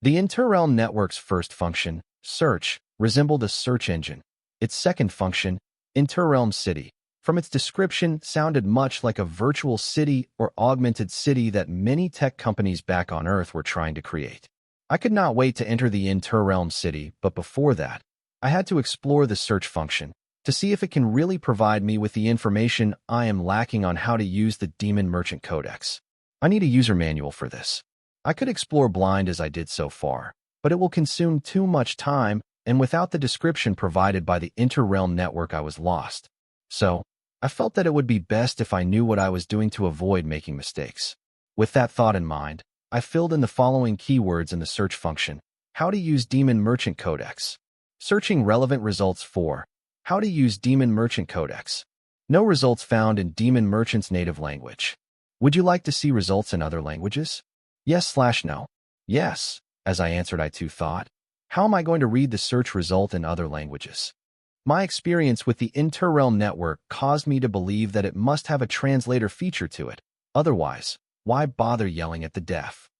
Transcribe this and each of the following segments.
The Interrealm network's first function, search, resembled a search engine. Its second function, Interrealm City, from its description, sounded much like a virtual city or augmented city that many tech companies back on Earth were trying to create. I could not wait to enter the Interrealm City, but before that, I had to explore the search function to see if it can really provide me with the information I am lacking on how to use the Demon Merchant Codex. I need a user manual for this. I could explore blind as I did so far, but it will consume too much time, and without the description provided by the Interrealm network, I was lost. So, I felt that it would be best if I knew what I was doing to avoid making mistakes. With that thought in mind, I filled in the following keywords in the search function: how to use Demon Merchant Codex. Searching relevant results for how to use Demon Merchant Codex. No results found in Demon Merchant's native language. Would you like to see results in other languages? Yes/no. Yes, as I answered, I too thought. How am I going to read the search result in other languages? My experience with the Interrealm network caused me to believe that it must have a translator feature to it. Otherwise, why bother yelling at the deaf?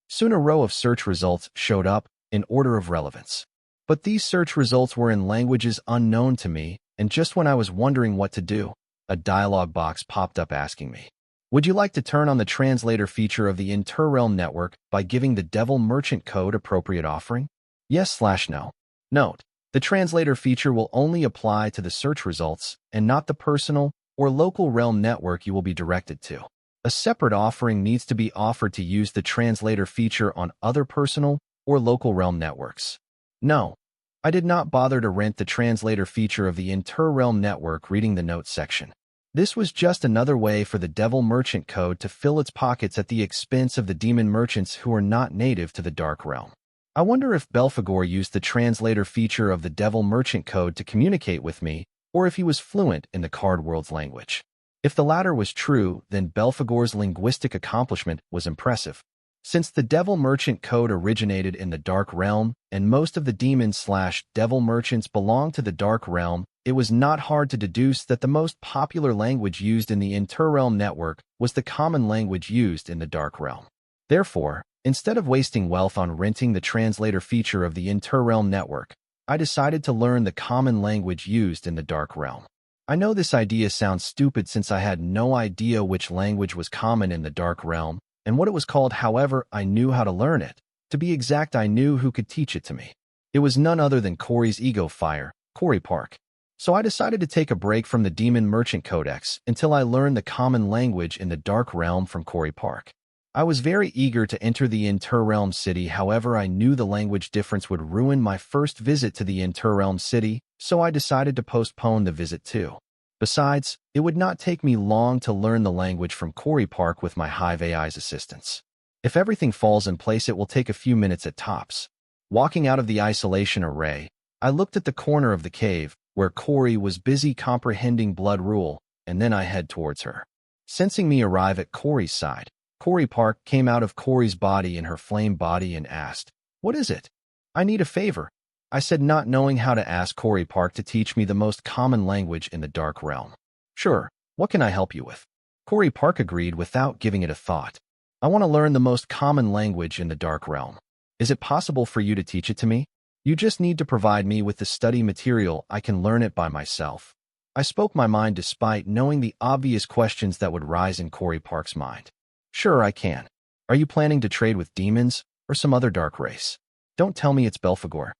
Soon a row of search results showed up in order of relevance. But these search results were in languages unknown to me, and just when I was wondering what to do, a dialog box popped up asking me, would you like to turn on the translator feature of the Interrealm network by giving the Devil Merchant Code appropriate offering? Yes/no. Note: the translator feature will only apply to the search results and not the personal or local realm network you will be directed to. A separate offering needs to be offered to use the translator feature on other personal or local realm networks. No, I did not bother to rent the translator feature of the Interrealm network reading the notes section. This was just another way for the Devil Merchant Code to fill its pockets at the expense of the demon merchants who are not native to the Dark Realm. I wonder if Belphegor used the translator feature of the Devil Merchant Code to communicate with me, or if he was fluent in the card world's language. If the latter was true, then Belphegor's linguistic accomplishment was impressive. Since the Devil Merchant Code originated in the Dark Realm, and most of the demons/devil merchants belong to the Dark Realm, it was not hard to deduce that the most popular language used in the Interrealm network was the common language used in the Dark Realm. Therefore, instead of wasting wealth on renting the translator feature of the Interrealm network, I decided to learn the common language used in the Dark Realm. I know this idea sounds stupid since I had no idea which language was common in the Dark Realm and what it was called. However, I knew how to learn it. To be exact, I knew who could teach it to me. It was none other than Corey's ego fire, Corey Park. So I decided to take a break from the Demon Merchant Codex until I learned the common language in the Dark Realm from Corey Park. I was very eager to enter the Interrealm City, however I knew the language difference would ruin my first visit to the Interrealm City, so I decided to postpone the visit too. Besides, it would not take me long to learn the language from Corey Park with my Hive AI's assistance. If everything falls in place, it will take a few minutes at tops. Walking out of the isolation array, I looked at the corner of the cave, where Corey was busy comprehending blood rule, and then I head towards her. Sensing me arrive at Corey's side, Corey Park came out of Corey's body in her flame body and asked, "What is it?" "I need a favor," I said, not knowing how to ask Corey Park to teach me the most common language in the Dark Realm. "Sure, what can I help you with?" Corey Park agreed without giving it a thought. "I want to learn the most common language in the Dark Realm. Is it possible for you to teach it to me? You just need to provide me with the study material. I can learn it by myself." I spoke my mind despite knowing the obvious questions that would rise in Corey Park's mind. "Sure, I can. Are you planning to trade with demons or some other dark race? Don't tell me it's Belphegor."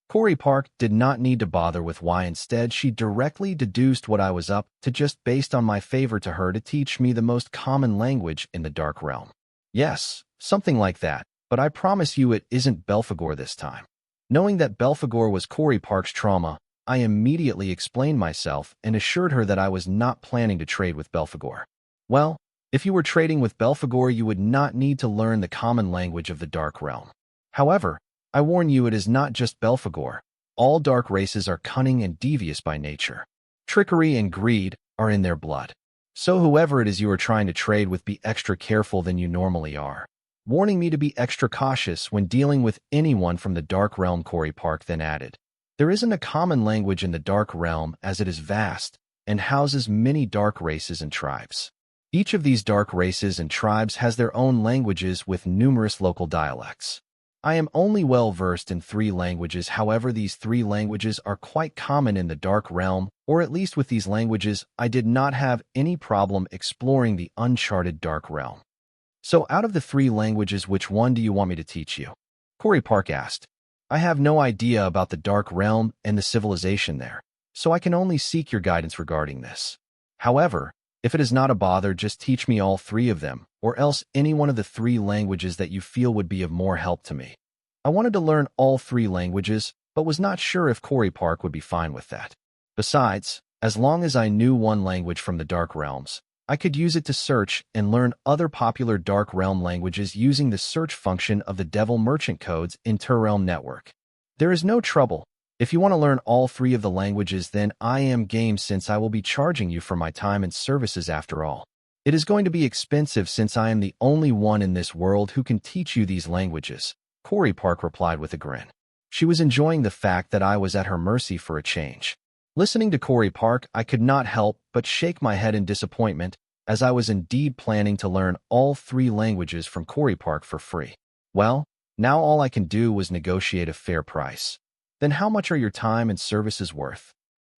Corey Park did not need to bother with why. Instead, she directly deduced what I was up to just based on my favor to her to teach me the most common language in the Dark Realm. "Yes, something like that, but I promise you it isn't Belphegor this time." Knowing that Belphegor was Corey Park's trauma, I immediately explained myself and assured her that I was not planning to trade with Belphegor. "Well, if you were trading with Belphegor, you would not need to learn the common language of the Dark Realm. However, I warn you, it is not just Belphegor. All dark races are cunning and devious by nature. Trickery and greed are in their blood. So whoever it is you are trying to trade with, be extra careful than you normally are." Warning me to be extra cautious when dealing with anyone from the Dark Realm, Corey Park then added, "There isn't a common language in the Dark Realm, as it is vast and houses many dark races and tribes. Each of these dark races and tribes has their own languages with numerous local dialects. I am only well versed in 3 languages. However, these 3 languages are quite common in the Dark Realm, or at least with these languages, I did not have any problem exploring the uncharted Dark Realm. So out of the 3 languages, which one do you want me to teach you? Corey Park asked. I have no idea about the Dark Realm and the civilization there, so I can only seek your guidance regarding this. However, if it is not a bother, just teach me all 3 of them, or else any one of the 3 languages that you feel would be of more help to me. I wanted to learn all 3 languages, but was not sure if Corey Park would be fine with that. Besides, as long as I knew one language from the Dark Realms, I could use it to search and learn other popular Dark Realm languages using the search function of the Devil Merchant Code's Interrealm network. There is no trouble. If you want to learn all 3 of the languages, then I am game, since I will be charging you for my time and services after all. It is going to be expensive since I am the only one in this world who can teach you these languages, Corey Park replied with a grin. She was enjoying the fact that I was at her mercy for a change. Listening to Corey Park, I could not help but shake my head in disappointment, as I was indeed planning to learn all 3 languages from Corey Park for free. Well, now all I can do was negotiate a fair price. Then how much are your time and services worth?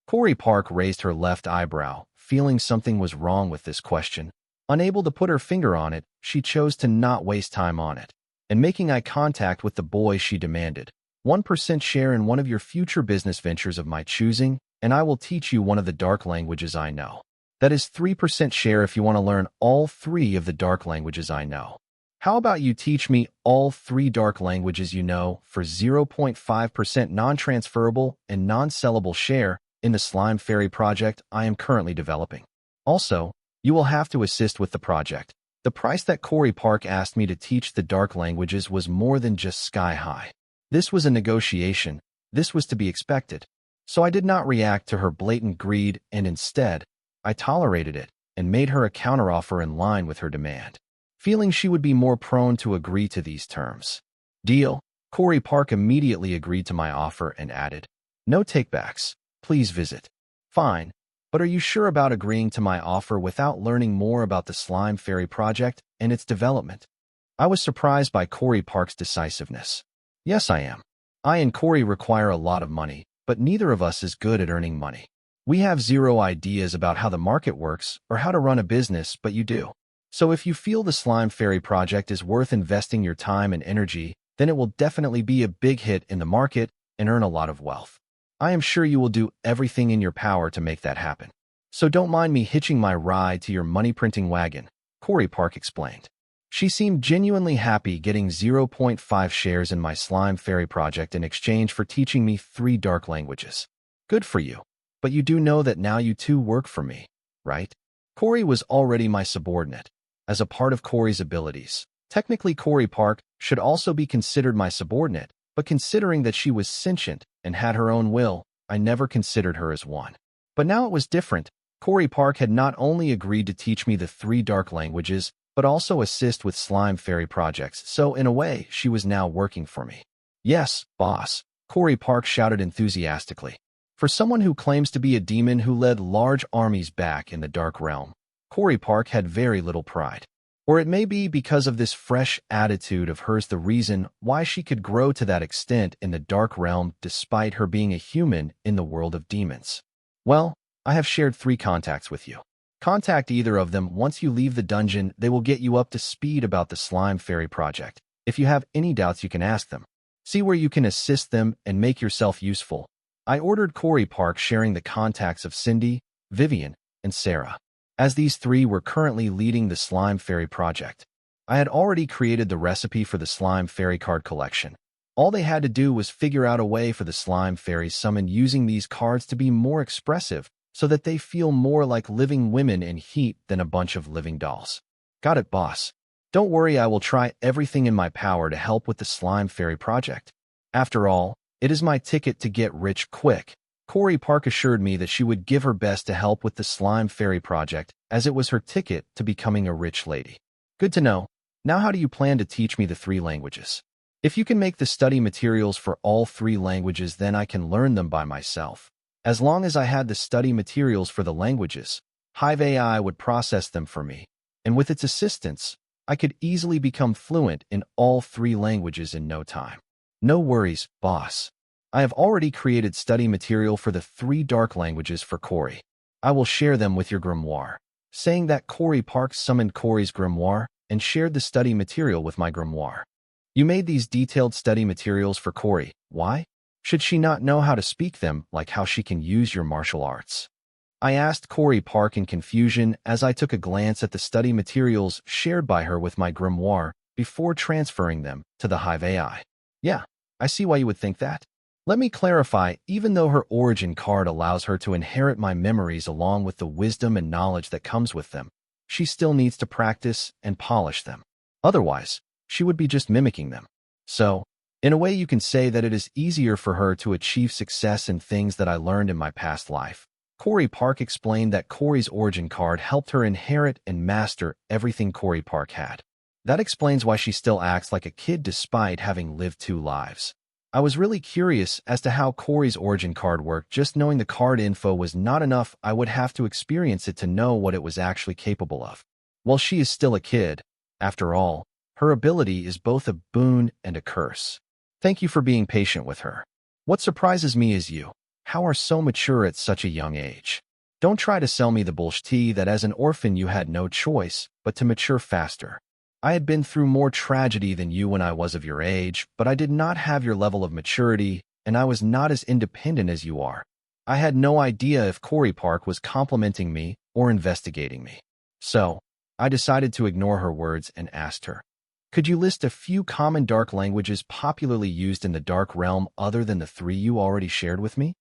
Corey Park raised her left eyebrow, feeling something was wrong with this question. Unable to put her finger on it, she chose to not waste time on it. And making eye contact with the boy, she demanded, 1% share in one of your future business ventures of my choosing, and I will teach you one of the dark languages I know. That is 3% share if you want to learn all 3 of the dark languages I know. How about you teach me all 3 dark languages you know for 0.5% non-transferable and non-sellable share in the Slime Fairy project I am currently developing. Also, you will have to assist with the project. The price that Corey Park asked me to teach the dark languages was more than just sky high. This was a negotiation. This was to be expected. So I did not react to her blatant greed, and instead, I tolerated it and made her a counteroffer in line with her demand, feeling she would be more prone to agree to these terms. Deal. Corey Park immediately agreed to my offer and added, no takebacks. Please visit. Fine, but are you sure about agreeing to my offer without learning more about the Slime Fairy project and its development? I was surprised by Corey Park's decisiveness. Yes, I am. I and Corey require a lot of money, but neither of us is good at earning money. We have 0 ideas about how the market works or how to run a business, but you do. So if you feel the Slime Fairy project is worth investing your time and energy, then it will definitely be a big hit in the market and earn a lot of wealth. I am sure you will do everything in your power to make that happen. So don't mind me hitching my ride to your money-printing wagon, Corey Park explained. She seemed genuinely happy getting 0.5 shares in my Slime Fairy project in exchange for teaching me 3 dark languages. Good for you. But you do know that now you 2 work for me, right? Corey was already my subordinate. As a part of Corey's abilities, technically Corey Park should also be considered my subordinate, but considering that she was sentient and had her own will, I never considered her as one. But now it was different. Corey Park had not only agreed to teach me the 3 dark languages, but also assist with Slime Fairy projects, so in a way, she was now working for me. Yes, boss, Corey Park shouted enthusiastically. For someone who claims to be a demon who led large armies back in the Dark Realm, Corey Park had very little pride. Or it may be because of this fresh attitude of hers the reason why she could grow to that extent in the Dark Realm despite her being a human in the world of demons. Well, I have shared 3 contacts with you. Contact either of them. Once you leave the dungeon, they will get you up to speed about the Slime Fairy project. If you have any doubts, you can ask them. See where you can assist them and make yourself useful. I ordered Corey Park, sharing the contacts of Cindy, Vivian, and Sarah. As these 3 were currently leading the Slime Fairy project, I had already created the recipe for the Slime Fairy card collection. All they had to do was figure out a way for the Slime Fairies summoned using these cards to be more expressive, so that they feel more like living women in heat than a bunch of living dolls. Got it, boss. Don't worry, I will try everything in my power to help with the Slime Fairy project. After all, it is my ticket to get rich quick. Corey Park assured me that she would give her best to help with the Slime Fairy project, as it was her ticket to becoming a rich lady. Good to know. Now how do you plan to teach me the 3 languages? If you can make the study materials for all 3 languages, then I can learn them by myself. As long as I had the study materials for the languages, Hive AI would process them for me, and with its assistance, I could easily become fluent in all 3 languages in no time. No worries, boss. I have already created study material for the 3 dark languages for Corey. I will share them with your grimoire. Saying that, Corey Park summoned Corey's grimoire and shared the study material with my grimoire. You made these detailed study materials for Corey. Why? Should she not know how to speak them, like how she can use your martial arts? I asked Corey Park in confusion as I took a glance at the study materials shared by her with my grimoire before transferring them to the Hive AI. Yeah, I see why you would think that. Let me clarify, even though her origin card allows her to inherit my memories along with the wisdom and knowledge that comes with them, she still needs to practice and polish them. Otherwise, she would be just mimicking them. So, in a way, you can say that it is easier for her to achieve success in things that I learned in my past life. Corey Park explained that Corey's origin card helped her inherit and master everything Corey Park had. That explains why she still acts like a kid despite having lived 2 lives. I was really curious as to how Corey's origin card worked. Just knowing the card info was not enough. I would have to experience it to know what it was actually capable of. While she is still a kid, after all, her ability is both a boon and a curse. Thank you for being patient with her. What surprises me is you. How are so mature at such a young age? Don't try to sell me the bullshit that as an orphan you had no choice but to mature faster. I had been through more tragedy than you when I was of your age, but I did not have your level of maturity, and I was not as independent as you are. I had no idea if Corey Park was complimenting me or investigating me. So, I decided to ignore her words and asked her, could you list a few common dark languages popularly used in the dark realm other than the 3 you already shared with me?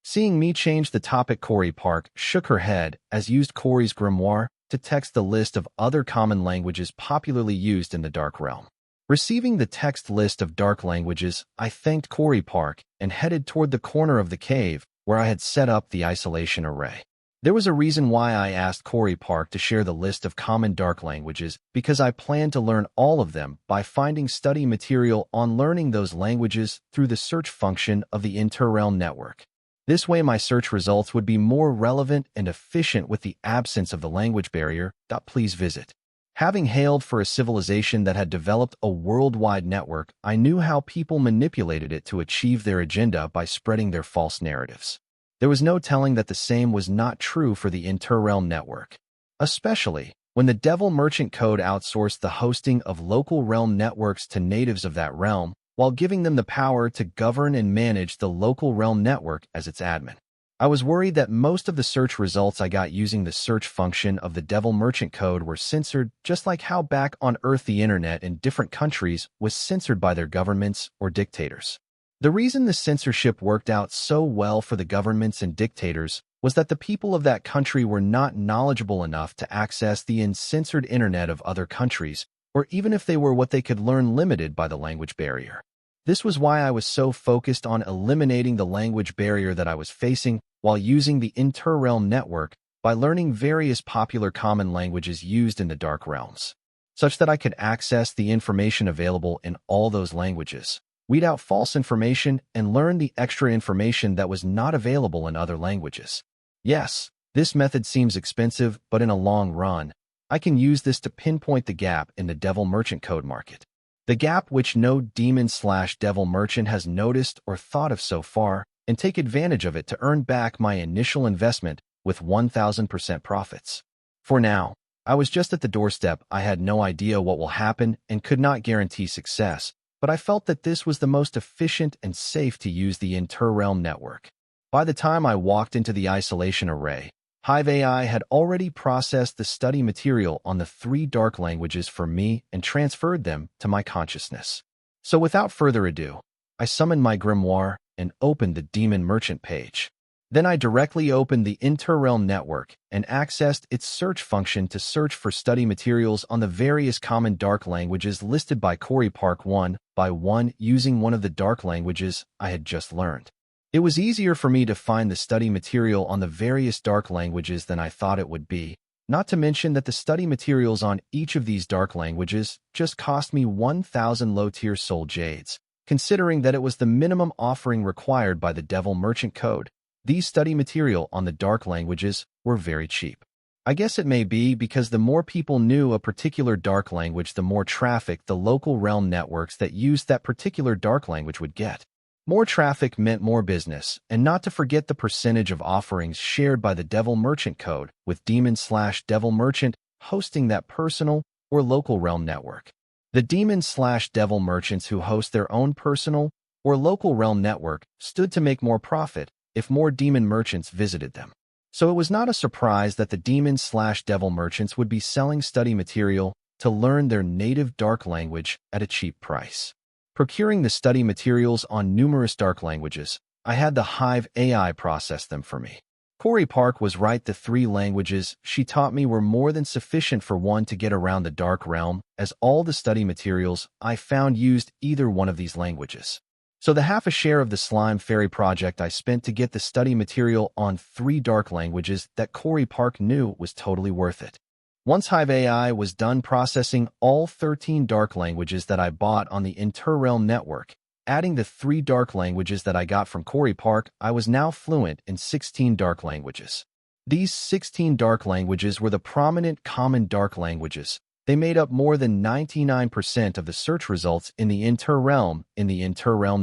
Seeing me change the topic, Corey Park shook her head as used Corey's grimoire to text the list of other common languages popularly used in the dark realm. Receiving the text list of dark languages, I thanked Corey Park and headed toward the corner of the cave where I had set up the isolation array. There was a reason why I asked Corey Park to share the list of common dark languages, because I planned to learn all of them by finding study material on learning those languages through the search function of the Interrealm network. This way my search results would be more relevant and efficient with the absence of the language barrier. Please visit. Having hailed for a civilization that had developed a worldwide network, I knew how people manipulated it to achieve their agenda by spreading their false narratives. There was no telling that the same was not true for the Interrealm network, especially when the Devil Merchant Code outsourced the hosting of local realm networks to natives of that realm, while giving them the power to govern and manage the local realm network as its admin. I was worried that most of the search results I got using the search function of the Devil Merchant Code were censored, just like how back on Earth the internet in different countries was censored by their governments or dictators. The reason the censorship worked out so well for the governments and dictators was that the people of that country were not knowledgeable enough to access the uncensored internet of other countries, or even if they were, what they could learn limited by the language barrier. This was why I was so focused on eliminating the language barrier that I was facing while using the Interrealm network by learning various popular common languages used in the dark realms, such that I could access the information available in all those languages, weed out false information, and learn the extra information that was not available in other languages. Yes, this method seems expensive, but in a long run, I can use this to pinpoint the gap in the Devil Merchant Code market. The gap which no demon/devil merchant has noticed or thought of so far, and take advantage of it to earn back my initial investment with 1000% profits. For now, I was just at the doorstep. I had no idea what will happen and could not guarantee success, but I felt that this was the most efficient and safe to use the Interrealm network. By the time I walked into the isolation array, Hive AI had already processed the study material on the 3 dark languages for me and transferred them to my consciousness. So without further ado, I summoned my grimoire and opened the Demon Merchant page. Then I directly opened the Interrealm network and accessed its search function to search for study materials on the various common dark languages listed by Corey Park one by one using one of the dark languages I had just learned. It was easier for me to find the study material on the various dark languages than I thought it would be, not to mention that the study materials on each of these dark languages just cost me 1,000 low-tier soul jades, considering that it was the minimum offering required by the Devil Merchant Code. These study material on the dark languages were very cheap. I guess it may be because the more people knew a particular dark language, the more traffic the local realm networks that used that particular dark language would get. More traffic meant more business, and not to forget the percentage of offerings shared by the Devil Merchant code, with Demon/Devil Merchant hosting that personal or local realm network. The Demon/Devil Merchants who host their own personal or local realm network stood to make more profit if more demon merchants visited them. So it was not a surprise that the Demon/Devil Merchants would be selling study material to learn their native dark language at a cheap price. Procuring the study materials on numerous dark languages, I had the Hive AI process them for me. Corey Park was right. The 3 languages she taught me were more than sufficient for one to get around the dark realm, as all the study materials I found used either one of these languages. So the half a share of the Slime Fairy project I spent to get the study material on 3 dark languages that Corey Park knew was totally worth it. Once Hive AI was done processing all 13 dark languages that I bought on the Interrealm network, adding the 3 dark languages that I got from Corey Park, I was now fluent in 16 dark languages. These 16 dark languages were the prominent common dark languages. They made up more than 99% of the search results in the Interrealm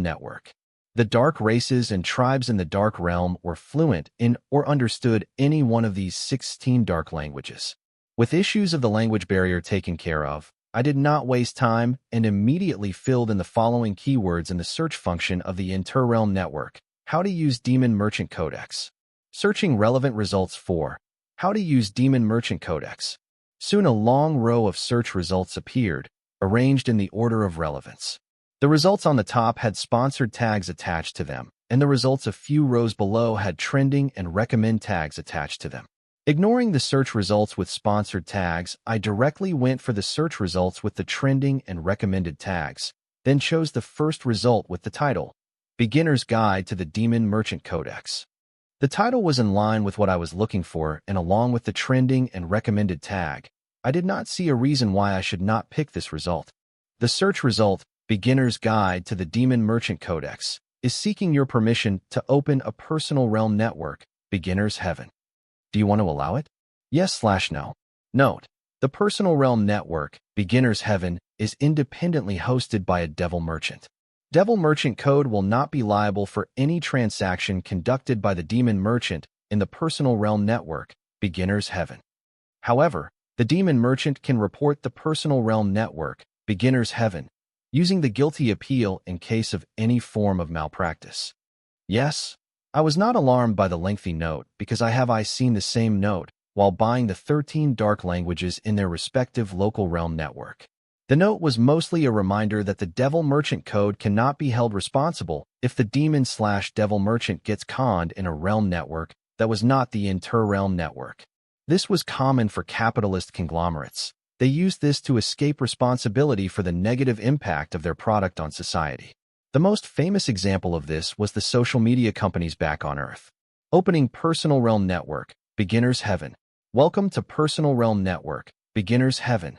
network. The dark races and tribes in the dark realm were fluent in or understood any one of these 16 dark languages. With issues of the language barrier taken care of, I did not waste time and immediately filled in the following keywords in the search function of the Interrealm network. How to use Demon Merchant Codex. Searching relevant results for how to use Demon Merchant Codex. Soon a long row of search results appeared, arranged in the order of relevance. The results on the top had sponsored tags attached to them, and the results a few rows below had trending and recommend tags attached to them. Ignoring the search results with sponsored tags, I directly went for the search results with the trending and recommended tags, then chose the first result with the title, Beginner's Guide to the Demon Merchant Codex. The title was in line with what I was looking for, and along with the trending and recommended tag, I did not see a reason why I should not pick this result. The search result, Beginner's Guide to the Demon Merchant Codex, is seeking your permission to open a personal realm network, Beginner's Heaven. Do you want to allow it? Yes/no. Note: the personal realm network, Beginner's Heaven, is independently hosted by a Devil Merchant. Devil Merchant code will not be liable for any transaction conducted by the Demon Merchant in the personal realm network, Beginner's Heaven. However, the Demon Merchant can report the personal realm network, Beginner's Heaven, using the guilty appeal in case of any form of malpractice. Yes, I was not alarmed by the lengthy note because I seen the same note while buying the 13 dark languages in their respective local realm network. The note was mostly a reminder that the Devil Merchant code cannot be held responsible if the Demon/Devil Merchant gets conned in a realm network that was not the Interrealm network. This was common for capitalist conglomerates. They used this to escape responsibility for the negative impact of their product on society. The most famous example of this was the social media companies back on Earth. Opening Personal Realm Network, Beginner's Heaven. Welcome to Personal Realm Network, Beginner's Heaven.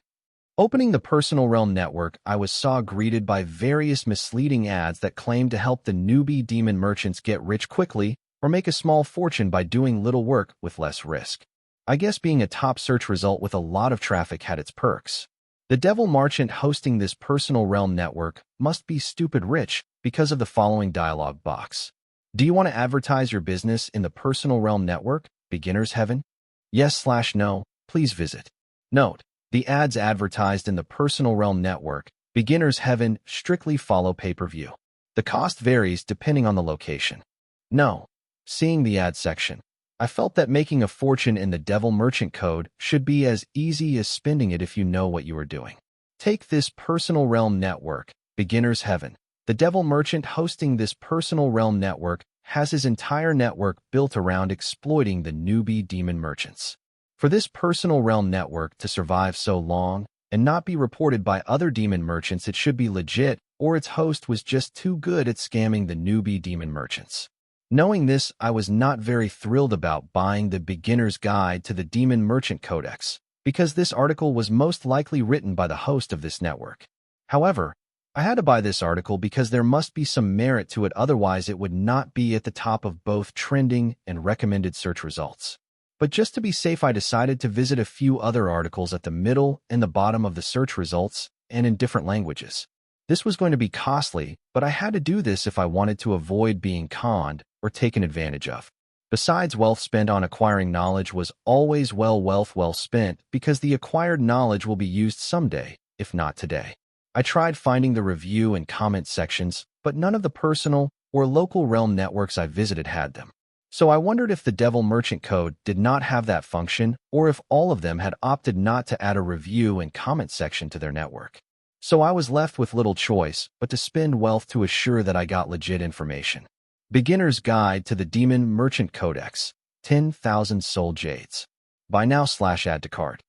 Opening the Personal Realm Network, I was greeted by various misleading ads that claimed to help the newbie demon merchants get rich quickly or make a small fortune by doing little work with less risk. I guess being a top search result with a lot of traffic had its perks. The Devil Merchant hosting this Personal Realm Network must be stupid rich because of the following dialog box. Do you want to advertise your business in the Personal Realm Network, Beginner's Heaven? Yes/no, please visit. Note: the ads advertised in the Personal Realm Network, Beginner's Heaven, strictly follow pay-per-view. The cost varies depending on the location. No. Seeing the ad section, I felt that making a fortune in the Devil Merchant code should be as easy as spending it if you know what you are doing. Take this Personal Realm Network, Beginner's Heaven. The Devil Merchant hosting this Personal Realm Network has his entire network built around exploiting the newbie demon merchants. For this Personal Realm Network to survive so long and not be reported by other demon merchants, it should be legit, or its host was just too good at scamming the newbie demon merchants. Knowing this, I was not very thrilled about buying the Beginner's Guide to the Demon Merchant Codex, because this article was most likely written by the host of this network. However, I had to buy this article because there must be some merit to it, otherwise it would not be at the top of both trending and recommended search results. But just to be safe, I decided to visit a few other articles at the middle and the bottom of the search results and in different languages. This was going to be costly, but I had to do this if I wanted to avoid being conned or taken advantage of. Besides, wealth spent on acquiring knowledge was always wealth well spent because the acquired knowledge will be used someday, if not today. I tried finding the review and comment sections, but none of the personal or local realm networks I visited had them. So I wondered if the Devil Merchant Code did not have that function, or if all of them had opted not to add a review and comment section to their network. So I was left with little choice but to spend wealth to assure that I got legit information. Beginner's Guide to the Demon Merchant Codex, 10,000 Soul Jades. Buy now/add to cart.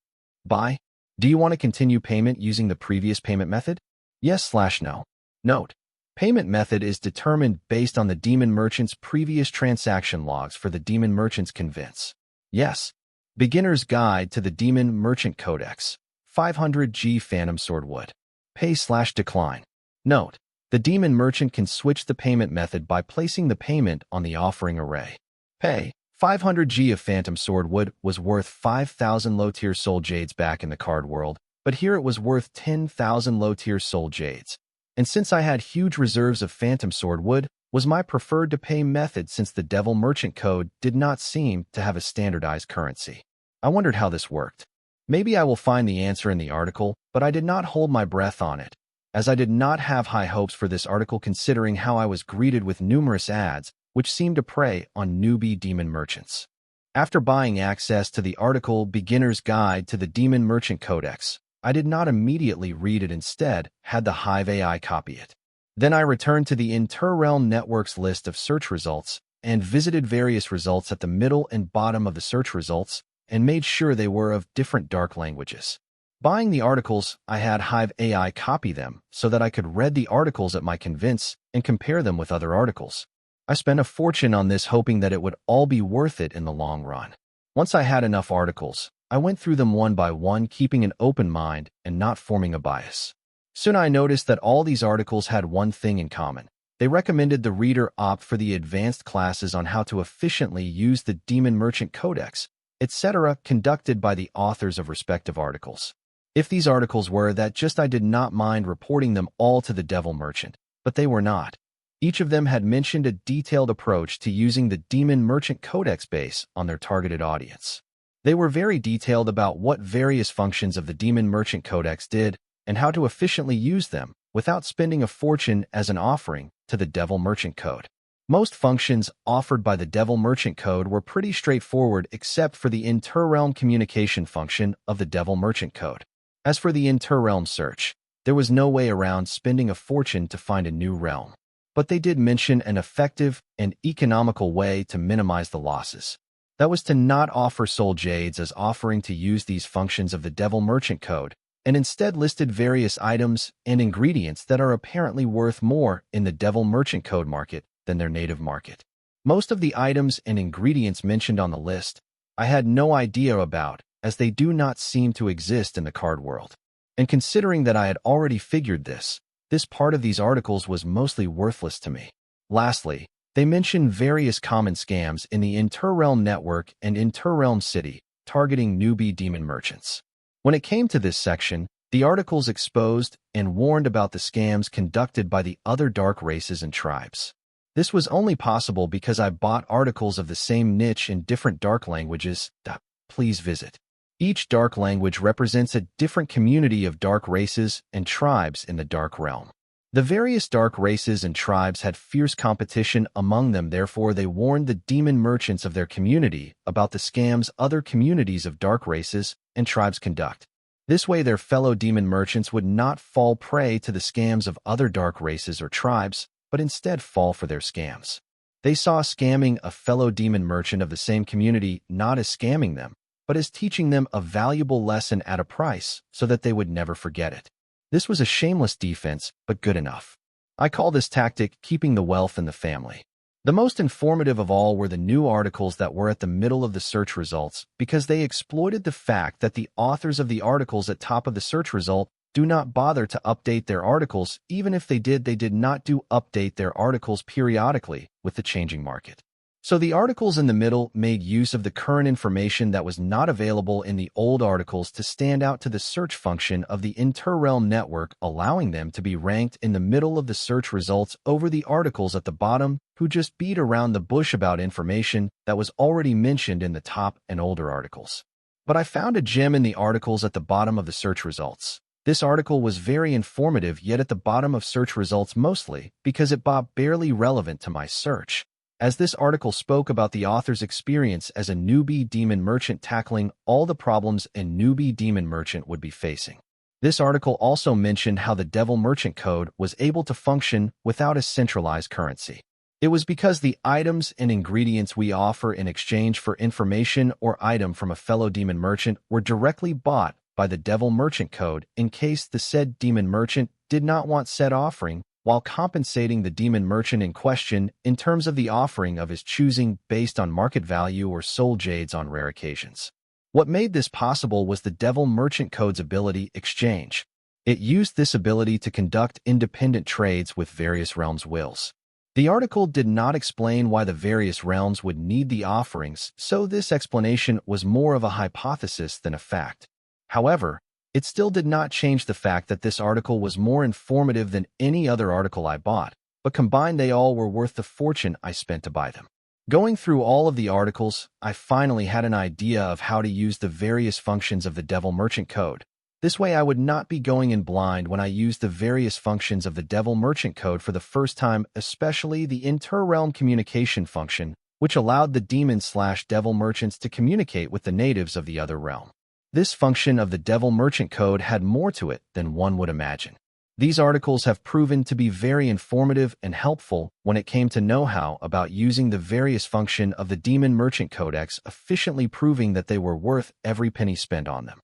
Buy. Do you want to continue payment using the previous payment method? Yes/no. Note: payment method is determined based on the Demon Merchant's previous transaction logs for the Demon Merchant's convince. Yes. Beginner's Guide to the Demon Merchant Codex, 500G Phantom Swordwood. Pay/decline. Note: the Demon Merchant can switch the payment method by placing the payment on the offering array. Pay. 500G of Phantom Swordwood was worth 5,000 low-tier soul jades back in the card world, but here it was worth 10,000 low-tier soul jades. And since I had huge reserves of Phantom Swordwood, was my preferred to pay method since the Devil Merchant Code did not seem to have a standardized currency. I wondered how this worked. Maybe I will find the answer in the article, but I did not hold my breath on it, as I did not have high hopes for this article considering how I was greeted with numerous ads which seemed to prey on newbie demon merchants. After buying access to the article Beginner's Guide to the Demon Merchant Codex, I did not immediately read it, instead had the Hive AI copy it. Then I returned to the Inter-Realm Network's list of search results and visited various results at the middle and bottom of the search results and made sure they were of different dark languages. Buying the articles, I had Hive AI copy them so that I could read the articles at my convince and compare them with other articles. I spent a fortune on this hoping that it would all be worth it in the long run. Once I had enough articles, I went through them one by one, keeping an open mind and not forming a bias. Soon I noticed that all these articles had one thing in common. They recommended the reader opt for the advanced classes on how to efficiently use the Demon Merchant Codex, etc., conducted by the authors of respective articles. If these articles were that, just I did not mind reporting them all to the Devil Merchant, but they were not. Each of them had mentioned a detailed approach to using the Demon Merchant Codex based on their targeted audience. They were very detailed about what various functions of the Demon Merchant Codex did and how to efficiently use them without spending a fortune as an offering to the Devil Merchant Code. Most functions offered by the Devil Merchant Code were pretty straightforward except for the inter-realm communication function of the Devil Merchant Code. As for the inter-realm search, there was no way around spending a fortune to find a new realm. But they did mention an effective and economical way to minimize the losses. That was to not offer soul jades as offering to use these functions of the Devil Merchant Code, and instead listed various items and ingredients that are apparently worth more in the Devil Merchant Code market than their native market. Most of the items and ingredients mentioned on the list I had no idea about, as they do not seem to exist in the card world. And considering that I had already figured this part of these articles was mostly worthless to me. Lastly, they mention various common scams in the Inter-Realm Network and Inter-Realm City, targeting newbie demon merchants. When it came to this section, the articles exposed and warned about the scams conducted by the other dark races and tribes. This was only possible because I bought articles of the same niche in different dark languages. Please visit. Each dark language represents a different community of dark races and tribes in the dark realm. The various dark races and tribes had fierce competition among them, therefore they warned the demon merchants of their community about the scams other communities of dark races and tribes conduct. This way their fellow demon merchants would not fall prey to the scams of other dark races or tribes, but instead fall for their scams. They saw scamming a fellow demon merchant of the same community not as scamming them, but as teaching them a valuable lesson at a price so that they would never forget it. This was a shameless defense, but good enough. I call this tactic keeping the wealth in the family. The most informative of all were the new articles that were at the middle of the search results because they exploited the fact that the authors of the articles at top of the search result do not bother to update their articles. Even if they did not update their articles periodically with the changing market. So the articles in the middle made use of the current information that was not available in the old articles to stand out to the search function of the interrealm network, allowing them to be ranked in the middle of the search results over the articles at the bottom who just beat around the bush about information that was already mentioned in the top and older articles. But I found a gem in the articles at the bottom of the search results. This article was very informative, yet at the bottom of search results mostly because it was barely relevant to my search, as this article spoke about the author's experience as a newbie demon merchant tackling all the problems a newbie demon merchant would be facing. This article also mentioned how the Devil Merchant Code was able to function without a centralized currency. It was because the items and ingredients we offer in exchange for information or item from a fellow demon merchant were directly bought by the Devil Merchant Code in case the said demon merchant did not want said offering, while compensating the demon merchant in question in terms of the offering of his choosing based on market value or soul jades on rare occasions. What made this possible was the Devil Merchant Code's ability exchange. It used this ability to conduct independent trades with various realms' wills. The article did not explain why the various realms would need the offerings, so this explanation was more of a hypothesis than a fact. However, it still did not change the fact that this article was more informative than any other article I bought, but combined they all were worth the fortune I spent to buy them. Going through all of the articles, I finally had an idea of how to use the various functions of the Devil Merchant Code. This way I would not be going in blind when I used the various functions of the Devil Merchant Code for the first time, especially the inter-realm communication function, which allowed the demon/devil merchants to communicate with the natives of the other realm. This function of the Devil Merchant Code had more to it than one would imagine. These articles have proven to be very informative and helpful when it came to know-how about using the various function of the Demon Merchant Codex, efficiently proving that they were worth every penny spent on them.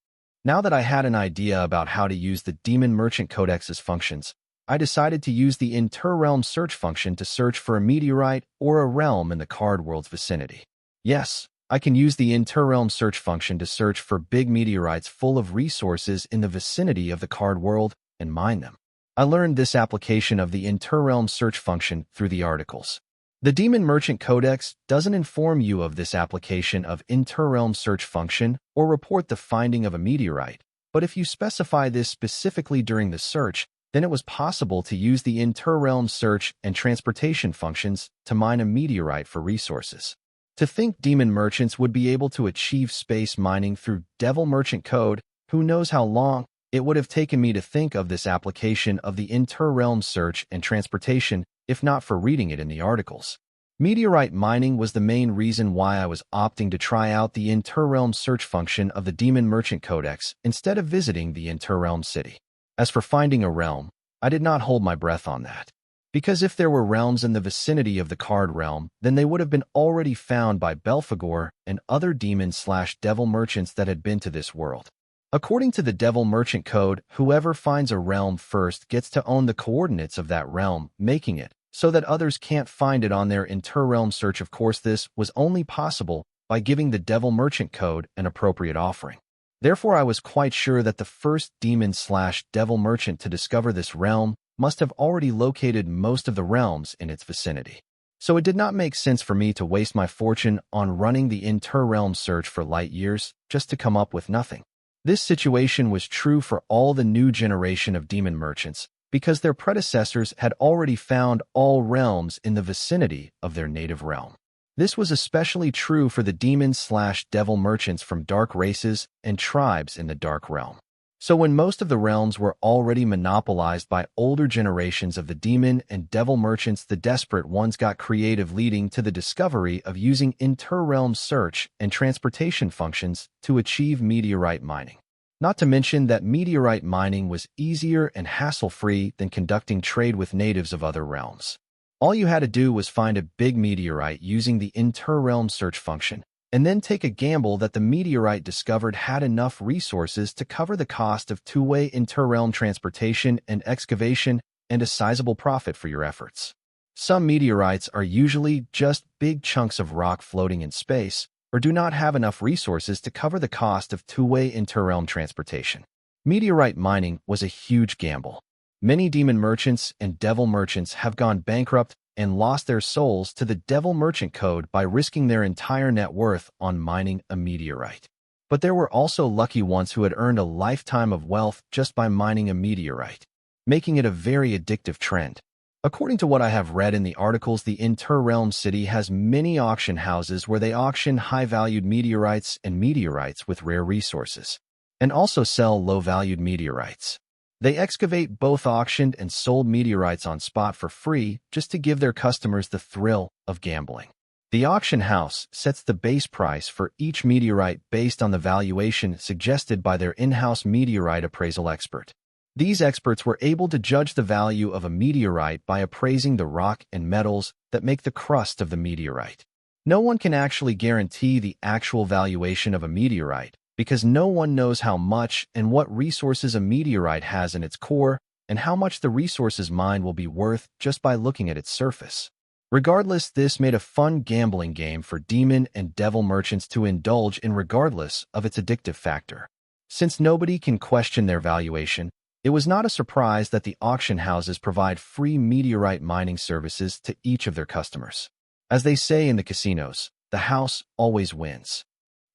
Now that I had an idea about how to use the Demon Merchant Codex's functions, I decided to use the inter-realm search function to search for a meteorite or a realm in the card world's vicinity. Yes, I can use the inter-realm search function to search for big meteorites full of resources in the vicinity of the card world and mine them. I learned this application of the inter-realm search function through the articles. The Demon Merchant Codex doesn't inform you of this application of inter-realm search function or report the finding of a meteorite, but if you specify this specifically during the search, then it was possible to use the inter-realm search and transportation functions to mine a meteorite for resources. To think demon merchants would be able to achieve space mining through Devil Merchant Code, who knows how long it would have taken me to think of this application of the inter-realm search and transportation if not for reading it in the articles. Meteorite mining was the main reason why I was opting to try out the inter-realm search function of the Demon Merchant Codex instead of visiting the inter-realm city. As for finding a realm, I did not hold my breath on that. Because if there were realms in the vicinity of the card realm, then they would have been already found by Belphegor and other demon/devil merchants that had been to this world. According to the Devil Merchant Code, whoever finds a realm first gets to own the coordinates of that realm, making it so that others can't find it on their inter-realm search. Of course, this was only possible by giving the Devil Merchant Code an appropriate offering. Therefore, I was quite sure that the first demon/devil merchant to discover this realm must have already located most of the realms in its vicinity. So it did not make sense for me to waste my fortune on running the inter-realm search for light years just to come up with nothing. This situation was true for all the new generation of demon merchants because their predecessors had already found all realms in the vicinity of their native realm. This was especially true for the demon/devil merchants from dark races and tribes in the dark realm. So when most of the realms were already monopolized by older generations of the demon and devil merchants, the desperate ones got creative, leading to the discovery of using inter-realm search and transportation functions to achieve meteorite mining. Not to mention that meteorite mining was easier and hassle-free than conducting trade with natives of other realms. All you had to do was find a big meteorite using the inter-realm search function, and then take a gamble that the meteorite discovered had enough resources to cover the cost of two-way inter-realm transportation and excavation and a sizable profit for your efforts. Some meteorites are usually just big chunks of rock floating in space or do not have enough resources to cover the cost of two-way inter-realm transportation. Meteorite mining was a huge gamble. Many demon merchants and devil merchants have gone bankrupt and lost their souls to the devil merchant code by risking their entire net worth on mining a meteorite. But there were also lucky ones who had earned a lifetime of wealth just by mining a meteorite, making it a very addictive trend. According to what I have read in the articles, the Inter-Realm City has many auction houses where they auction high-valued meteorites and meteorites with rare resources, and also sell low-valued meteorites. They excavate both auctioned and sold meteorites on spot for free just to give their customers the thrill of gambling. The auction house sets the base price for each meteorite based on the valuation suggested by their in-house meteorite appraisal expert. These experts were able to judge the value of a meteorite by appraising the rock and metals that make the crust of the meteorite. No one can actually guarantee the actual valuation of a meteorite because no one knows how much and what resources a meteorite has in its core and how much the resources mined will be worth just by looking at its surface. Regardless, this made a fun gambling game for demon and devil merchants to indulge in regardless of its addictive factor. Since nobody can question their valuation, it was not a surprise that the auction houses provide free meteorite mining services to each of their customers. As they say in the casinos, the house always wins.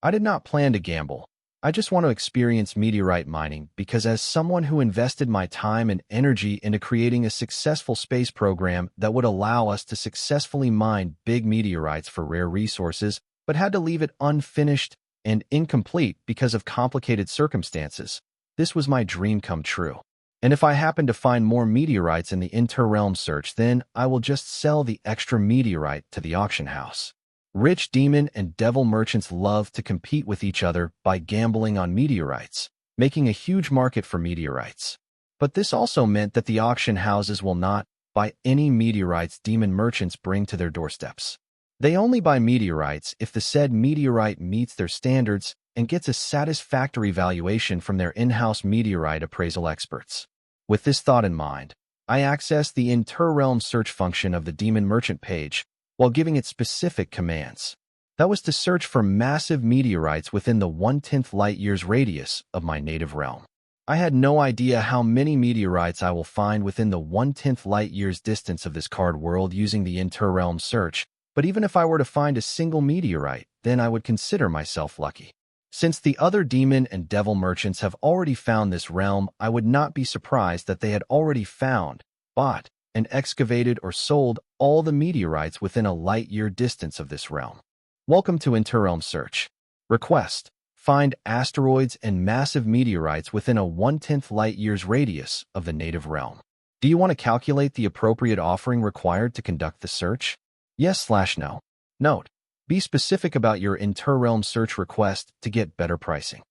I did not plan to gamble. I just want to experience meteorite mining because as someone who invested my time and energy into creating a successful space program that would allow us to successfully mine big meteorites for rare resources, but had to leave it unfinished and incomplete because of complicated circumstances, this was my dream come true. And if I happen to find more meteorites in the inter-realm search, then I will just sell the extra meteorite to the auction house. Rich demon and devil merchants love to compete with each other by gambling on meteorites, making a huge market for meteorites. But this also meant that the auction houses will not buy any meteorites demon merchants bring to their doorsteps. They only buy meteorites if the said meteorite meets their standards and gets a satisfactory valuation from their in-house meteorite appraisal experts. With this thought in mind, I accessed the inter-realm search function of the demon merchant page while giving it specific commands. That was to search for massive meteorites within the 1/10 light-years radius of my native realm. I had no idea how many meteorites I will find within the 1/10 light-years distance of this card world using the inter-realm search, but even if I were to find a single meteorite, then I would consider myself lucky. Since the other demon and devil merchants have already found this realm, I would not be surprised that they had already found, bought, and excavated or sold all the meteorites within a light-year distance of this realm. Welcome to Inter-Realm Search. Request: find asteroids and massive meteorites within a 1/10 light-years radius of the native realm. Do you want to calculate the appropriate offering required to conduct the search? Yes/no. Note: be specific about your inter-realm search request to get better pricing.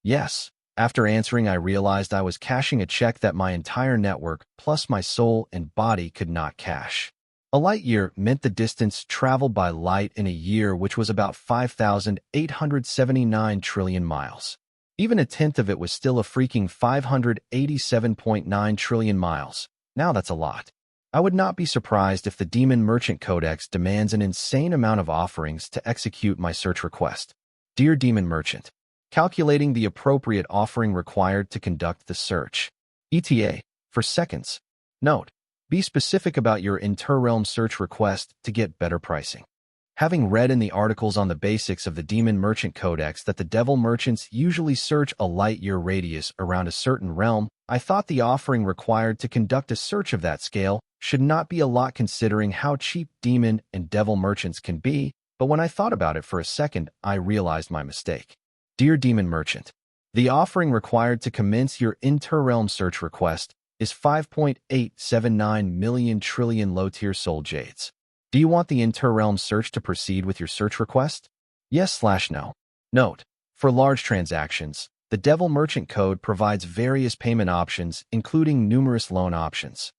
Yes. After answering, I realized I was cashing a check that my entire network, plus my soul and body, could not cash. A light year meant the distance traveled by light in a year, which was about 5,879 trillion miles. Even a tenth of it was still a freaking 587.9 trillion miles. Now that's a lot. I would not be surprised if the Demon Merchant Codex demands an insane amount of offerings to execute my search request. Dear Demon Merchant, calculating the appropriate offering required to conduct the search. ETA, for seconds. Note: be specific about your inter-realm search request to get better pricing. Having read in the articles on the basics of the Demon Merchant Codex that the devil merchants usually search a light-year radius around a certain realm, I thought the offering required to conduct a search of that scale should not be a lot considering how cheap demon and devil merchants can be, but when I thought about it for a second, I realized my mistake. Dear Demon Merchant, the offering required to commence your inter-realm search request is 5.879 million trillion low-tier soul jades. Do you want the inter-realm search to proceed with your search request? Yes/no. Note: for large transactions, the Devil Merchant Code provides various payment options, including numerous loan options.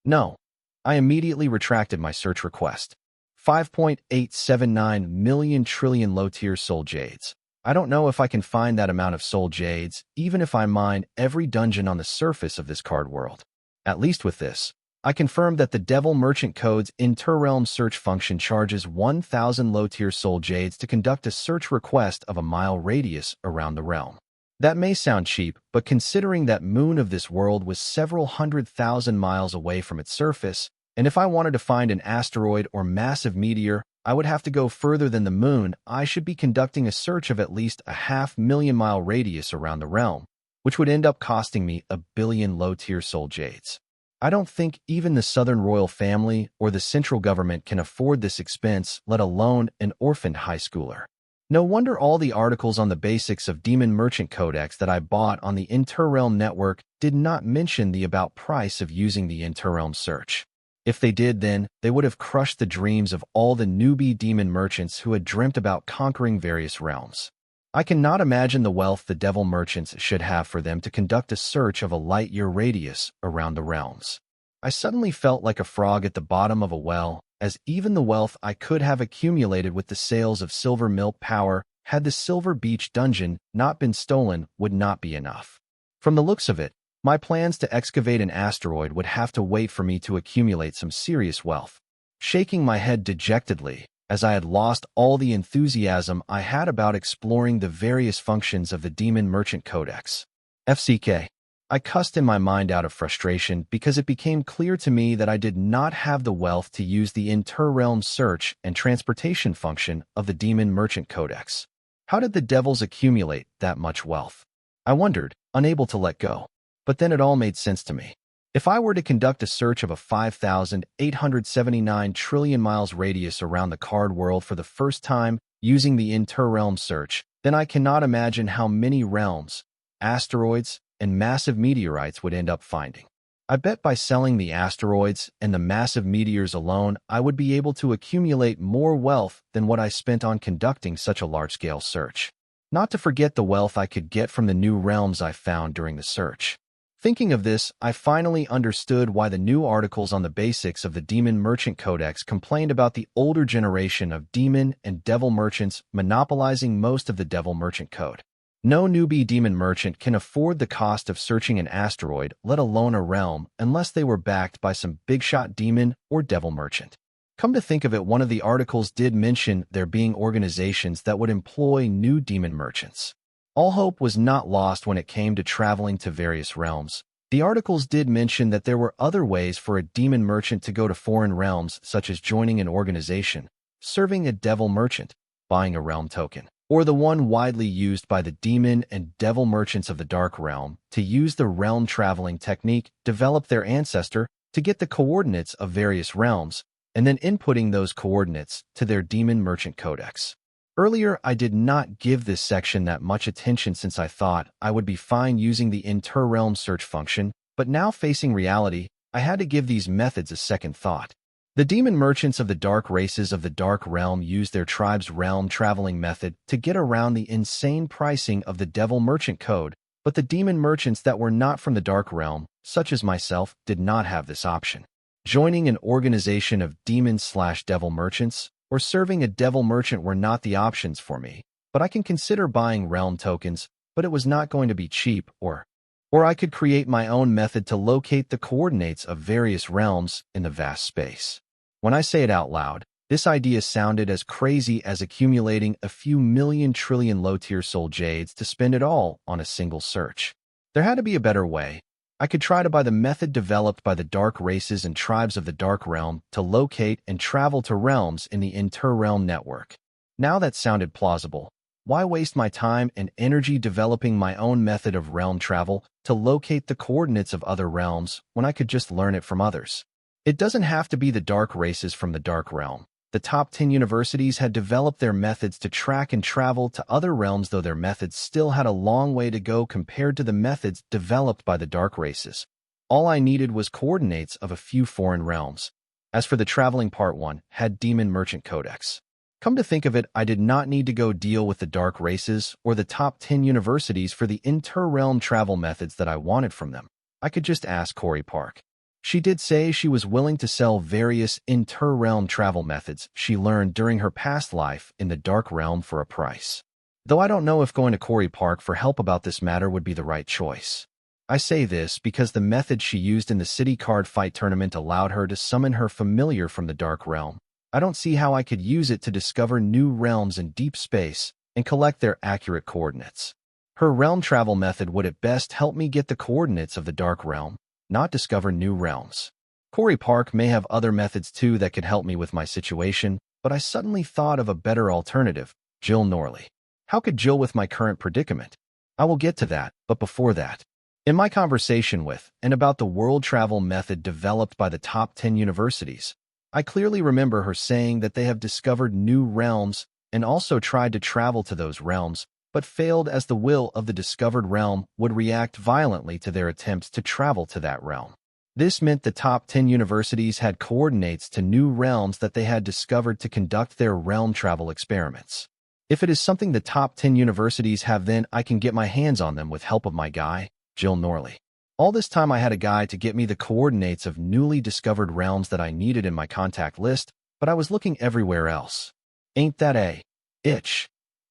No. I immediately retracted my search request. 5.879 million trillion low-tier soul jades. I don't know if I can find that amount of soul jades, even if I mine every dungeon on the surface of this card world. At least with this, I confirmed that the Devil Merchant Code's inter-realm search function charges 1,000 low-tier soul jades to conduct a search request of a mile radius around the realm. That may sound cheap, but considering that moon of this world was several 100,000 miles away from its surface, And if I wanted to find an asteroid or massive meteor, I would have to go further than the moon. I should be conducting a search of at least a 500,000-mile radius around the realm, which would end up costing me 1 billion low-tier soul jades. I don't think even the Southern royal family or the central government can afford this expense, let alone an orphaned high schooler. No wonder all the articles on the basics of Demon Merchant Codex that I bought on the Interrealm network did not mention the about price of using the Interrealm search. If they did, then they would have crushed the dreams of all the newbie demon merchants who had dreamt about conquering various realms. I cannot imagine the wealth the devil merchants should have for them to conduct a search of a light-year radius around the realms. I suddenly felt like a frog at the bottom of a well, as even the wealth I could have accumulated with the sales of Silver Milk Power had the Silver Beach dungeon not been stolen would not be enough. From the looks of it, my plans to excavate an asteroid would have to wait for me to accumulate some serious wealth. Shaking my head dejectedly, as I had lost all the enthusiasm I had about exploring the various functions of the Demon Merchant Codex. FCK. I cussed in my mind out of frustration because it became clear to me that I did not have the wealth to use the interrealm search and transportation function of the Demon Merchant Codex. How did the devils accumulate that much wealth? I wondered, unable to let go. But then it all made sense to me. If I were to conduct a search of a 5,879 trillion miles radius around the card world for the first time using the interrealm search, then I cannot imagine how many realms, asteroids, and massive meteorites would end up finding. I bet by selling the asteroids and the massive meteors alone, I would be able to accumulate more wealth than what I spent on conducting such a large-scale search. Not to forget the wealth I could get from the new realms I found during the search. Thinking of this, I finally understood why the new articles on the basics of the Demon Merchant Codex complained about the older generation of demon and devil merchants monopolizing most of the devil merchant code. No newbie demon merchant can afford the cost of searching an asteroid, let alone a realm, unless they were backed by some big-shot demon or devil merchant. Come to think of it, one of the articles did mention there being organizations that would employ new demon merchants. All hope was not lost when it came to traveling to various realms. The articles did mention that there were other ways for a demon merchant to go to foreign realms, such as joining an organization, serving a devil merchant, buying a realm token, or the one widely used by the demon and devil merchants of the dark realm, to use the realm traveling technique, develop their ancestor to get the coordinates of various realms, and then inputting those coordinates to their demon merchant codex. Earlier, I did not give this section that much attention since I thought I would be fine using the interrealm search function, but now facing reality, I had to give these methods a second thought. The demon merchants of the dark races of the dark realm used their tribe's realm traveling method to get around the insane pricing of the devil merchant code, but the demon merchants that were not from the dark realm, such as myself, did not have this option. Joining an organization of demon/devil merchants or serving a devil merchant were not the options for me, but I can consider buying realm tokens, but it was not going to be cheap, or I could create my own method to locate the coordinates of various realms in the vast space. When I say it out loud, this idea sounded as crazy as accumulating a few million trillion low-tier soul jades to spend it all on a single search. There had to be a better way. I could try to buy the method developed by the dark races and tribes of the dark realm to locate and travel to realms in the interrealm network. Now that sounded plausible. Why waste my time and energy developing my own method of realm travel to locate the coordinates of other realms when I could just learn it from others? It doesn't have to be the dark races from the dark realm. The top 10 universities had developed their methods to track and travel to other realms, though their methods still had a long way to go compared to the methods developed by the dark races. All I needed was coordinates of a few foreign realms. As for the traveling part, one had Demon Merchant Codex. Come to think of it, I did not need to go deal with the dark races or the top 10 universities for the inter-realm travel methods that I wanted from them. I could just ask Corey Park. She did say she was willing to sell various inter-realm travel methods she learned during her past life in the dark realm for a price. Though I don't know if going to Corey Park for help about this matter would be the right choice. I say this because the method she used in the city card fight tournament allowed her to summon her familiar from the dark realm. I don't see how I could use it to discover new realms in deep space and collect their accurate coordinates. Her realm travel method would at best help me get the coordinates of the dark realm, not discover new realms. Corey Park may have other methods too that could help me with my situation, but I suddenly thought of a better alternative, Jill Norley. How could Jill with my current predicament? I will get to that, but before that, in my conversation with and about the world travel method developed by the top 10 universities, I clearly remember her saying that they have discovered new realms and also tried to travel to those realms, but failed as the will of the discovered realm would react violently to their attempts to travel to that realm. This meant the top 10 universities had coordinates to new realms that they had discovered to conduct their realm travel experiments. If it is something the top 10 universities have, then I can get my hands on them with help of my guy, Jill Norley. All this time I had a guy to get me the coordinates of newly discovered realms that I needed in my contact list, but I was looking everywhere else. Ain't that a itch?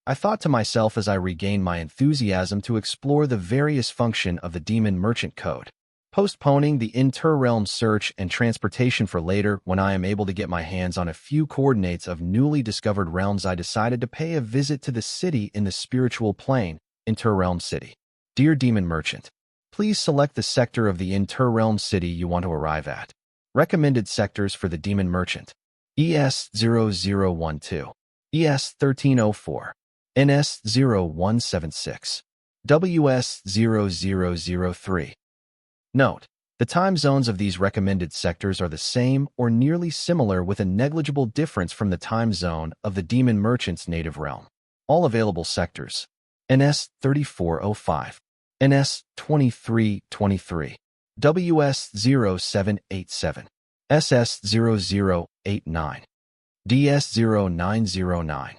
I thought to myself as I regained my enthusiasm to explore the various function of the Demon Merchant Code, postponing the inter-realm search and transportation for later when I am able to get my hands on a few coordinates of newly discovered realms. I decided to pay a visit to the city in the spiritual plane, Inter-Realm City. Dear Demon Merchant, please select the sector of the Inter-Realm City you want to arrive at. Recommended sectors for the Demon Merchant: ES0012, ES1304, NS0176, WS0003. Note: the time zones of these recommended sectors are the same or nearly similar, with a negligible difference from the time zone of the Demon Merchant's native realm. All available sectors: NS3405, NS2323, WS0787, SS0089, DS0909.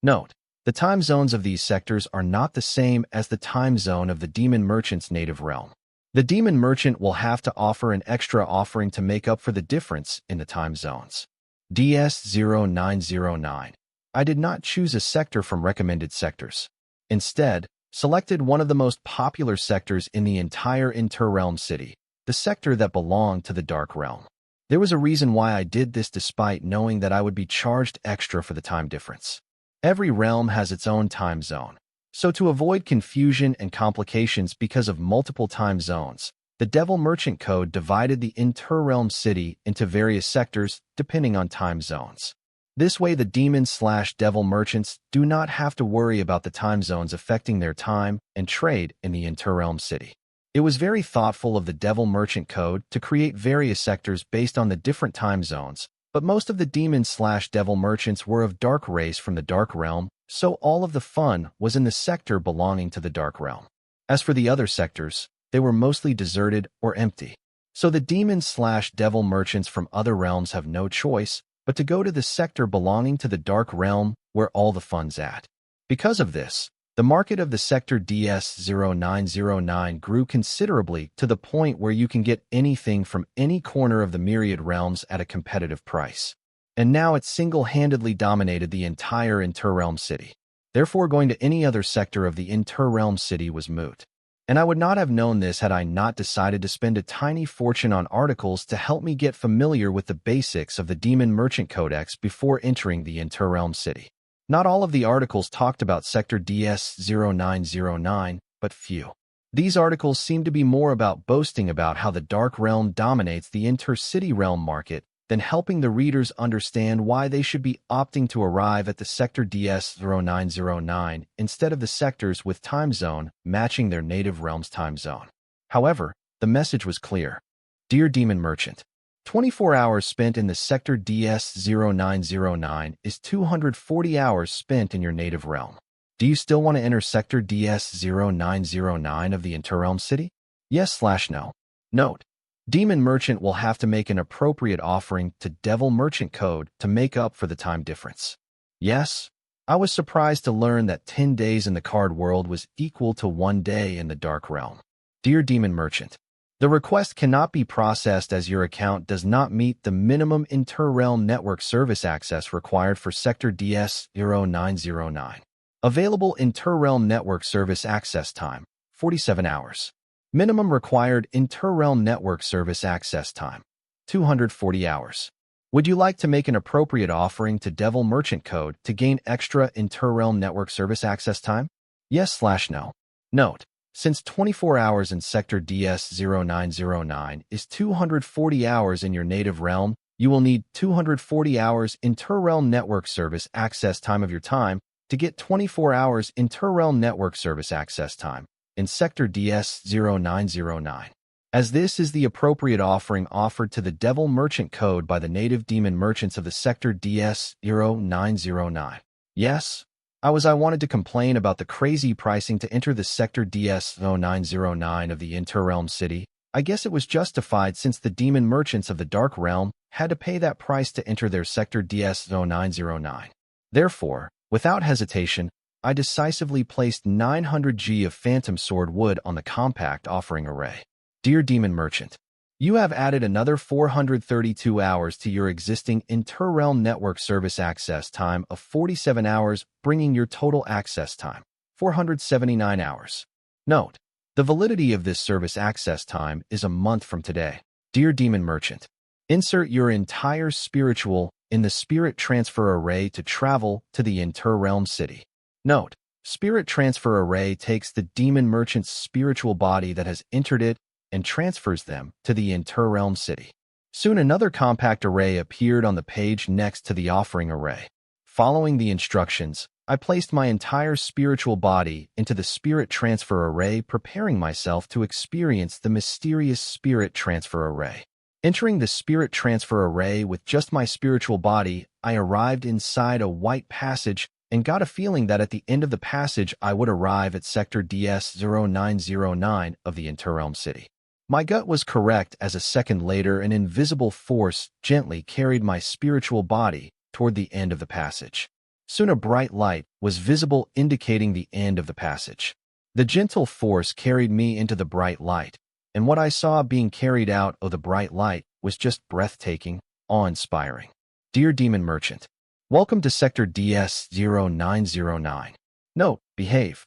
Note: the time zones of these sectors are not the same as the time zone of the Demon Merchant's native realm. The Demon Merchant will have to offer an extra offering to make up for the difference in the time zones. DS0909. I did not choose a sector from recommended sectors. Instead, selected one of the most popular sectors in the entire Inter-Realm City, the sector that belonged to the Dark Realm. There was a reason why I did this, despite knowing that I would be charged extra for the time difference. Every realm has its own time zone. So to avoid confusion and complications because of multiple time zones, the Devil Merchant Code divided the Inter-Realm City into various sectors depending on time zones. This way the demon/devil merchants do not have to worry about the time zones affecting their time and trade in the Inter-Realm City. It was very thoughtful of the Devil Merchant Code to create various sectors based on the different time zones, but most of the demon/devil merchants were of dark race from the Dark Realm, so all of the fun was in the sector belonging to the Dark Realm. As for the other sectors, they were mostly deserted or empty. So the demon/devil merchants from other realms have no choice but to go to the sector belonging to the Dark Realm where all the fun's at. Because of this, the market of the sector DS0909 grew considerably, to the point where you can get anything from any corner of the myriad realms at a competitive price. And now it single-handedly dominated the entire Inter-Realm City. Therefore, going to any other sector of the Inter-Realm City was moot. And I would not have known this had I not decided to spend a tiny fortune on articles to help me get familiar with the basics of the Demon Merchant Codex before entering the Inter-Realm City. Not all of the articles talked about sector DS0909, but few. These articles seem to be more about boasting about how the Dark Realm dominates the Inter-City realm market than helping the readers understand why they should be opting to arrive at the sector DS0909 instead of the sectors with time zone matching their native realm's time zone. However, the message was clear. Dear Demon Merchant, 24 hours spent in the sector DS0909 is 240 hours spent in your native realm. Do you still want to enter sector DS0909 of the Inter-Realm City? Yes/no. Note: Demon Merchant will have to make an appropriate offering to Devil Merchant Code to make up for the time difference. Yes, I was surprised to learn that 10 days in the card world was equal to 1 day in the Dark Realm. Dear Demon Merchant, the request cannot be processed as your account does not meet the minimum inter-realm network service access required for sector DS0909. Available inter-realm network service access time, 47 hours. Minimum required inter-realm network service access time, 240 hours. Would you like to make an appropriate offering to Devil Merchant Code to gain extra inter-realm network service access time? Yes/no. Note: Since 24 hours in Sector DS-0909 is 240 hours in your native realm, you will need 240 hours inter-realm network service access time of your time to get 24 hours inter-realm network service access time in Sector DS-0909. As this is the appropriate offering offered to the Devil Merchant Code by the native demon merchants of the Sector DS-0909. Yes, I wanted to complain about the crazy pricing to enter the Sector DS-0909 of the Interrealm City. I guess it was justified since the demon merchants of the Dark Realm had to pay that price to enter their Sector DS-0909. Therefore, without hesitation, I decisively placed 900 G of Phantom Sword wood on the compact offering array. Dear Demon Merchant, you have added another 432 hours to your existing inter-realm network service access time of 47 hours, bringing your total access time 479 hours. Note, the validity of this service access time is a month from today. Dear Demon Merchant, insert your entire spiritual in the Spirit Transfer Array to travel to the Inter-Realm City. Note, Spirit Transfer Array takes the Demon Merchant's spiritual body that has entered it and transfers them to the Inter-Realm City. Soon another compact array appeared on the page next to the offering array. Following the instructions, I placed my entire spiritual body into the Spirit Transfer Array, preparing myself to experience the mysterious Spirit Transfer Array. Entering the Spirit Transfer Array with just my spiritual body, I arrived inside a white passage and got a feeling that at the end of the passage I would arrive at Sector DS-0909 of the Interrealm City. My gut was correct, as a second later an invisible force gently carried my spiritual body toward the end of the passage. Soon a bright light was visible, indicating the end of the passage. The gentle force carried me into the bright light, and what I saw being carried out of the bright light was just breathtaking, awe-inspiring. Dear Demon Merchant, welcome to Sector DS-0909. Note, behave.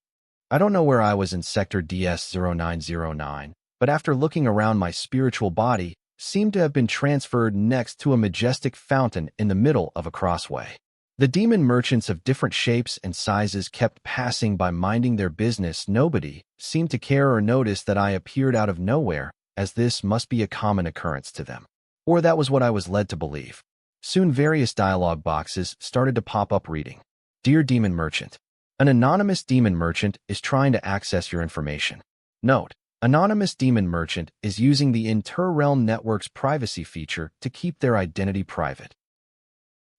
I don't know where I was in Sector DS-0909, but after looking around, my spiritual body seemed to have been transferred next to a majestic fountain in the middle of a crossway. The demon merchants of different shapes and sizes kept passing by, minding their business. Nobody seemed to care or notice that I appeared out of nowhere, as this must be a common occurrence to them. Or that was what I was led to believe. Soon various dialogue boxes started to pop up reading, Dear Demon Merchant, an anonymous demon merchant is trying to access your information. Note, anonymous demon merchant is using the Inter-Realm Network's privacy feature to keep their identity private.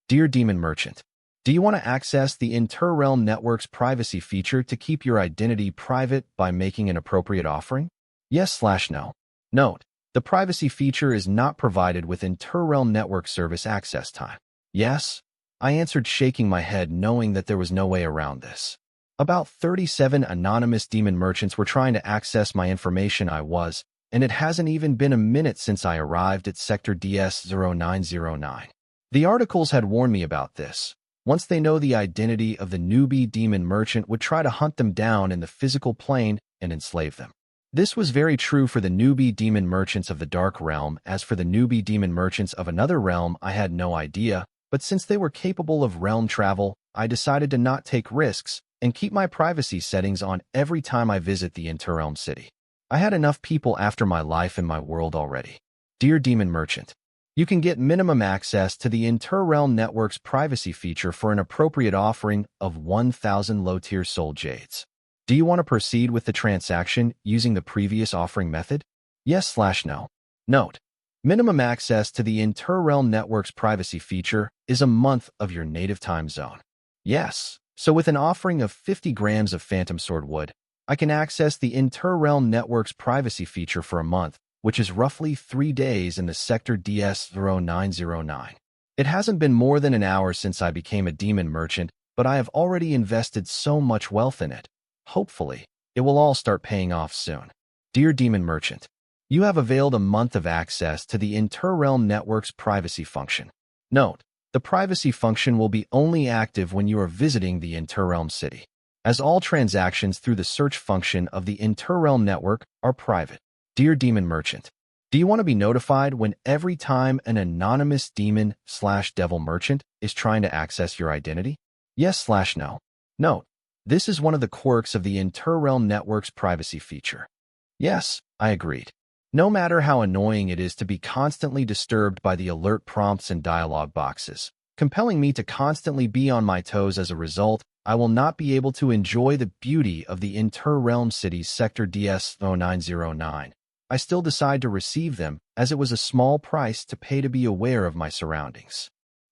Dear Demon Merchant, do you want to access the Inter-Realm Network's privacy feature to keep your identity private by making an appropriate offering? Yes/no. Note, the privacy feature is not provided with Inter-Realm Network service access time. Yes, I answered, shaking my head, knowing that there was no way around this. About 37 anonymous demon merchants were trying to access my information. And it hasn't even been a minute since I arrived at Sector DS-0909. The articles had warned me about this. Once they know the identity of the newbie demon merchant would try to hunt them down in the physical plane and enslave them. This was very true for the newbie demon merchants of the Dark Realm. As for the newbie demon merchants of another realm, I had no idea, but since they were capable of realm travel, I decided to not take risks and keep my privacy settings on every time I visit the Interrealm City. I had enough people after my life in my world already. Dear Demon Merchant, you can get minimum access to the Inter-Realm Network's privacy feature for an appropriate offering of 1,000 low-tier soul jades. Do you want to proceed with the transaction using the previous offering method? Yes/no. Note, minimum access to the Inter-Realm Network's privacy feature is a month of your native time zone. Yes, so with an offering of 50 grams of Phantom Sword wood, I can access the Inter-Realm Network's privacy feature for a month, which is roughly 3 days in the Sector DS-0909. It hasn't been more than an hour since I became a demon merchant, but I have already invested so much wealth in it. Hopefully, it will all start paying off soon. Dear Demon Merchant, you have availed a month of access to the Inter-Realm Network's privacy function. Note, the privacy function will be only active when you are visiting the Inter-Realm City, as all transactions through the search function of the Inter-Realm Network are private. Dear Demon Merchant, do you want to be notified when every time an anonymous demon/devil merchant is trying to access your identity? Yes/no. Note, This is one of the quirks of the Interrealm Network's privacy feature. Yes, I agreed. No matter how annoying it is to be constantly disturbed by the alert prompts and dialog boxes, compelling me to constantly be on my toes as a result, I will not be able to enjoy the beauty of the Interrealm City's Sector DS-0909. I still decide to receive them, as it was a small price to pay to be aware of my surroundings.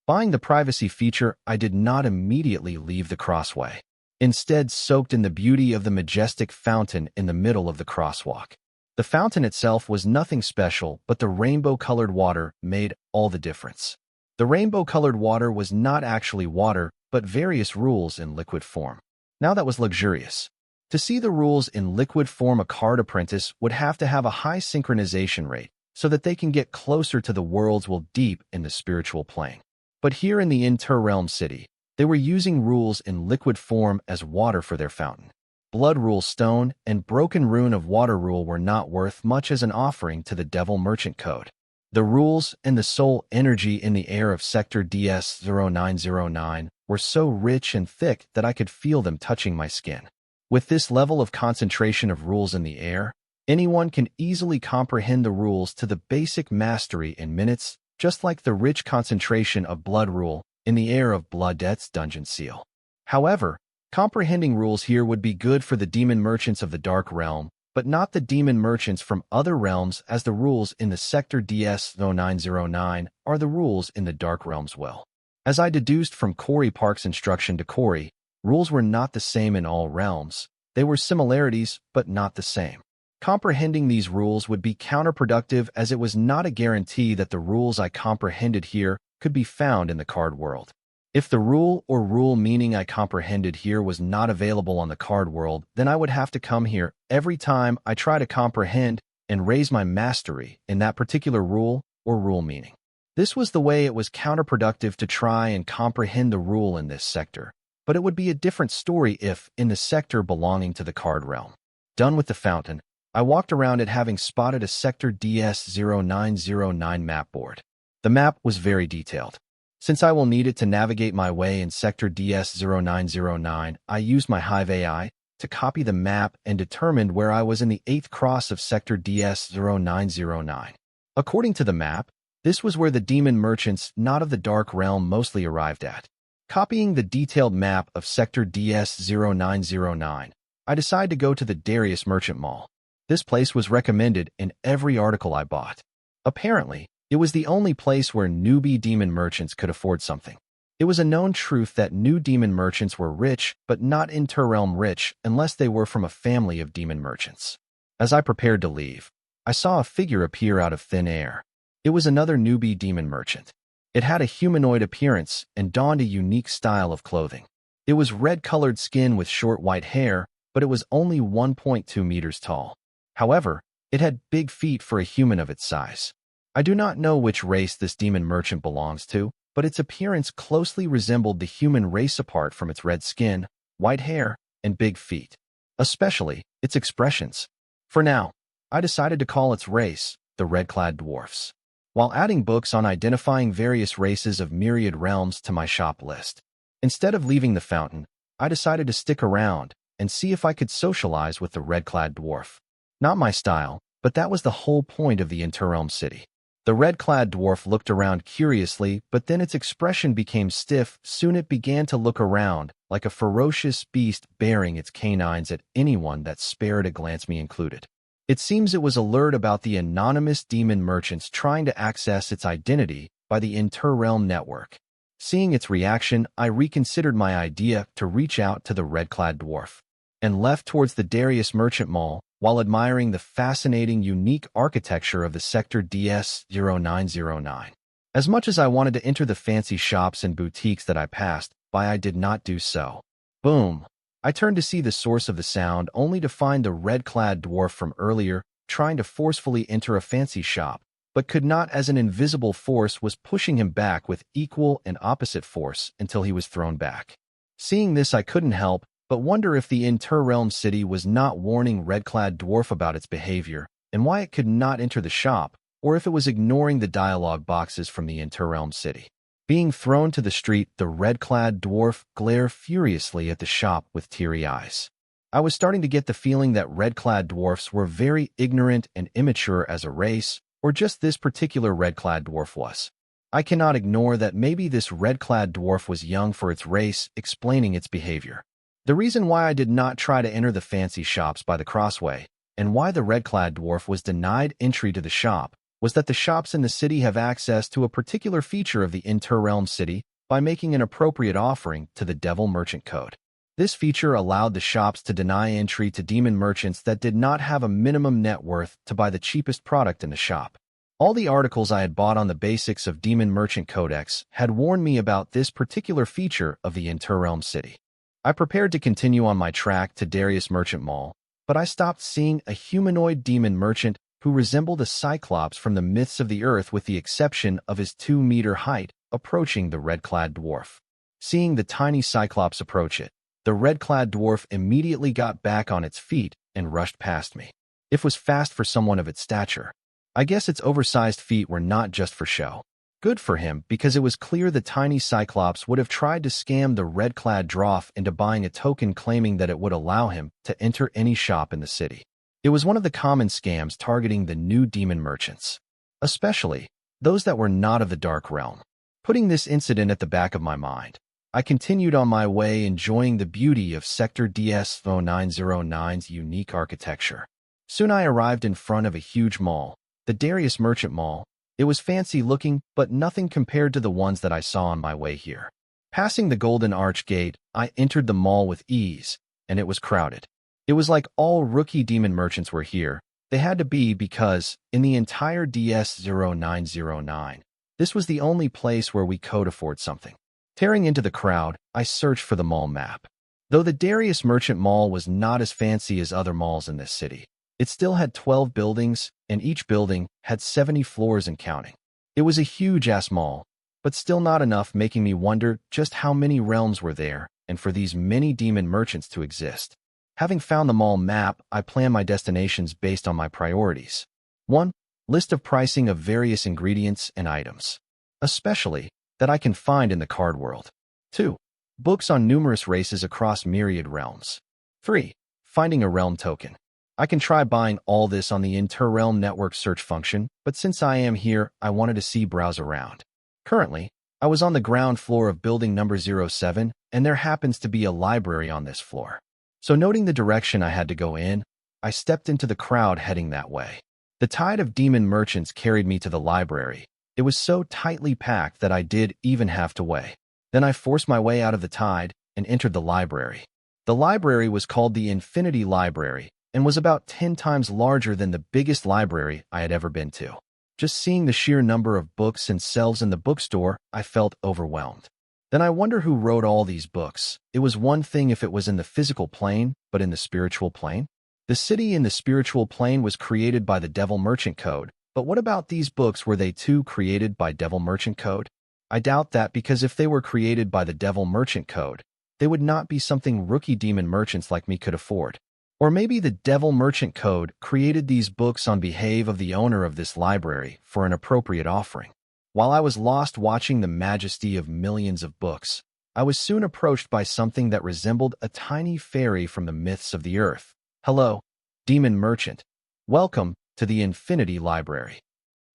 Buying the privacy feature, I did not immediately leave the crossway. Instead, soaked in the beauty of the majestic fountain in the middle of the crosswalk. The fountain itself was nothing special, but the rainbow-colored water made all the difference. The rainbow-colored water was not actually water, but various rules in liquid form. Now that was luxurious. To see the rules in liquid form, a card apprentice would have to have a high synchronization rate so that they can get closer to the worlds while deep in the spiritual plane. But here in the Interrealm City, they were using rules in liquid form as water for their fountain. Blood Rule Stone and Broken Rune of Water Rule were not worth much as an offering to the Devil Merchant Code. The rules and the soul energy in the air of Sector DS-0909 were so rich and thick that I could feel them touching my skin. With this level of concentration of rules in the air, anyone can easily comprehend the rules to the basic mastery in minutes, just like the rich concentration of Blood Rule in the air of Bloodette's Dungeon Seal. However, comprehending rules here would be good for the demon merchants of the Dark Realm, but not the demon merchants from other realms, as the rules in the Sector DS-0909 are the rules in the Dark Realms. Well, as I deduced from Corey Park's instruction to Corey, rules were not the same in all realms. They were similarities, but not the same. Comprehending these rules would be counterproductive, as it was not a guarantee that the rules I comprehended here could be found in the card world. If the rule or rule meaning I comprehended here was not available on the card world, then I would have to come here every time I try to comprehend and raise my mastery in that particular rule or rule meaning. This was the way it was counterproductive to try and comprehend the rule in this sector, but it would be a different story if, in the sector belonging to the card realm. Done with the fountain, I walked around it, having spotted a Sector DS-0909 map board. The map was very detailed. Since I will need it to navigate my way in Sector DS-0909, I used my Hive AI to copy the map and determined where I was in the 8th cross of Sector DS-0909. According to the map, this was where the demon merchants, not of the Dark Realm, mostly arrived at. Copying the detailed map of Sector DS-0909, I decided to go to the Darius Merchant Mall. This place was recommended in every article I bought. Apparently, it was the only place where newbie demon merchants could afford something. It was a known truth that new demon merchants were rich, but not interrealm rich unless they were from a family of demon merchants. As I prepared to leave, I saw a figure appear out of thin air. It was another newbie demon merchant. It had a humanoid appearance and donned a unique style of clothing. It was red-colored skin with short white hair, but it was only 1.2 meters tall. However, it had big feet for a human of its size. I do not know which race this demon merchant belongs to, but its appearance closely resembled the human race apart from its red skin, white hair, and big feet. Especially its expressions. For now, I decided to call its race the red-clad dwarfs, while adding books on identifying various races of myriad realms to my shop list. Instead of leaving the fountain, I decided to stick around and see if I could socialize with the red-clad dwarf. Not my style, but that was the whole point of the Interrealm City. The red-clad dwarf looked around curiously, but then its expression became stiff. Soon it began to look around, like a ferocious beast baring its canines at anyone that spared a glance, me included. It seems it was alert about the anonymous demon merchants trying to access its identity by the Interrealm network. Seeing its reaction, I reconsidered my idea to reach out to the red-clad dwarf, and left towards the Darius Merchant Mall, while admiring the fascinating, unique architecture of the Sector DS-0909. As much as I wanted to enter the fancy shops and boutiques that I passed by, I did not do so. Boom! I turned to see the source of the sound, only to find the red-clad dwarf from earlier trying to forcefully enter a fancy shop, but could not, as an invisible force was pushing him back with equal and opposite force until he was thrown back. Seeing this, I couldn't help but wonder if the Interrealm City was not warning red-clad dwarf about its behavior and why it could not enter the shop, or if it was ignoring the dialogue boxes from the Interrealm City. Being thrown to the street, the red-clad dwarf glared furiously at the shop with teary eyes. I was starting to get the feeling that red-clad dwarfs were very ignorant and immature as a race, or just this particular red-clad dwarf was. I cannot ignore that maybe this red-clad dwarf was young for its race, explaining its behavior. The reason why I did not try to enter the fancy shops by the crossway, and why the red-clad dwarf was denied entry to the shop, was that the shops in the city have access to a particular feature of the Interrealm city by making an appropriate offering to the Devil Merchant Code. This feature allowed the shops to deny entry to demon merchants that did not have a minimum net worth to buy the cheapest product in the shop. All the articles I had bought on the basics of Demon Merchant Codex had warned me about this particular feature of the Interrealm city. I prepared to continue on my track to Darius Merchant Mall, but I stopped seeing a humanoid demon merchant who resembled a cyclops from the myths of the earth with the exception of his 2-meter height, approaching the red-clad dwarf. Seeing the tiny cyclops approach it, the red-clad dwarf immediately got back on its feet and rushed past me. It was fast for someone of its stature. I guess its oversized feet were not just for show. Good for him, because it was clear the tiny cyclops would have tried to scam the red-clad dwarf into buying a token claiming that it would allow him to enter any shop in the city. It was one of the common scams targeting the new demon merchants, especially those that were not of the Dark Realm. Putting this incident at the back of my mind, I continued on my way enjoying the beauty of Sector DS-0909's unique architecture. Soon I arrived in front of a huge mall, the Darius Merchant Mall. It was fancy looking, but nothing compared to the ones that I saw on my way here. Passing the Golden Arch Gate, I entered the mall with ease, and it was crowded. It was like all rookie demon merchants were here. They had to be because, in the entire DS-0909, this was the only place where we could afford something. Tearing into the crowd, I searched for the mall map. Though the Darius Merchant Mall was not as fancy as other malls in this city, it still had 12 buildings, and each building had 70 floors and counting. It was a huge-ass mall, but still not enough, making me wonder just how many realms were there and for these many demon merchants to exist. Having found the mall map, I plan my destinations based on my priorities. 1. List of pricing of various ingredients and items, especially that I can find in the card world. 2. Books on numerous races across myriad realms. 3. Finding a realm token. I can try buying all this on the Interrealm network search function, but since I am here, I wanted to browse around. Currently, I was on the ground floor of building number 07, and there happens to be a library on this floor. So noting the direction I had to go in, I stepped into the crowd heading that way. The tide of demon merchants carried me to the library. It was so tightly packed that I did even have to weigh. Then I forced my way out of the tide and entered the library. The library was called the Infinity Library and was about 10 times larger than the biggest library I had ever been to. Just seeing the sheer number of books and shelves in the bookstore, I felt overwhelmed. Then I wonder who wrote all these books. It was one thing if it was in the physical plane, but in the spiritual plane? The city in the spiritual plane was created by the Devil Merchant Code, but what about these books? Were they too created by Devil Merchant Code? I doubt that, because if they were created by the Devil Merchant Code, they would not be something rookie demon merchants like me could afford. Or maybe the Devil Merchant Code created these books on behalf of the owner of this library for an appropriate offering. While I was lost watching the majesty of millions of books, I was soon approached by something that resembled a tiny fairy from the myths of the earth. Hello, demon merchant. Welcome to the Infinity Library.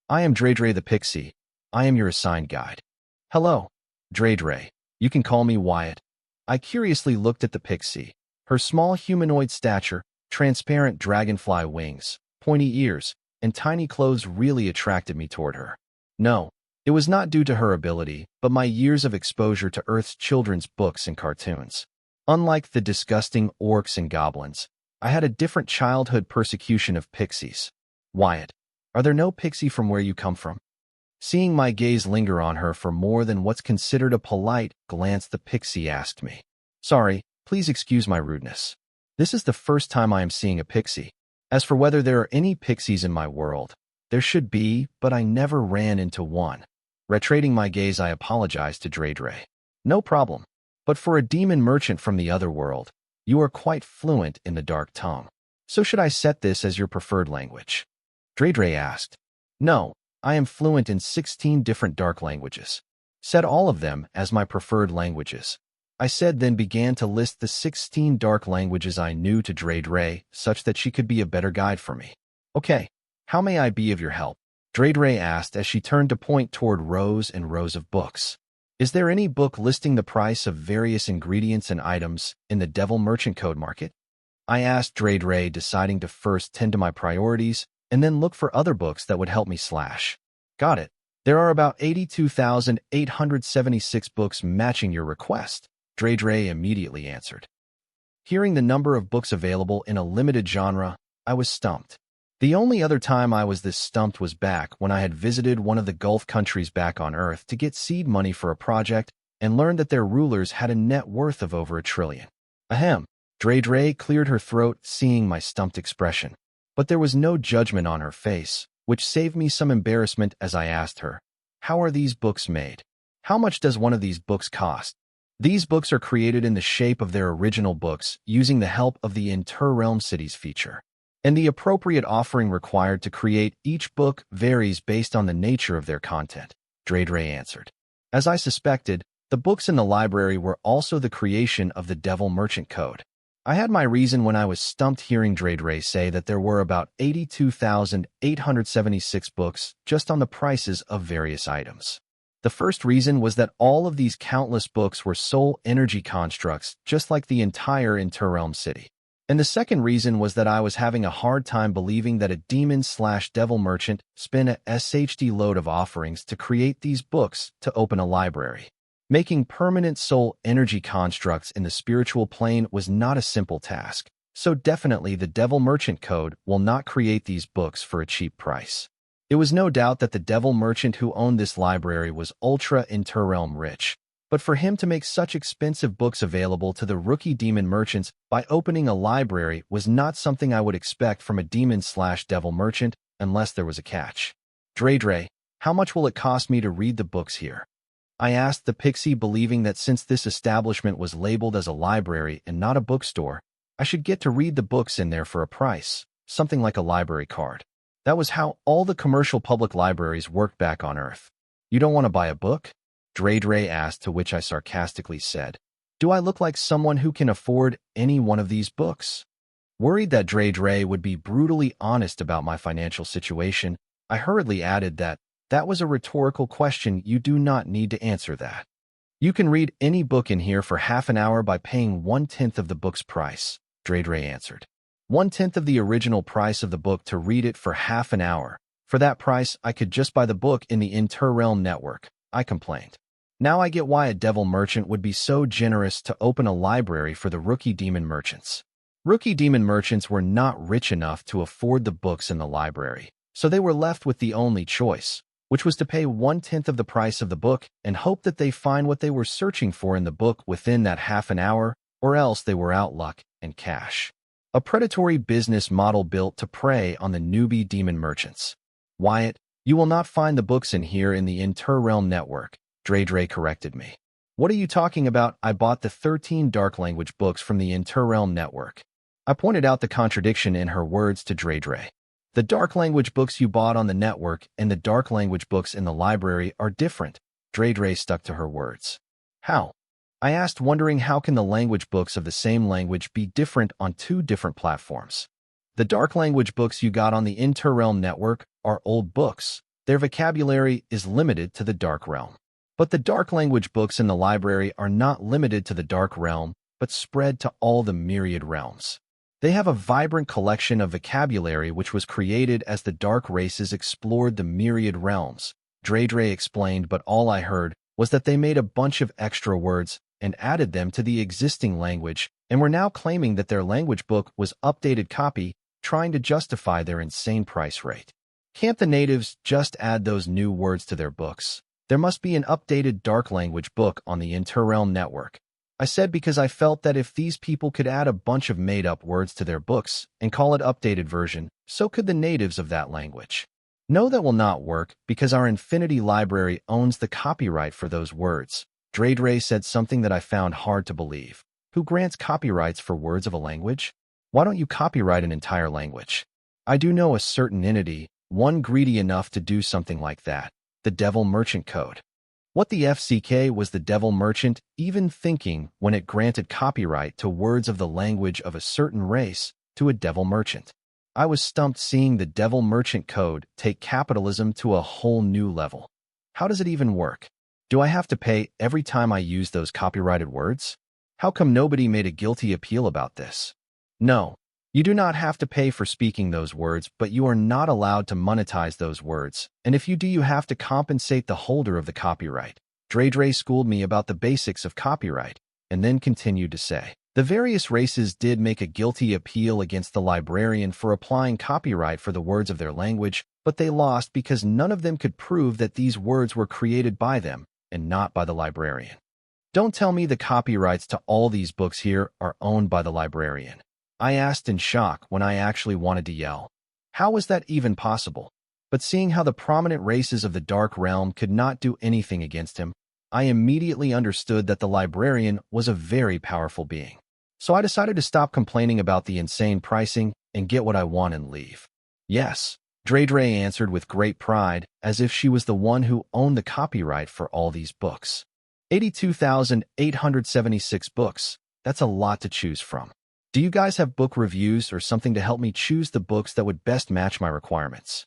I am Dredre the Pixie. I am your assigned guide. Hello, Dredre. You can call me Wyatt. I curiously looked at the pixie. Her small humanoid stature, transparent dragonfly wings, pointy ears, and tiny clothes really attracted me toward her. No, it was not due to her ability, but my years of exposure to Earth's children's books and cartoons. Unlike the disgusting orcs and goblins, I had a different childhood persecution of pixies. Wyatt, are there no pixie from where you come from? Seeing my gaze linger on her for more than what's considered a polite glance, the pixie asked me. Sorry, please excuse my rudeness. This is the first time I am seeing a pixie. As for whether there are any pixies in my world, there should be, but I never ran into one. Retracing my gaze, I apologized to Dredre. No problem. But for a demon merchant from the other world, you are quite fluent in the dark tongue. So should I set this as your preferred language? Dredre asked. No, I am fluent in 16 different dark languages. Said all of them as my preferred languages. I said then began to list the 16 dark languages I knew to Dre, such that she could be a better guide for me. Okay, how may I be of your help? Dre asked as she turned to point toward rows and rows of books. Is there any book listing the price of various ingredients and items in the Devil Merchant Code market? I asked Dre, deciding to first tend to my priorities and then look for other books that would help me slash. Got it. There are about 82,876 books matching your request, Dre immediately answered. Hearing the number of books available in a limited genre, I was stumped. The only other time I was this stumped was back when I had visited one of the Gulf countries back on Earth to get seed money for a project and learned that their rulers had a net worth of over $1 trillion. Ahem. Dre cleared her throat, seeing my stumped expression. But there was no judgment on her face, which saved me some embarrassment as I asked her, how are these books made? How much does one of these books cost? These books are created in the shape of their original books using the help of the Inter-Realm Cities feature. And the appropriate offering required to create each book varies based on the nature of their content, Dre answered. As I suspected, the books in the library were also the creation of the Devil Merchant Code. I had my reason when I was stumped hearing Dre say that there were about 82,876 books just on the prices of various items. The first reason was that all of these countless books were soul energy constructs, just like the entire Interrealm city. And the second reason was that I was having a hard time believing that a demon/devil merchant spent a SHD load of offerings to create these books to open a library. Making permanent soul energy constructs in the spiritual plane was not a simple task, so definitely the Devil Merchant Code will not create these books for a cheap price. It was no doubt that the Devil Merchant who owned this library was ultra interrealm rich, but for him to make such expensive books available to the rookie demon merchants by opening a library was not something I would expect from a demon/devil merchant unless there was a catch. Dre, how much will it cost me to read the books here? I asked the pixie, believing that since this establishment was labeled as a library and not a bookstore, I should get to read the books in there for a price, something like a library card. That was how all the commercial public libraries worked back on Earth. You don't want to buy a book? Dre asked, to which I sarcastically said, do I look like someone who can afford any one of these books? Worried that Dre would be brutally honest about my financial situation, I hurriedly added that was a rhetorical question. You do not need to answer that. You can read any book in here for half an hour by paying 1/10 of the book's price, Dre answered. 1/10 of the original price of the book to read it for half an hour. For that price, I could just buy the book in the Interrealm network, I complained. Now I get why a devil merchant would be so generous to open a library for the rookie demon merchants. Rookie demon merchants were not rich enough to afford the books in the library, so they were left with the only choice, which was to pay 1/10 of the price of the book and hope that they find what they were searching for in the book within that half an hour, or else they were out luck and cash. A predatory business model built to prey on the newbie demon merchants. Wyatt, you will not find the books in here in the Interrealm network, Dre corrected me. What are you talking about? I bought the 13 dark language books from the Interrealm network. I pointed out the contradiction in her words to Dre. The dark language books you bought on the network and the dark language books in the library are different. Dre stuck to her words. How? I asked, wondering how can the language books of the same language be different on two different platforms? The dark language books you got on the Interrealm network are old books. Their vocabulary is limited to the dark realm. But the dark language books in the library are not limited to the dark realm, but spread to all the myriad realms. They have a vibrant collection of vocabulary which was created as the dark races explored the myriad realms, Dre explained, but all I heard was that they made a bunch of extra words and added them to the existing language and were now claiming that their language book was updated copy, trying to justify their insane price rate. Can't the natives just add those new words to their books? There must be an updated dark language book on the Interrealm network, I said, because I felt that if these people could add a bunch of made-up words to their books and call it updated version, so could the natives of that language. No, that will not work because our Infinity Library owns the copyright for those words. Dre said something that I found hard to believe. Who grants copyrights for words of a language? Why don't you copyright an entire language? I do know a certain entity, one greedy enough to do something like that, the Devil Merchant Code. What the FCK was the devil merchant even thinking when it granted copyright to words of the language of a certain race to a devil merchant? I was stumped seeing the devil merchant code take capitalism to a whole new level. How does it even work? Do I have to pay every time I use those copyrighted words? How come nobody made a guilty appeal about this? No, you do not have to pay for speaking those words, but you are not allowed to monetize those words, and if you do, you have to compensate the holder of the copyright. Dre schooled me about the basics of copyright, and then continued to say, the various races did make a guilty appeal against the librarian for applying copyright for the words of their language, but they lost because none of them could prove that these words were created by them and not by the librarian. Don't tell me the copyrights to all these books here are owned by the librarian. I asked in shock when I actually wanted to yell. How was that even possible? But seeing how the prominent races of the Dark Realm could not do anything against him, I immediately understood that the librarian was a very powerful being. So I decided to stop complaining about the insane pricing and get what I want and leave. Yes, Dre answered with great pride, as if she was the one who owned the copyright for all these books. 82,876 books. That's a lot to choose from. Do you guys have book reviews or something to help me choose the books that would best match my requirements?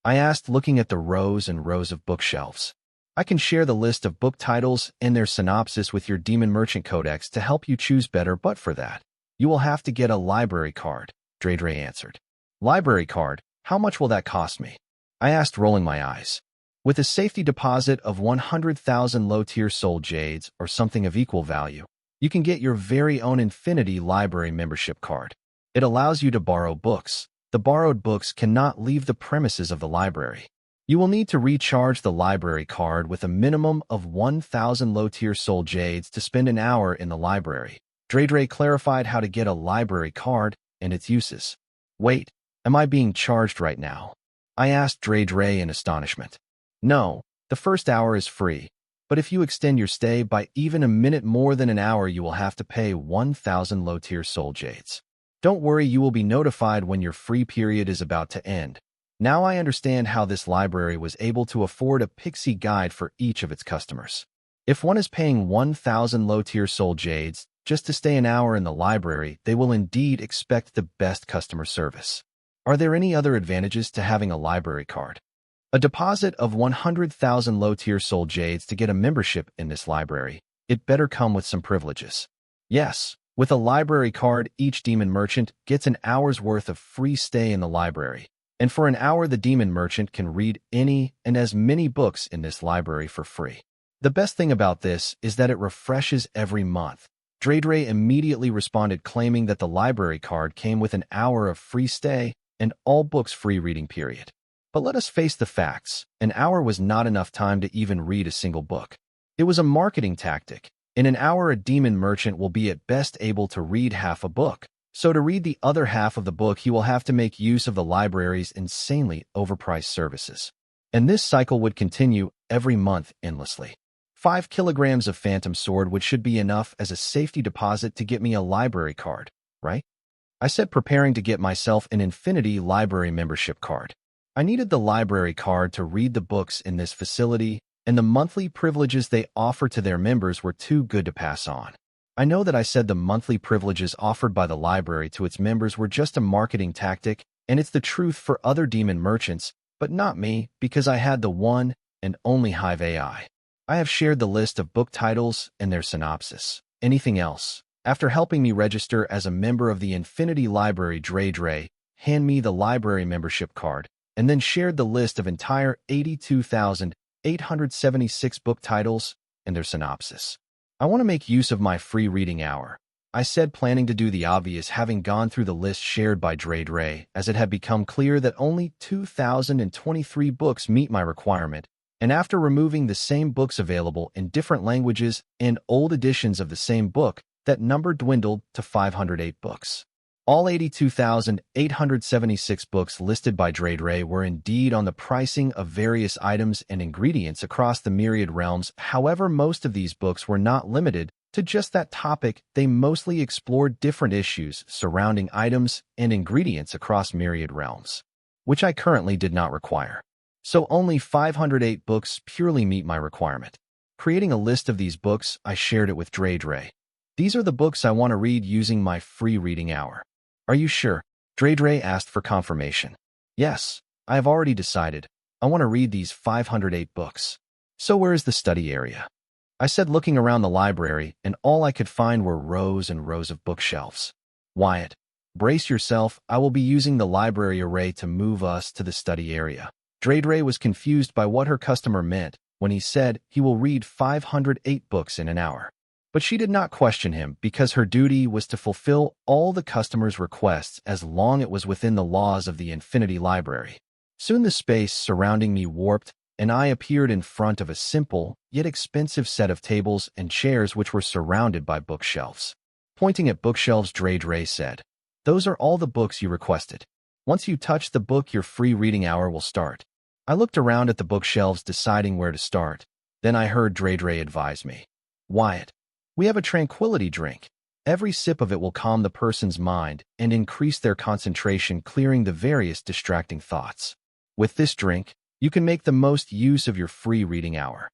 I asked, looking at the rows and rows of bookshelves. I can share the list of book titles and their synopsis with your Demon Merchant Codex to help you choose better, but for that, you will have to get a library card, Dre answered. Library card? How much will that cost me? I asked, rolling my eyes. With a safety deposit of 100,000 low-tier soul jades or something of equal value, you can get your very own Infinity Library membership card. It allows you to borrow books. The borrowed books cannot leave the premises of the library. You will need to recharge the library card with a minimum of 1,000 low-tier soul jades to spend an hour in the library. Dre clarified how to get a library card and its uses. Wait, am I being charged right now? I asked Dre in astonishment. No, the first hour is free, but if you extend your stay by even a minute more than an hour, you will have to pay 1,000 low-tier soul jades. Don't worry, you will be notified when your free period is about to end. Now I understand how this library was able to afford a pixie guide for each of its customers. If one is paying 1,000 low-tier soul jades just to stay an hour in the library, they will indeed expect the best customer service. Are there any other advantages to having a library card? A deposit of 100,000 low-tier soul jades to get a membership in this library. It better come with some privileges. Yes, with a library card, each demon merchant gets an hour's worth of free stay in the library. And for an hour, the demon merchant can read any and as many books in this library for free. The best thing about this is that it refreshes every month. Dre immediately responded, claiming that the library card came with an hour of free stay and all books free reading period. But let us face the facts. An hour was not enough time to even read a single book. It was a marketing tactic. In an hour, a demon merchant will be at best able to read half a book. So to read the other half of the book, he will have to make use of the library's insanely overpriced services. And this cycle would continue every month endlessly. 5 kilograms of Phantom Sword, which should be enough as a safety deposit to get me a library card, right? I said, preparing to get myself an Infinity Library membership card. I needed the library card to read the books in this facility, and the monthly privileges they offer to their members were too good to pass on. I know that I said the monthly privileges offered by the library to its members were just a marketing tactic, and it's the truth for other demon merchants, but not me, because I had the one and only Hive AI. I have shared the list of book titles and their synopsis. Anything else? After helping me register as a member of the Infinity Library, Dre hand me the library membership card, and then shared the list of entire 82,876 book titles and their synopsis. I want to make use of my free reading hour, I said, planning to do the obvious, having gone through the list shared by Dre, as it had become clear that only 2,023 books meet my requirement, and after removing the same books available in different languages and old editions of the same book, that number dwindled to 508 books. All 82,876 books listed by Dre were indeed on the pricing of various items and ingredients across the myriad realms. However, most of these books were not limited to just that topic. They mostly explored different issues surrounding items and ingredients across myriad realms, which I currently did not require. So only 508 books purely meet my requirement. Creating a list of these books, I shared it with Dre. These are the books I want to read using my free reading hour. Are you sure? Dre asked for confirmation. Yes, I have already decided. I want to read these 508 books. So where is the study area? I said, looking around the library, and all I could find were rows and rows of bookshelves. Wyatt, brace yourself, I will be using the library array to move us to the study area. Dre was confused by what her customer meant when he said he will read 508 books in an hour. But she did not question him because her duty was to fulfill all the customer's requests as long as it was within the laws of the Infinity Library. Soon the space surrounding me warped, and I appeared in front of a simple yet expensive set of tables and chairs which were surrounded by bookshelves. Pointing at bookshelves, Dre said, "Those are all the books you requested. Once you touch the book, your free reading hour will start." I looked around at the bookshelves, deciding where to start. Then I heard Dre advise me, "Wyatt, we have a tranquility drink. Every sip of it will calm the person's mind and increase their concentration, clearing the various distracting thoughts. With this drink, you can make the most use of your free reading hour."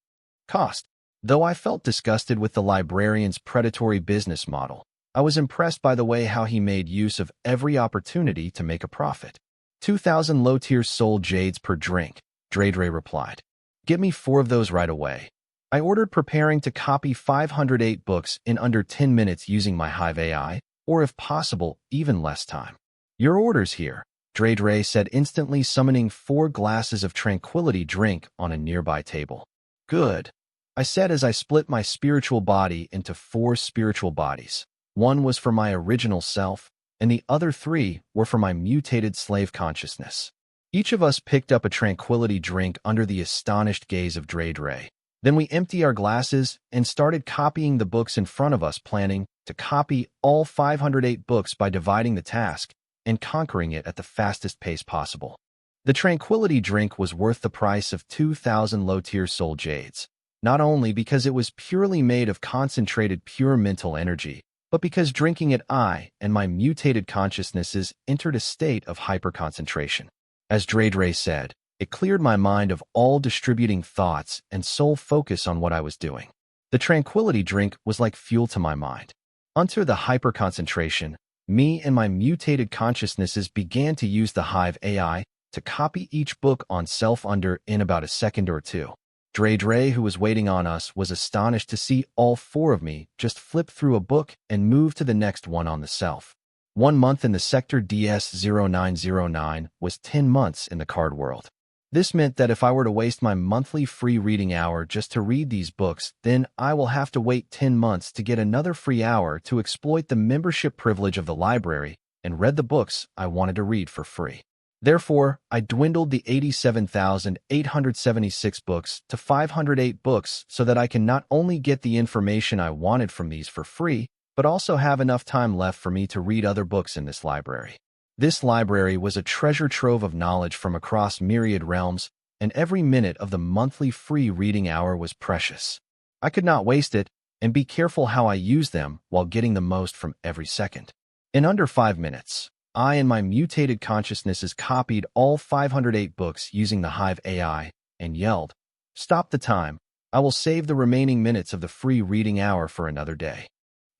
Cost. Though I felt disgusted with the librarian's predatory business model, I was impressed by the way how he made use of every opportunity to make a profit. 2,000 low-tier soul jades per drink, Dre replied. "Get me 4 of those right away." I ordered, preparing to copy 508 books in under 10 minutes using my Hive AI, or if possible, even less time. "Your order's here," Dre said, instantly summoning 4 glasses of tranquility drink on a nearby table. "Good," I said as I split my spiritual body into 4 spiritual bodies. One was for my original self, and the other 3 were for my mutated slave consciousness. Each of us picked up a tranquility drink under the astonished gaze of Dre. Then we emptied our glasses and started copying the books in front of us, planning to copy all 508 books by dividing the task and conquering it at the fastest pace possible. The tranquility drink was worth the price of 2,000 low-tier soul jades, not only because it was purely made of concentrated pure mental energy, but because drinking it, I and my mutated consciousnesses entered a state of hyperconcentration. As Dre said, it cleared my mind of all distributing thoughts and sole focus on what I was doing. The tranquility drink was like fuel to my mind. Under the hyperconcentration, me and my mutated consciousnesses began to use the Hive AI to copy each book on self in about a second or two. Dre, who was waiting on us, was astonished to see all 4 of me just flip through a book and move to the next one on the self. 1 month in the sector DS0909 was 10 months in the card world. This meant that if I were to waste my monthly free reading hour just to read these books, then I will have to wait 10 months to get another free hour to exploit the membership privilege of the library and read the books I wanted to read for free. Therefore, I dwindled the 87,876 books to 508 books so that I can not only get the information I wanted from these for free, but also have enough time left for me to read other books in this library. This library was a treasure trove of knowledge from across myriad realms, and every minute of the monthly free reading hour was precious. I could not waste it, and be careful how I used them while getting the most from every second. In under 5 minutes, I and my mutated consciousnesses copied all 508 books using the Hive AI and yelled, "Stop the time. I will save the remaining minutes of the free reading hour for another day."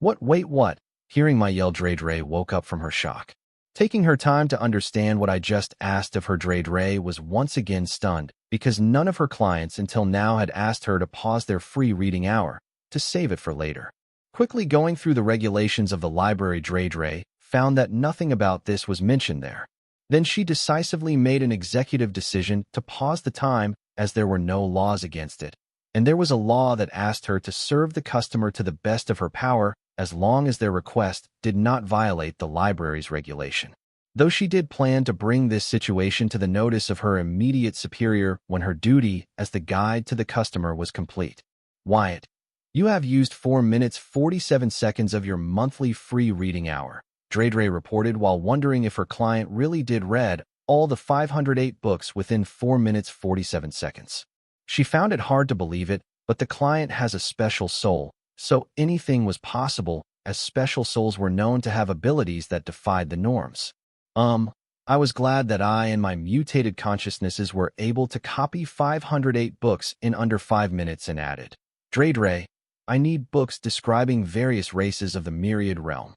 Wait, what? Hearing my yell, Dre woke up from her shock. Taking her time to understand what I just asked of her, Dre was once again stunned because none of her clients until now had asked her to pause their free reading hour to save it for later. Quickly going through the regulations of the library, Dre found that nothing about this was mentioned there. Then she decisively made an executive decision to pause the time as there were no laws against it, and there was a law that asked her to serve the customer to the best of her power as long as their request did not violate the library's regulation. Though she did plan to bring this situation to the notice of her immediate superior when her duty as the guide to the customer was complete. "Wyatt, you have used 4 minutes 47 seconds of your monthly free reading hour," Dre reported while wondering if her client really did read all the 508 books within 4 minutes 47 seconds. She found it hard to believe it, but the client has a special soul, so anything was possible, as special souls were known to have abilities that defied the norms. I was glad that I and my mutated consciousnesses were able to copy 508 books in under 5 minutes and added. Dre, I need books describing various races of the myriad realm.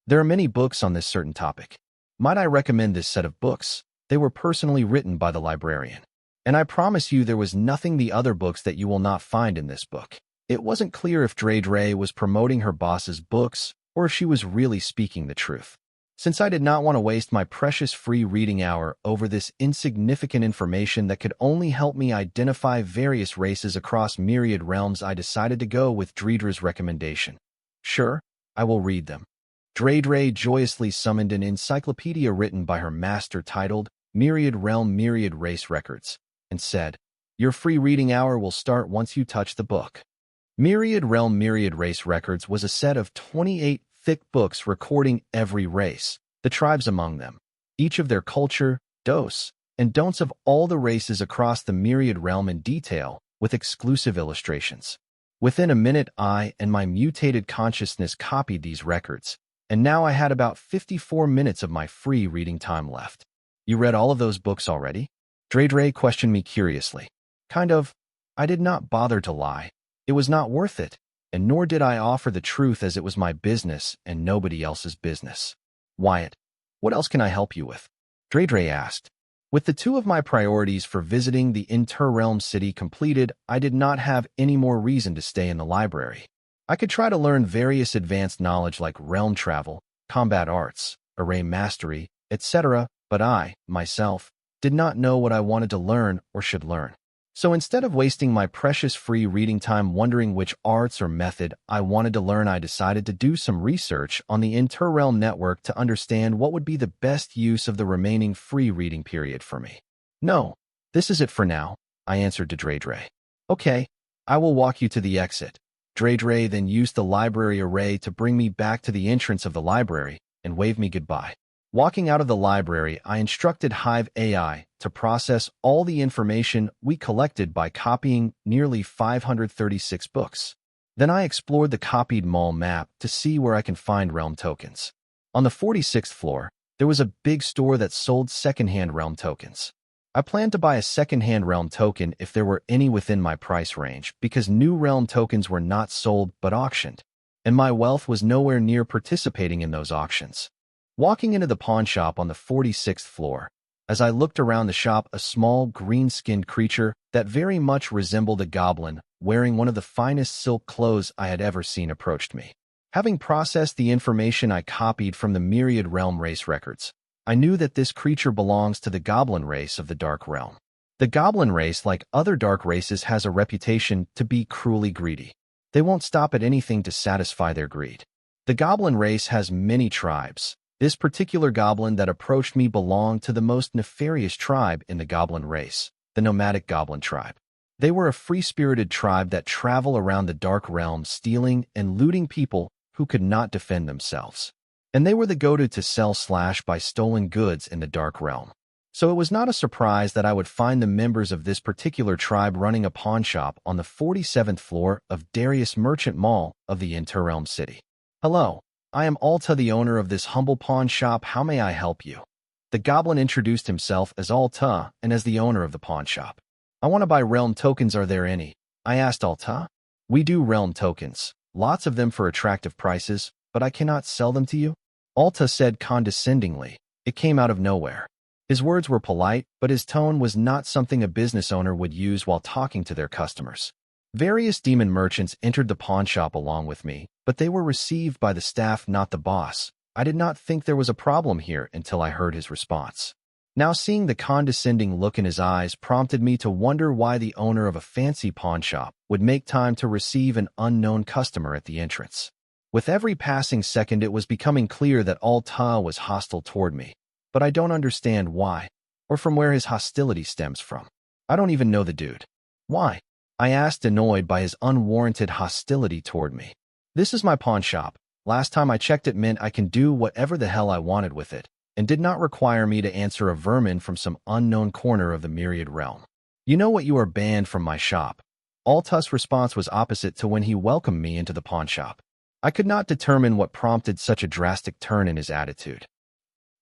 There are many books on this certain topic. Might I recommend this set of books? They were personally written by the librarian. And I promise you there was nothing the other books that you will not find in this book. It wasn't clear if Dre was promoting her boss's books or if she was really speaking the truth. Since I did not want to waste my precious free reading hour over this insignificant information that could only help me identify various races across myriad realms, I decided to go with Dredra's recommendation. Sure, I will read them. Dre joyously summoned an encyclopedia written by her master titled Myriad Realm Myriad Race Records, and said, "Your free reading hour will start once you touch the book." Myriad Realm Myriad Race Records was a set of 28 thick books recording every race, the tribes among them, each of their culture, dos, and don'ts of all the races across the Myriad Realm in detail, with exclusive illustrations. Within a minute, I and my mutated consciousness copied these records, and now I had about 54 minutes of my free reading time left. You read all of those books already? Dre questioned me curiously. Kind of. I did not bother to lie. It was not worth it, and nor did I offer the truth as it was my business and nobody else's business. Wyatt, what else can I help you with? Dre asked. With the two of my priorities for visiting the Interrealm city completed, I did not have any more reason to stay in the library. I could try to learn various advanced knowledge like realm travel, combat arts, array mastery, etc., but I, myself, did not know what I wanted to learn or should learn. So instead of wasting my precious free reading time wondering which arts or method I wanted to learn, I decided to do some research on the Interrealm network to understand what would be the best use of the remaining free reading period for me. No, this is it for now, I answered to Dre. Okay, I will walk you to the exit. Dre then used the library array to bring me back to the entrance of the library and wave me goodbye. Walking out of the library, I instructed Hive AI to process all the information we collected by copying nearly 536 books. Then I explored the copied mall map to see where I can find realm tokens. On the 46th floor, there was a big store that sold secondhand realm tokens. I planned to buy a secondhand realm token if there were any within my price range, because new realm tokens were not sold but auctioned, and my wealth was nowhere near participating in those auctions. Walking into the pawn shop on the 46th floor, as I looked around the shop, a small, green-skinned creature that very much resembled a goblin, wearing one of the finest silk clothes I had ever seen, approached me. Having processed the information I copied from the Myriad Realm race records, I knew that this creature belongs to the goblin race of the Dark Realm. The goblin race, like other dark races, has a reputation to be cruelly greedy. They won't stop at anything to satisfy their greed. The goblin race has many tribes. This particular goblin that approached me belonged to the most nefarious tribe in the goblin race, the nomadic goblin tribe. They were a free-spirited tribe that travel around the Dark Realm stealing and looting people who could not defend themselves. And they were the go-to to sell/buy stolen goods in the Dark Realm. So it was not a surprise that I would find the members of this particular tribe running a pawn shop on the 47th floor of Darius Merchant Mall of the Interrealm City. Hello. I am Alta, the owner of this humble pawn shop. How may I help you? The goblin introduced himself as Alta and as the owner of the pawn shop. I want to buy realm tokens. Are there any? I asked Alta. We do realm tokens, lots of them for attractive prices, but I cannot sell them to you, Alta said condescendingly. It came out of nowhere. His words were polite, but his tone was not something a business owner would use while talking to their customers. Various demon merchants entered the pawn shop along with me, but they were received by the staff, not the boss. I did not think there was a problem here until I heard his response. Now, seeing the condescending look in his eyes prompted me to wonder why the owner of a fancy pawn shop would make time to receive an unknown customer at the entrance. With every passing second, it was becoming clear that Alta was hostile toward me, but I don't understand why, or from where his hostility stems from. I don't even know the dude. Why? I asked, annoyed by his unwarranted hostility toward me. This is my pawn shop. Last time I checked, it meant I can do whatever the hell I wanted with it, and did not require me to answer a vermin from some unknown corner of the Myriad Realm. You know what? You are banned from my shop. Alta's response was opposite to when he welcomed me into the pawn shop. I could not determine what prompted such a drastic turn in his attitude.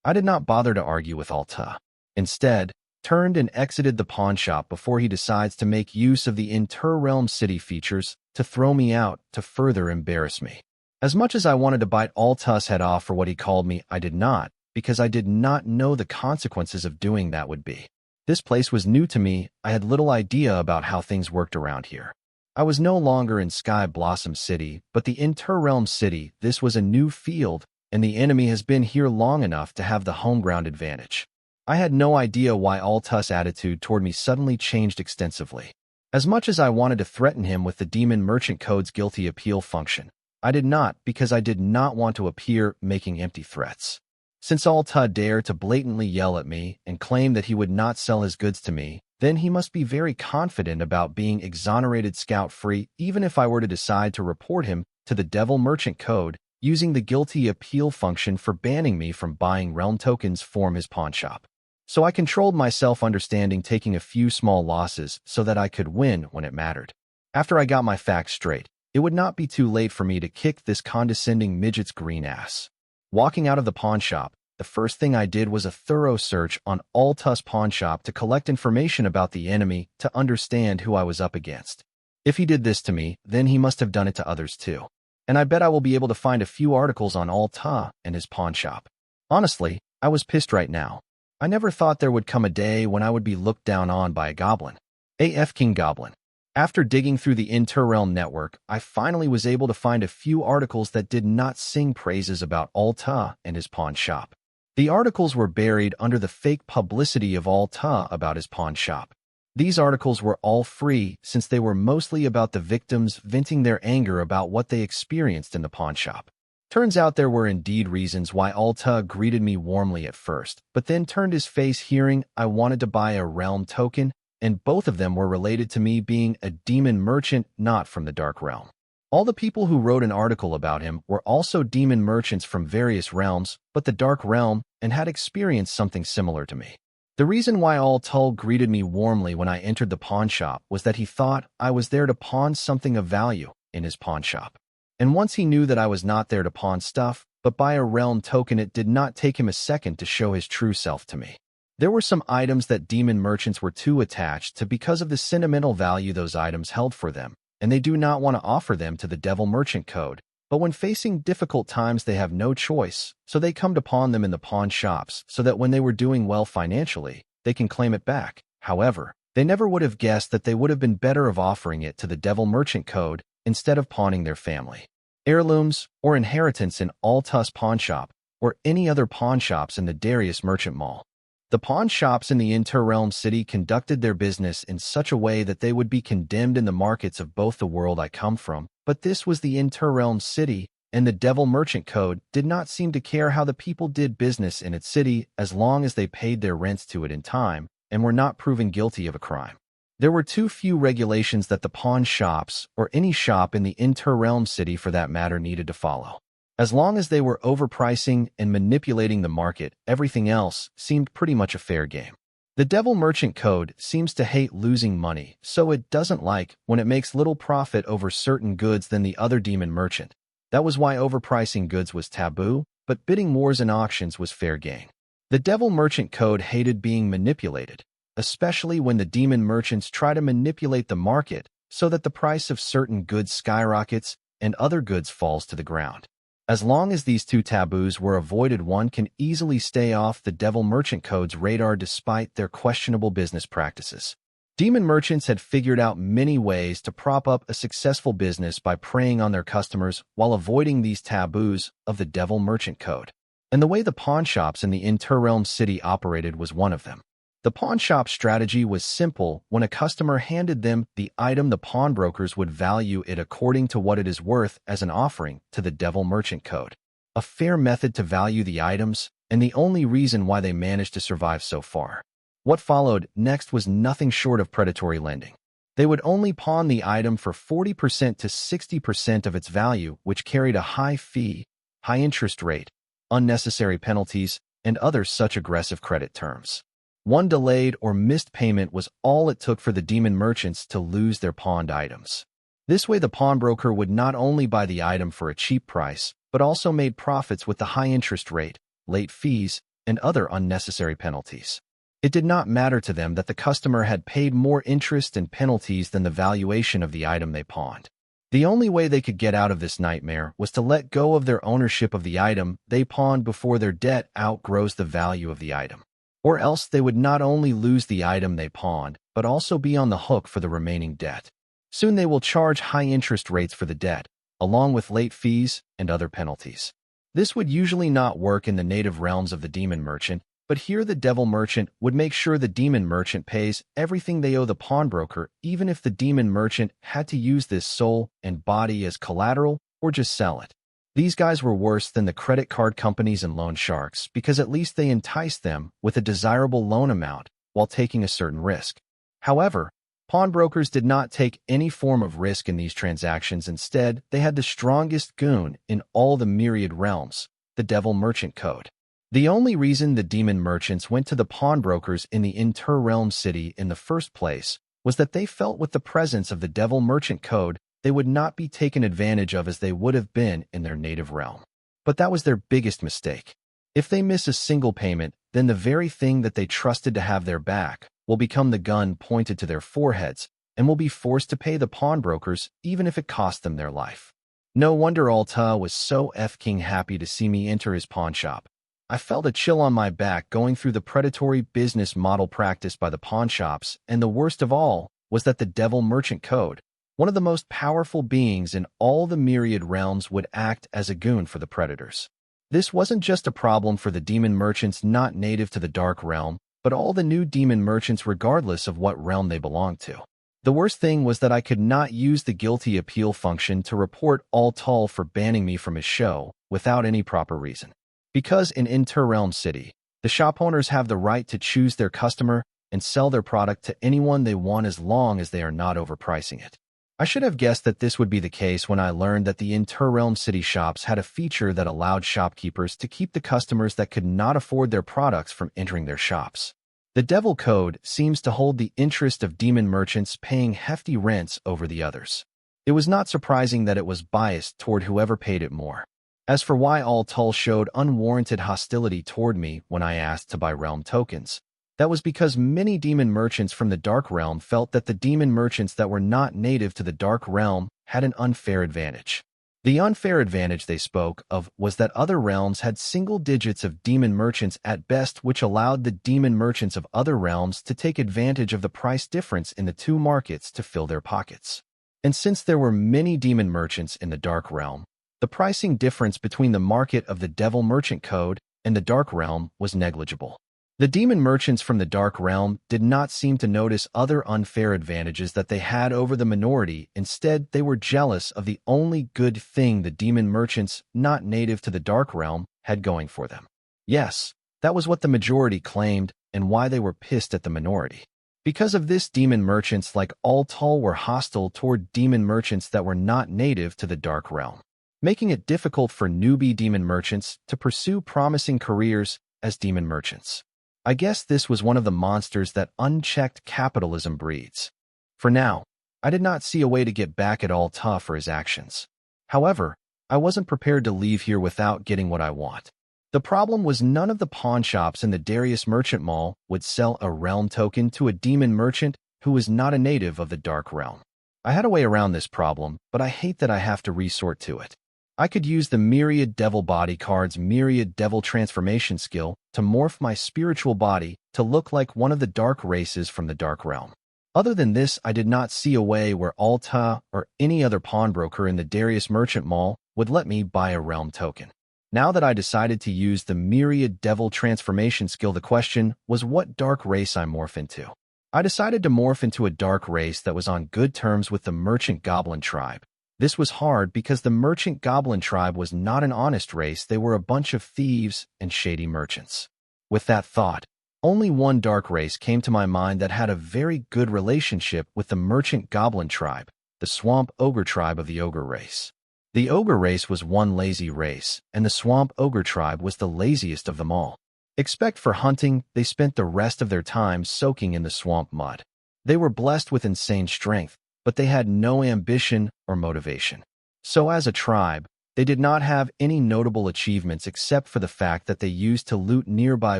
I did not bother to argue with Alta. Instead, turned and exited the pawnshop before he decides to make use of the inter-realm city features to throw me out to further embarrass me. As much as I wanted to bite Alta's head off for what he called me, I did not, because I did not know the consequences of doing that would be. This place was new to me. I had little idea about how things worked around here. I was no longer in Sky Blossom City, but the Inter-Realm City. This was a new field, and the enemy has been here long enough to have the home ground advantage. I had no idea why Alta's attitude toward me suddenly changed extensively. As much as I wanted to threaten him with the Demon Merchant Code's guilty appeal function, I did not, because I did not want to appear making empty threats. Since Alta dared to blatantly yell at me and claim that he would not sell his goods to me, then he must be very confident about being exonerated scot-free even if I were to decide to report him to the Devil Merchant Code, using the guilty appeal function for banning me from buying realm tokens from his pawnshop. So I controlled myself, understanding taking a few small losses so that I could win when it mattered. After I got my facts straight, it would not be too late for me to kick this condescending midget's green ass. Walking out of the pawnshop, the first thing I did was a thorough search on Alta's pawnshop to collect information about the enemy to understand who I was up against. If he did this to me, then he must have done it to others too. And I bet I will be able to find a few articles on Alta and his pawnshop. Honestly, I was pissed right now. I never thought there would come a day when I would be looked down on by a goblin. AF King Goblin. After digging through the Interrealm network, I finally was able to find a few articles that did not sing praises about Alta and his pawnshop. The articles were buried under the fake publicity of Alta about his pawnshop. These articles were all free since they were mostly about the victims venting their anger about what they experienced in the pawnshop. Turns out there were indeed reasons why Alta greeted me warmly at first, but then turned his face hearing I wanted to buy a realm token, and both of them were related to me being a demon merchant not from the Dark Realm. All the people who wrote an article about him were also demon merchants from various realms, but the Dark Realm, and had experienced something similar to me. The reason why Alta greeted me warmly when I entered the pawnshop was that he thought I was there to pawn something of value in his pawnshop. And once he knew that I was not there to pawn stuff, but buy a realm token, it did not take him a second to show his true self to me. There were some items that demon merchants were too attached to because of the sentimental value those items held for them, and they do not want to offer them to the Devil Merchant Code. But when facing difficult times, they have no choice, so they come to pawn them in the pawn shops so that when they were doing well financially, they can claim it back. However, they never would have guessed that they would have been better of offering it to the Devil Merchant Code instead of pawning their family, heirlooms, or inheritance in Alta's pawnshop or any other pawn shops in the Darius Merchant Mall. The pawn shops in the Interrealm City conducted their business in such a way that they would be condemned in the markets of both the world I come from, but this was the Interrealm City, and the Devil Merchant Code did not seem to care how the people did business in its city as long as they paid their rents to it in time and were not proven guilty of a crime. There were too few regulations that the pawn shops, or any shop in the Interrealm City for that matter, needed to follow. As long as they were overpricing and manipulating the market, everything else seemed pretty much a fair game. The Devil Merchant Code seems to hate losing money, so it doesn't like when it makes little profit over certain goods than the other demon merchant. That was why overpricing goods was taboo, but bidding wars and auctions was fair game. The Devil Merchant Code hated being manipulated, especially when the demon merchants try to manipulate the market so that the price of certain goods skyrockets and other goods falls to the ground. As long as these two taboos were avoided, one can easily stay off the Devil Merchant Code's radar despite their questionable business practices. Demon merchants had figured out many ways to prop up a successful business by preying on their customers while avoiding these taboos of the Devil Merchant Code. And the way the pawnshops in the Interrealm City operated was one of them. The pawnshop strategy was simple. When a customer handed them the item, the pawnbrokers would value it according to what it is worth as an offering to the Devil Merchant Code. A fair method to value the items, and the only reason why they managed to survive so far. What followed next was nothing short of predatory lending. They would only pawn the item for 40% to 60% of its value, which carried a high fee, high interest rate, unnecessary penalties, and other such aggressive credit terms. One delayed or missed payment was all it took for the demon merchants to lose their pawned items. This way, the pawnbroker would not only buy the item for a cheap price, but also made profits with the high interest rate, late fees, and other unnecessary penalties. It did not matter to them that the customer had paid more interest and penalties than the valuation of the item they pawned. The only way they could get out of this nightmare was to let go of their ownership of the item they pawned before their debt outgrows the value of the item. Or else they would not only lose the item they pawned, but also be on the hook for the remaining debt. Soon they will charge high interest rates for the debt, along with late fees and other penalties. This would usually not work in the native realms of the demon merchant, but here the devil merchant would make sure the demon merchant pays everything they owe the pawnbroker, even if the demon merchant had to use this soul and body as collateral or just sell it. These guys were worse than the credit card companies and loan sharks because at least they enticed them with a desirable loan amount while taking a certain risk. However, pawnbrokers did not take any form of risk in these transactions. Instead, they had the strongest goon in all the myriad realms, the devil merchant code. The only reason the demon merchants went to the pawnbrokers in the inter-realm city in the first place was that they felt with the presence of the devil merchant code they would not be taken advantage of as they would have been in their native realm. But that was their biggest mistake. If they miss a single payment, then the very thing that they trusted to have their back will become the gun pointed to their foreheads and will be forced to pay the pawnbrokers even if it cost them their life. No wonder Alta was so f-king happy to see me enter his pawn shop. I felt a chill on my back going through the predatory business model practiced by the pawn shops, and the worst of all was that the devil merchant code, one of the most powerful beings in all the myriad realms, would act as a goon for the predators. This wasn't just a problem for the demon merchants not native to the dark realm, but all the new demon merchants regardless of what realm they belonged to. The worst thing was that I could not use the guilty appeal function to report Altal for banning me from his show without any proper reason. Because in Inter-Realm City, the shop owners have the right to choose their customer and sell their product to anyone they want as long as they are not overpricing it. I should have guessed that this would be the case when I learned that the Inter-Realm City shops had a feature that allowed shopkeepers to keep the customers that could not afford their products from entering their shops. The Devil Code seems to hold the interest of demon merchants paying hefty rents over the others. It was not surprising that it was biased toward whoever paid it more. As for why Altul showed unwarranted hostility toward me when I asked to buy realm tokens, that was because many demon merchants from the Dark Realm felt that the demon merchants that were not native to the Dark Realm had an unfair advantage. The unfair advantage they spoke of was that other realms had single digits of demon merchants at best, which allowed the demon merchants of other realms to take advantage of the price difference in the two markets to fill their pockets. And since there were many demon merchants in the Dark Realm, the pricing difference between the market of the Devil Merchant Code and the Dark Realm was negligible. The demon merchants from the Dark Realm did not seem to notice other unfair advantages that they had over the minority. Instead, they were jealous of the only good thing the demon merchants not native to the Dark Realm had going for them. Yes, that was what the majority claimed and why they were pissed at the minority. Because of this, demon merchants like Altul were hostile toward demon merchants that were not native to the Dark Realm, making it difficult for newbie demon merchants to pursue promising careers as demon merchants. I guess this was one of the monsters that unchecked capitalism breeds. For now, I did not see a way to get back at Alta for his actions. However, I wasn't prepared to leave here without getting what I want. The problem was none of the pawn shops in the Darius Merchant Mall would sell a realm token to a demon merchant who was not a native of the Dark Realm. I had a way around this problem, but I hate that I have to resort to it. I could use the Myriad Devil Body card's Myriad Devil Transformation skill to morph my spiritual body to look like one of the dark races from the Dark Realm. Other than this, I did not see a way where Alta or any other pawnbroker in the Darius Merchant Mall would let me buy a realm token. Now that I decided to use the Myriad Devil Transformation skill, the question was what dark race I morph into. I decided to morph into a dark race that was on good terms with the Merchant Goblin tribe. This was hard because the Merchant Goblin tribe was not an honest race. They were a bunch of thieves and shady merchants. With that thought, only one dark race came to my mind that had a very good relationship with the Merchant Goblin tribe, the Swamp Ogre tribe of the Ogre race. The Ogre race was one lazy race, and the Swamp Ogre tribe was the laziest of them all. Except for hunting, they spent the rest of their time soaking in the swamp mud. They were blessed with insane strength, but they had no ambition or motivation. So as a tribe, They did not have any notable achievements except for the fact that they used to loot nearby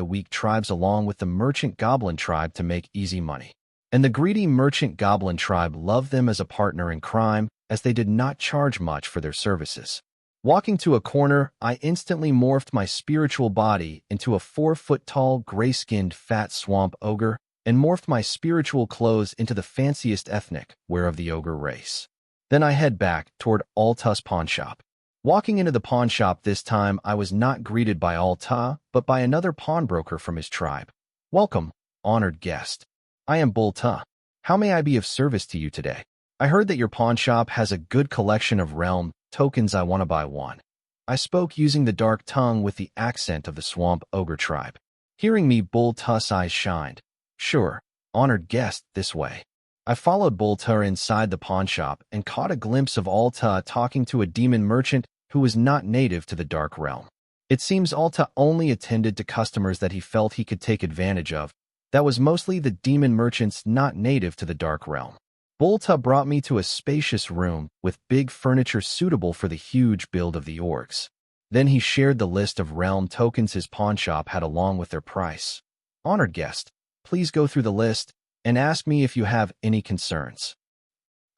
weak tribes along with the merchant goblin tribe to make easy money. And the greedy merchant goblin tribe loved them as a partner in crime, as they did not charge much for their services. Walking to a corner, I instantly morphed my spiritual body into a 4-foot-tall, gray-skinned, fat swamp ogre, and morphed my spiritual clothes into the fanciest ethnic wear of the ogre race. Then I head back toward Alta's pawnshop. Walking into the pawnshop this time, I was not greeted by Alta, but by another pawnbroker from his tribe. "Welcome, honored guest. I am Bulta. How may I be of service to you today? I heard that your pawnshop has a good collection of realm tokens. I want to buy one." I spoke using the dark tongue with the accent of the swamp ogre tribe. Hearing me, Bulta's eyes shined. "Sure, honored guest, this way." I followed Bulta inside the pawnshop and caught a glimpse of Alta talking to a demon merchant who was not native to the dark realm. It seems Alta only attended to customers that he felt he could take advantage of. That was mostly the demon merchants not native to the dark realm. Bulta brought me to a spacious room with big furniture suitable for the huge build of the orcs. Then he shared the list of realm tokens his pawnshop had along with their price. "Honored guest, please go through the list and ask me if you have any concerns."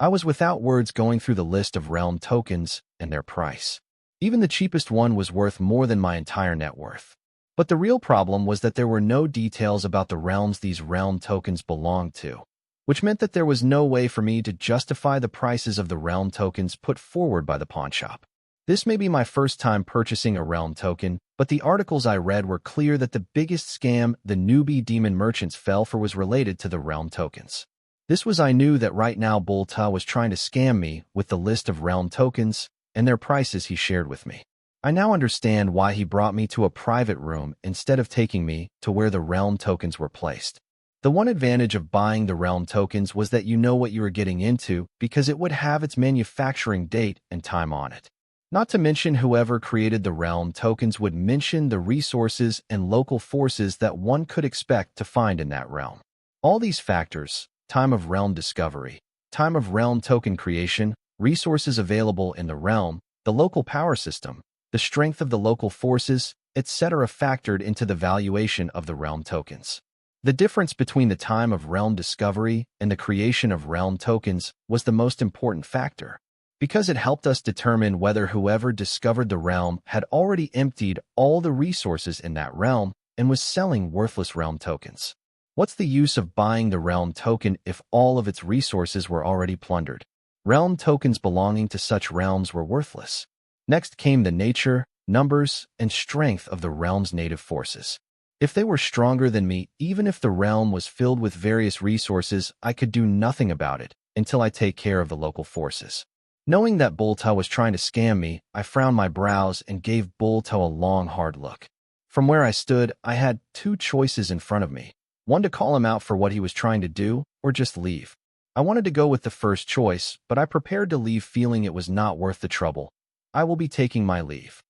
I was without words going through the list of realm tokens and their price. Even the cheapest one was worth more than my entire net worth. But the real problem was that there were no details about the realms these realm tokens belonged to, which meant that there was no way for me to justify the prices of the realm tokens put forward by the pawnshop. This may be my first time purchasing a realm token, but the articles I read were clear that the biggest scam the newbie demon merchants fell for was related to the realm tokens. I knew that right now Bulta was trying to scam me with the list of realm tokens and their prices he shared with me. I now understand why he brought me to a private room instead of taking me to where the realm tokens were placed. The one advantage of buying the realm tokens was that you know what you were getting into because it would have its manufacturing date and time on it. Not to mention whoever created the realm tokens would mention the resources and local forces that one could expect to find in that realm. All these factors, time of realm discovery, time of realm token creation, resources available in the realm, the local power system, the strength of the local forces, etc. factored into the valuation of the realm tokens. The difference between the time of realm discovery and the creation of realm tokens was the most important factor, because it helped us determine whether whoever discovered the realm had already emptied all the resources in that realm and was selling worthless realm tokens. What's the use of buying the realm token if all of its resources were already plundered? Realm tokens belonging to such realms were worthless. Next came the nature, numbers, and strength of the realm's native forces. If they were stronger than me, even if the realm was filled with various resources, I could do nothing about it until I take care of the local forces. Knowing that Bulta was trying to scam me, I frowned my brows and gave Bulta a long, hard look. From where I stood, I had two choices in front of me. One to call him out for what he was trying to do, or just leave. I wanted to go with the first choice, but I prepared to leave feeling it was not worth the trouble. "I will be taking my leave."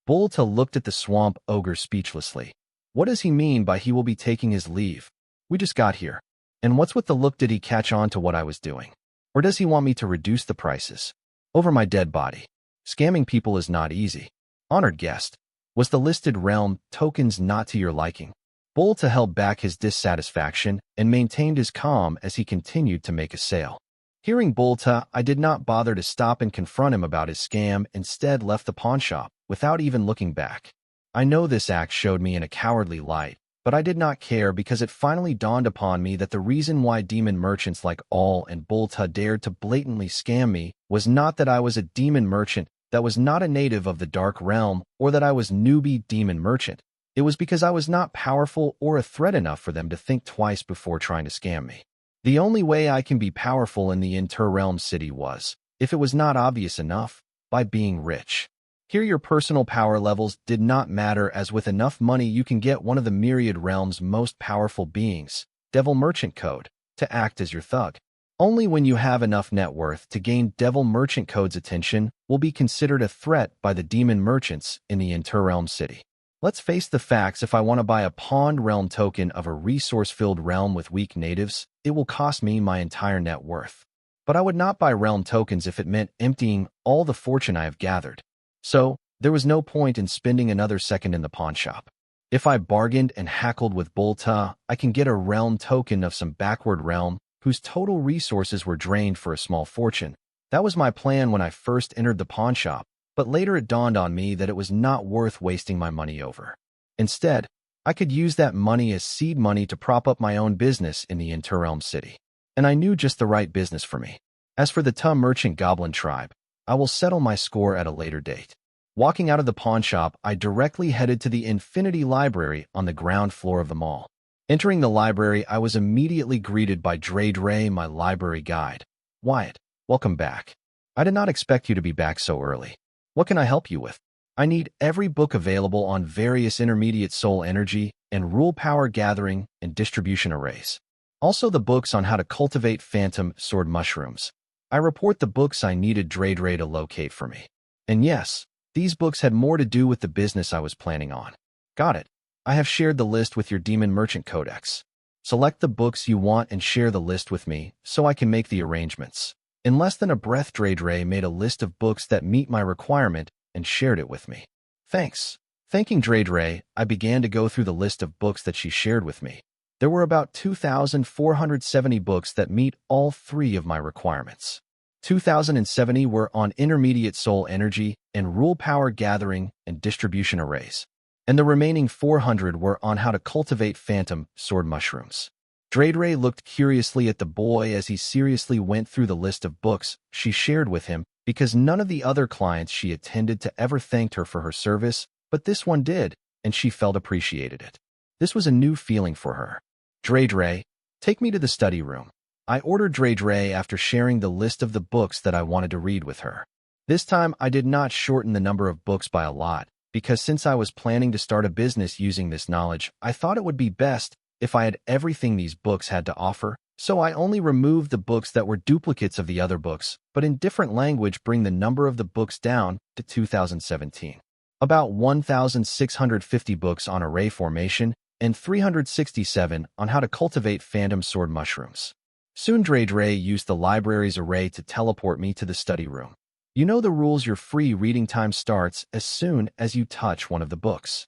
Bulta looked at the swamp ogre speechlessly. What does he mean by he will be taking his leave? We just got here. And what's with the look? Did he catch on to what I was doing? Or does he want me to reduce the prices? Over my dead body. Scamming people is not easy. Honored guest, was the listed realm tokens not to your liking? Bulta held back his dissatisfaction and maintained his calm as he continued to make a sale. Hearing Bulta, I did not bother to stop and confront him about his scam, instead left the pawnshop without even looking back. I know this act showed me in a cowardly light, but I did not care because it finally dawned upon me that the reason why demon merchants like All and Bulta dared to blatantly scam me was not that I was a demon merchant that was not a native of the dark realm or that I was newbie demon merchant. It was because I was not powerful or a threat enough for them to think twice before trying to scam me. The only way I can be powerful in the inter-realm city was, if it was not obvious enough, by being rich. Here your personal power levels did not matter, as with enough money you can get one of the myriad realm's most powerful beings, Devil Merchant Code, to act as your thug. Only when you have enough net worth to gain Devil Merchant Code's attention will be considered a threat by the demon merchants in the inter-realm city. Let's face the facts, if I want to buy a pawned realm token of a resource-filled realm with weak natives, it will cost me my entire net worth. But I would not buy realm tokens if it meant emptying all the fortune I have gathered. So, there was no point in spending another second in the pawn shop. If I bargained and haggled with Bolta, I can get a realm token of some backward realm whose total resources were drained for a small fortune. That was my plan when I first entered the pawn shop, but later it dawned on me that it was not worth wasting my money over. Instead, I could use that money as seed money to prop up my own business in the Interrealm City. And I knew just the right business for me. As for the Ta merchant goblin tribe, I will settle my score at a later date. Walking out of the pawn shop, I directly headed to the Infinity Library on the ground floor of the mall. Entering the library, I was immediately greeted by Dre, my library guide. Wyatt, welcome back. I did not expect you to be back so early. What can I help you with? I need every book available on various intermediate soul energy and rule power gathering and distribution arrays. Also the books on how to cultivate phantom sword mushrooms. I report the books I needed Dre to locate for me. And yes, these books had more to do with the business I was planning on. Got it. I have shared the list with your Demon Merchant Codex. Select the books you want and share the list with me so I can make the arrangements. In less than a breath, Dre made a list of books that meet my requirement and shared it with me. Thanks. Thanking Dre, I began to go through the list of books that she shared with me. There were about 2,470 books that meet all three of my requirements. 2,070 were on intermediate soul energy and rule power gathering and distribution arrays, and the remaining 400 were on how to cultivate phantom sword mushrooms. Dre looked curiously at the boy as he seriously went through the list of books she shared with him because none of the other clients she attended to ever thanked her for her service, but this one did, and she felt appreciated it. This was a new feeling for her. Dre, take me to the study room. I ordered Dre after sharing the list of the books that I wanted to read with her. This time, I did not shorten the number of books by a lot, because since I was planning to start a business using this knowledge, I thought it would be best if I had everything these books had to offer, so I only removed the books that were duplicates of the other books, but in different language bring the number of the books down to 2017. About 1,650 books on array formation and 367 on how to cultivate phantom sword mushrooms. Soon Dre used the library's array to teleport me to the study room. You know the rules, your free reading time starts as soon as you touch one of the books.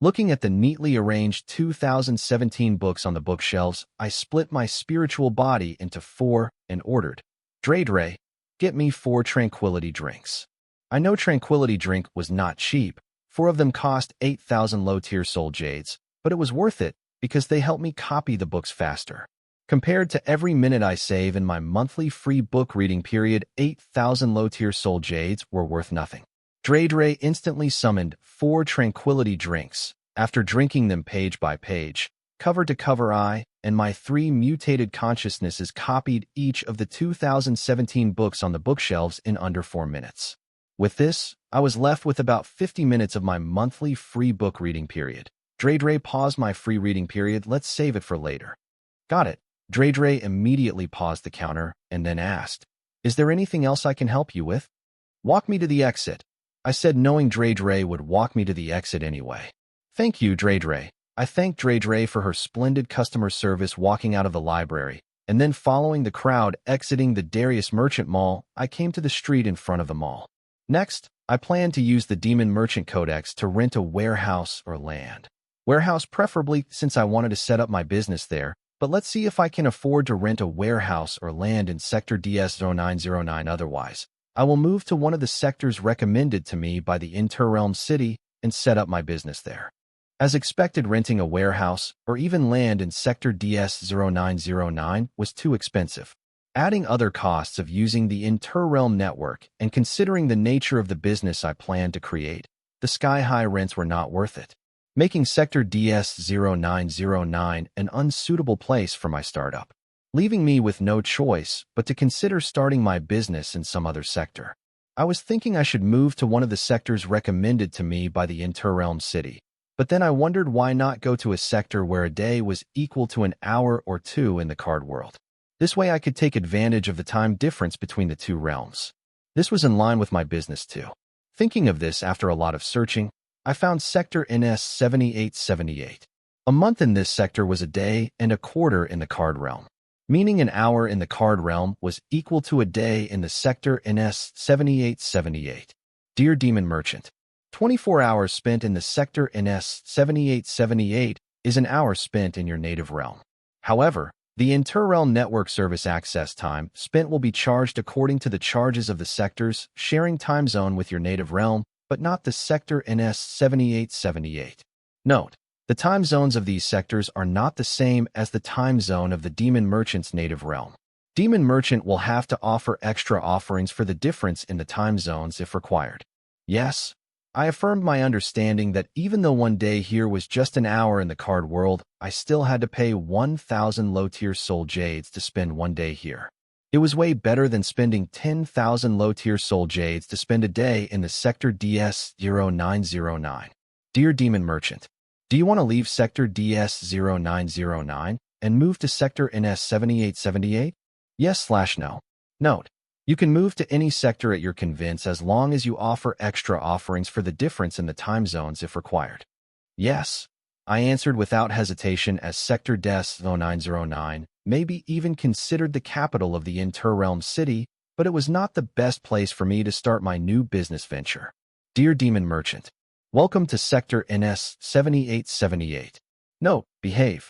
Looking at the neatly arranged 2017 books on the bookshelves, I split my spiritual body into 4 and ordered, Dre, get me 4 tranquility drinks. I know tranquility drink was not cheap. 4 of them cost 8,000 low-tier soul jades, but it was worth it because they helped me copy the books faster. Compared to every minute I save in my monthly free book reading period, 8,000 low-tier soul jades were worth nothing. Dre instantly summoned 4 tranquility drinks. After drinking them page by page, cover to cover, I and my 3 mutated consciousnesses copied each of the 2017 books on the bookshelves in under 4 minutes. With this, I was left with about 50 minutes of my monthly free book reading period. Dre paused my free reading period. Let's save it for later. Got it. Dre immediately paused the counter and then asked, is there anything else I can help you with? Walk me to the exit. I said, knowing Dre would walk me to the exit anyway. Thank you, Dre. I thanked Dre for her splendid customer service walking out of the library, and then following the crowd exiting the Darius Merchant Mall, I came to the street in front of the mall. Next, I planned to use the Demon Merchant Codex to rent a warehouse or land. Warehouse preferably, since I wanted to set up my business there, but let's see if I can afford to rent a warehouse or land in Sector DS0909. Otherwise, I will move to one of the sectors recommended to me by the Interrealm City and set up my business there. As expected, renting a warehouse or even land in Sector DS0909 was too expensive. Adding other costs of using the Interrealm network and considering the nature of the business I planned to create, the sky-high rents were not worth it, making Sector DS0909 an unsuitable place for my startup, leaving me with no choice but to consider starting my business in some other sector. I was thinking I should move to one of the sectors recommended to me by the Interrealm City, but then I wondered why not go to a sector where a day was equal to an hour or 2 in the card world. This way I could take advantage of the time difference between the 2 realms. This was in line with my business too. Thinking of this after a lot of searching, I found Sector NS7878. A month in this sector was a day and a quarter in the card realm, meaning an hour in the card realm was equal to a day in the Sector NS7878. Dear Demon Merchant, 24 hours spent in the sector NS 7878 is an hour spent in your native realm. However, the inter-realm network service access time spent will be charged according to the charges of the sector's sharing time zone with your native realm, but not the sector NS 7878. Note, the time zones of these sectors are not the same as the time zone of the Demon Merchant's native realm. Demon Merchant will have to offer extra offerings for the difference in the time zones if required. Yes, I affirmed my understanding that even though one day here was just an hour in the card world, I still had to pay 1,000 low-tier soul jades to spend one day here. It was way better than spending 10,000 low-tier soul jades to spend a day in the sector DS0909. Dear Demon Merchant, do you want to leave sector DS0909 and move to sector NS7878? Yes/no. Note, you can move to any sector at your convenience as long as you offer extra offerings for the difference in the time zones if required. Yes, I answered without hesitation, as sector DS0909 may be even considered the capital of the inter-realm city, but it was not the best place for me to start my new business venture. Dear Demon Merchant, welcome to sector NS7878. Note, behave.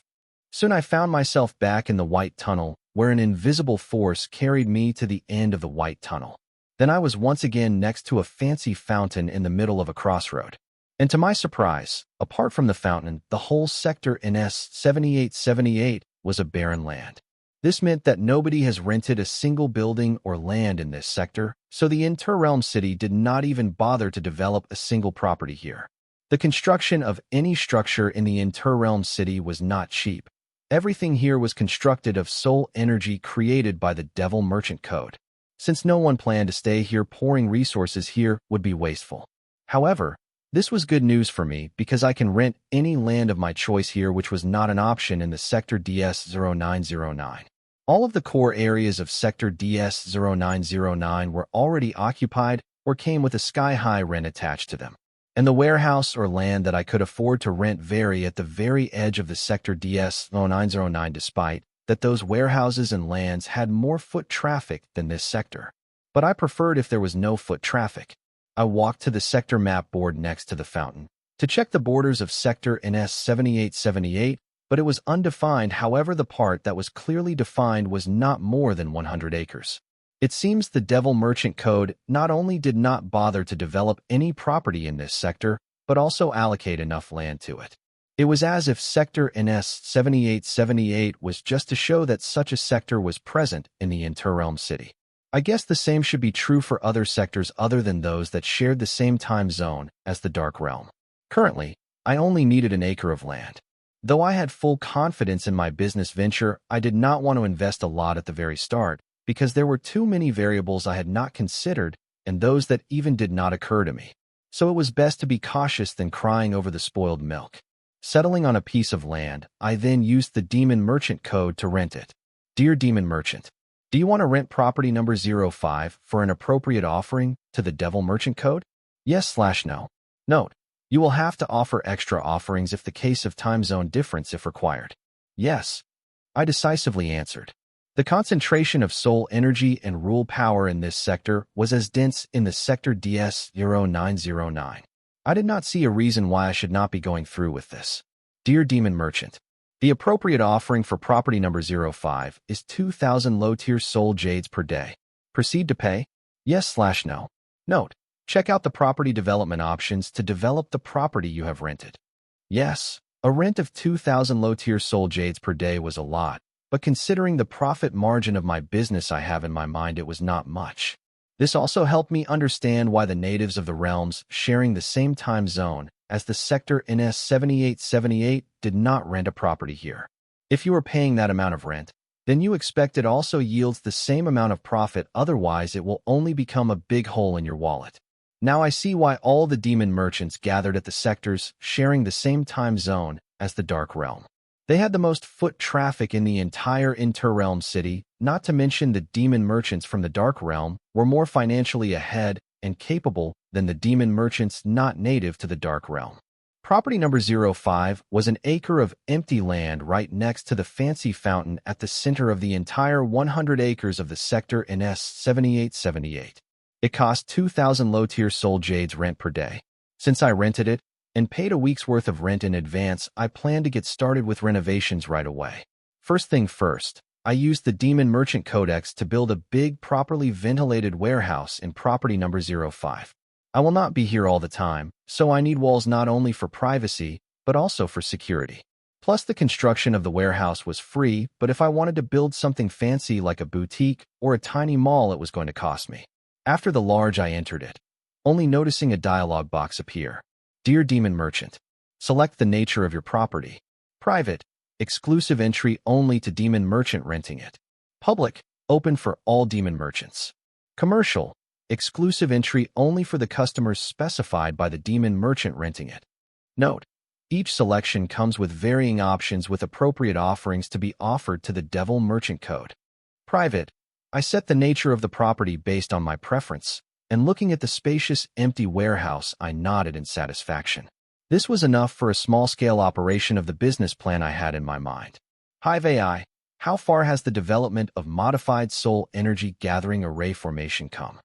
Soon I found myself back in the White Tunnel, where an invisible force carried me to the end of the White Tunnel. Then I was once again next to a fancy fountain in the middle of a crossroad. And to my surprise, apart from the fountain, the whole sector NS7878 was a barren land. This meant that nobody has rented a single building or land in this sector, so the inter-realm city did not even bother to develop a single property here. The construction of any structure in the inter-realm city was not cheap. Everything here was constructed of soul energy created by the Devil Merchant Code. Since no one planned to stay here, pouring resources here would be wasteful. However, this was good news for me because I can rent any land of my choice here, which was not an option in the sector DS0909. All of the core areas of sector DS0909 were already occupied or came with a sky-high rent attached to them. And the warehouse or land that I could afford to rent vary at the very edge of the sector DS0909, despite that those warehouses and lands had more foot traffic than this sector. But I preferred if there was no foot traffic. I walked to the sector map board next to the fountain to check the borders of sector NS7878, but it was undefined. However, the part that was clearly defined was not more than 100 acres. It seems the Devil Merchant Code not only did not bother to develop any property in this sector, but also allocate enough land to it. It was as if sector NS7878 was just to show that such a sector was present in the inter-realm city. I guess the same should be true for other sectors other than those that shared the same time zone as the Dark Realm. Currently, I only needed an acre of land. Though I had full confidence in my business venture, I did not want to invest a lot at the very start, because there were too many variables I had not considered and those that even did not occur to me. So it was best to be cautious than crying over the spoiled milk. Settling on a piece of land, I then used the Demon Merchant Code to rent it. Dear Demon Merchant, do you want to rent property number 05 for an appropriate offering to the Devil Merchant Code? Yes/no. Note, you will have to offer extra offerings if the case of time zone difference if required. Yes, I decisively answered. The concentration of soul energy and rule power in this sector was as dense in the sector DS0909. I did not see a reason why I should not be going through with this. Dear Demon Merchant, the appropriate offering for property number 05 is 2,000 low-tier soul jades per day. Proceed to pay? Yes/no. Note, check out the property development options to develop the property you have rented. Yes, a rent of 2,000 low-tier soul jades per day was a lot, but considering the profit margin of my business I have in my mind, it was not much. This also helped me understand why the natives of the realms sharing the same time zone as the sector NS7878 did not rent a property here. If you are paying that amount of rent, then you expect it also yields the same amount of profit, otherwise it will only become a big hole in your wallet. Now I see why all the demon merchants gathered at the sectors sharing the same time zone as the Dark Realm. They had the most foot traffic in the entire inter-realm city, not to mention the demon merchants from the Dark Realm were more financially ahead and capable than the demon merchants not native to the Dark Realm. Property number 05 was an acre of empty land right next to the fancy fountain at the center of the entire 100 acres of the sector NS7878. It cost 2,000 low-tier soul jades rent per day. Since I rented it and paid a week's worth of rent in advance, I plan to get started with renovations right away. First thing first, I used the Demon Merchant Codex to build a big, properly ventilated warehouse in property number 05. I will not be here all the time, so I need walls not only for privacy, but also for security. Plus, the construction of the warehouse was free, but if I wanted to build something fancy like a boutique or a tiny mall, it was going to cost me. After the large, I entered it, only noticing a dialog box appear. Dear Demon Merchant, select the nature of your property. Private, exclusive entry only to Demon Merchant renting it. Public, open for all Demon Merchants. Commercial, exclusive entry only for the customers specified by the Demon Merchant renting it. Note, each selection comes with varying options with appropriate offerings to be offered to the Devil Merchant Code. Private, I set the nature of the property based on my preference, and looking at the spacious, empty warehouse, I nodded in satisfaction. This was enough for a small-scale operation of the business plan I had in my mind. Hive AI, how far has the development of modified soul energy gathering array formation come?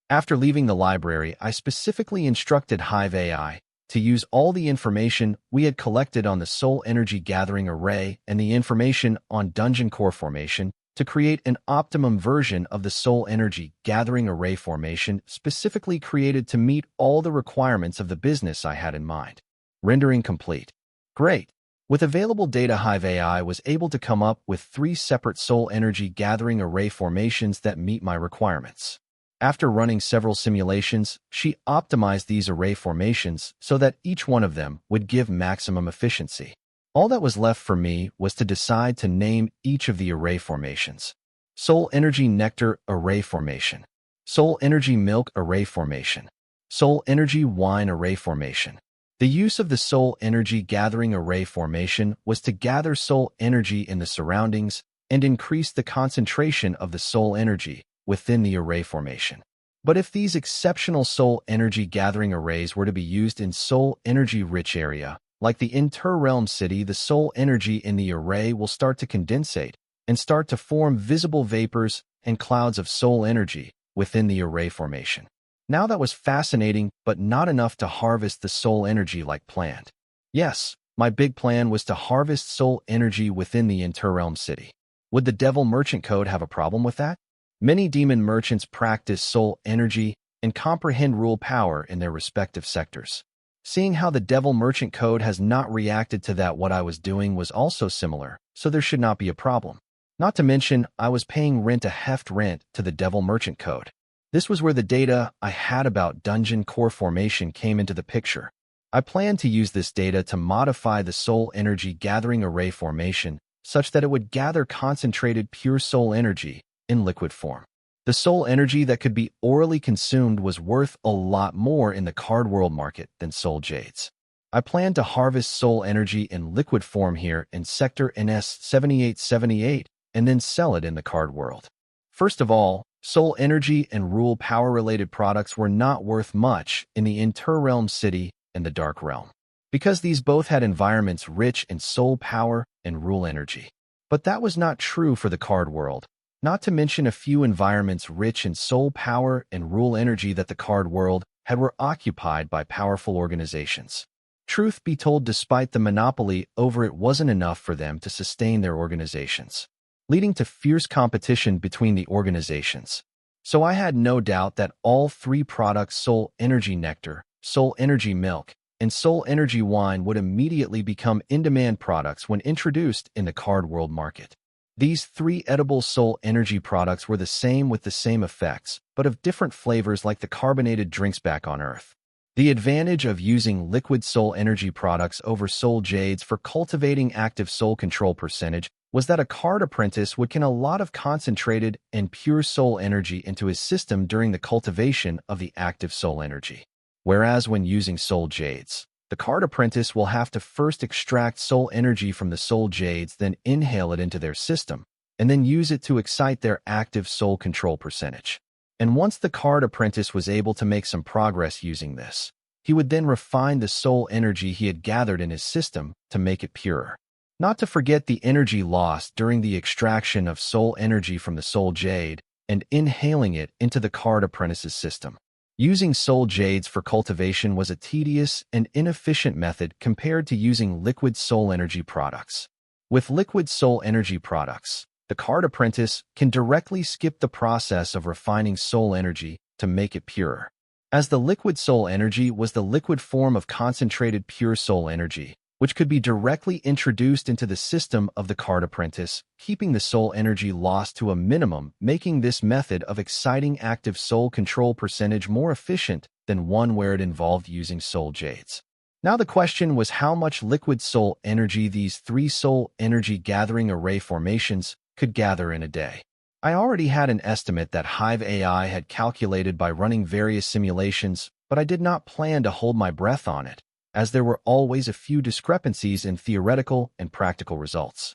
After leaving the library, I specifically instructed Hive AI to use all the information we had collected on the soul energy gathering array and the information on dungeon core formation to create an optimum version of the soul energy gathering array formation specifically created to meet all the requirements of the business I had in mind. Rendering complete. Great. With available data, Hive AI was able to come up with 3 separate soul energy gathering array formations that meet my requirements. After running several simulations, she optimized these array formations so that each one of them would give maximum efficiency. All that was left for me was to decide to name each of the array formations. Soul Energy Nectar Array Formation. Soul Energy Milk Array Formation. Soul Energy Wine Array Formation. The use of the Soul Energy Gathering Array Formation was to gather soul energy in the surroundings and increase the concentration of the soul energy within the array formation. But if these exceptional soul energy gathering arrays were to be used in soul energy-rich area, like the inter-realm city, the soul energy in the array will start to condensate and start to form visible vapors and clouds of soul energy within the array formation. Now that was fascinating, but not enough to harvest the soul energy like planned. Yes, my big plan was to harvest soul energy within the inter-realm city. Would the Devil Merchant Code have a problem with that? Many demon merchants practice soul energy and comprehend rule power in their respective sectors. Seeing how the Devil Merchant Code has not reacted to that, what I was doing was also similar, so there should not be a problem. Not to mention, I was paying rent a heft rent to the Devil Merchant Code. This was where the data I had about dungeon core formation came into the picture. I planned to use this data to modify the soul energy gathering array formation such that it would gather concentrated pure soul energy in liquid form. The soul energy that could be orally consumed was worth a lot more in the card world market than soul jades. I planned to harvest soul energy in liquid form here in Sector NS7878 and then sell it in the card world. First of all, soul energy and rule power-related products were not worth much in the inter-realm city and the dark realm, because these both had environments rich in soul power and rule energy. But that was not true for the card world, not to mention a few environments rich in soul power and rule energy that the card world had were occupied by powerful organizations. Truth be told, despite the monopoly over it wasn't enough for them to sustain their organizations, leading to fierce competition between the organizations. So I had no doubt that all 3 products, Soul Energy Nectar, Soul Energy Milk, and Soul Energy Wine, would immediately become in-demand products when introduced in the card world market. These 3 edible soul energy products were the same with the same effects, but of different flavors like the carbonated drinks back on Earth. The advantage of using liquid soul energy products over soul jades for cultivating active soul control percentage was that a card apprentice would can a lot of concentrated and pure soul energy into his system during the cultivation of the active soul energy. Whereas when using soul jades, the card apprentice will have to first extract soul energy from the soul jades, then inhale it into their system, and then use it to excite their active soul control percentage. And once the card apprentice was able to make some progress using this, he would then refine the soul energy he had gathered in his system to make it purer. Not to forget the energy lost during the extraction of soul energy from the soul jade, and inhaling it into the card apprentice's system. Using soul jades for cultivation was a tedious and inefficient method compared to using liquid soul energy products. With liquid soul energy products, the card apprentice can directly skip the process of refining soul energy to make it purer. As the liquid soul energy was the liquid form of concentrated pure soul energy, which could be directly introduced into the system of the card apprentice, keeping the soul energy loss to a minimum, making this method of exciting active soul control percentage more efficient than one where it involved using soul jades. Now the question was how much liquid soul energy these 3 soul energy gathering array formations could gather in a day. I already had an estimate that Hive AI had calculated by running various simulations, but I did not plan to hold my breath on it, as there were always a few discrepancies in theoretical and practical results.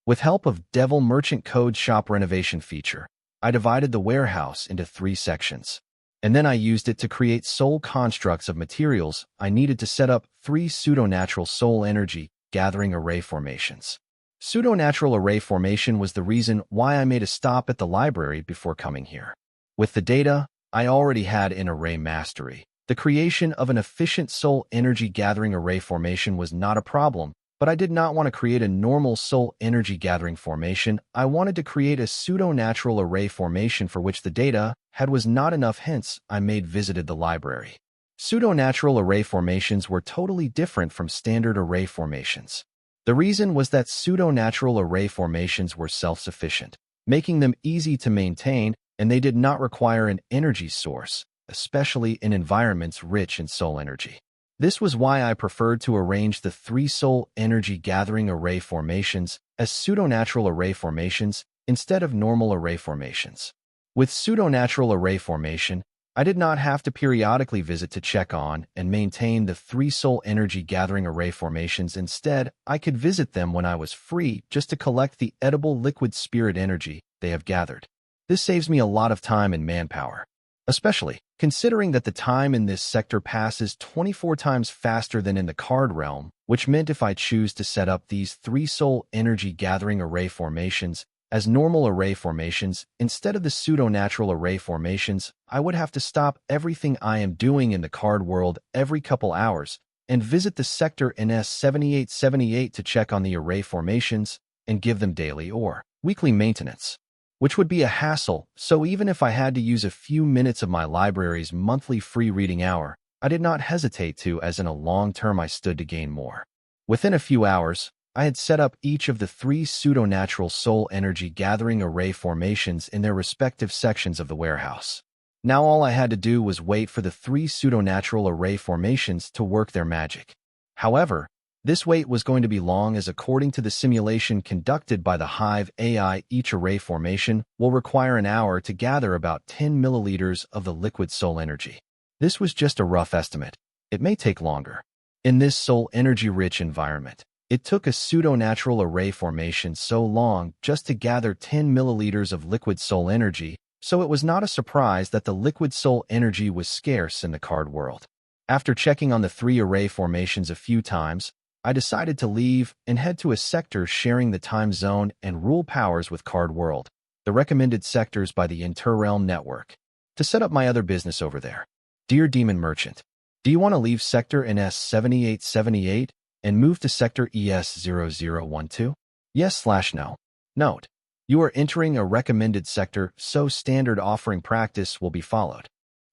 With help of Devil Merchant Code Shop renovation feature, I divided the warehouse into 3 sections, and then I used it to create soul constructs of materials I needed to set up 3 pseudo-natural soul energy gathering array formations. Pseudo-natural array formation was the reason why I made a stop at the library before coming here. With the data I already had in array mastery, the creation of an efficient soul energy gathering array formation was not a problem, but I did not want to create a normal soul energy gathering formation. I wanted to create a pseudo-natural array formation for which the data was not enough, hence I visited the library. Pseudo-natural array formations were totally different from standard array formations. The reason was that pseudo-natural array formations were self-sufficient, making them easy to maintain, and they did not require an energy source, especially in environments rich in soul energy. This was why I preferred to arrange the 3 soul energy gathering array formations as pseudo-natural array formations instead of normal array formations. With pseudo-natural array formation, I did not have to periodically visit to check on and maintain the 3 soul energy gathering array formations. Instead, I could visit them when I was free just to collect the edible liquid spirit energy they have gathered. This saves me a lot of time and manpower, especially considering that the time in this sector passes 24 times faster than in the card realm, which meant if I choose to set up these 3 soul energy gathering array formations as normal array formations instead of the pseudo-natural array formations, I would have to stop everything I am doing in the card world every couple hours and visit the sector NS 7878 to check on the array formations and give them daily or weekly maintenance, which would be a hassle. So even if I had to use a few minutes of my library's monthly free reading hour, I did not hesitate to, as in a long term I stood to gain more. Within a few hours, I had set up each of the 3 pseudo-natural soul energy gathering array formations in their respective sections of the warehouse. Now all I had to do was wait for the 3 pseudo-natural array formations to work their magic. However, this wait was going to be long, as according to the simulation conducted by the Hive AI, each array formation will require an hour to gather about 10 milliliters of the liquid soul energy. This was just a rough estimate. It may take longer. In this soul energy-rich environment, it took a pseudo-natural array formation so long just to gather 10 milliliters of liquid soul energy, so it was not a surprise that the liquid soul energy was scarce in the card world. After checking on the 3 array formations a few times, I decided to leave and head to a sector sharing the time zone and rule powers with Card World, the recommended sectors by the Interrealm network, to set up my other business over there. Dear Demon Merchant, do you want to leave Sector NS 7878 and move to Sector ES0012? Yes/no. Note: you are entering a recommended sector, so standard offering practice will be followed.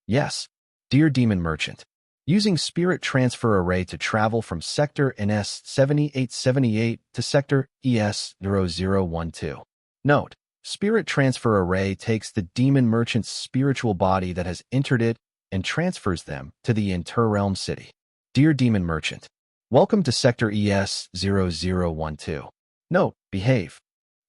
Yes. Dear Demon Merchant, using Spirit Transfer Array to travel from Sector NS 7878 to Sector ES0012. Note: Spirit Transfer Array takes the Demon Merchant's spiritual body that has entered it and transfers them to the Interrealm City. Dear Demon Merchant, welcome to Sector ES0012. Note: behave.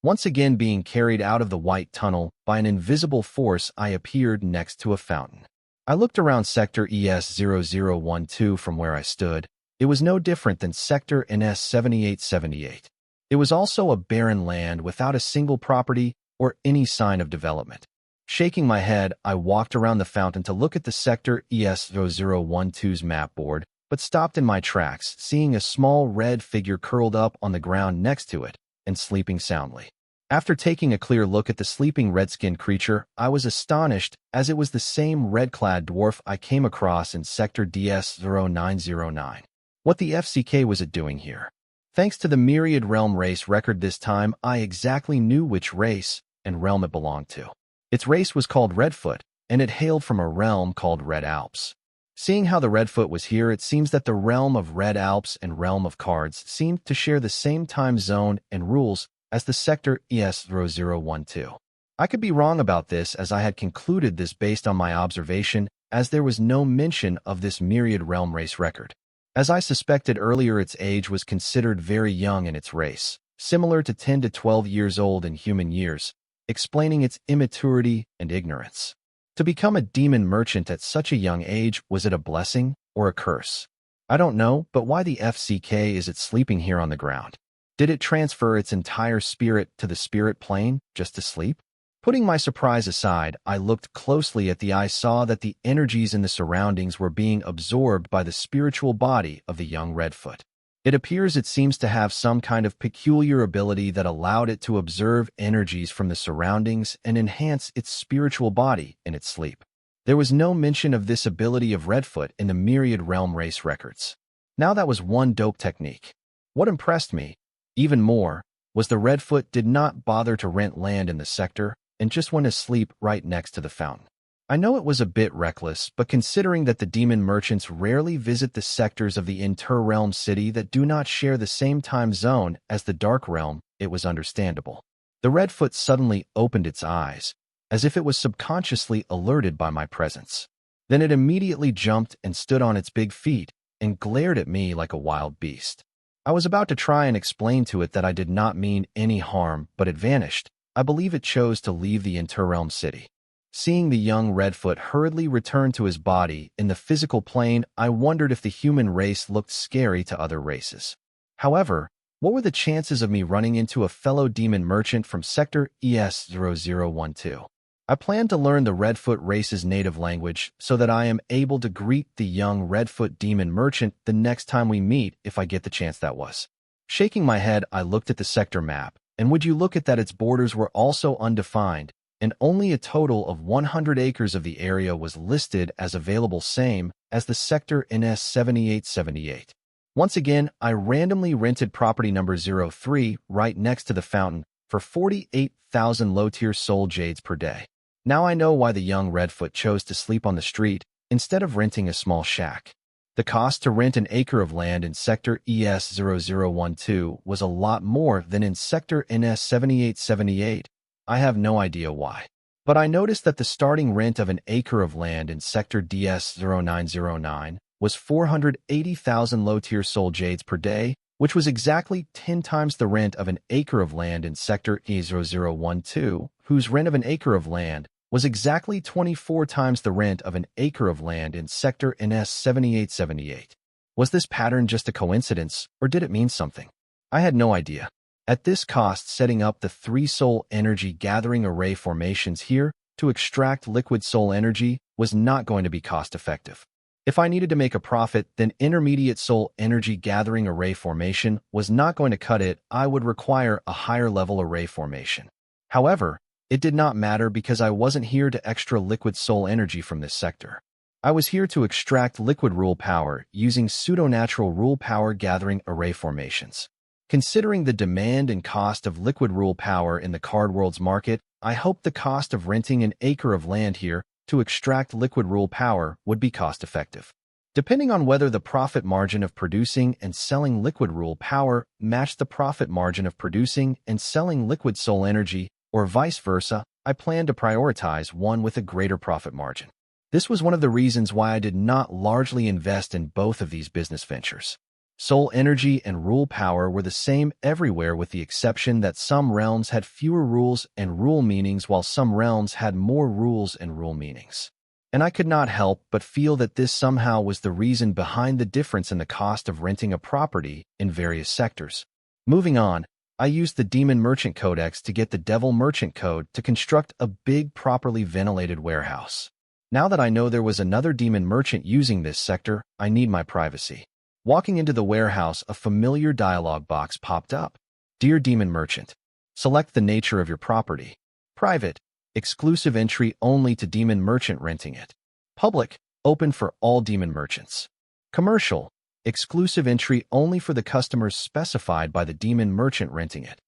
Once again being carried out of the white tunnel by an invisible force, I appeared next to a fountain. I looked around Sector ES0012 from where I stood. It was no different than Sector NS 7878. It was also a barren land without a single property or any sign of development. Shaking my head, I walked around the fountain to look at the Sector ES0012's map board, but stopped in my tracks, seeing a small red figure curled up on the ground next to it and sleeping soundly. After taking a clear look at the sleeping red-skinned creature, I was astonished, as it was the same red-clad dwarf I came across in Sector DS-0909. What the FCK was it doing here? Thanks to the myriad realm race record this time, I exactly knew which race and realm it belonged to. Its race was called Redfoot, and it hailed from a realm called Red Alps. Seeing how the Redfoot was here, it seems that the realm of Red Alps and realm of cards seemed to share the same time zone and rules as the sector ES0012. I could be wrong about this, as I had concluded this based on my observation, as there was no mention of this myriad realm race record. As I suspected earlier, its age was considered very young in its race, similar to 10 to 12 years old in human years, explaining its immaturity and ignorance. To become a demon merchant at such a young age, was it a blessing or a curse? I don't know, but why the FCK is it sleeping here on the ground? Did it transfer its entire spirit to the spirit plane just to sleep? Putting my surprise aside, I looked closely at the eye, saw that the energies in the surroundings were being absorbed by the spiritual body of the young Redfoot. It appears it seems to have some kind of peculiar ability that allowed it to observe energies from the surroundings and enhance its spiritual body in its sleep. There was no mention of this ability of Redfoot in the myriad realm race records. Now that was one dope technique. What impressed me even more was the Redfoot did not bother to rent land in the sector and just went to sleep right next to the fountain. I know it was a bit reckless, but considering that the demon merchants rarely visit the sectors of the inter-realm city that do not share the same time zone as the Dark Realm, it was understandable. The Redfoot suddenly opened its eyes, as if it was subconsciously alerted by my presence. Then it immediately jumped and stood on its big feet and glared at me like a wild beast. I was about to try and explain to it that I did not mean any harm, but it vanished. I believe it chose to leave the inter-realm city. Seeing the young Redfoot hurriedly return to his body in the physical plane, I wondered if the human race looked scary to other races. However, what were the chances of me running into a fellow demon merchant from Sector ES0012? I plan to learn the Redfoot race's native language so that I am able to greet the young Redfoot demon merchant the next time we meet, if I get the chance. That was. Shaking my head, I looked at the sector map, and would you look at that, its borders were also undefined, and only a total of 100 acres of the area was listed as available, same as the sector NS 7878. Once again, I randomly rented property number 03 right next to the fountain for 48,000 low-tier soul jades per day. Now I know why the young Redfoot chose to sleep on the street instead of renting a small shack. The cost to rent an acre of land in Sector ES0012 was a lot more than in Sector NS 7878. I have no idea why. But I noticed that the starting rent of an acre of land in Sector DS0909 was 480,000 low-tier soul jades per day, which was exactly 10 times the rent of an acre of land in Sector E0012, whose rent of an acre of land was exactly 24 times the rent of an acre of land in Sector NS 7878. Was this pattern just a coincidence, or did it mean something? I had no idea. At this cost, setting up the 3 soul energy gathering array formations here to extract liquid soul energy was not going to be cost-effective. If I needed to make a profit, then intermediate soul energy gathering array formation was not going to cut it. I would require a higher level array formation. However, it did not matter because I wasn't here to extra liquid soul energy from this sector. I was here to extract liquid rule power using pseudo-natural rule power gathering array formations. Considering the demand and cost of liquid rule power in the card world's market, I hoped the cost of renting an acre of land here to extract liquid rule power would be cost-effective. Depending on whether the profit margin of producing and selling liquid rule power matched the profit margin of producing and selling liquid soul energy, or vice versa, I planned to prioritize one with a greater profit margin. This was one of the reasons why I did not largely invest in both of these business ventures. Soul energy and rule power were the same everywhere, with the exception that some realms had fewer rules and rule meanings while some realms had more rules and rule meanings. And I could not help but feel that this somehow was the reason behind the difference in the cost of renting a property in various sectors. Moving on, I used the Demon Merchant Codex to get the Devil Merchant Code to construct a big, properly ventilated warehouse. Now that I know there was another demon merchant using this sector, I need my privacy. Walking into the warehouse, a familiar dialogue box popped up. Dear Demon Merchant, Select the nature of your property. Private, exclusive entry only to demon merchant renting it. Public, open for all demon merchants. Commercial, exclusive entry only for the customers specified by the demon merchant renting it.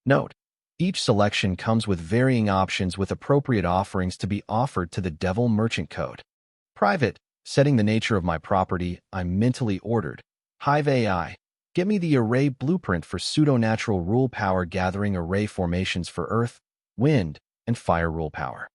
Note: each selection comes with varying options with appropriate offerings to be offered to the devil merchant code. Private, setting the nature of my property, I'm mentally ordered. Hive AI, get me the array blueprint for pseudo-natural rule power gathering array formations for earth, wind, and fire rule power.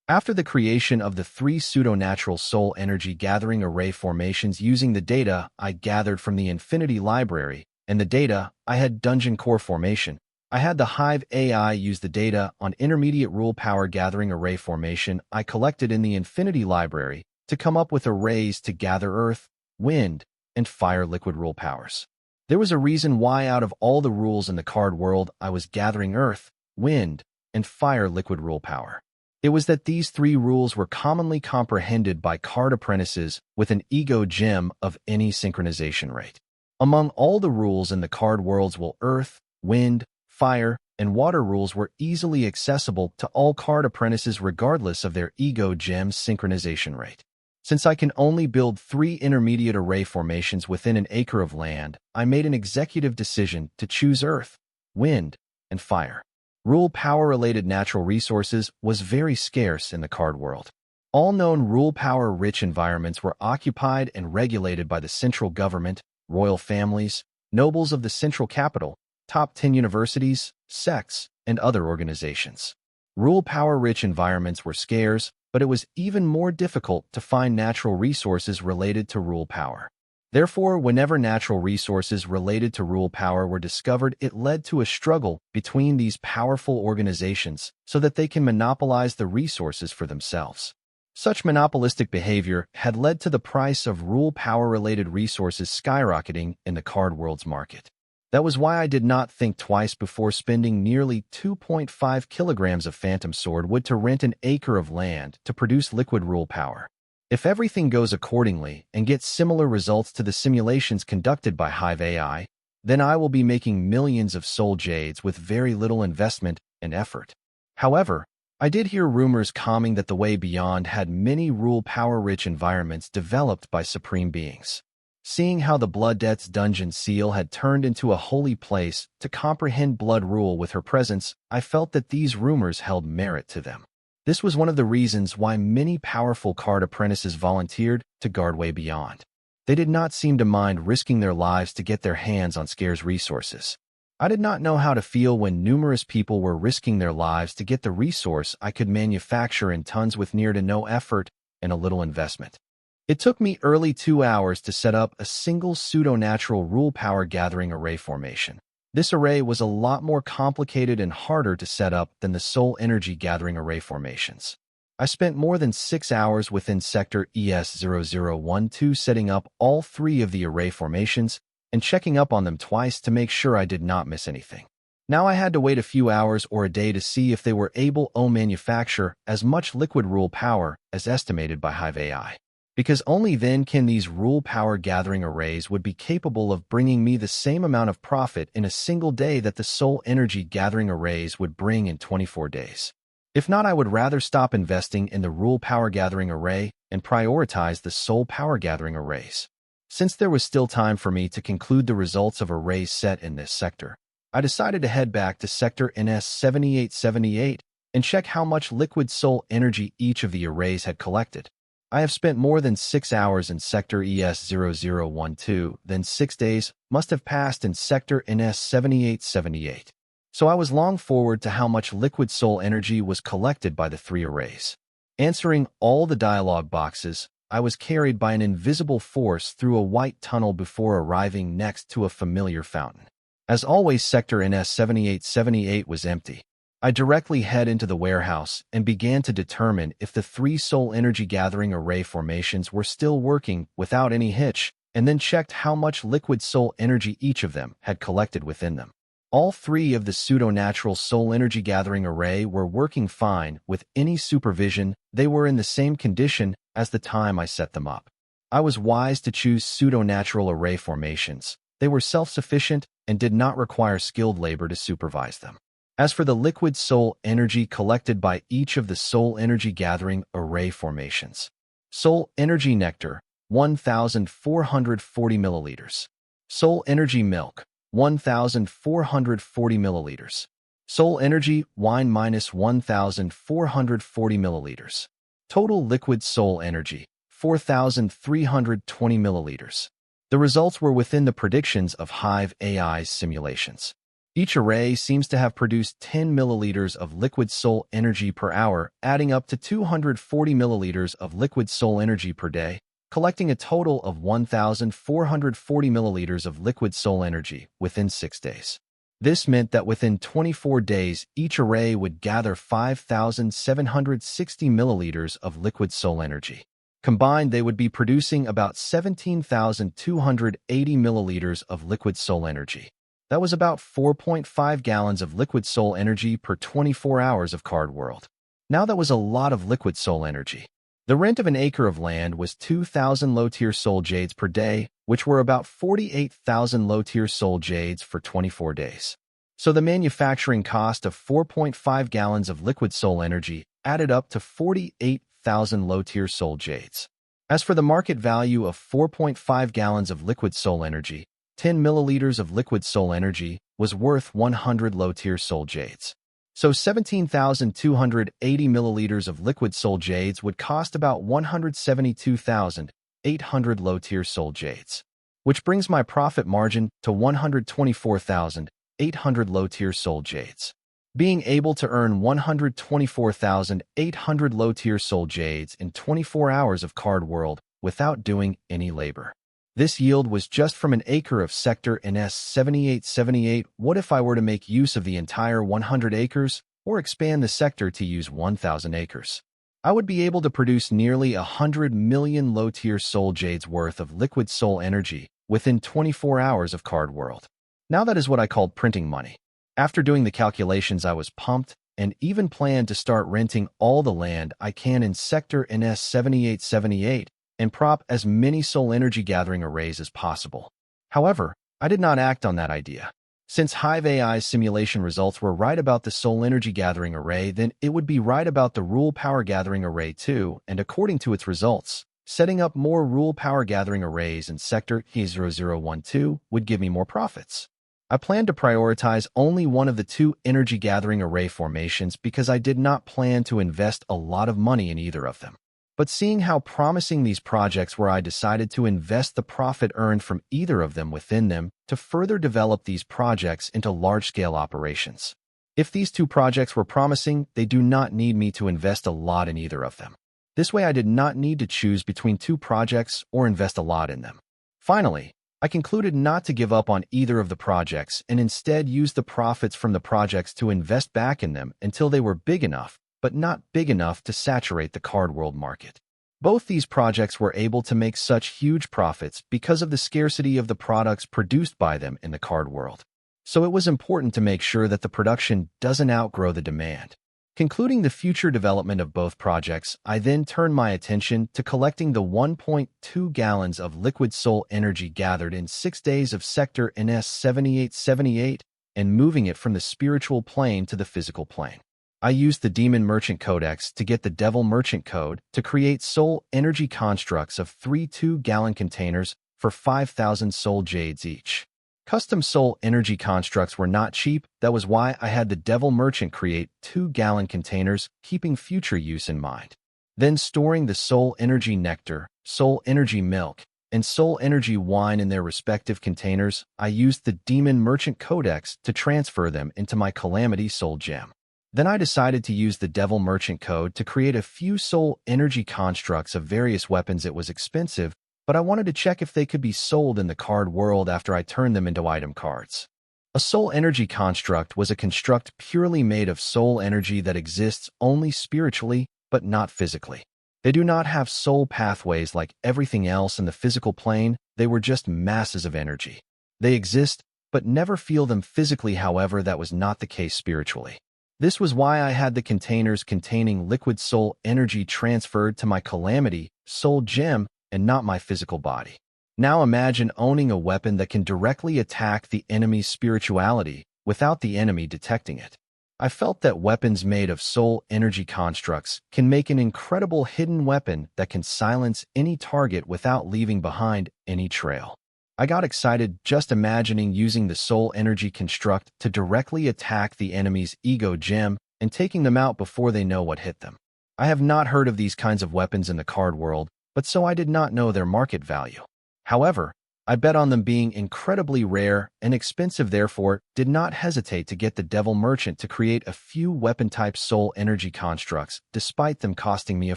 After the creation of the 3 pseudo-natural soul energy gathering array formations using the data I gathered from the Infinity Library and the data I had Dungeon Core formation, I had the Hive AI use the data on intermediate rule power gathering array formation I collected in the Infinity Library to come up with arrays to gather earth, wind, and fire liquid rule powers. There was a reason why out of all the rules in the card world I was gathering earth, wind, and fire liquid rule power. It was that these 3 rules were commonly comprehended by card apprentices with an ego gem of any synchronization rate. Among all the rules in the card worlds, earth, wind, fire, and water rules were easily accessible to all card apprentices regardless of their ego gem synchronization rate. Since I can only build 3 intermediate array formations within an acre of land, I made an executive decision to choose earth, wind, and fire. Rule power-related natural resources was very scarce in the card world. All known rule power-rich environments were occupied and regulated by the central government, royal families, nobles of the central capital, top 10 universities, sects, and other organizations. Rule power-rich environments were scarce, but it was even more difficult to find natural resources related to rule power. Therefore, whenever natural resources related to rule power were discovered, it led to a struggle between these powerful organizations so that they can monopolize the resources for themselves. Such monopolistic behavior had led to the price of rule power-related resources skyrocketing in the card world's market. That was why I did not think twice before spending nearly 2.5 kilograms of phantom sword wood to rent an acre of land to produce liquid rule power. If everything goes accordingly and gets similar results to the simulations conducted by Hive AI, then I will be making millions of soul jades with very little investment and effort. However, I did hear rumors coming that the way beyond had many rule power-rich environments developed by supreme beings. Seeing how the Blood Debt's dungeon seal had turned into a holy place to comprehend blood rule with her presence, I felt that these rumors held merit to them. This was one of the reasons why many powerful card apprentices volunteered to guard way beyond. They did not seem to mind risking their lives to get their hands on scarce resources. I did not know how to feel when numerous people were risking their lives to get the resource I could manufacture in tons with near to no effort and a little investment. It took me early 2 hours to set up a single pseudo-natural rule power gathering array formation. This array was a lot more complicated and harder to set up than the soul energy gathering array formations. I spent more than 6 hours within sector ES0012 setting up all 3 of the array formations and checking up on them twice to make sure I did not miss anything. Now I had to wait a few hours or a day to see if they were able to manufacture as much liquid rule power as estimated by Hive AI. Because only then can these rule power gathering arrays would be capable of bringing me the same amount of profit in a single day that the soul energy gathering arrays would bring in 24 days. If not, I would rather stop investing in the rule power gathering array and prioritize the soul power gathering arrays. Since there was still time for me to conclude the results of arrays set in this sector, I decided to head back to sector NS7878 and check how much liquid soul energy each of the arrays had collected. I have spent more than 6 hours in sector ES0012, then 6 days must have passed in sector NS7878. So I was long forward to how much liquid soul energy was collected by the 3 arrays. Answering all the dialogue boxes, I was carried by an invisible force through a white tunnel before arriving next to a familiar fountain. As always, sector NS7878 was empty. I directly head into the warehouse and began to determine if the 3 soul energy gathering array formations were still working without any hitch, and then checked how much liquid soul energy each of them had collected within them. All 3 of the pseudo-natural soul energy gathering array were working fine with any supervision. They were in the same condition as the time I set them up. I was wise to choose pseudo-natural array formations. They were self-sufficient and did not require skilled labor to supervise them. As for the liquid soul energy collected by each of the soul energy gathering array formations. Soul energy nectar, 1,440 milliliters. Soul energy milk, 1,440 milliliters. Soul energy wine minus 1,440 milliliters. Total liquid soul energy, 4,320 milliliters. The results were within the predictions of Hive AI's simulations. Each array seems to have produced 10 milliliters of liquid soul energy per hour, adding up to 240 milliliters of liquid soul energy per day, collecting a total of 1,440 milliliters of liquid soul energy within 6 days. This meant that within 24 days, each array would gather 5,760 milliliters of liquid soul energy. Combined, they would be producing about 17,280 milliliters of liquid soul energy. That was about 4.5 gallons of liquid soul energy per 24 hours of Card World. Now that was a lot of liquid soul energy. The rent of an acre of land was 2,000 low-tier soul jades per day, which were about 48,000 low-tier soul jades for 24 days. So the manufacturing cost of 4.5 gallons of liquid soul energy added up to 48,000 low-tier soul jades. As for the market value of 4.5 gallons of liquid soul energy, 10 milliliters of liquid soul energy was worth 100 low-tier soul jades. So 17,280 milliliters of liquid soul jades would cost about 172,800 low-tier soul jades, which brings my profit margin to 124,800 low-tier soul jades. Being able to earn 124,800 low-tier soul jades in 24 hours of Card World without doing any labor. This yield was just from an acre of sector in S7878. What if I were to make use of the entire 100 acres or expand the sector to use 1,000 acres? I would be able to produce nearly 100 million low-tier soul jades worth of liquid soul energy within 24 hours of Card World. Now that is what I called printing money. After doing the calculations, I was pumped and even planned to start renting all the land I can in sector in S7878 and prop as many soul energy gathering arrays as possible. However, I did not act on that idea. Since Hive AI's simulation results were right about the soul energy gathering array, then it would be right about the rule power gathering array too, and according to its results, setting up more rule power gathering arrays in sector E0012 would give me more profits. I planned to prioritize only one of the two energy gathering array formations because I did not plan to invest a lot of money in either of them. But seeing how promising these projects were, I decided to invest the profit earned from either of them within them to further develop these projects into large-scale operations. If these two projects were promising, they do not need me to invest a lot in either of them. This way, I did not need to choose between two projects or invest a lot in them. Finally, I concluded not to give up on either of the projects and instead use the profits from the projects to invest back in them until they were big enough, but not big enough to saturate the Card World market. Both these projects were able to make such huge profits because of the scarcity of the products produced by them in the Card World. So it was important to make sure that the production doesn't outgrow the demand. Concluding the future development of both projects, I then turned my attention to collecting the 1.2 gallons of liquid soul energy gathered in 6 days of sector in S7878 and moving it from the spiritual plane to the physical plane. I used the Demon Merchant Codex to get the Devil Merchant Code to create soul energy constructs of 3 2-gallon containers for 5,000 soul jades each. Custom soul energy constructs were not cheap. That was why I had the Devil Merchant create 2-gallon containers, keeping future use in mind. Then storing the soul energy nectar, soul energy milk, and soul energy wine in their respective containers, I used the Demon Merchant Codex to transfer them into my Calamity Soul Gem. Then I decided to use the Devil Merchant Code to create a few soul energy constructs of various weapons. It was expensive, but I wanted to check if they could be sold in the Card World after I turned them into item cards. A soul energy construct was a construct purely made of soul energy that exists only spiritually, but not physically. They do not have soul pathways like everything else in the physical plane. They were just masses of energy. They exist, but never feel them physically. However, that was not the case spiritually. This was why I had the containers containing liquid soul energy transferred to my Calamity Soul Gem and not my physical body. Now imagine owning a weapon that can directly attack the enemy's spirituality without the enemy detecting it. I felt that weapons made of soul energy constructs can make an incredible hidden weapon that can silence any target without leaving behind any trail. I got excited just imagining using the soul energy construct to directly attack the enemy's ego gem and taking them out before they know what hit them. I have not heard of these kinds of weapons in the card world, but so I did not know their market value. However, I bet on them being incredibly rare and expensive, therefore did not hesitate to get the Devil Merchant to create a few weapon-type soul energy constructs, despite them costing me a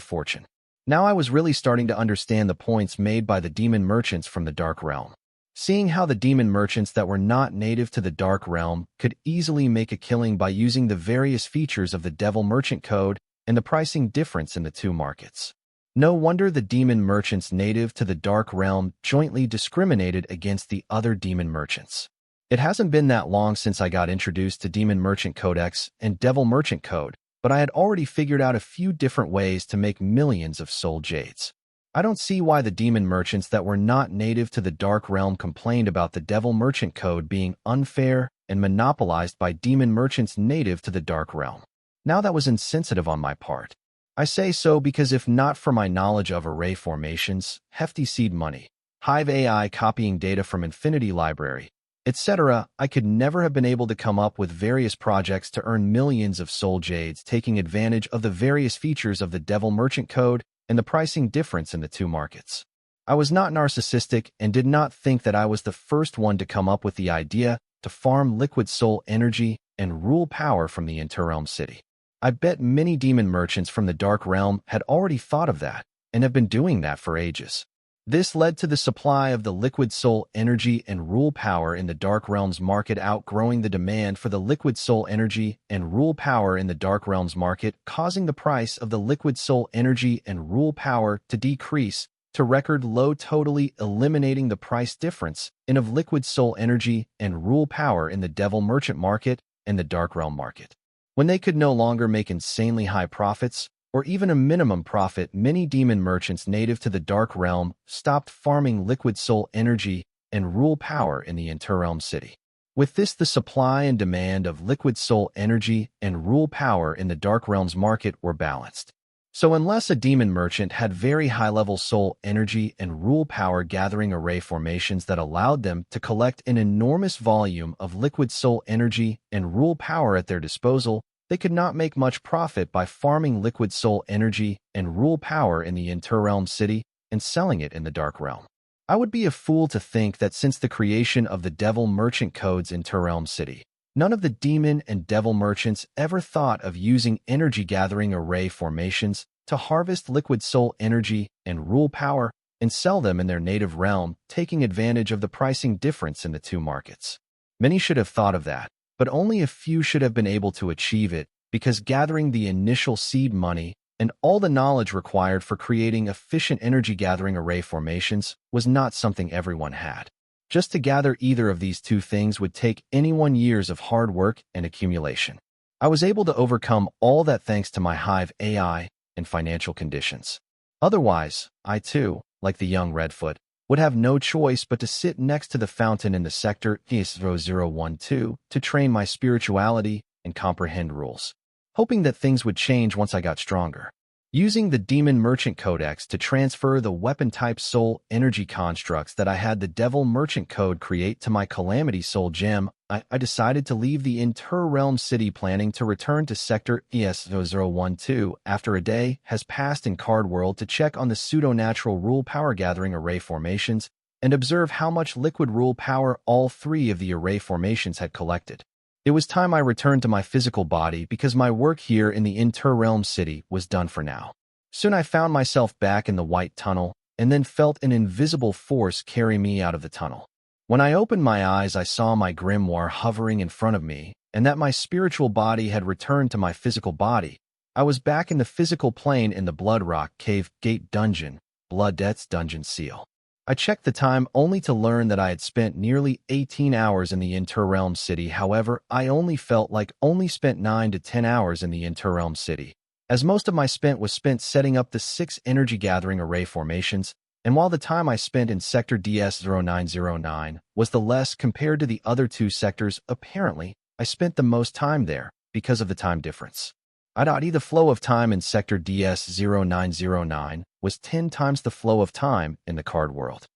fortune. Now I was really starting to understand the points made by the demon merchants from the Dark Realm. Seeing how the demon merchants that were not native to the Dark Realm could easily make a killing by using the various features of the Devil Merchant code and the pricing difference in the two markets. No wonder the demon merchants native to the Dark Realm jointly discriminated against the other demon merchants. It hasn't been that long since I got introduced to Demon Merchant Codex and Devil Merchant Code, but I had already figured out a few different ways to make millions of soul jades. I don't see why the demon merchants that were not native to the Dark Realm complained about the Devil Merchant Code being unfair and monopolized by demon merchants native to the Dark Realm. Now that was insensitive on my part. I say so because if not for my knowledge of array formations, hefty seed money, Hive AI copying data from Infinity Library, etc., I could never have been able to come up with various projects to earn millions of soul jades taking advantage of the various features of the Devil Merchant Code and the pricing difference in the two markets. I was not narcissistic and did not think that I was the first one to come up with the idea to farm liquid soul energy and rule power from the Interrealm City. I bet many demon merchants from the Dark Realm had already thought of that and have been doing that for ages. This led to the supply of the liquid soul energy and rule power in the Dark Realm's market outgrowing the demand for the liquid soul energy and rule power in the Dark Realm's market, causing the price of the liquid soul energy and rule power to decrease to record low, totally eliminating the price difference of liquid soul energy and rule power in the Devil Merchant market and the Dark Realm market. When they could no longer make insanely high profits, or even a minimum profit, many demon merchants native to the Dark Realm stopped farming liquid soul energy and rule power in the Interrealm City. With this, the supply and demand of liquid soul energy and rule power in the Dark Realm's market were balanced. So unless a demon merchant had very high-level soul energy and rule power gathering array formations that allowed them to collect an enormous volume of liquid soul energy and rule power at their disposal, they could not make much profit by farming liquid soul energy and rule power in the Interrealm City and selling it in the Dark Realm. I would be a fool to think that since the creation of the Devil Merchant Code's Interrealm City, none of the demon and devil merchants ever thought of using energy-gathering array formations to harvest liquid soul energy and rule power and sell them in their native realm, taking advantage of the pricing difference in the two markets. Many should have thought of that, but only a few should have been able to achieve it because gathering the initial seed money and all the knowledge required for creating efficient energy-gathering array formations was not something everyone had. Just to gather either of these two things would take anyone years of hard work and accumulation. I was able to overcome all that thanks to my Hive AI and financial conditions. Otherwise, I too, like the young Redfoot, would have no choice but to sit next to the fountain in the sector ES0012 to train my spirituality and comprehend rules, hoping that things would change once I got stronger. Using the Demon Merchant Codex to transfer the weapon-type soul energy constructs that I had the Devil Merchant Code create to my Calamity Soul Gem, I decided to leave the Interrealm City planning to return to Sector ES0012 after a day has passed in Card World to check on the pseudo-natural rule power gathering array formations and observe how much liquid rule power all three of the array formations had collected. It was time I returned to my physical body because my work here in the Interrealm City was done for now. Soon I found myself back in the White Tunnel and then felt an invisible force carry me out of the tunnel. When I opened my eyes, I saw my grimoire hovering in front of me and that my spiritual body had returned to my physical body. I was back in the physical plane in the Bloodrock Cave Gate Dungeon, Bloodette's Dungeon Seal. I checked the time only to learn that I had spent nearly 18 hours in the Interrealm City. However, I only felt like only spent 9 to 10 hours in the Interrealm City, as most of my spent was spent setting up the 6 energy-gathering array formations, and while the time I spent in Sector DS0909 was the less compared to the other 2 sectors, apparently, I spent the most time there, because of the time difference. The flow of time in Sector DS-0909 was 10 times the flow of time in the card world.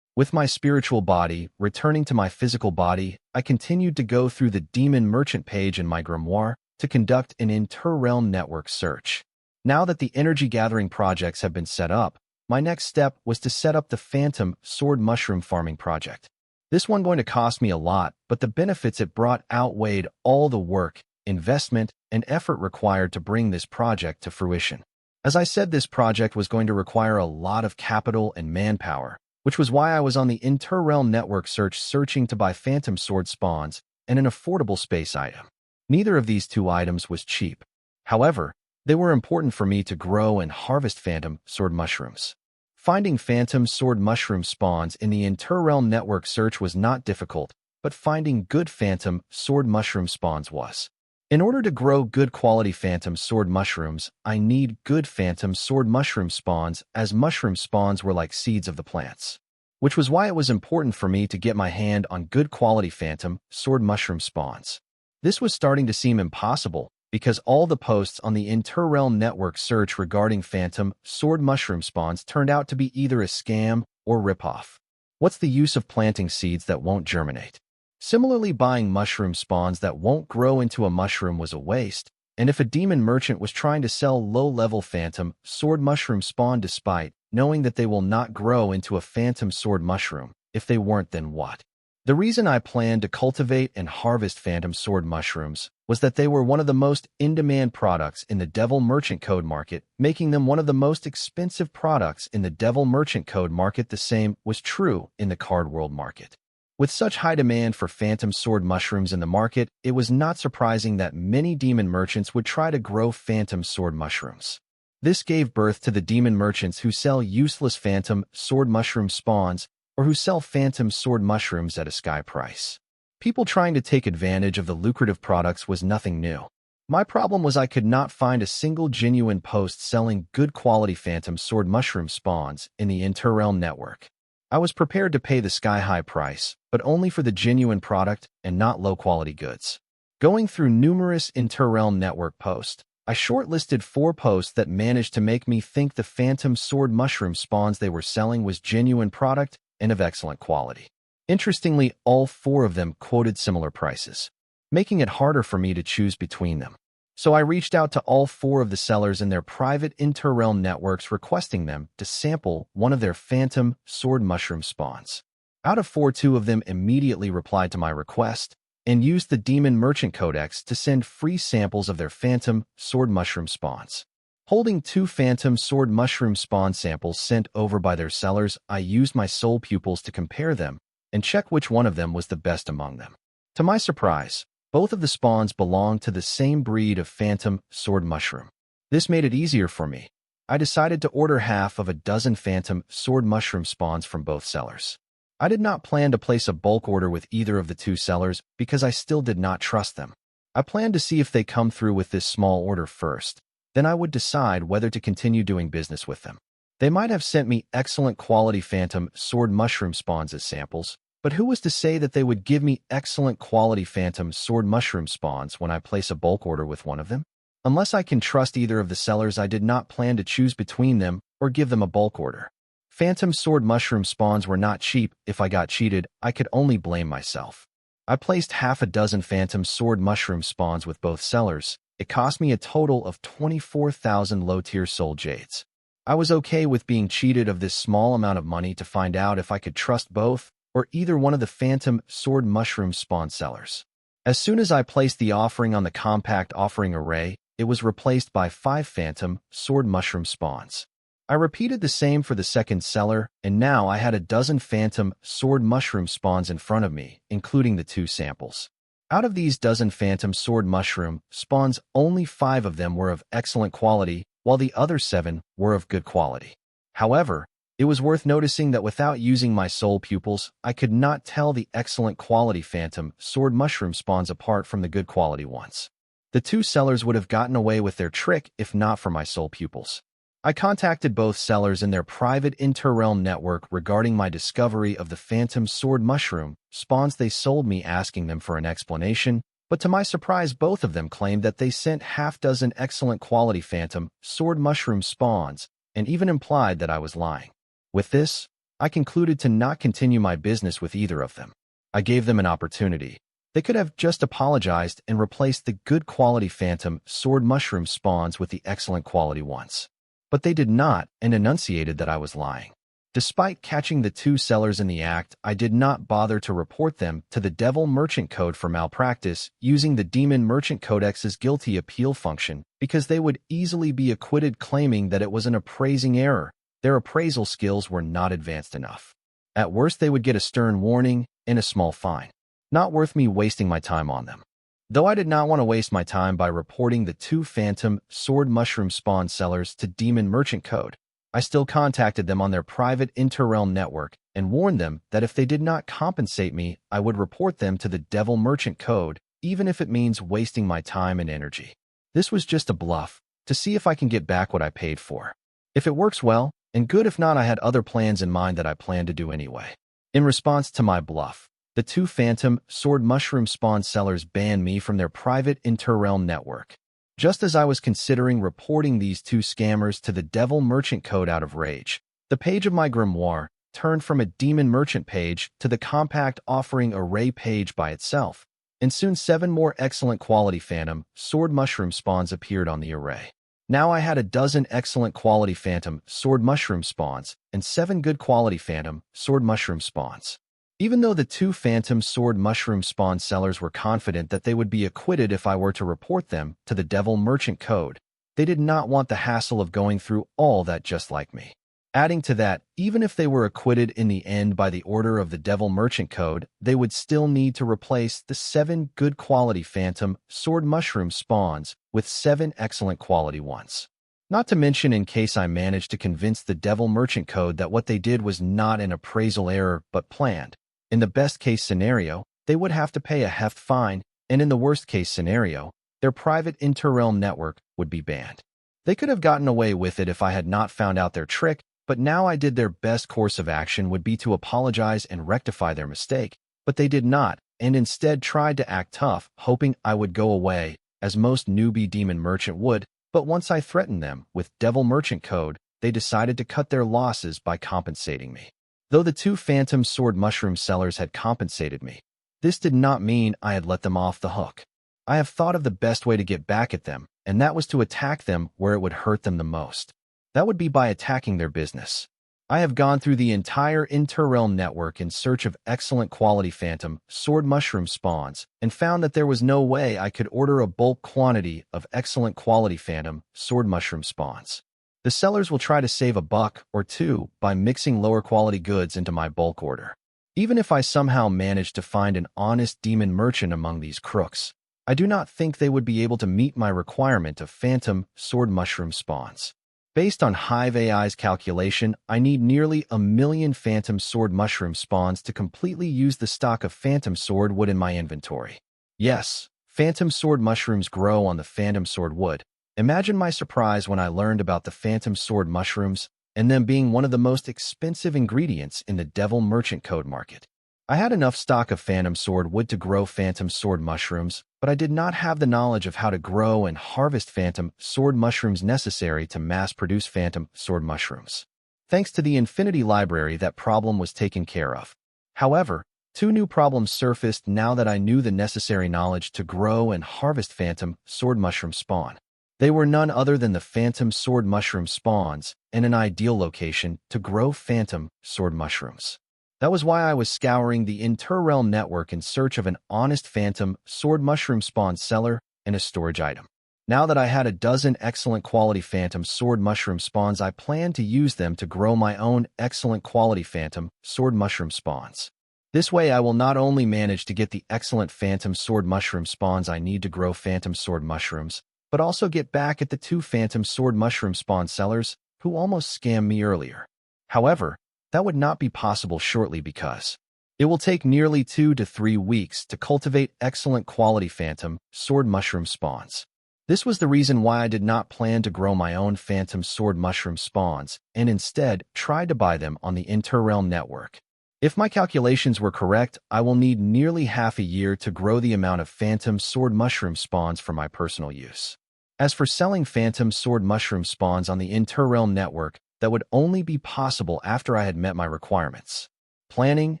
With my spiritual body returning to my physical body, I continued to go through the demon merchant page in my grimoire to conduct an inter-realm network search. Now that the energy-gathering projects have been set up, my next step was to set up the Phantom Sword Mushroom Farming Project. This one going to cost me a lot, but the benefits it brought outweighed all the work, investment, and effort required to bring this project to fruition. As I said, this project was going to require a lot of capital and manpower, which was why I was on the inter-realm network searching to buy Phantom Sword spawns and an affordable space item. Neither of these two items was cheap. However, they were important for me to grow and harvest Phantom Sword mushrooms. Finding Phantom Sword mushroom spawns in the inter-realm network search was not difficult, but finding good Phantom Sword mushroom spawns was. In order to grow good quality Phantom Sword mushrooms, I need good Phantom Sword mushroom spawns, as mushroom spawns were like seeds of the plants. Which was why it was important for me to get my hand on good quality Phantom Sword mushroom spawns. This was starting to seem impossible, because all the posts on the inter-realm network search regarding Phantom Sword mushroom spawns turned out to be either a scam or ripoff. What's the use of planting seeds that won't germinate? Similarly, buying mushroom spawns that won't grow into a mushroom was a waste, and if a demon merchant was trying to sell low-level Phantom Sword mushroom spawn despite knowing that they will not grow into a Phantom Sword mushroom, if they weren't, then what? The reason I planned to cultivate and harvest Phantom Sword mushrooms was that they were one of the most in-demand products in the Devil Merchant Code market, making them one of the most expensive products in the Devil Merchant Code market. The same was true in the card world market. With such high demand for Phantom Sword mushrooms in the market, it was not surprising that many demon merchants would try to grow Phantom Sword mushrooms. This gave birth to the demon merchants who sell useless Phantom Sword mushroom spawns, or who sell Phantom Sword mushrooms at a sky price. People trying to take advantage of the lucrative products was nothing new. My problem was I could not find a single genuine post selling good quality Phantom Sword mushroom spawns in the inter-realm network. I was prepared to pay the sky-high price, but only for the genuine product and not low-quality goods. Going through numerous inter-realm network posts, I shortlisted 4 posts that managed to make me think the Phantom Sword mushroom spawns they were selling was genuine product and of excellent quality. Interestingly, all 4 of them quoted similar prices, making it harder for me to choose between them. So I reached out to all 4 of the sellers in their private inter-realm networks requesting them to sample one of their Phantom Sword mushroom spawns. Out of 4, 2 of them immediately replied to my request and used the Demon Merchant Codex to send free samples of their Phantom Sword mushroom spawns. Holding 2 Phantom Sword mushroom spawn samples sent over by their sellers, I used my soul pupils to compare them and check which one of them was the best among them. To my surprise, both of the spawns belonged to the same breed of Phantom Sword mushroom. This made it easier for me. I decided to order half of a dozen Phantom Sword mushroom spawns from both sellers. I did not plan to place a bulk order with either of the 2 sellers because I still did not trust them. I planned to see if they come through with this small order first. Then I would decide whether to continue doing business with them. They might have sent me excellent quality Phantom Sword mushroom spawns as samples, but who was to say that they would give me excellent quality Phantom Sword mushroom spawns when I place a bulk order with one of them? Unless I can trust either of the sellers, I did not plan to choose between them or give them a bulk order. Phantom Sword mushroom spawns were not cheap. If I got cheated, I could only blame myself. I placed half a dozen Phantom Sword mushroom spawns with both sellers. It cost me a total of 24,000 low-tier soul jades. I was okay with being cheated of this small amount of money to find out if I could trust both or either one of the Phantom Sword mushroom spawn sellers. As soon as I placed the offering on the compact offering array, it was replaced by 5 Phantom Sword mushroom spawns. I repeated the same for the second seller, and now I had a dozen Phantom Sword mushroom spawns in front of me, including the 2 samples. Out of these dozen Phantom Sword mushroom spawns, only 5 of them were of excellent quality, while the other 7 were of good quality. However, it was worth noticing that without using my soul pupils, I could not tell the excellent quality Phantom Sword mushroom spawns apart from the good quality ones. The 2 sellers would have gotten away with their trick if not for my soul pupils. I contacted both sellers in their private inter-realm network regarding my discovery of the Phantom Sword mushroom spawns they sold me, asking them for an explanation But to my surprise, both of them claimed that they sent half-dozen excellent quality phantom sword mushroom spawns and even implied that I was lying. With this, I concluded to not continue my business with either of them. I gave them an opportunity. They could have just apologized and replaced the good quality phantom sword mushroom spawns with the excellent quality ones. But they did not and enunciated that I was lying. Despite catching the two sellers in the act, I did not bother to report them to the Devil Merchant Code for malpractice using the Demon Merchant Codex's guilty appeal function because they would easily be acquitted claiming that it was an appraising error. Their appraisal skills were not advanced enough. At worst, they would get a stern warning and a small fine. Not worth me wasting my time on them. Though I did not want to waste my time by reporting the two phantom sword mushroom spawn sellers to Demon Merchant Code, I still contacted them on their private interrealm network and warned them that if they did not compensate me, I would report them to the Devil Merchant Code, even if it means wasting my time and energy. This was just a bluff, to see if I can get back what I paid for. If it works well, and good. If not, I had other plans in mind that I planned to do anyway. In response to my bluff, the two phantom sword mushroom spawn sellers banned me from their private interrealm network. Just as I was considering reporting these two scammers to the Devil Merchant Code out of rage, the page of my grimoire turned from a demon merchant page to the compact offering array page by itself, and soon 7 more excellent quality phantom sword mushroom spawns appeared on the array. Now I had a dozen excellent quality phantom sword mushroom spawns and 7 good quality phantom sword mushroom spawns. Even though the two phantom sword mushroom spawn sellers were confident that they would be acquitted if I were to report them to the Devil Merchant Code, they did not want the hassle of going through all that just like me. Adding to that, even if they were acquitted in the end by the order of the Devil Merchant Code, they would still need to replace the 7 good quality phantom sword mushroom spawns with 7 excellent quality ones. Not to mention, in case I managed to convince the Devil Merchant Code that what they did was not an appraisal error but planned, in the best-case scenario, they would have to pay a heft fine, and in the worst-case scenario, their private interrealm network would be banned. They could have gotten away with it if I had not found out their trick, but now I did. Their best course of action would be to apologize and rectify their mistake, but they did not, and instead tried to act tough, hoping I would go away, as most newbie demon merchant would. But once I threatened them with Devil Merchant Code, they decided to cut their losses by compensating me. Though the two phantom sword mushroom sellers had compensated me, this did not mean I had let them off the hook. I have thought of the best way to get back at them, and that was to attack them where it would hurt them the most. That would be by attacking their business. I have gone through the entire interrealm network in search of excellent quality phantom sword mushroom spawns and found that there was no way I could order a bulk quantity of excellent quality phantom sword mushroom spawns. The sellers will try to save a buck or two by mixing lower quality goods into my bulk order. Even if I somehow manage to find an honest demon merchant among these crooks, I do not think they would be able to meet my requirement of phantom sword mushroom spawns. Based on Hive AI's calculation, I need nearly 1 million phantom sword mushroom spawns to completely use the stock of phantom sword wood in my inventory. Yes, phantom sword mushrooms grow on the phantom sword wood. Imagine my surprise when I learned about the phantom sword mushrooms and them being one of the most expensive ingredients in the Devil Merchant Code market. I had enough stock of phantom sword wood to grow phantom sword mushrooms, but I did not have the knowledge of how to grow and harvest phantom sword mushrooms necessary to mass-produce phantom sword mushrooms. Thanks to the Infinity Library, that problem was taken care of. However, 2 new problems surfaced now that I knew the necessary knowledge to grow and harvest phantom sword mushroom spawn. They were none other than the phantom sword mushroom spawns and an ideal location to grow phantom sword mushrooms. That was why I was scouring the interrealm network in search of an honest phantom sword mushroom spawn seller and a storage item. Now that I had a dozen excellent quality phantom sword mushroom spawns, I planned to use them to grow my own excellent quality phantom sword mushroom spawns. This way I will not only manage to get the excellent phantom sword mushroom spawns I need to grow phantom sword mushrooms, but also get back at the 2 phantom sword mushroom spawn sellers who almost scammed me earlier. However, that would not be possible shortly because it will take nearly 2 to 3 weeks to cultivate excellent quality phantom sword mushroom spawns. This was the reason why I did not plan to grow my own phantom sword mushroom spawns and instead tried to buy them on the interrealm network. If my calculations were correct, I will need nearly half a year to grow the amount of phantom sword mushroom spawns for my personal use. As for selling phantom sword mushroom spawns on the Interrealm network, that would only be possible after I had met my requirements. Planning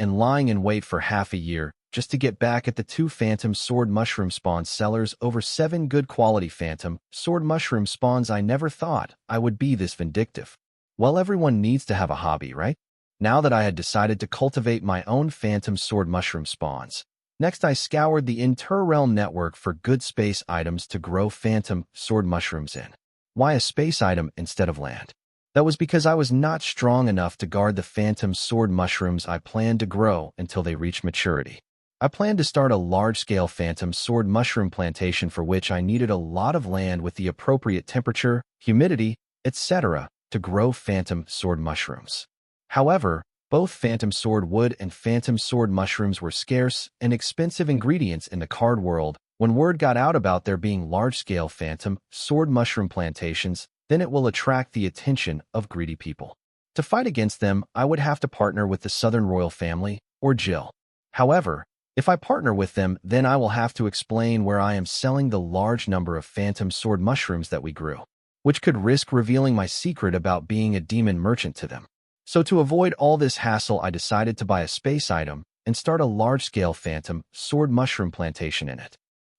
and lying in wait for half a year just to get back at the 2 phantom sword mushroom spawn sellers over 7 good quality phantom sword mushroom spawns. I never thought I would be this vindictive. Well, everyone needs to have a hobby, right? Now that I had decided to cultivate my own phantom sword mushroom spawns, next I scoured the Interrealm network for good space items to grow phantom sword mushrooms in. Why a space item instead of land? That was because I was not strong enough to guard the phantom sword mushrooms I planned to grow until they reached maturity. I planned to start a large-scale phantom sword mushroom plantation for which I needed a lot of land with the appropriate temperature, humidity, etc. to grow phantom sword mushrooms. However, both phantom sword wood and phantom sword mushrooms were scarce and expensive ingredients in the card world. When word got out about there being large-scale phantom sword mushroom plantations, then it will attract the attention of greedy people. To fight against them, I would have to partner with the Southern Royal Family, or Jill. However, if I partner with them, then I will have to explain where I am selling the large number of phantom sword mushrooms that we grew, which could risk revealing my secret about being a demon merchant to them. So to avoid all this hassle, I decided to buy a space item and start a large-scale phantom sword mushroom plantation in it.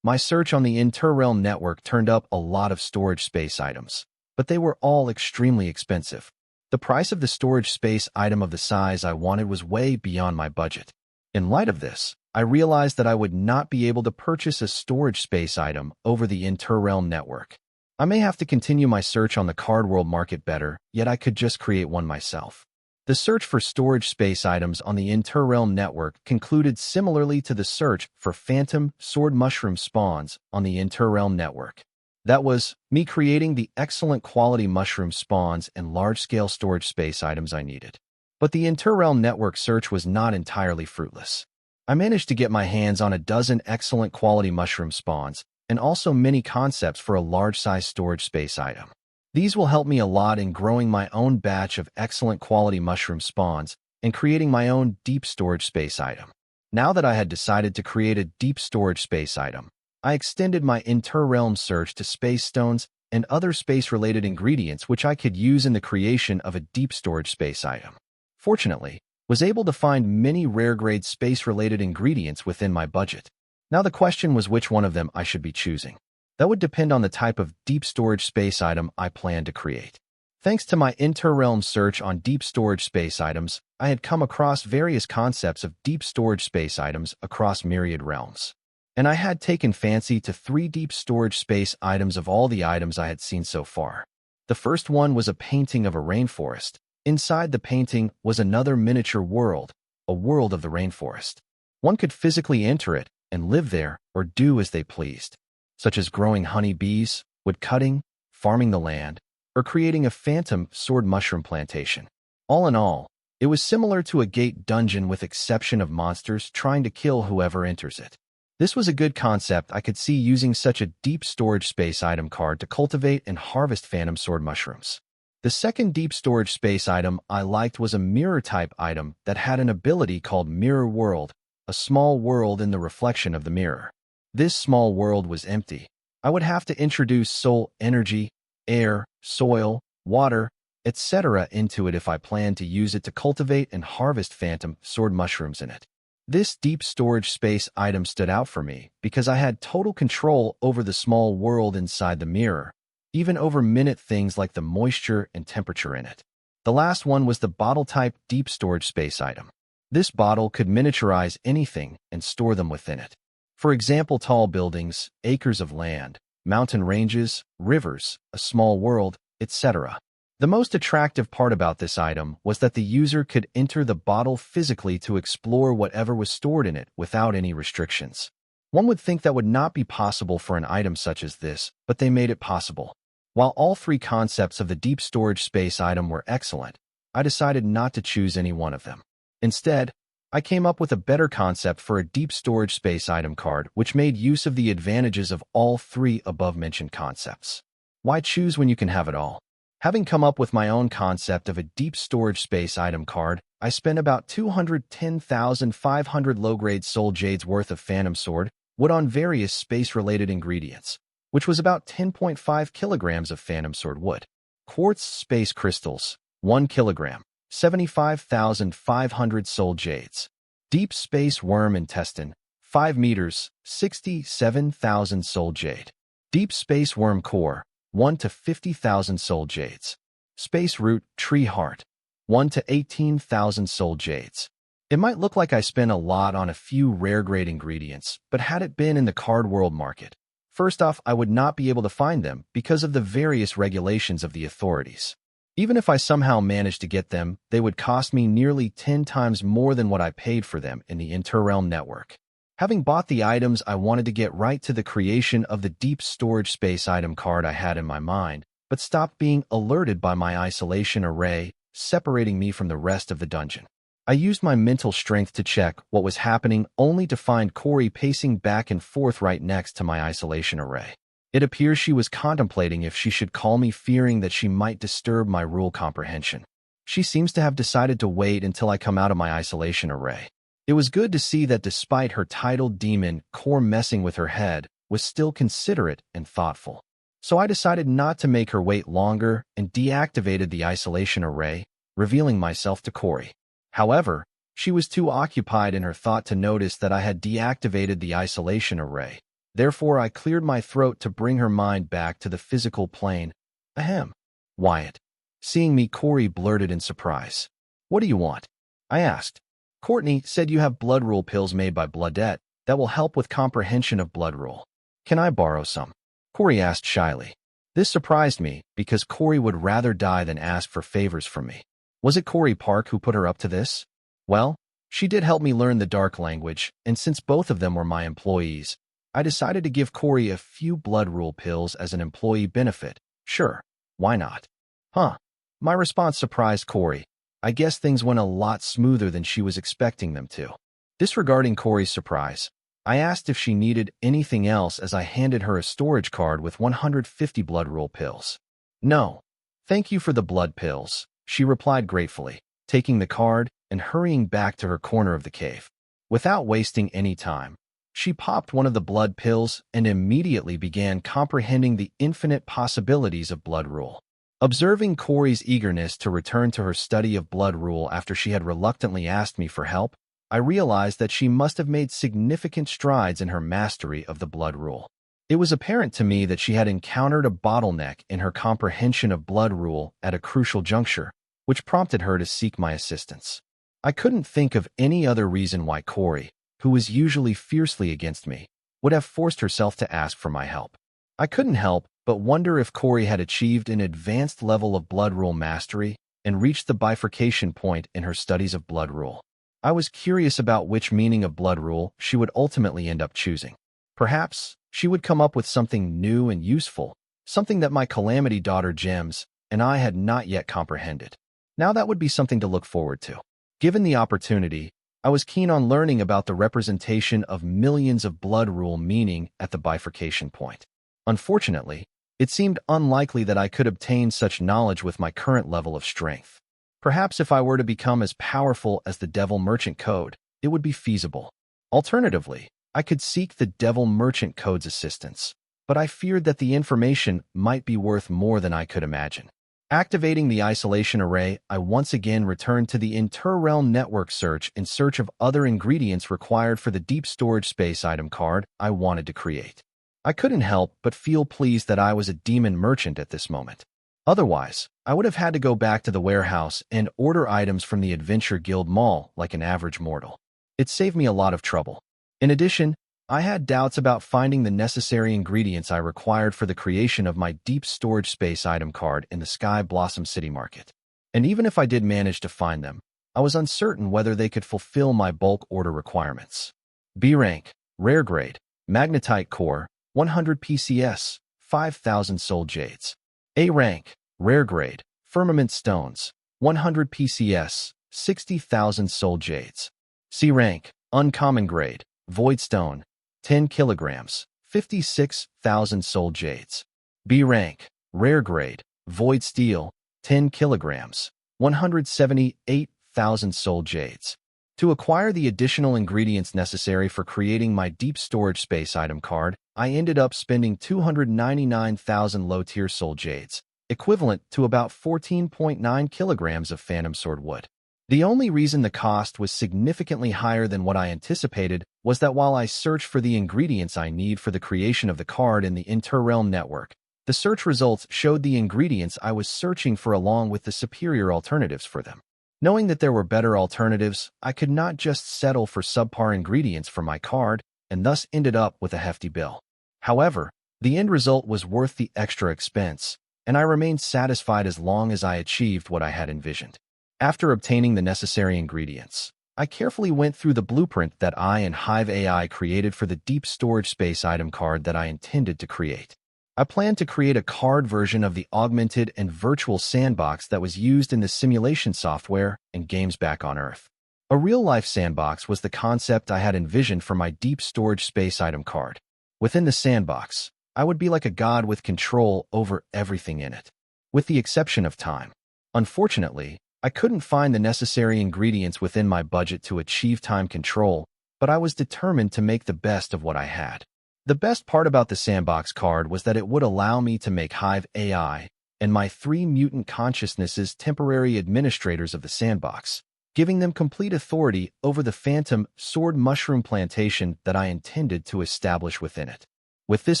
My search on the Interrealm network turned up a lot of storage space items, but they were all extremely expensive. The price of the storage space item of the size I wanted was way beyond my budget. In light of this, I realized that I would not be able to purchase a storage space item over the Interrealm network. I may have to continue my search on the card world market better, yet I could just create one myself. The search for storage space items on the Interrealm network concluded similarly to the search for phantom sword mushroom spawns on the Interrealm network. That was, me creating the excellent quality mushroom spawns and large-scale storage space items I needed. But the Interrealm network search was not entirely fruitless. I managed to get my hands on a dozen excellent quality mushroom spawns, and also many concepts for a large-size storage space item. These will help me a lot in growing my own batch of excellent quality mushroom spawns and creating my own deep storage space item. Now that I had decided to create a deep storage space item, I extended my Interrealm search to space stones and other space-related ingredients which I could use in the creation of a deep storage space item. Fortunately, was able to find many rare-grade space-related ingredients within my budget. Now the question was which one of them I should be choosing. That would depend on the type of deep storage space item I planned to create. Thanks to my Interrealm search on deep storage space items, I had come across various concepts of deep storage space items across myriad realms. And I had taken fancy to 3 deep storage space items of all the items I had seen so far. The first one was a painting of a rainforest. Inside the painting was another miniature world, a world of the rainforest. One could physically enter it and live there or do as they pleased, such as growing honey bees, wood cutting, farming the land, or creating a phantom sword mushroom plantation. All in all, it was similar to a gate dungeon with exception of monsters trying to kill whoever enters it. This was a good concept I could see using such a deep storage space item card to cultivate and harvest phantom sword mushrooms. The second deep storage space item I liked was a mirror-type item that had an ability called Mirror World, a small world in the reflection of the mirror. This small world was empty. I would have to introduce soul energy, air, soil, water, etc. into it if I planned to use it to cultivate and harvest phantom sword mushrooms in it. This deep storage space item stood out for me because I had total control over the small world inside the mirror, even over minute things like the moisture and temperature in it. The last one was the bottle-type deep storage space item. This bottle could miniaturize anything and store them within it. For example, tall buildings, acres of land, mountain ranges, rivers, a small world, etc. The most attractive part about this item was that the user could enter the bottle physically to explore whatever was stored in it without any restrictions. One would think that would not be possible for an item such as this, but they made it possible. While all 3 concepts of the deep storage space item were excellent, I decided not to choose any one of them. Instead, I came up with a better concept for a deep storage space item card which made use of the advantages of all 3 above-mentioned concepts. Why choose when you can have it all? Having come up with my own concept of a deep storage space item card, I spent about 210,500 low-grade soul jades worth of Phantom Sword wood on various space-related ingredients, which was about 10.5 kilograms of Phantom Sword wood. Quartz space crystals, 1 kilogram, 75,500 soul jades. Deep space worm intestine, 5 meters, 67,000 soul jade. Deep space worm core, 1 to 50,000 soul jades. Space root tree heart, 1 to 18,000 soul jades. It might look like I spent a lot on a few rare grade ingredients, but had it been in the card world market, first off, I would not be able to find them because of the various regulations of the authorities. Even if I somehow managed to get them, they would cost me nearly 10 times more than what I paid for them in the Interrealm network. Having bought the items, I wanted to get right to the creation of the deep storage space item card I had in my mind, but stopped being alerted by my isolation array, separating me from the rest of the dungeon. I used my mental strength to check what was happening, only to find Corey pacing back and forth right next to my isolation array. It appears she was contemplating if she should call me, fearing that she might disturb my rule comprehension. She seems to have decided to wait until I come out of my isolation array. It was good to see that despite her titled demon core messing with her head, was still considerate and thoughtful. So I decided not to make her wait longer and deactivated the isolation array, revealing myself to Corey. However, she was too occupied in her thought to notice that I had deactivated the isolation array. Therefore, I cleared my throat to bring her mind back to the physical plane. Ahem. Wyatt. Seeing me, Corey blurted in surprise. What do you want? I asked. Courtney said you have blood rule pills made by Bloodette that will help with comprehension of blood rule. Can I borrow some? Corey asked shyly. This surprised me because Corey would rather die than ask for favors from me. Was it Corey Park who put her up to this? Well, she did help me learn the dark language, and since both of them were my employees, I decided to give Corey a few blood rule pills as an employee benefit. Sure, why not? Huh. My response surprised Corey. I guess things went a lot smoother than she was expecting them to. Disregarding Corey's surprise, I asked if she needed anything else as I handed her a storage card with 150 blood rule pills. No, thank you for the blood pills, she replied gratefully, taking the card and hurrying back to her corner of the cave. Without wasting any time, she popped one of the blood pills and immediately began comprehending the infinite possibilities of blood rule. Observing Corey's eagerness to return to her study of blood rule after she had reluctantly asked me for help, I realized that she must have made significant strides in her mastery of the blood rule. It was apparent to me that she had encountered a bottleneck in her comprehension of blood rule at a crucial juncture, which prompted her to seek my assistance. I couldn't think of any other reason why Corey, who was usually fiercely against me, would have forced herself to ask for my help. I couldn't help but wonder if Corey had achieved an advanced level of blood rule mastery and reached the bifurcation point in her studies of blood rule. I was curious about which meaning of blood rule she would ultimately end up choosing. Perhaps she would come up with something new and useful, something that my Calamity daughter Gems and I had not yet comprehended. Now that would be something to look forward to. Given the opportunity, I was keen on learning about the representation of millions of blood rule meaning at the bifurcation point. Unfortunately, it seemed unlikely that I could obtain such knowledge with my current level of strength. Perhaps if I were to become as powerful as the Devil Merchant Code, it would be feasible. Alternatively, I could seek the Devil Merchant Code's assistance, but I feared that the information might be worth more than I could imagine. Activating the isolation array, I once again returned to the Interrealm network search in search of other ingredients required for the deep storage space item card I wanted to create. I couldn't help but feel pleased that I was a demon merchant at this moment. Otherwise, I would have had to go back to the warehouse and order items from the Adventure Guild Mall like an average mortal. It saved me a lot of trouble. In addition, I had doubts about finding the necessary ingredients I required for the creation of my deep storage space item card in the Sky Blossom City Market. And even if I did manage to find them, I was uncertain whether they could fulfill my bulk order requirements. B rank, rare grade, magnetite core, 100 PCS, 5,000 soul jades. A rank, rare grade, firmament stones, 100 PCS, 60,000 soul jades. C rank, uncommon grade, void stone, 10 kilograms, 56,000 soul jades. B rank, rare grade, void steel, 10 kilograms, 178,000 soul jades. To acquire the additional ingredients necessary for creating my deep storage space item card, I ended up spending 299,000 low-tier soul jades, equivalent to about 14.9 kilograms of phantom sword wood. The only reason the cost was significantly higher than what I anticipated was that while I searched for the ingredients I need for the creation of the card in the Interrealm network, the search results showed the ingredients I was searching for along with the superior alternatives for them. Knowing that there were better alternatives, I could not just settle for subpar ingredients for my card and thus ended up with a hefty bill. However, the end result was worth the extra expense, and I remained satisfied as long as I achieved what I had envisioned. After obtaining the necessary ingredients, I carefully went through the blueprint that I and Hive AI created for the deep storage space item card that I intended to create. I planned to create a card version of the augmented and virtual sandbox that was used in the simulation software and games back on Earth. A real-life sandbox was the concept I had envisioned for my deep storage space item card. Within the sandbox, I would be like a god with control over everything in it, with the exception of time. Unfortunately, I couldn't find the necessary ingredients within my budget to achieve time control, but I was determined to make the best of what I had. The best part about the sandbox card was that it would allow me to make Hive AI and my 3 mutant consciousnesses temporary administrators of the sandbox, giving them complete authority over the phantom sword mushroom plantation that I intended to establish within it. With this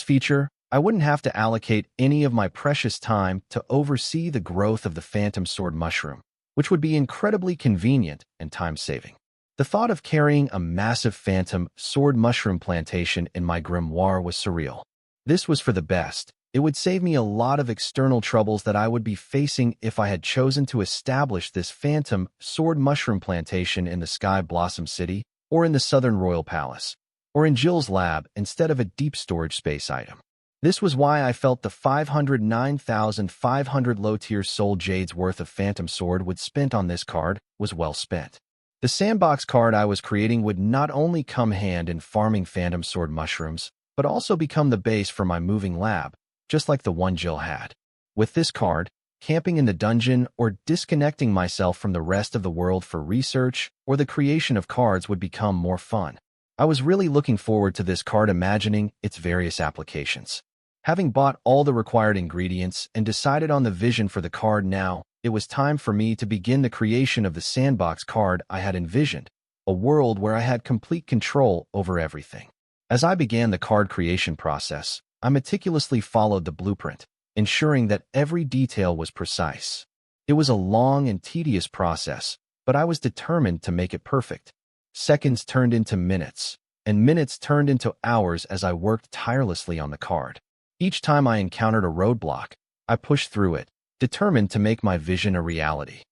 feature, I wouldn't have to allocate any of my precious time to oversee the growth of the phantom sword mushroom, which would be incredibly convenient and time-saving. The thought of carrying a massive phantom sword mushroom plantation in my grimoire was surreal. This was for the best. It would save me a lot of external troubles that I would be facing if I had chosen to establish this phantom sword mushroom plantation in the Sky Blossom City, or in the Southern Royal Palace, or in Jill's lab instead of a deep storage space item. This was why I felt the 509,500 low-tier soul jades worth of phantom sword would spent on this card was well spent. The sandbox card I was creating would not only come hand in farming phantom sword mushrooms, but also become the base for my moving lab, just like the one Jill had. With this card, camping in the dungeon or disconnecting myself from the rest of the world for research or the creation of cards would become more fun. I was really looking forward to this card, imagining its various applications. Having bought all the required ingredients and decided on the vision for the card now, it was time for me to begin the creation of the sandbox card I had envisioned, a world where I had complete control over everything. As I began the card creation process, I meticulously followed the blueprint, ensuring that every detail was precise. It was a long and tedious process, but I was determined to make it perfect. Seconds turned into minutes, and minutes turned into hours as I worked tirelessly on the card. Each time I encountered a roadblock, I pushed through it, determined to make my vision a reality.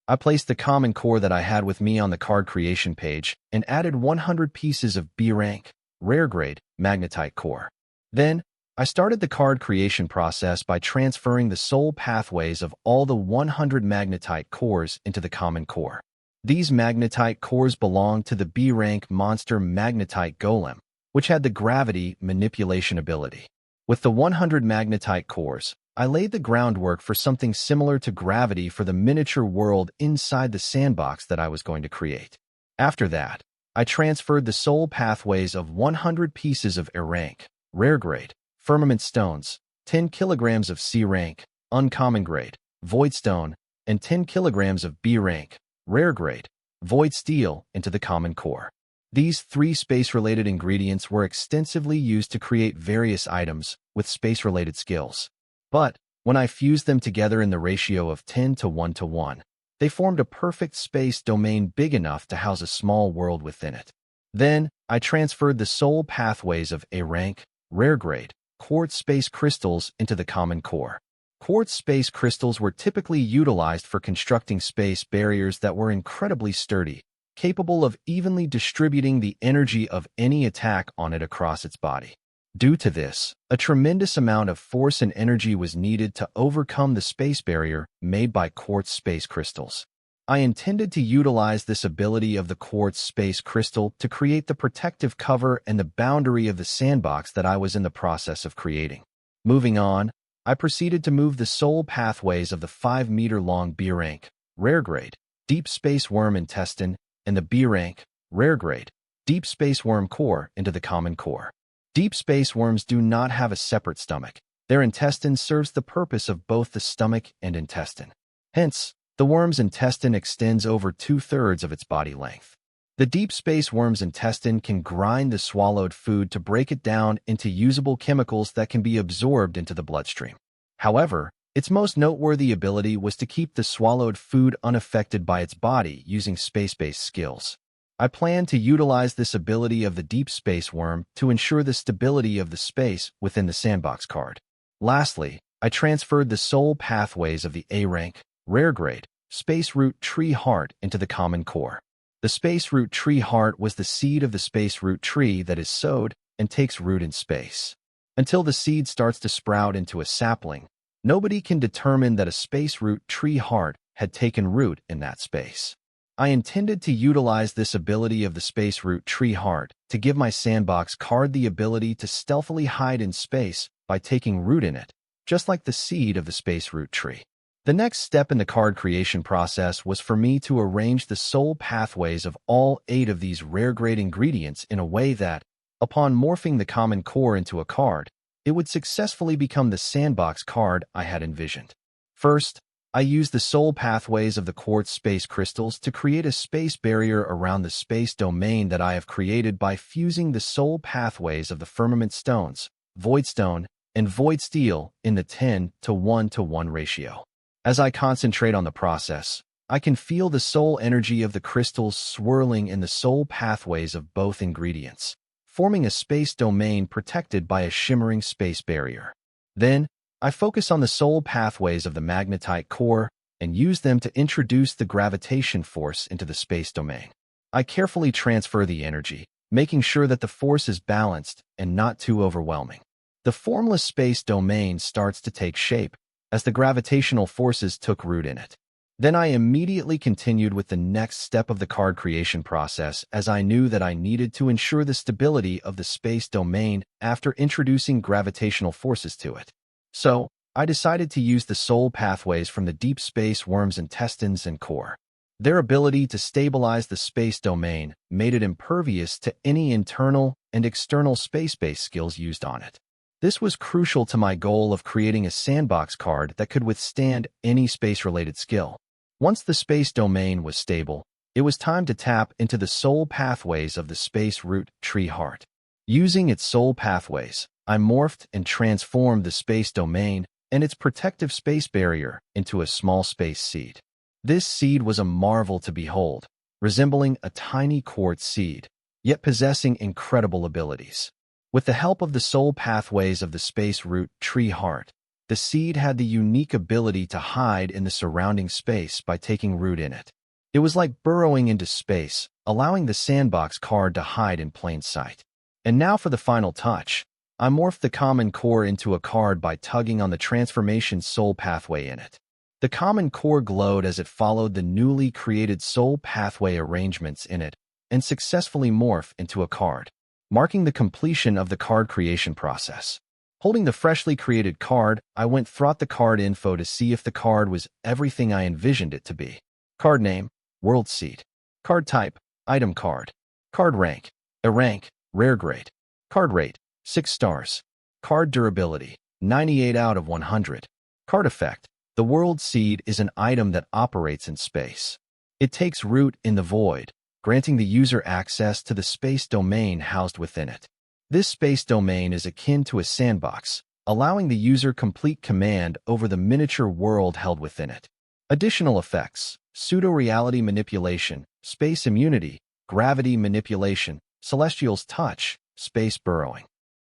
I placed the common core that I had with me on the card creation page and added 100 pieces of B rank, rare grade, magnetite core. Then, I started the card creation process by transferring the soul pathways of all the 100 magnetite cores into the common core. These magnetite cores belong to the B rank monster magnetite golem, which had the gravity manipulation ability. With the 100 magnetite cores, I laid the groundwork for something similar to gravity for the miniature world inside the sandbox that I was going to create. After that, I transferred the soul pathways of 100 pieces of A rank, rare grade, firmament stones, 10 kilograms of C rank, uncommon grade, void stone, and 10 kilograms of B rank, rare grade, void steel into the common core. These 3 space-related ingredients were extensively used to create various items with space-related skills. But when I fused them together in the ratio of 10 to 1 to 1, they formed a perfect space domain big enough to house a small world within it. Then, I transferred the soul pathways of A rank, rare grade, quartz space crystals into the common core. Quartz space crystals were typically utilized for constructing space barriers that were incredibly sturdy, capable of evenly distributing the energy of any attack on it across its body. Due to this, a tremendous amount of force and energy was needed to overcome the space barrier made by quartz space crystals. I intended to utilize this ability of the quartz space crystal to create the protective cover and the boundary of the sandbox that I was in the process of creating. Moving on, I proceeded to move the soul pathways of the 5-meter-long B-rank, rare-grade, deep space worm intestine and the B-rank, rare-grade, deep space worm core into the common core. Deep space worms do not have a separate stomach. Their intestine serves the purpose of both the stomach and intestine. Hence, the worm's intestine extends over 2/3 of its body length. The deep space worm's intestine can grind the swallowed food to break it down into usable chemicals that can be absorbed into the bloodstream. However, its most noteworthy ability was to keep the swallowed food unaffected by its body using space-based skills. I plan to utilize this ability of the deep space worm to ensure the stability of the space within the sandbox card. Lastly, I transferred the soul pathways of the A-rank, rare-grade, space root tree heart into the common core. The space root tree heart was the seed of the space root tree that is sowed and takes root in space. Until the seed starts to sprout into a sapling, nobody can determine that a space root tree heart had taken root in that space. I intended to utilize this ability of the space root tree heart to give my sandbox card the ability to stealthily hide in space by taking root in it, just like the seed of the space root tree. The next step in the card creation process was for me to arrange the soul pathways of all 8 of these rare-grade ingredients in a way that, upon morphing the common core into a card, it would successfully become the sandbox card I had envisioned. First, I used the soul pathways of the quartz space crystals to create a space barrier around the space domain that I have created by fusing the soul pathways of the firmament stones, void stone, and void steel in the 10:1 ratio. As I concentrate on the process, I can feel the soul energy of the crystals swirling in the soul pathways of both ingredients, forming a space domain protected by a shimmering space barrier. Then, I focus on the soul pathways of the magnetite core and use them to introduce the gravitation force into the space domain. I carefully transfer the energy, making sure that the force is balanced and not too overwhelming. The formless space domain starts to take shape as the gravitational forces took root in it. Then I immediately continued with the next step of the card creation process, as I knew that I needed to ensure the stability of the space domain after introducing gravitational forces to it. So, I decided to use the soul pathways from the deep space worm's intestines and core. Their ability to stabilize the space domain made it impervious to any internal and external space-based skills used on it. This was crucial to my goal of creating a sandbox card that could withstand any space-related skill. Once the space domain was stable, it was time to tap into the soul pathways of the space root tree heart. Using its soul pathways, I morphed and transformed the space domain and its protective space barrier into a small space seed. This seed was a marvel to behold, resembling a tiny quartz seed, yet possessing incredible abilities. With the help of the soul pathways of the space root tree heart, the seed had the unique ability to hide in the surrounding space by taking root in it. It was like burrowing into space, allowing the sandbox card to hide in plain sight. And now for the final touch. I morphed the common core into a card by tugging on the transformation soul pathway in it. The common core glowed as it followed the newly created soul pathway arrangements in it and successfully morphed into a card, marking the completion of the card creation process. Holding the freshly created card, I went through the card info to see if the card was everything I envisioned it to be. Card name, World Seed. Card type, Item card. Card rank, A rank, Rare grade. Card rate, 6 stars. Card durability, 98 out of 100. Card effect, the World Seed is an item that operates in space. It takes root in the void, granting the user access to the space domain housed within it. This space domain is akin to a sandbox, allowing the user complete command over the miniature world held within it. Additional effects: pseudo-reality manipulation, space immunity, gravity manipulation, celestial's touch, space burrowing.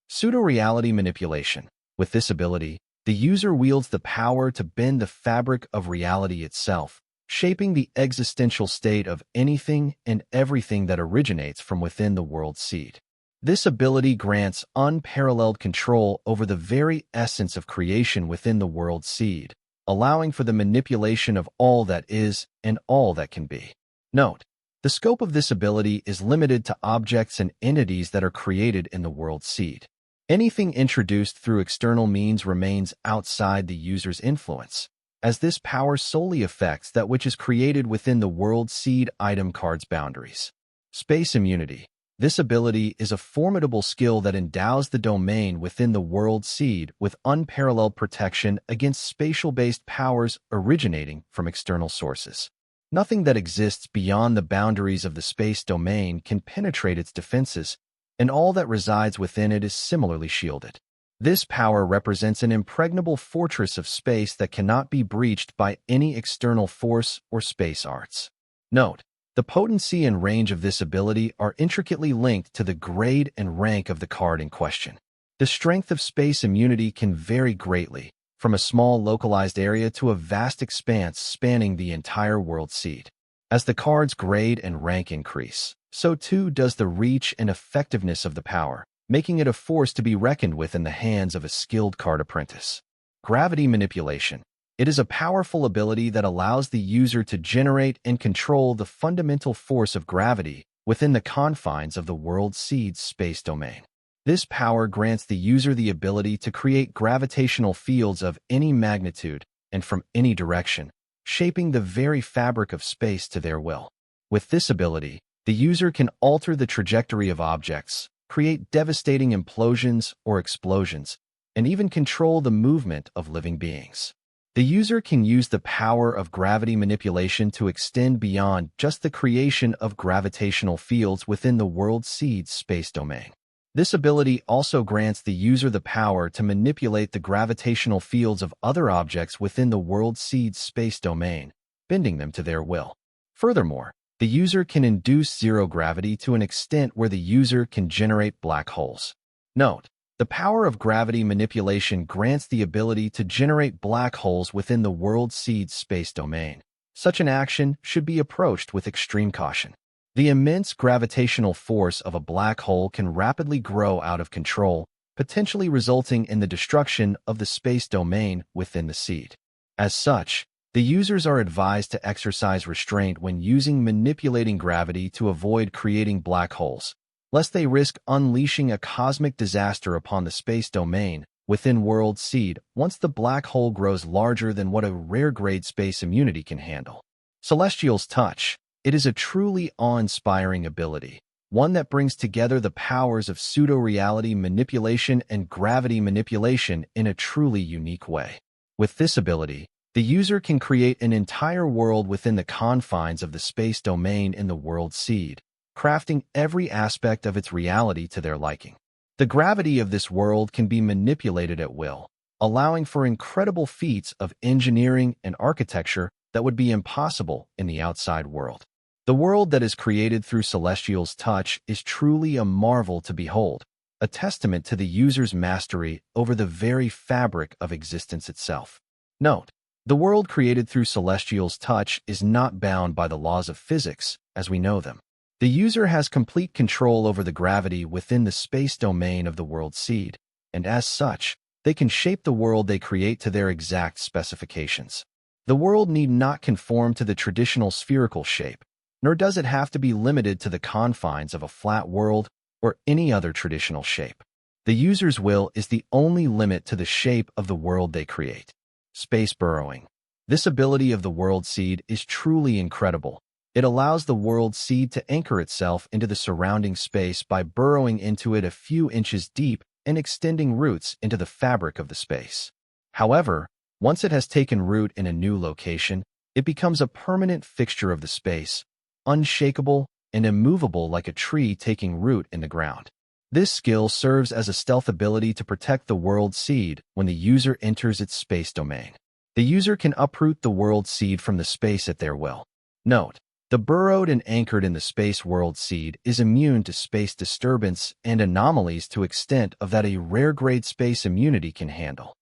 Pseudo-reality manipulation. With this ability, the user wields the power to bend the fabric of reality itself, shaping the existential state of anything and everything that originates from within the world seed. This ability grants unparalleled control over the very essence of creation within the world seed, allowing for the manipulation of all that is and all that can be. Note: the scope of this ability is limited to objects and entities that are created in the world seed. Anything introduced through external means remains outside the user's influence, as this power solely affects that which is created within the World Seed item card's boundaries. Space immunity. This ability is a formidable skill that endows the domain within the World Seed with unparalleled protection against spatial-based powers originating from external sources. Nothing that exists beyond the boundaries of the space domain can penetrate its defenses, and all that resides within it is similarly shielded. This power represents an impregnable fortress of space that cannot be breached by any external force or space arts. Note: the potency and range of this ability are intricately linked to the grade and rank of the card in question. The strength of space immunity can vary greatly, from a small localized area to a vast expanse spanning the entire World Seed. As the card's grade and rank increase, so too does the reach and effectiveness of the power, making it a force to be reckoned with in the hands of a skilled card apprentice. Gravity manipulation. It is a powerful ability that allows the user to generate and control the fundamental force of gravity within the confines of the World Seed's space domain. This power grants the user the ability to create gravitational fields of any magnitude and from any direction, shaping the very fabric of space to their will. With this ability, the user can alter the trajectory of objects, create devastating implosions or explosions, and even control the movement of living beings. The user can use the power of gravity manipulation to extend beyond just the creation of gravitational fields within the World Seed's space domain. This ability also grants the user the power to manipulate the gravitational fields of other objects within the World Seed's space domain, bending them to their will. Furthermore, the user can induce zero gravity to an extent where the user can generate black holes. Note: the power of gravity manipulation grants the ability to generate black holes within the World Seed's space domain. Such an action should be approached with extreme caution. The immense gravitational force of a black hole can rapidly grow out of control, potentially resulting in the destruction of the space domain within the seed. As such, the users are advised to exercise restraint when using manipulating gravity to avoid creating black holes, lest they risk unleashing a cosmic disaster upon the space domain within World Seed once the black hole grows larger than what a rare-grade space immunity can handle. Celestial's Touch. It is a truly awe-inspiring ability, one that brings together the powers of pseudo-reality manipulation and gravity manipulation in a truly unique way. With this ability, the user can create an entire world within the confines of the space domain in the World Seed, crafting every aspect of its reality to their liking. The gravity of this world can be manipulated at will, allowing for incredible feats of engineering and architecture that would be impossible in the outside world. The world that is created through Celestial's Touch is truly a marvel to behold, a testament to the user's mastery over the very fabric of existence itself. Note: the world created through Celestial's Touch is not bound by the laws of physics as we know them. The user has complete control over the gravity within the space domain of the World Seed, and as such, they can shape the world they create to their exact specifications. The world need not conform to the traditional spherical shape, nor does it have to be limited to the confines of a flat world or any other traditional shape. The user's will is the only limit to the shape of the world they create. Space burrowing. This ability of the World Seed is truly incredible. It allows the World Seed to anchor itself into the surrounding space by burrowing into it a few inches deep and extending roots into the fabric of the space. However, once it has taken root in a new location, it becomes a permanent fixture of the space, unshakable and immovable like a tree taking root in the ground. This skill serves as a stealth ability to protect the World Seed when the user enters its space domain. The user can uproot the World Seed from the space at their will. Note: the burrowed and anchored in the space World Seed is immune to space disturbance and anomalies to extent of that a rare-grade space immunity can handle.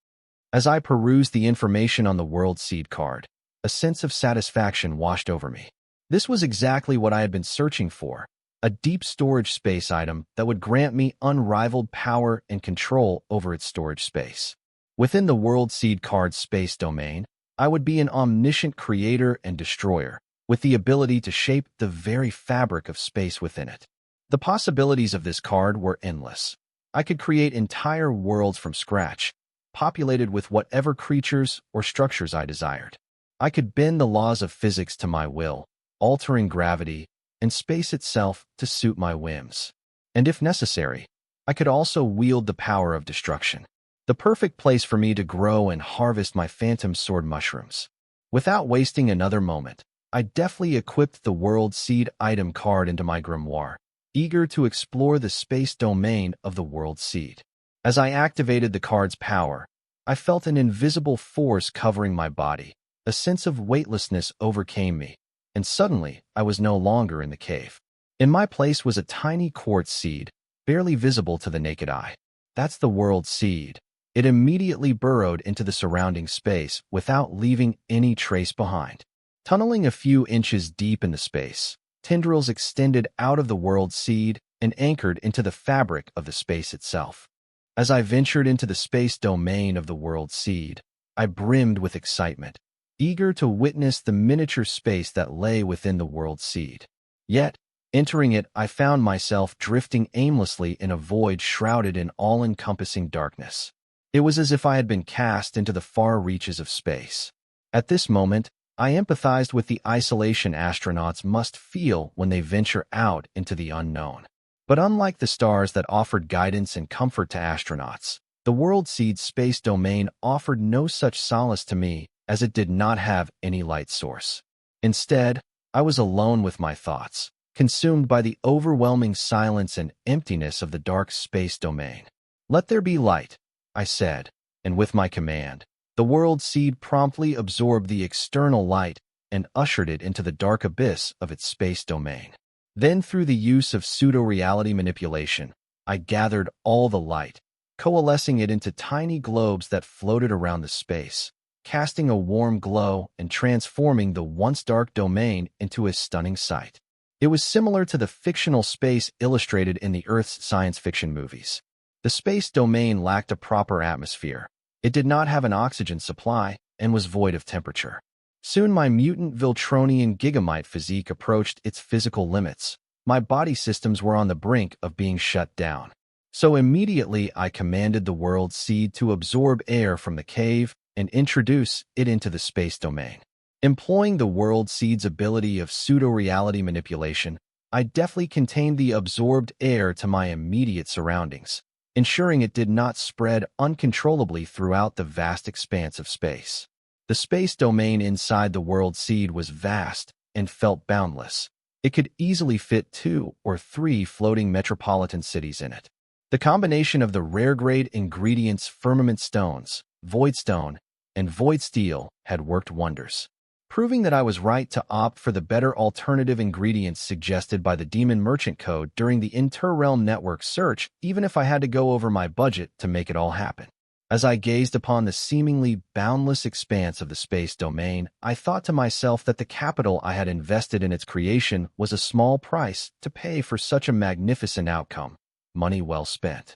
As I perused the information on the World Seed card, a sense of satisfaction washed over me. This was exactly what I had been searching for, a deep storage space item that would grant me unrivaled power and control over its storage space. Within the World Seed card's space domain, I would be an omniscient creator and destroyer, with the ability to shape the very fabric of space within it. The possibilities of this card were endless. I could create entire worlds from scratch, populated with whatever creatures or structures I desired. I could bend the laws of physics to my will, altering gravity and space itself to suit my whims. And if necessary, I could also wield the power of destruction. The perfect place for me to grow and harvest my phantom sword mushrooms. Without wasting another moment, I deftly equipped the World Seed item card into my grimoire, eager to explore the space domain of the World Seed. As I activated the card's power, I felt an invisible force covering my body. A sense of weightlessness overcame me, and suddenly I was no longer in the cave. In my place was a tiny quartz seed, barely visible to the naked eye. That's the World Seed. It immediately burrowed into the surrounding space without leaving any trace behind. Tunneling a few inches deep in the space, tendrils extended out of the World Seed and anchored into the fabric of the space itself. As I ventured into the space domain of the World Seed, I brimmed with excitement, eager to witness the miniature space that lay within the World Seed. Yet, entering it, I found myself drifting aimlessly in a void shrouded in all-encompassing darkness. It was as if I had been cast into the far reaches of space. At this moment, I empathized with the isolation astronauts must feel when they venture out into the unknown. But unlike the stars that offered guidance and comfort to astronauts, the World Seed's space domain offered no such solace to me, as it did not have any light source. Instead, I was alone with my thoughts, consumed by the overwhelming silence and emptiness of the dark space domain. "Let there be light," I said, and with my command, the World Seed promptly absorbed the external light and ushered it into the dark abyss of its space domain. Then, through the use of pseudo-reality manipulation, I gathered all the light, coalescing it into tiny globes that floated around the space, casting a warm glow and transforming the once dark domain into a stunning sight. It was similar to the fictional space illustrated in the Earth's science fiction movies. The space domain lacked a proper atmosphere. It did not have an oxygen supply and was void of temperature. Soon my mutant Viltronian gigamite physique approached its physical limits. My body systems were on the brink of being shut down. So immediately I commanded the World Seed to absorb air from the cave and introduce it into the space domain. Employing the World Seed's ability of pseudo-reality manipulation, I deftly contained the absorbed air to my immediate surroundings, ensuring it did not spread uncontrollably throughout the vast expanse of space. The space domain inside the World Seed was vast and felt boundless. It could easily fit 2 or 3 floating metropolitan cities in it. The combination of the rare-grade ingredients firmament stones, void stone, and void steel had worked wonders, proving that I was right to opt for the better alternative ingredients suggested by the Demon Merchant Code during the Inter-Realm Network search, even if I had to go over my budget to make it all happen. As I gazed upon the seemingly boundless expanse of the space domain, I thought to myself that the capital I had invested in its creation was a small price to pay for such a magnificent outcome. Money well spent.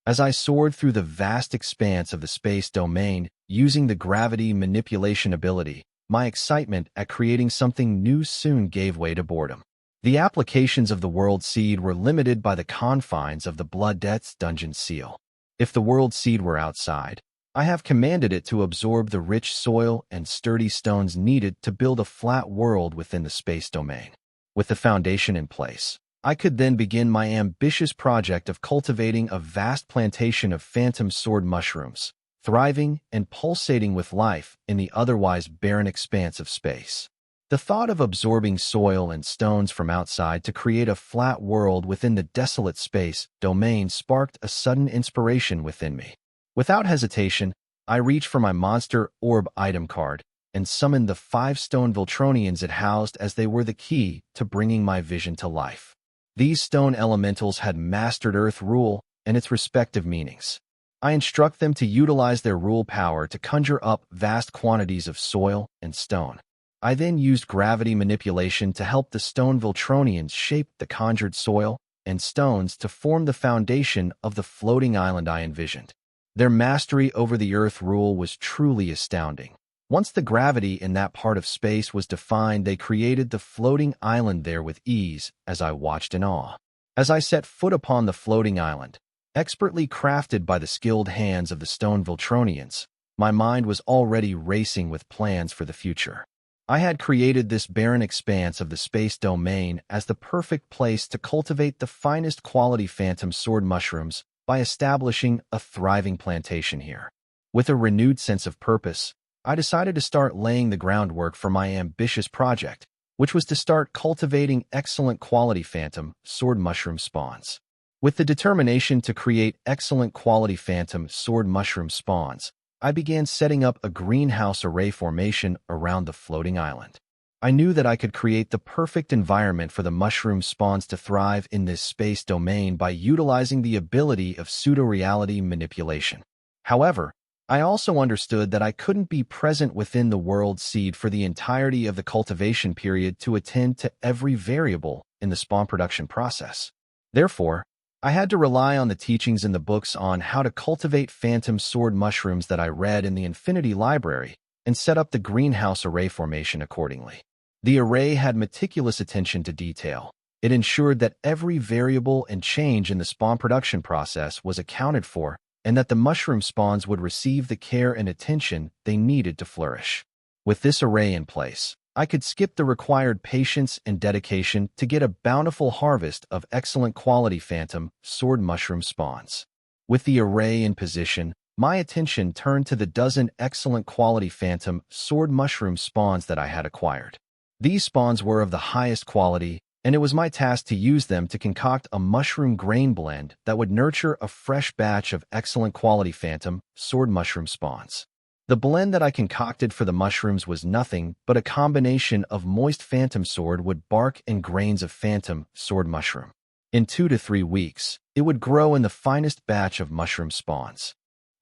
As I soared through the vast expanse of the space domain, using the gravity manipulation ability, my excitement at creating something new soon gave way to boredom. The applications of the World Seed were limited by the confines of the Blood Debt's dungeon seal. If the World Seed were outside, I have commanded it to absorb the rich soil and sturdy stones needed to build a flat world within the space domain. With the foundation in place, I could then begin my ambitious project of cultivating a vast plantation of phantom sword mushrooms, thriving and pulsating with life in the otherwise barren expanse of space. The thought of absorbing soil and stones from outside to create a flat world within the desolate space domain sparked a sudden inspiration within me. Without hesitation, I reached for my monster orb item card and summoned the 5 stone Viltronians it housed, as they were the key to bringing my vision to life. These stone elementals had mastered Earth rule and its respective meanings. I instruct them to utilize their rule power to conjure up vast quantities of soil and stone. I then used gravity manipulation to help the stone Viltronians shape the conjured soil and stones to form the foundation of the floating island I envisioned. Their mastery over the Earth rule was truly astounding. Once the gravity in that part of space was defined, they created the floating island there with ease as I watched in awe. As I set foot upon the floating island, Expertly crafted by the skilled hands of the stone Viltronians, my mind was already racing with plans for the future. I had created this barren expanse of the space domain as the perfect place to cultivate the finest quality phantom sword mushrooms by establishing a thriving plantation here. With a renewed sense of purpose, I decided to start laying the groundwork for my ambitious project, which was to start cultivating excellent quality phantom sword mushroom spawns. With the determination to create excellent quality phantom sword mushroom spawns, I began setting up a greenhouse array formation around the floating island. I knew that I could create the perfect environment for the mushroom spawns to thrive in this space domain by utilizing the ability of pseudo-reality manipulation. However, I also understood that I couldn't be present within the world seed for the entirety of the cultivation period to attend to every variable in the spawn production process. Therefore, I had to rely on the teachings in the books on how to cultivate phantom sword mushrooms that I read in the Infinity Library and set up the greenhouse array formation accordingly. The array had meticulous attention to detail. It ensured that every variable and change in the spawn production process was accounted for and that the mushroom spawns would receive the care and attention they needed to flourish. With this array in place, I could skip the required patience and dedication to get a bountiful harvest of excellent quality phantom sword mushroom spawns. With the array in position, my attention turned to the dozen excellent quality phantom sword mushroom spawns that I had acquired. These spawns were of the highest quality, and it was my task to use them to concoct a mushroom grain blend that would nurture a fresh batch of excellent quality phantom sword mushroom spawns. The blend that I concocted for the mushrooms was nothing but a combination of moist phantom sword wood bark and grains of phantom sword mushroom. In 2 to 3 weeks, it would grow in the finest batch of mushroom spawns.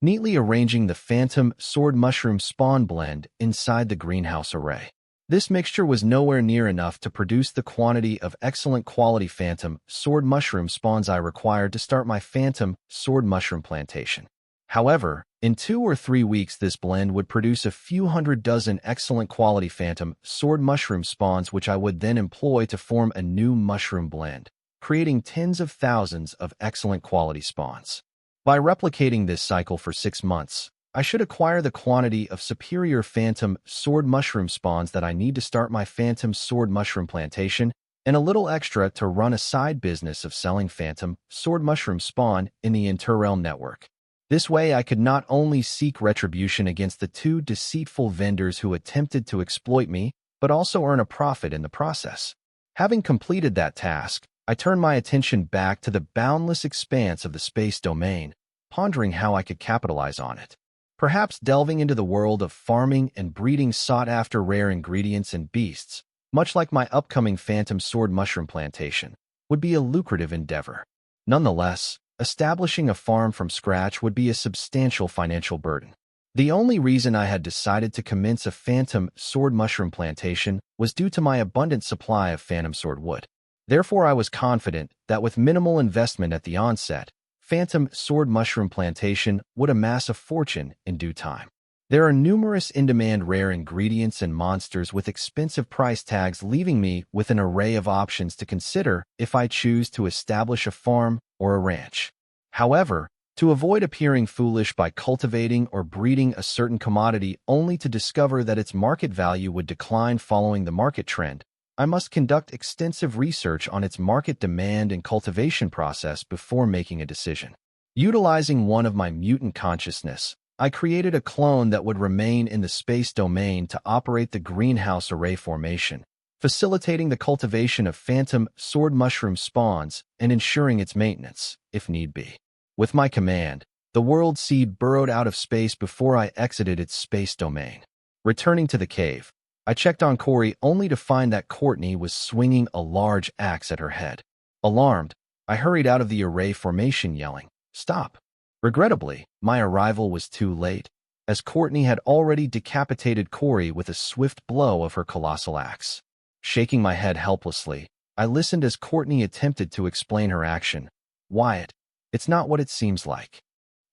Neatly arranging the phantom sword mushroom spawn blend inside the greenhouse array. This mixture was nowhere near enough to produce the quantity of excellent quality phantom sword mushroom spawns I required to start my phantom sword mushroom plantation. However, in 2 or 3 weeks this blend would produce a few hundred dozen excellent quality phantom sword mushroom spawns which I would then employ to form a new mushroom blend, creating tens of thousands of excellent quality spawns. By replicating this cycle for 6 months, I should acquire the quantity of superior phantom sword mushroom spawns that I need to start my phantom sword mushroom plantation and a little extra to run a side business of selling phantom sword mushroom spawn in the Interrealm network. This way I could not only seek retribution against the 2 deceitful vendors who attempted to exploit me, but also earn a profit in the process. Having completed that task, I turned my attention back to the boundless expanse of the space domain, pondering how I could capitalize on it. Perhaps delving into the world of farming and breeding sought-after rare ingredients and beasts, much like my upcoming phantom sword mushroom plantation, would be a lucrative endeavor. Nonetheless, establishing a farm from scratch would be a substantial financial burden. The only reason I had decided to commence a phantom sword mushroom plantation was due to my abundant supply of phantom sword wood. Therefore, I was confident that with minimal investment at the onset, phantom sword mushroom plantation would amass a fortune in due time. There are numerous in-demand rare ingredients and monsters with expensive price tags, leaving me with an array of options to consider if I choose to establish a farm or a ranch. However, to avoid appearing foolish by cultivating or breeding a certain commodity only to discover that its market value would decline following the market trend, I must conduct extensive research on its market demand and cultivation process before making a decision. Utilizing one of my mutant consciousness, I created a clone that would remain in the space domain to operate the greenhouse array formation, facilitating the cultivation of phantom sword mushroom spawns and ensuring its maintenance, if need be. With my command, the world seed burrowed out of space before I exited its space domain. Returning to the cave, I checked on Corey only to find that Courtney was swinging a large axe at her head. Alarmed, I hurried out of the array formation yelling, "Stop!" Regrettably, my arrival was too late, as Courtney had already decapitated Corey with a swift blow of her colossal axe. Shaking my head helplessly, I listened as Courtney attempted to explain her action. "Wyatt, it's not what it seems like.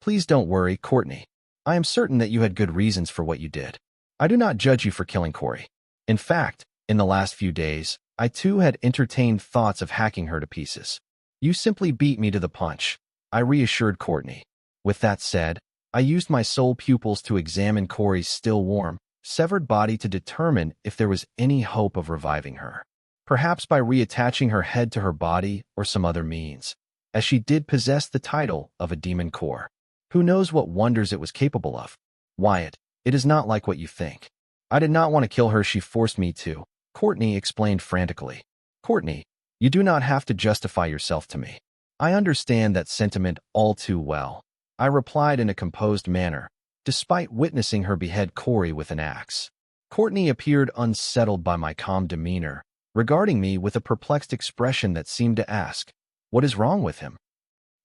Please don't worry, Courtney. I am certain that you had good reasons for what you did. I do not judge you for killing Corey. In fact, in the last few days, I too had entertained thoughts of hacking her to pieces. You simply beat me to the punch. I reassured Courtney. With that said, I used my soul pupils to examine Corey's still warm, severed body to determine if there was any hope of reviving her. Perhaps by reattaching her head to her body or some other means, as she did possess the title of a demon core. Who knows what wonders it was capable of? Wyatt, it is not like what you think. I did not want to kill her, she forced me to, Courtney explained frantically. Courtney, you do not have to justify yourself to me. I understand that sentiment all too well, I replied in a composed manner, despite witnessing her behead Corey with an axe. Courtney appeared unsettled by my calm demeanor, regarding me with a perplexed expression that seemed to ask, what is wrong with him?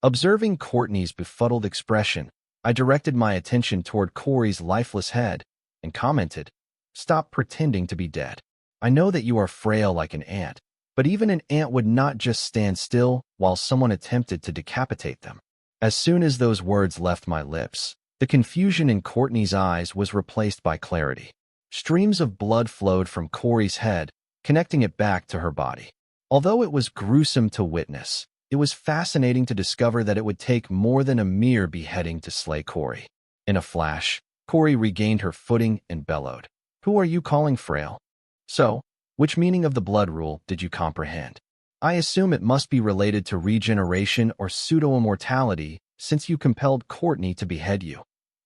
Observing Courtney's befuddled expression, I directed my attention toward Corey's lifeless head and commented, stop pretending to be dead. I know that you are frail like an ant, but even an ant would not just stand still while someone attempted to decapitate them. As soon as those words left my lips, the confusion in Courtney's eyes was replaced by clarity. Streams of blood flowed from Corey's head, connecting it back to her body. Although it was gruesome to witness, it was fascinating to discover that it would take more than a mere beheading to slay Corey. In a flash, Corey regained her footing and bellowed, "Who are you calling frail?" So, which meaning of the blood rule did you comprehend? I assume it must be related to regeneration or pseudo-immortality, since you compelled Courtney to behead you,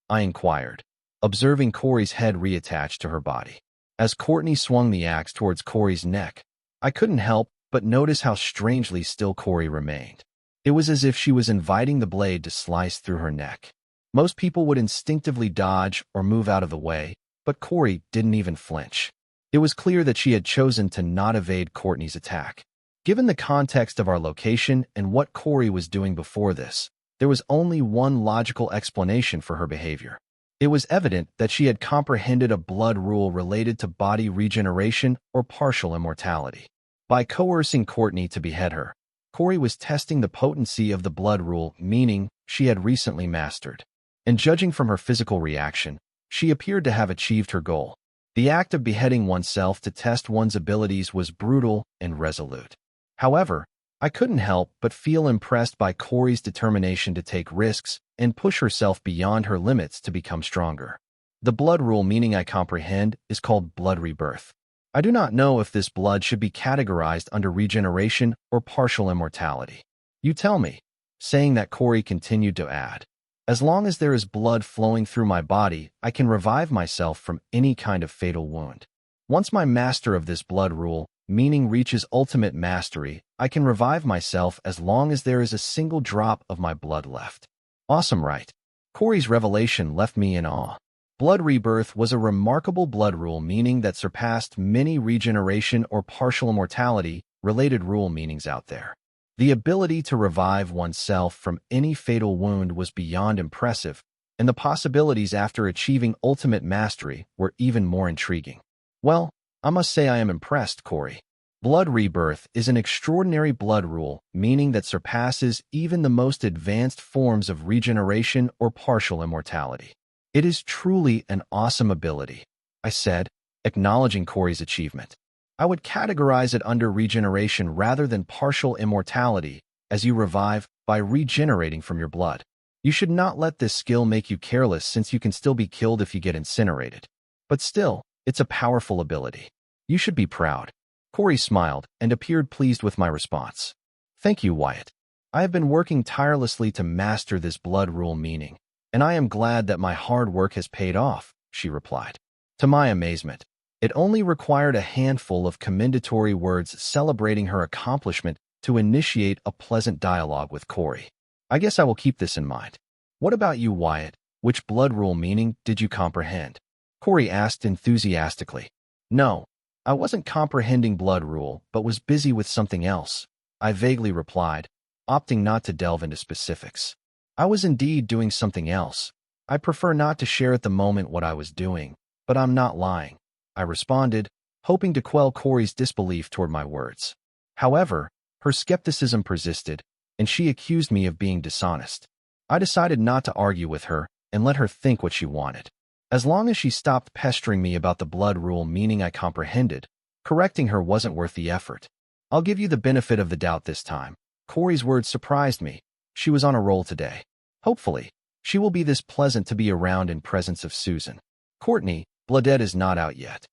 I inquired, observing Corey's head reattached to her body. As Courtney swung the axe towards Corey's neck, I couldn't help but notice how strangely still Corey remained. It was as if she was inviting the blade to slice through her neck. Most people would instinctively dodge or move out of the way, but Corey didn't even flinch. It was clear that she had chosen to not evade Courtney's attack. Given the context of our location and what Corey was doing before this, there was only one logical explanation for her behavior. It was evident that she had comprehended a blood rule related to body regeneration or partial immortality. By coercing Courtney to behead her, Corey was testing the potency of the blood rule, meaning she had recently mastered. And judging from her physical reaction, she appeared to have achieved her goal. The act of beheading oneself to test one's abilities was brutal and resolute. However, I couldn't help but feel impressed by Corey's determination to take risks and push herself beyond her limits to become stronger. The blood rule meaning I comprehend is called blood rebirth. I do not know if this blood should be categorized under regeneration or partial immortality. You tell me, saying that Corey continued to add. As long as there is blood flowing through my body, I can revive myself from any kind of fatal wound. Once my master of this blood rule, meaning reaches ultimate mastery, I can revive myself as long as there is a single drop of my blood left. Awesome, right? Corey's revelation left me in awe. Blood rebirth was a remarkable blood rule meaning that surpassed many regeneration or partial immortality related rule meanings out there. The ability to revive oneself from any fatal wound was beyond impressive, and the possibilities after achieving ultimate mastery were even more intriguing. Well, I must say I am impressed, Corey. Blood rebirth is an extraordinary blood rule, meaning that surpasses even the most advanced forms of regeneration or partial immortality. It is truly an awesome ability, I said, acknowledging Corey's achievement. I would categorize it under regeneration rather than partial immortality, as you revive by regenerating from your blood. You should not let this skill make you careless since you can still be killed if you get incinerated. But still, it's a powerful ability. You should be proud. Corey smiled and appeared pleased with my response. Thank you, Wyatt. I have been working tirelessly to master this blood rule meaning, and I am glad that my hard work has paid off, she replied. To my amazement, it only required a handful of commendatory words celebrating her accomplishment to initiate a pleasant dialogue with Corey. I guess I will keep this in mind. What about you, Wyatt? Which blood rule meaning did you comprehend? Corey asked enthusiastically. No, I wasn't comprehending blood rule, but was busy with something else, I vaguely replied, opting not to delve into specifics. I was indeed doing something else. I prefer not to share at the moment what I was doing, but I'm not lying, I responded, hoping to quell Corey's disbelief toward my words. However, her skepticism persisted, and she accused me of being dishonest. I decided not to argue with her and let her think what she wanted. As long as she stopped pestering me about the blood rule meaning I comprehended, correcting her wasn't worth the effort. I'll give you the benefit of the doubt this time. Corey's words surprised me. She was on a roll today. Hopefully, she will be this pleasant to be around in presence of Susan. Courtney, Bloodette is not out yet.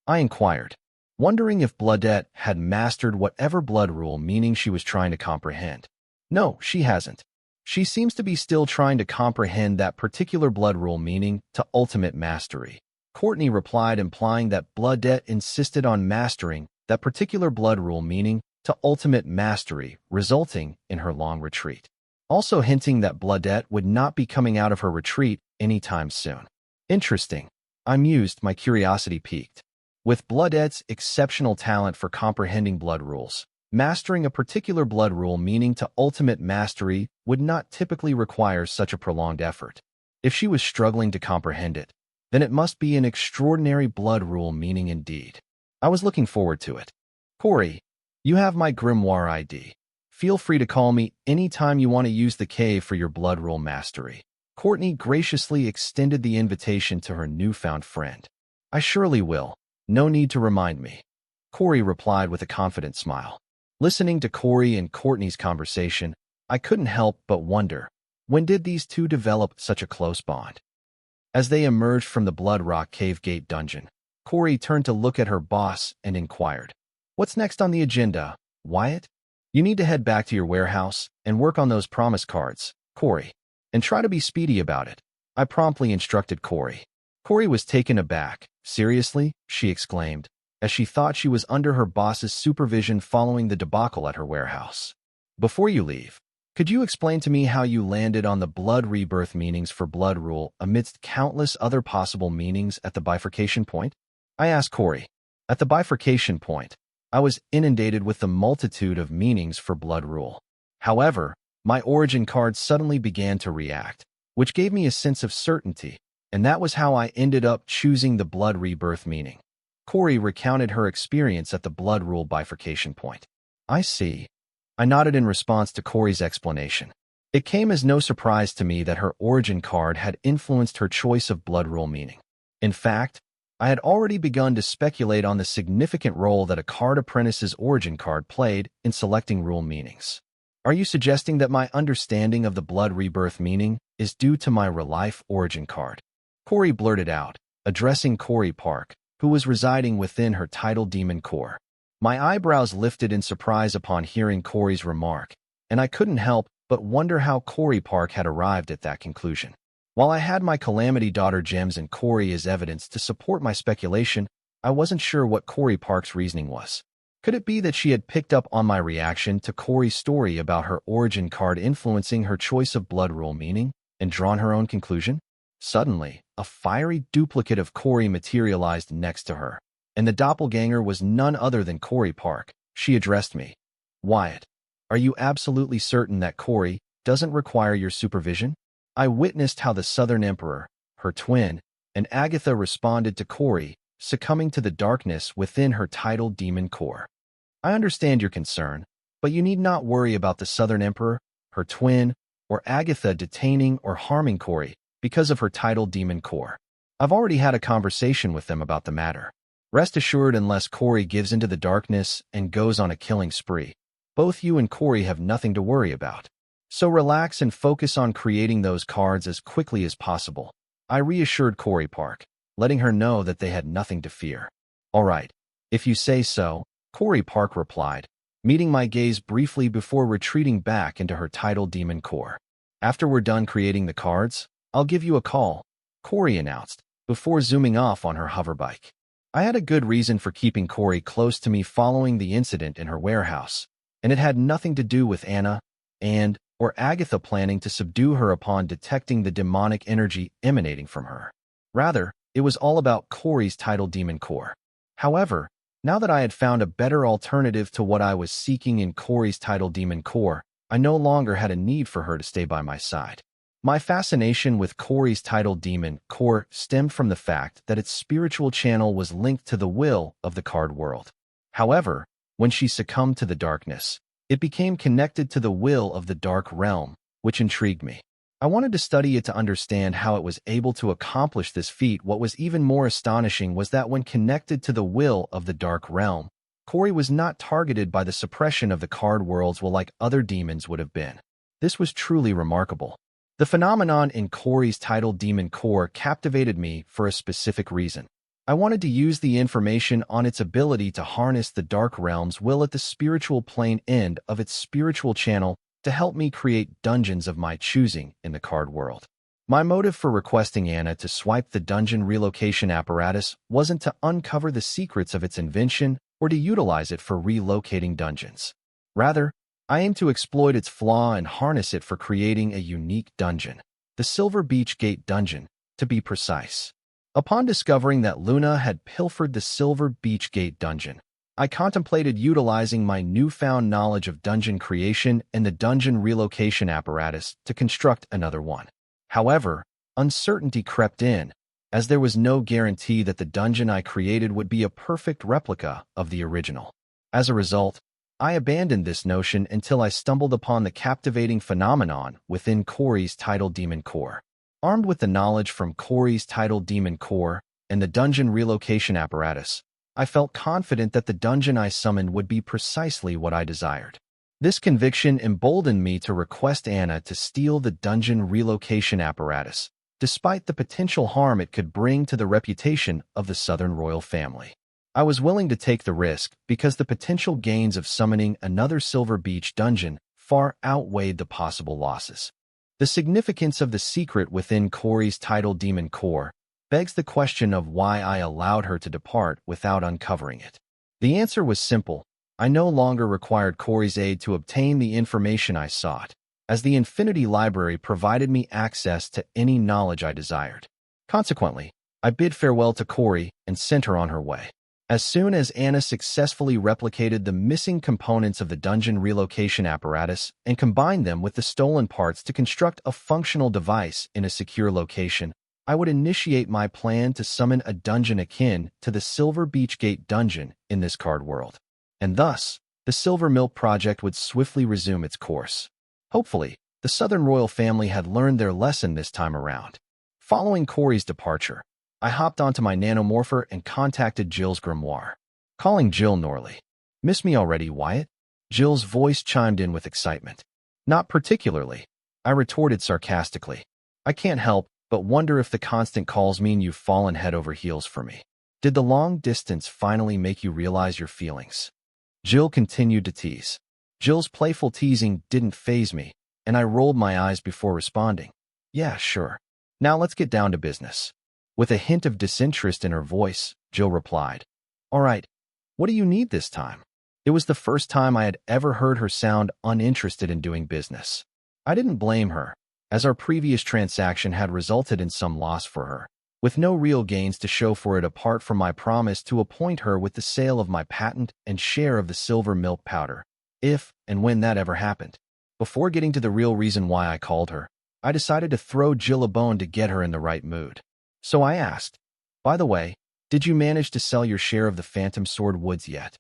I inquired, wondering if Bloodette had mastered whatever blood rule meaning she was trying to comprehend. No, she hasn't. She seems to be still trying to comprehend that particular blood rule meaning to ultimate mastery. Courtney replied, implying that Bloodette insisted on mastering that particular blood rule meaning to ultimate mastery, resulting in her long retreat. Also hinting that Bloodette would not be coming out of her retreat anytime soon. Interesting. I mused, my curiosity piqued. With Bloodette's exceptional talent for comprehending blood rules, mastering a particular blood rule meaning to ultimate mastery would not typically require such a prolonged effort. If she was struggling to comprehend it, then it must be an extraordinary blood rule meaning indeed. I was looking forward to it. Corey, you have my grimoire ID. Feel free to call me anytime you want to use the cave for your blood rule mastery. Courtney graciously extended the invitation to her newfound friend. I surely will. No need to remind me. Corey replied with a confident smile. Listening to Corey and Courtney's conversation, I couldn't help but wonder, when did these two develop such a close bond? As they emerged from the Blood Rock Cave Gate dungeon, Corey turned to look at her boss and inquired, "What's next on the agenda, Wyatt?" "You need to head back to your warehouse and work on those promise cards, Corey, and try to be speedy about it," I promptly instructed Corey. Corey was taken aback. "Seriously?" she exclaimed, as she thought she was under her boss's supervision following the debacle at her warehouse. "Before you leave, could you explain to me how you landed on the blood rebirth meanings for blood rule amidst countless other possible meanings at the bifurcation point?" I asked Corey. At the bifurcation point, I was inundated with the multitude of meanings for blood rule. However, my origin card suddenly began to react, which gave me a sense of certainty, and that was how I ended up choosing the blood rebirth meaning. Corey recounted her experience at the blood rule bifurcation point. "I see." I nodded in response to Corey's explanation. It came as no surprise to me that her origin card had influenced her choice of blood rule meaning. In fact, I had already begun to speculate on the significant role that a card apprentice's origin card played in selecting rule meanings. "Are you suggesting that my understanding of the blood rebirth meaning is due to my real-life origin card?" Corey blurted out, addressing Corey Park, who was residing within her tidal demon core. My eyebrows lifted in surprise upon hearing Corey's remark, and I couldn't help but wonder how Corey Park had arrived at that conclusion. While I had my Calamity Daughter gems and Corey as evidence to support my speculation, I wasn't sure what Corey Park's reasoning was. Could it be that she had picked up on my reaction to Corey's story about her origin card influencing her choice of blood rule meaning and drawn her own conclusion? Suddenly, a fiery duplicate of Corey materialized next to her, and the doppelganger was none other than Corey Park. She addressed me. "Wyatt, are you absolutely certain that Corey doesn't require your supervision?" I witnessed how the Southern Emperor, her twin, and Agatha responded to Corey, succumbing to the darkness within her tidal demon core. "I understand your concern, but you need not worry about the Southern Emperor, her twin, or Agatha detaining or harming Corey because of her tidal demon core. I've already had a conversation with them about the matter. Rest assured, unless Corey gives into the darkness and goes on a killing spree, both you and Corey have nothing to worry about. So relax and focus on creating those cards as quickly as possible," I reassured Corey Park, letting her know that they had nothing to fear. "All right, if you say so," Corey Park replied, meeting my gaze briefly before retreating back into her tidal demon core. "After we're done creating the cards, I'll give you a call," Corey announced, before zooming off on her hoverbike. I had a good reason for keeping Corey close to me following the incident in her warehouse, and it had nothing to do with Anna or Agatha planning to subdue her upon detecting the demonic energy emanating from her. Rather, it was all about Corey's tidal demon core. However, now that I had found a better alternative to what I was seeking in Corey's tidal demon core, I no longer had a need for her to stay by my side. My fascination with Corey's tidal demon core stemmed from the fact that its spiritual channel was linked to the will of the card world. However, when she succumbed to the darkness, it became connected to the will of the dark realm, which intrigued me. I wanted to study it to understand how it was able to accomplish this feat. What was even more astonishing was that when connected to the will of the dark realm, Corey was not targeted by the suppression of the card worlds like other demons would have been. This was truly remarkable. The phenomenon in Corey's title Demon Core captivated me for a specific reason. I wanted to use the information on its ability to harness the Dark Realm's will at the spiritual plane end of its spiritual channel to help me create dungeons of my choosing in the card world. My motive for requesting Anna to swipe the dungeon relocation apparatus wasn't to uncover the secrets of its invention or to utilize it for relocating dungeons. Rather, I aim to exploit its flaw and harness it for creating a unique dungeon, the Silver Beach Gate dungeon, to be precise. Upon discovering that Luna had pilfered the Silver Beach Gate dungeon, I contemplated utilizing my newfound knowledge of dungeon creation and the dungeon relocation apparatus to construct another one. However, uncertainty crept in, as there was no guarantee that the dungeon I created would be a perfect replica of the original. As a result, I abandoned this notion until I stumbled upon the captivating phenomenon within Corey's title Demon Core. Armed with the knowledge from Corey's title Demon Core and the dungeon relocation apparatus, I felt confident that the dungeon I summoned would be precisely what I desired. This conviction emboldened me to request Anna to steal the dungeon relocation apparatus, despite the potential harm it could bring to the reputation of the Southern royal family. I was willing to take the risk because the potential gains of summoning another Silver Beach dungeon far outweighed the possible losses. The significance of the secret within Corey's title Demon Core begs the question of why I allowed her to depart without uncovering it. The answer was simple. I no longer required Corey's aid to obtain the information I sought, as the Infinity Library provided me access to any knowledge I desired. Consequently, I bid farewell to Corey and sent her on her way. As soon as Anna successfully replicated the missing components of the dungeon relocation apparatus and combined them with the stolen parts to construct a functional device in a secure location, I would initiate my plan to summon a dungeon akin to the Silver Beach Gate dungeon in this card world. And thus, the Silver Milk Project would swiftly resume its course. Hopefully, the Southern royal family had learned their lesson this time around. Following Corey's departure, I hopped onto my nanomorpher and contacted Jill's grimoire. Calling Jill Norley. "Miss me already, Wyatt?" Jill's voice chimed in with excitement. "Not particularly," I retorted sarcastically. "I can't help but wonder if the constant calls mean you've fallen head over heels for me. Did the long distance finally make you realize your feelings?" Jill continued to tease. Jill's playful teasing didn't faze me, and I rolled my eyes before responding. "Yeah, sure. Now let's get down to business." With a hint of disinterest in her voice, Jill replied, "All right, what do you need this time?" It was the first time I had ever heard her sound uninterested in doing business. I didn't blame her, as our previous transaction had resulted in some loss for her, with no real gains to show for it apart from my promise to appoint her with the sale of my patent and share of the silver milk powder, if and when that ever happened. Before getting to the real reason why I called her, I decided to throw Jill a bone to get her in the right mood. So I asked, "By the way, did you manage to sell your share of the Phantom Sword woods yet?"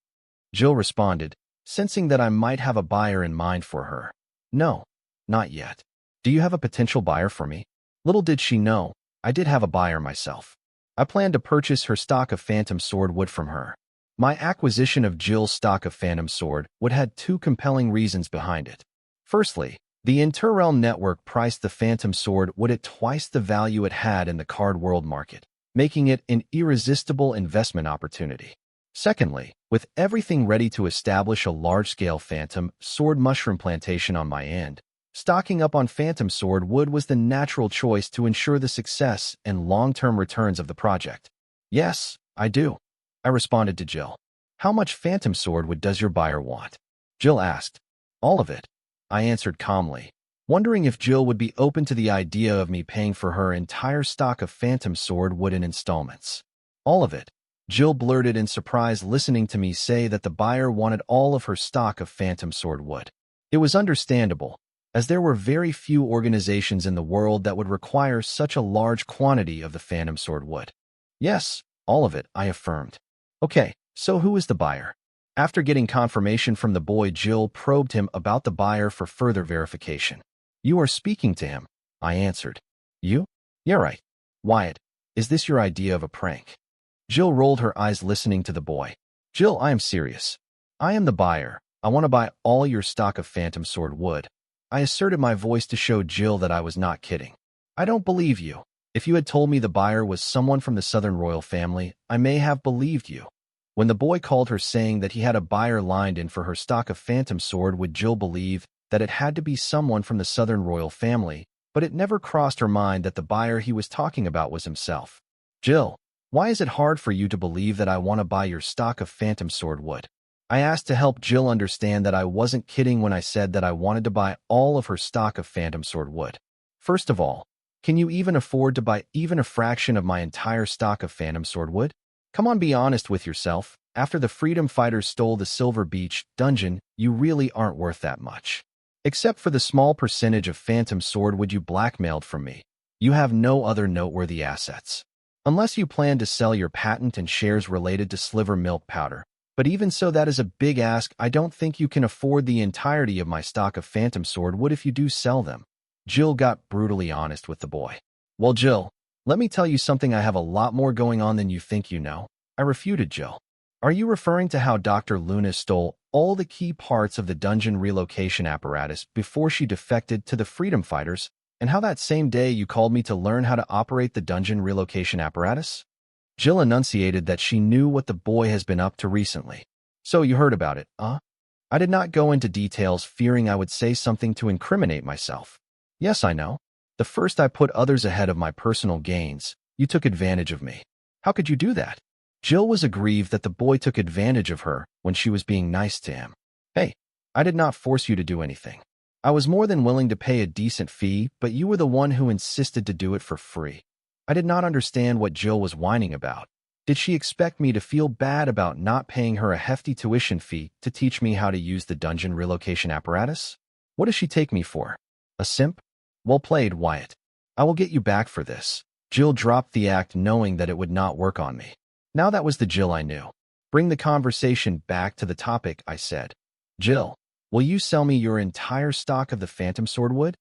Jill responded, sensing that I might have a buyer in mind for her. "No, not yet. Do you have a potential buyer for me?" Little did she know, I did have a buyer myself. I planned to purchase her stock of Phantom Sword wood from her. My acquisition of Jill's stock of Phantom Sword would had two compelling reasons behind it. Firstly, the Interrealm network priced the Phantom Sword wood at twice the value it had in the card world market, making it an irresistible investment opportunity. Secondly, with everything ready to establish a large-scale Phantom Sword mushroom plantation on my end, stocking up on Phantom Sword wood was the natural choice to ensure the success and long-term returns of the project. "Yes, I do," I responded to Jill. "How much Phantom Sword wood does your buyer want?" Jill asked. "All of it," I answered calmly, wondering if Jill would be open to the idea of me paying for her entire stock of Phantom Sword wood in installments. "All of it," Jill blurted in surprise, listening to me say that the buyer wanted all of her stock of Phantom Sword wood. It was understandable, as there were very few organizations in the world that would require such a large quantity of the Phantom Sword wood. "Yes, all of it," I affirmed. "Okay, so who is the buyer?" After getting confirmation from the boy, Jill probed him about the buyer for further verification. "You are speaking to him," I answered. "You? Yeah, right. Wyatt, is this your idea of a prank?" Jill rolled her eyes listening to the boy. "Jill, I am serious. I am the buyer. I want to buy all your stock of Phantom Sword wood." I asserted my voice to show Jill that I was not kidding. I don't believe you. If you had told me the buyer was someone from the Southern royal family, I may have believed you. When the boy called her saying that he had a buyer lined in for her stock of phantom sword, would Jill believe that it had to be someone from the Southern royal family, but it never crossed her mind that the buyer he was talking about was himself. Jill, why is it hard for you to believe that I want to buy your stock of phantom sword wood? I asked to help Jill understand that I wasn't kidding when I said that I wanted to buy all of her stock of phantom sword wood. First of all, can you even afford to buy even a fraction of my entire stock of phantom sword wood? Come on, be honest with yourself. After the freedom fighters stole the Silver Beach dungeon, you really aren't worth that much. Except for the small percentage of phantom sword wood you blackmailed from me, you have no other noteworthy assets. Unless you plan to sell your patent and shares related to sliver milk powder. But even so, that is a big ask. I don't think you can afford the entirety of my stock of phantom sword wood if you do sell them. Jill got brutally honest with the boy. Well, Jill, let me tell you something. I have a lot more going on than you think you know. I refuted Jill. Are you referring to how Dr. Luna stole all the key parts of the dungeon relocation apparatus before she defected to the freedom fighters, and how that same day you called me to learn how to operate the dungeon relocation apparatus? Jill enunciated that she knew what the boy has been up to recently. So you heard about it, huh? I did not go into details, fearing I would say something to incriminate myself. Yes, I know. The first I put others ahead of my personal gains, you took advantage of me. How could you do that? Jill was aggrieved that the boy took advantage of her when she was being nice to him. Hey, I did not force you to do anything. I was more than willing to pay a decent fee, but you were the one who insisted to do it for free. I did not understand what Jill was whining about. Did she expect me to feel bad about not paying her a hefty tuition fee to teach me how to use the dungeon relocation apparatus? What does she take me for? A simp? Well played, Wyatt. I will get you back for this. Jill dropped the act knowing that it would not work on me. Now that was the Jill I knew. Bring the conversation back to the topic, I said. Jill, will you sell me your entire stock of the phantom sword wood?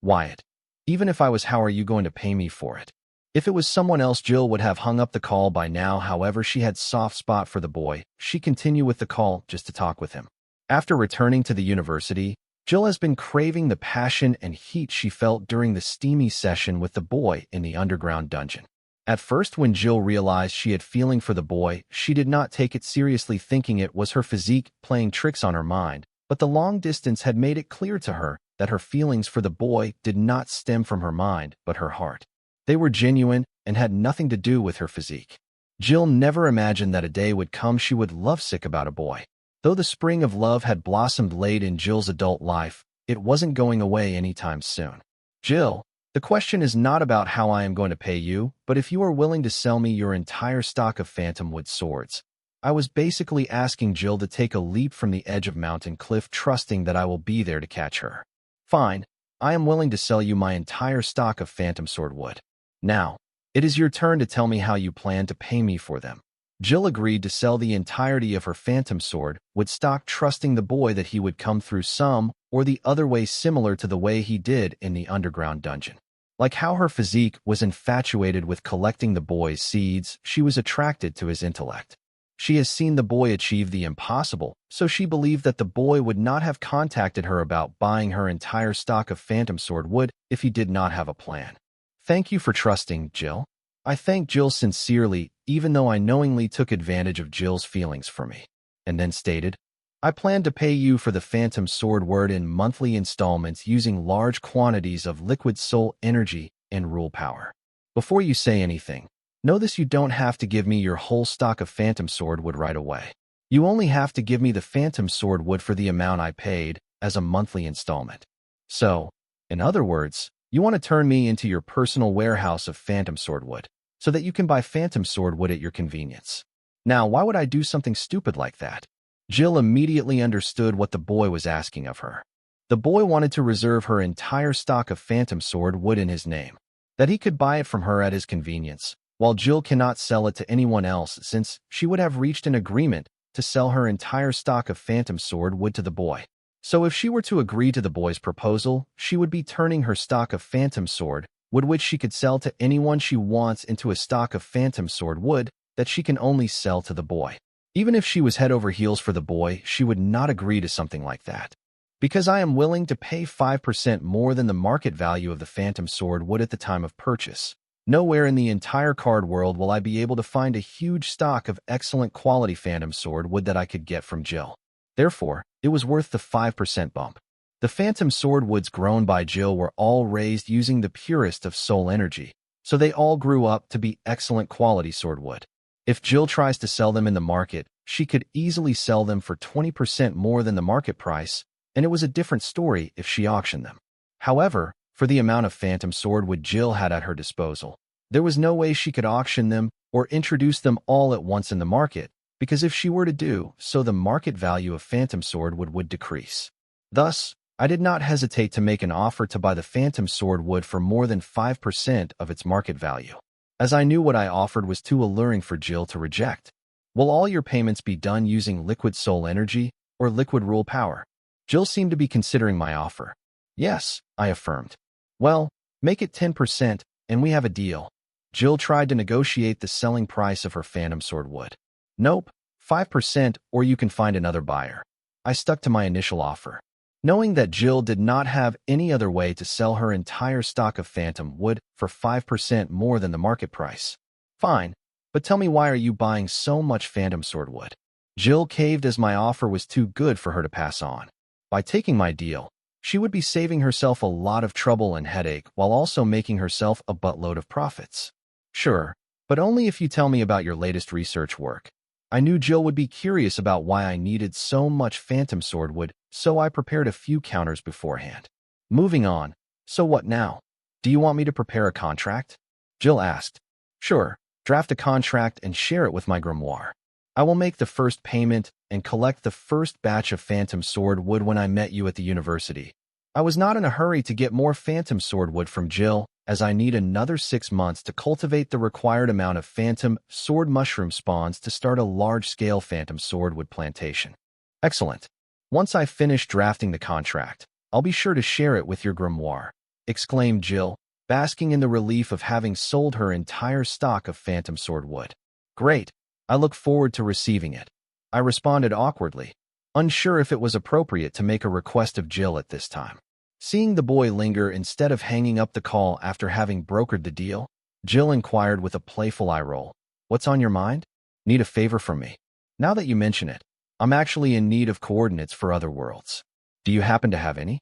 Wyatt, even if I was, how are you going to pay me for it? If it was someone else, Jill would have hung up the call by now. However, she had soft spot for the boy. She continued with the call just to talk with him. After returning to the university, Jill has been craving the passion and heat she felt during the steamy session with the boy in the underground dungeon. At first, when Jill realized she had feeling for the boy, she did not take it seriously, thinking it was her physique playing tricks on her mind, but the long distance had made it clear to her that her feelings for the boy did not stem from her mind, but her heart. They were genuine and had nothing to do with her physique. Jill never imagined that a day would come she would lovesick about a boy. Though the spring of love had blossomed late in Jill's adult life, it wasn't going away anytime soon. Jill, the question is not about how I am going to pay you, but if you are willing to sell me your entire stock of phantom wood swords. I was basically asking Jill to take a leap from the edge of mountain cliff, trusting that I will be there to catch her. Fine, I am willing to sell you my entire stock of phantom sword wood. Now, it is your turn to tell me how you plan to pay me for them. Jill agreed to sell the entirety of her phantom sword wood stock, trusting the boy that he would come through some or the other way similar to the way he did in the underground dungeon. Like how her physique was infatuated with collecting the boy's seeds, she was attracted to his intellect. She has seen the boy achieve the impossible, so she believed that the boy would not have contacted her about buying her entire stock of phantom sword wood if he did not have a plan. Thank you for trusting, Jill. I thanked Jill sincerely, even though I knowingly took advantage of Jill's feelings for me, and then stated, I plan to pay you for the phantom sword wood in monthly installments using large quantities of liquid soul energy and rule power. Before you say anything, know this: you don't have to give me your whole stock of phantom sword wood right away. You only have to give me the phantom sword wood for the amount I paid as a monthly installment. So, in other words, you want to turn me into your personal warehouse of phantom sword wood, so that you can buy phantom sword wood at your convenience. Now, why would I do something stupid like that? Jill immediately understood what the boy was asking of her. The boy wanted to reserve her entire stock of phantom sword wood in his name, that he could buy it from her at his convenience, while Jill cannot sell it to anyone else since she would have reached an agreement to sell her entire stock of phantom sword wood to the boy. So if she were to agree to the boy's proposal, she would be turning her stock of phantom sword wood, which she could sell to anyone she wants, into a stock of phantom sword wood that she can only sell to the boy. Even if she was head over heels for the boy, she would not agree to something like that. Because I am willing to pay 5% more than the market value of the Phantom Sword would at the time of purchase. Nowhere in the entire card world will I be able to find a huge stock of excellent quality Phantom Sword wood that I could get from Jill. Therefore, it was worth the 5% bump. The Phantom Sword woods grown by Jill were all raised using the purest of soul energy, so they all grew up to be excellent quality sword wood. If Jill tries to sell them in the market, she could easily sell them for 20% more than the market price, and it was a different story if she auctioned them. However, for the amount of Phantom Sword wood Jill had at her disposal, there was no way she could auction them or introduce them all at once in the market, because if she were to do so, the market value of Phantom Sword would decrease. Thus, I did not hesitate to make an offer to buy the Phantom Sword wood for more than 5% of its market value, as I knew what I offered was too alluring for Jill to reject. Will all your payments be done using liquid soul energy or liquid rule power? Jill seemed to be considering my offer. Yes, I affirmed. Well, make it 10% and we have a deal. Jill tried to negotiate the selling price of her Phantom Sword wood. Nope, 5% or you can find another buyer. I stuck to my initial offer, knowing that Jill did not have any other way to sell her entire stock of Phantom wood for 5% more than the market price. Fine, but tell me, why are you buying so much Phantom Sword wood? Jill caved as my offer was too good for her to pass on. By taking my deal, she would be saving herself a lot of trouble and headache while also making herself a buttload of profits. Sure, but only if you tell me about your latest research work. I knew Jill would be curious about why I needed so much Phantom Sword wood, so I prepared a few counters beforehand. Moving on, so what now? Do you want me to prepare a contract? Jill asked. Sure, draft a contract and share it with my grimoire. I will make the first payment and collect the first batch of Phantom Sword wood when I met you at the university. I was not in a hurry to get more Phantom Sword wood from Jill, as I need another 6 months to cultivate the required amount of Phantom Sword mushroom spawns to start a large-scale Phantom Sword wood plantation. Excellent. Once I finish drafting the contract, I'll be sure to share it with your grimoire, exclaimed Jill, basking in the relief of having sold her entire stock of Phantom Sword wood. Great. I look forward to receiving it. I responded awkwardly, unsure if it was appropriate to make a request of Jill at this time. Seeing the boy linger instead of hanging up the call after having brokered the deal, Jill inquired with a playful eye roll. What's on your mind? Need a favor from me? Now that you mention it, I'm actually in need of coordinates for other worlds. Do you happen to have any?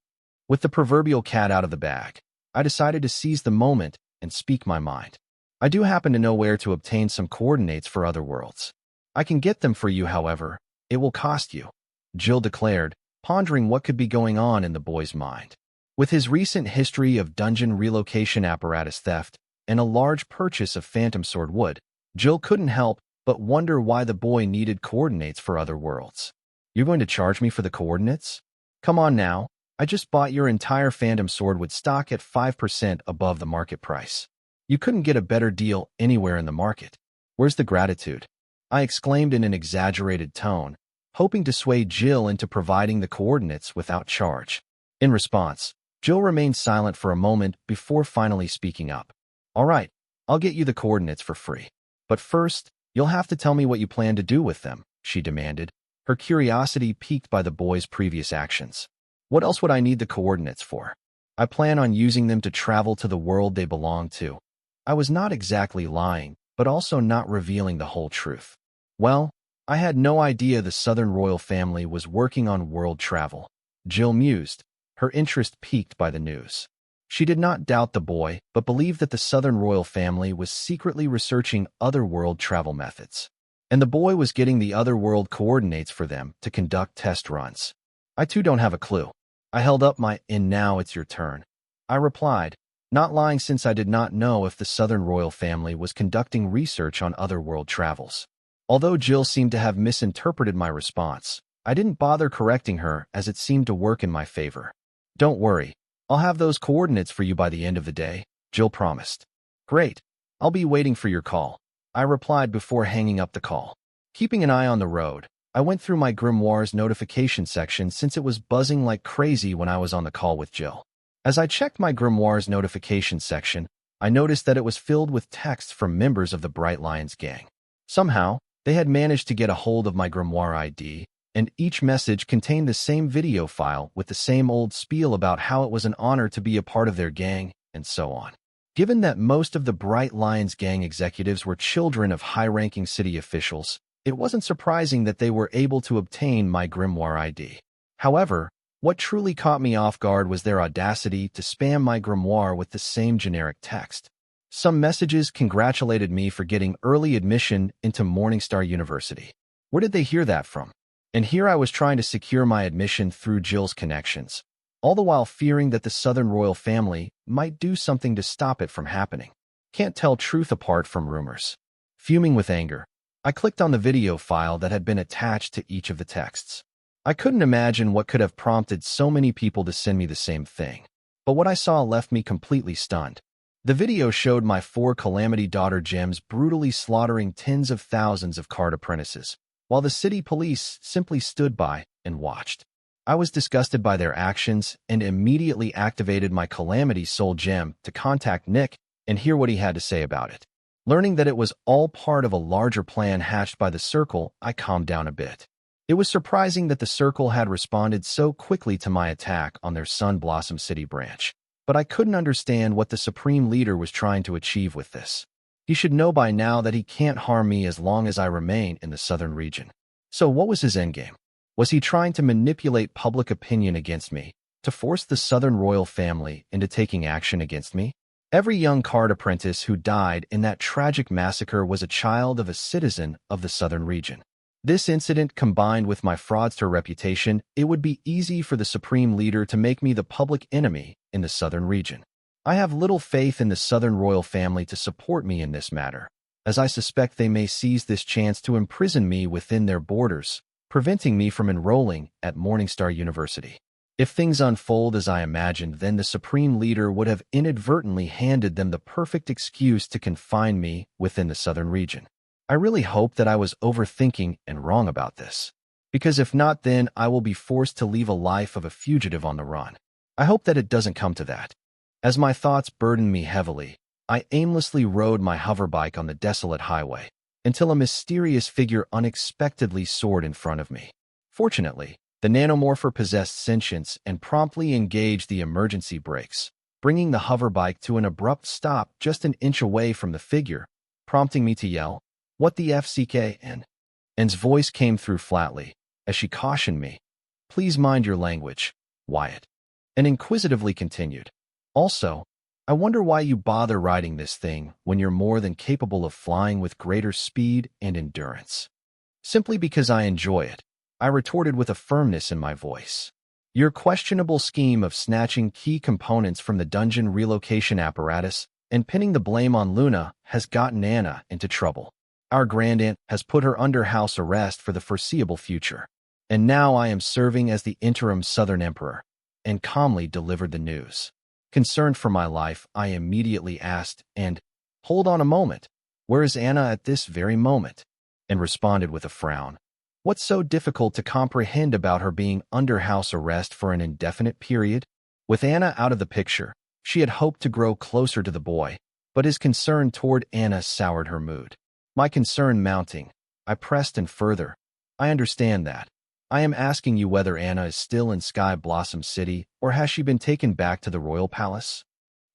With the proverbial cat out of the bag, I decided to seize the moment and speak my mind. I do happen to know where to obtain some coordinates for other worlds. I can get them for you, however, it will cost you, Jill declared, pondering what could be going on in the boy's mind. With his recent history of dungeon relocation apparatus theft and a large purchase of Phantom Sword wood, Jill couldn't help but wonder why the boy needed coordinates for other worlds. You're going to charge me for the coordinates? Come on now, I just bought your entire Phantom Sword wood stock at 5% above the market price. You couldn't get a better deal anywhere in the market. Where's the gratitude? I exclaimed in an exaggerated tone, hoping to sway Jill into providing the coordinates without charge. In response, Jill remained silent for a moment before finally speaking up. All right, I'll get you the coordinates for free. But first, you'll have to tell me what you plan to do with them, she demanded, her curiosity piqued by the boy's previous actions. What else would I need the coordinates for? I plan on using them to travel to the world they belong to. I was not exactly lying, but also not revealing the whole truth. Well, I had no idea the Southern royal family was working on world travel, Jill mused, her interest piqued by the news. She did not doubt the boy, but believed that the Southern royal family was secretly researching other world travel methods, and the boy was getting the other world coordinates for them to conduct test runs. I too don't have a clue. I held up my "and now it's your turn," I replied, not lying since I did not know if the Southern royal family was conducting research on other world travels. Although Jill seemed to have misinterpreted my response, I didn't bother correcting her as it seemed to work in my favor. Don't worry, I'll have those coordinates for you by the end of the day, Jill promised. Great, I'll be waiting for your call, I replied before hanging up the call. Keeping an eye on the road, I went through my grimoire's notification section since it was buzzing like crazy when I was on the call with Jill. As I checked my grimoire's notification section, I noticed that it was filled with texts from members of the Bright Lions gang. Somehow, they had managed to get a hold of my grimoire ID, and each message contained the same video file with the same old spiel about how it was an honor to be a part of their gang, and so on. Given that most of the Bright Lions gang executives were children of high-ranking city officials, it wasn't surprising that they were able to obtain my grimoire ID. However, what truly caught me off guard was their audacity to spam my grimoire with the same generic text. Some messages congratulated me for getting early admission into Morningstar University. Where did they hear that from? And here I was trying to secure my admission through Jill's connections, all the while fearing that the Southern royal family might do something to stop it from happening. Can't tell truth apart from rumors. Fuming with anger, I clicked on the video file that had been attached to each of the texts. I couldn't imagine what could have prompted so many people to send me the same thing. But what I saw left me completely stunned. The video showed my 4 Calamity Daughter gems brutally slaughtering tens of thousands of card apprentices, while the city police simply stood by and watched. I was disgusted by their actions and immediately activated my Calamity Soul gem to contact Nick and hear what he had to say about it. Learning that it was all part of a larger plan hatched by the Circle, I calmed down a bit. It was surprising that the Circle had responded so quickly to my attack on their Sun Blossom City branch, but I couldn't understand what the Supreme Leader was trying to achieve with this. He should know by now that he can't harm me as long as I remain in the southern region. So what was his endgame? Was he trying to manipulate public opinion against me, to force the Southern royal family into taking action against me? Every young card apprentice who died in that tragic massacre was a child of a citizen of the southern region. This incident combined with my fraudster reputation, it would be easy for the Supreme Leader to make me the public enemy in the southern region. I have little faith in the Southern royal family to support me in this matter, as I suspect they may seize this chance to imprison me within their borders, preventing me from enrolling at Morningstar University. If things unfold as I imagined, then the Supreme Leader would have inadvertently handed them the perfect excuse to confine me within the southern region. I really hope that I was overthinking and wrong about this, because if not, then I will be forced to live a life of a fugitive on the run. I hope that it doesn't come to that. As my thoughts burdened me heavily, I aimlessly rode my hoverbike on the desolate highway until a mysterious figure unexpectedly soared in front of me. Fortunately, the nanomorpher possessed sentience and promptly engaged the emergency brakes, bringing the hoverbike to an abrupt stop just an inch away from the figure, prompting me to yell, "What the FCK?" Anne's voice came through flatly, as she cautioned me, "Please mind your language, Wyatt," and inquisitively continued, "Also, I wonder why you bother riding this thing when you're more than capable of flying with greater speed and endurance." "Simply because I enjoy it," I retorted with a firmness in my voice. "Your questionable scheme of snatching key components from the dungeon relocation apparatus and pinning the blame on Luna has gotten Anna into trouble. Our grandaunt has put her under house arrest for the foreseeable future, and now I am serving as the interim Southern Emperor," and calmly delivered the news. Concerned for my life, I immediately asked, "Hold on a moment, where is Anna at this very moment?" and responded with a frown. "What's so difficult to comprehend about her being under house arrest for an indefinite period?" With Anna out of the picture, she had hoped to grow closer to the boy, but his concern toward Anna soured her mood. My concern mounting, I pressed and further, "I understand that. I am asking you whether Anna is still in Sky Blossom City or has she been taken back to the royal palace?"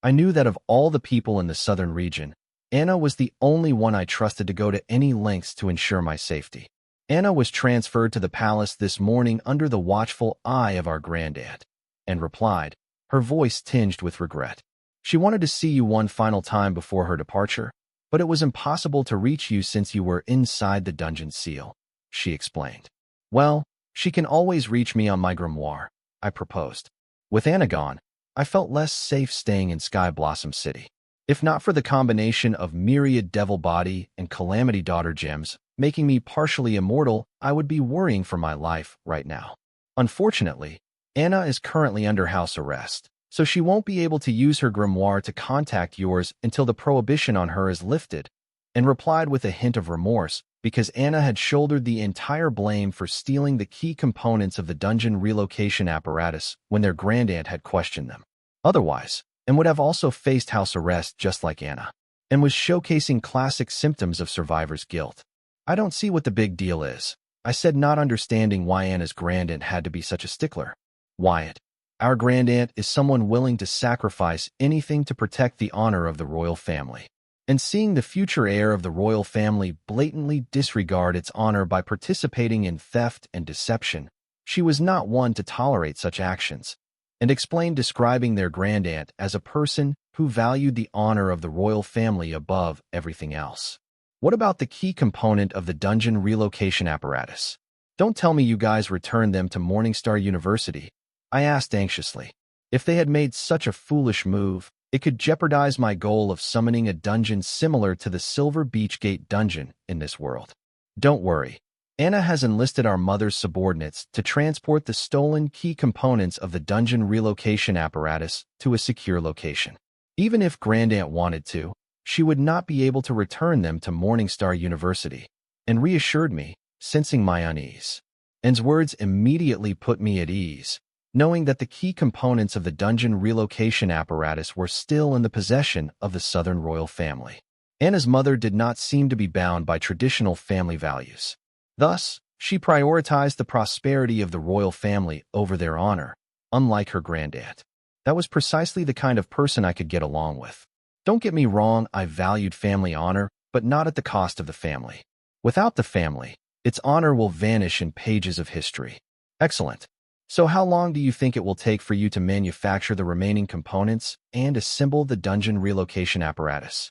I knew that of all the people in the southern region, Anna was the only one I trusted to go to any lengths to ensure my safety. Anna was transferred to the palace this morning under the watchful eye of our grandaunt, and replied, her voice tinged with regret. "She wanted to see you one final time before her departure, but it was impossible to reach you since you were inside the dungeon seal," she explained. "Well, she can always reach me on my grimoire," I proposed. With Anna gone, I felt less safe staying in Sky Blossom City. If not for the combination of myriad Devil Body and Calamity Daughter gems, making me partially immortal, I would be worrying for my life right now. Unfortunately, Anna is currently under house arrest, so she won't be able to use her grimoire to contact yours until the prohibition on her is lifted," and replied with a hint of remorse, because Anna had shouldered the entire blame for stealing the key components of the dungeon relocation apparatus when their grandaunt had questioned them. Otherwise, and would have also faced house arrest just like Anna, and was showcasing classic symptoms of survivor's guilt. I don't see what the big deal is. I said, not understanding why Anna's grandaunt had to be such a stickler. Wyatt, our grandaunt is someone willing to sacrifice anything to protect the honor of the royal family. And seeing the future heir of the royal family blatantly disregard its honor by participating in theft and deception, she was not one to tolerate such actions, and explained, describing their grandaunt as a person who valued the honor of the royal family above everything else. What about the key component of the dungeon relocation apparatus? Don't tell me you guys returned them to Morningstar University, I asked anxiously. If they had made such a foolish move, it could jeopardize my goal of summoning a dungeon similar to the Silver Beach Gate dungeon in this world. Don't worry. Anna has enlisted our mother's subordinates to transport the stolen key components of the dungeon relocation apparatus to a secure location. Even if Grandaunt wanted to, she would not be able to return them to Morningstar University, and reassured me, sensing my unease. Anne's words immediately put me at ease, knowing that the key components of the dungeon relocation apparatus were still in the possession of the Southern royal family. Anna's mother did not seem to be bound by traditional family values. Thus, she prioritized the prosperity of the royal family over their honor, unlike her grandaunt. That was precisely the kind of person I could get along with. Don't get me wrong, I valued family honor, but not at the cost of the family. Without the family, its honor will vanish in pages of history. Excellent. So how long do you think it will take for you to manufacture the remaining components and assemble the dungeon relocation apparatus?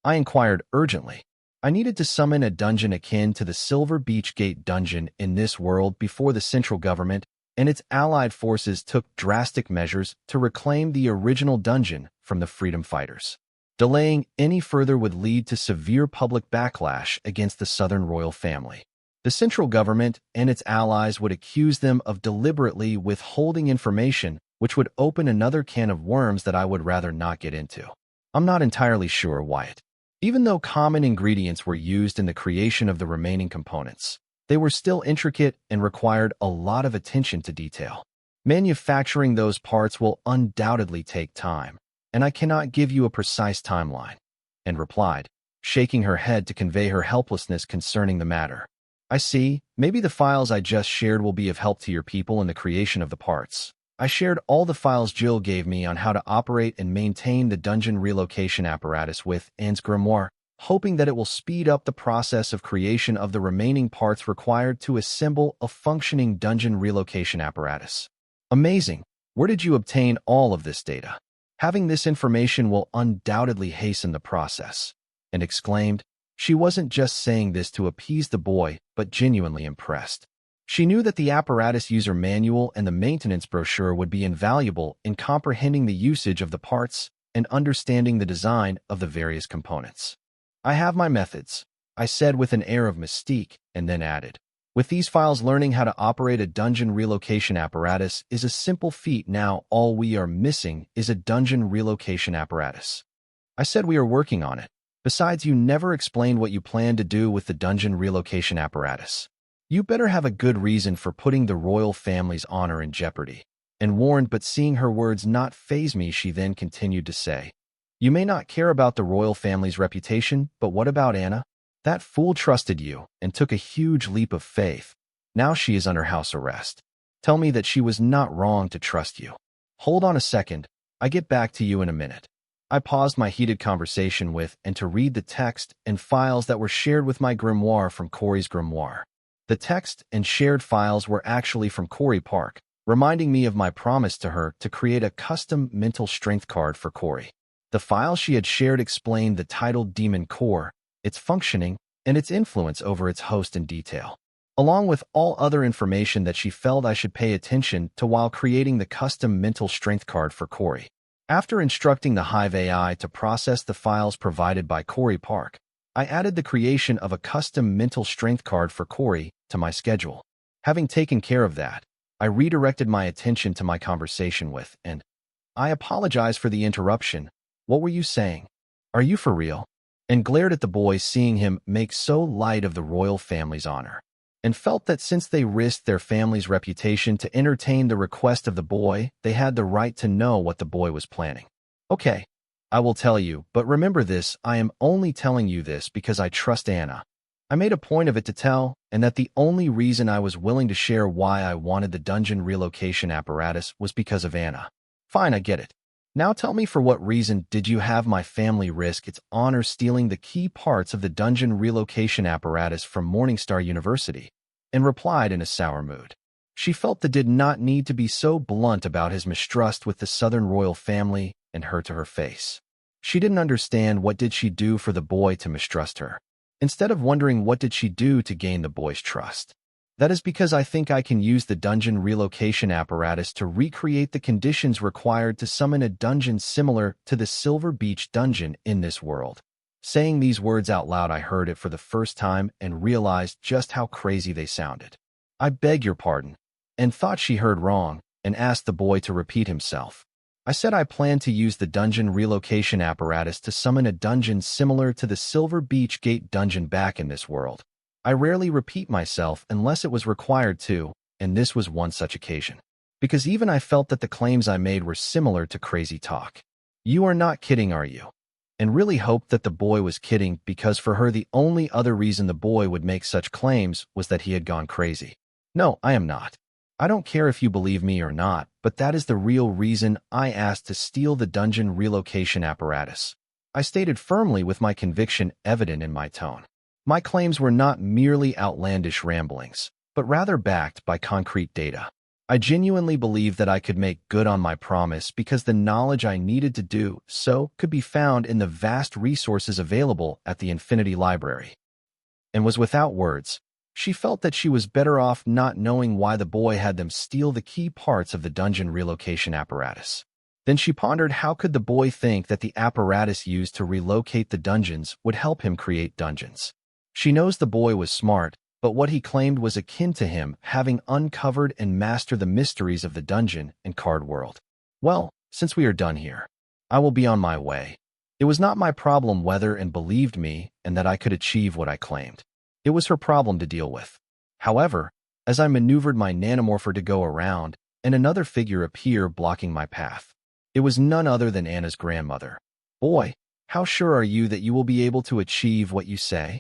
I inquired urgently. I needed to summon a dungeon akin to the Silver Beach Gate dungeon in this world before the central government and its allied forces took drastic measures to reclaim the original dungeon from the freedom fighters. Delaying any further would lead to severe public backlash against the Southern royal family. The central government and its allies would accuse them of deliberately withholding information, which would open another can of worms that I would rather not get into. I'm not entirely sure, Wyatt. Even though common ingredients were used in the creation of the remaining components, they were still intricate and required a lot of attention to detail. Manufacturing those parts will undoubtedly take time, and I cannot give you a precise timeline, and replied, shaking her head to convey her helplessness concerning the matter. I see. Maybe the files I just shared will be of help to your people in the creation of the parts. I shared all the files Jill gave me on how to operate and maintain the dungeon relocation apparatus with Anne's grimoire, hoping that it will speed up the process of creation of the remaining parts required to assemble a functioning dungeon relocation apparatus. Amazing! Where did you obtain all of this data? Having this information will undoubtedly hasten the process, and exclaimed. She wasn't just saying this to appease the boy, but genuinely impressed. She knew that the apparatus user manual and the maintenance brochure would be invaluable in comprehending the usage of the parts and understanding the design of the various components. I have my methods, I said with an air of mystique, and then added, with these files, learning how to operate a dungeon relocation apparatus is a simple feat. Now all we are missing is a dungeon relocation apparatus. I said we are working on it. Besides, you never explained what you plan to do with the dungeon relocation apparatus. You better have a good reason for putting the royal family's honor in jeopardy. And warned, but seeing her words not faze me, she then continued to say, you may not care about the royal family's reputation, but what about Anna? That fool trusted you and took a huge leap of faith. Now she is under house arrest. Tell me that she was not wrong to trust you. Hold on a second. I get back to you in a minute. I paused my heated conversation with and to read the text and files that were shared with my grimoire from Corey's grimoire. The text and shared files were actually from Corey Park, reminding me of my promise to her to create a custom mental strength card for Corey. The file she had shared explained the titled Demon Core, its functioning, and its influence over its host in detail, along with all other information that she felt I should pay attention to while creating the custom mental strength card for Corey. After instructing the Hive AI to process the files provided by Corey Park, I added the creation of a custom mental strength card for Corey to my schedule. Having taken care of that, I redirected my attention to my conversation with, and I apologize for the interruption. What were you saying? Are you for real? And glared at the boy, seeing him make so light of the royal family's honor, and felt that since they risked their family's reputation to entertain the request of the boy, they had the right to know what the boy was planning. Okay, I will tell you, but remember this, I am only telling you this because I trust Anna. I made a point of it to tell, and that the only reason I was willing to share why I wanted the dungeon relocation apparatus was because of Anna. Fine, I get it. Now tell me, for what reason did you have my family risk its honor stealing the key parts of the dungeon relocation apparatus from Morningstar University? And replied in a sour mood. She felt that did not need to be so blunt about his mistrust with the Southern royal family, and her to her face. She didn't understand what did she do for the boy to mistrust her. Instead of wondering what did she do to gain the boy's trust. That is because I think I can use the dungeon relocation apparatus to recreate the conditions required to summon a dungeon similar to the Silver Beach dungeon in this world. Saying these words out loud, I heard it for the first time and realized just how crazy they sounded. I beg your pardon, and thought she heard wrong, and asked the boy to repeat himself. I said I planned to use the dungeon relocation apparatus to summon a dungeon similar to the Silver Beach Gate dungeon back in this world. I rarely repeat myself unless it was required to, and this was one such occasion. Because even I felt that the claims I made were similar to crazy talk. You are not kidding, are you? And really hoped that the boy was kidding, because for her the only other reason the boy would make such claims was that he had gone crazy. No, I am not. I don't care if you believe me or not, but that is the real reason I asked to steal the dungeon relocation apparatus. I stated firmly, with my conviction evident in my tone. My claims were not merely outlandish ramblings, but rather backed by concrete data. I genuinely believed that I could make good on my promise because the knowledge I needed to do so could be found in the vast resources available at the Infinity Library. And was without words. She felt that she was better off not knowing why the boy had them steal the key parts of the dungeon relocation apparatus. Then she pondered, how could the boy think that the apparatus used to relocate the dungeons would help him create dungeons? She knows the boy was smart, but what he claimed was akin to him having uncovered and mastered the mysteries of the dungeon and card world. Well, since we are done here, I will be on my way. It was not my problem whether and believed me and that I could achieve what I claimed. It was her problem to deal with. However, as I maneuvered my nanomorpher to go around, and another figure appeared blocking my path. It was none other than Anna's grandmother. Boy, how sure are you that you will be able to achieve what you say?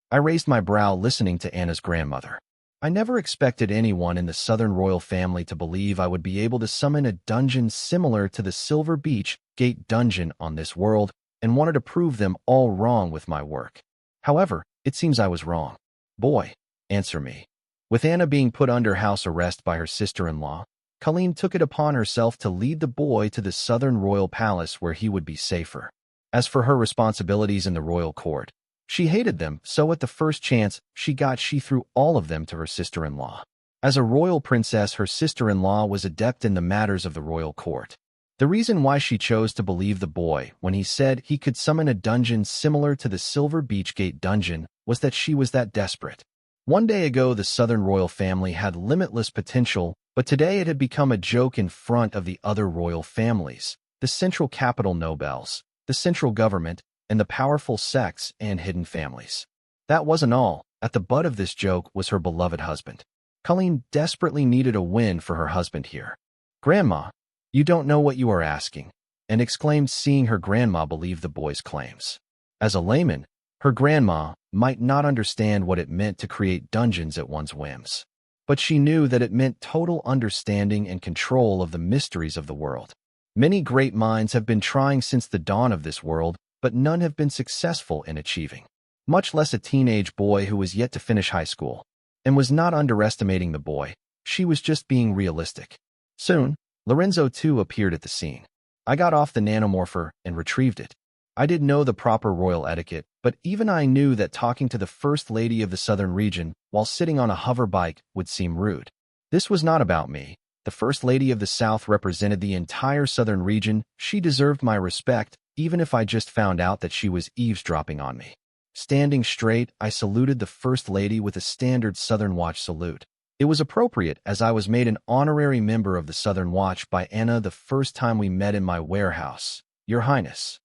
I raised my brow listening to Anna's grandmother. I never expected anyone in the Southern royal family to believe I would be able to summon a dungeon similar to the Silver Beach Gate dungeon on this world, and wanted to prove them all wrong with my work. However, it seems I was wrong. Boy, answer me. With Anna being put under house arrest by her sister-in-law, Colleen took it upon herself to lead the boy to the Southern royal palace where he would be safer. As for her responsibilities in the royal court, she hated them, so at the first chance she got she threw all of them to her sister-in-law. As a royal princess, her sister-in-law was adept in the matters of the royal court. The reason why she chose to believe the boy when he said he could summon a dungeon similar to the Silver Beach Gate dungeon was that she was that desperate. One day ago, the Southern royal family had limitless potential, but today it had become a joke in front of the other royal families, the central capital nobles, the central government, and the powerful sects and hidden families. That wasn't all. At the butt of this joke was her beloved husband. Colleen desperately needed a win for her husband here. "Grandma, you don't know what you are asking," and exclaimed, seeing her grandma believe the boy's claims. As a layman, her grandma might not understand what it meant to create dungeons at one's whims, but she knew that it meant total understanding and control of the mysteries of the world. Many great minds have been trying since the dawn of this world, but none have been successful in achieving. Much less a teenage boy who was yet to finish high school. And was not underestimating the boy, she was just being realistic. Soon, Lorenzo too appeared at the scene. I got off the nanomorpher and retrieved it. I didn't know the proper royal etiquette, but even I knew that talking to the First Lady of the Southern region while sitting on a hover bike would seem rude. This was not about me. The First Lady of the South represented the entire Southern region. She deserved my respect, even if I just found out that she was eavesdropping on me. Standing straight, I saluted the First Lady with a standard Southern Watch salute. It was appropriate, as I was made an honorary member of the Southern Watch by Anna the first time we met in my warehouse. "Your Highness."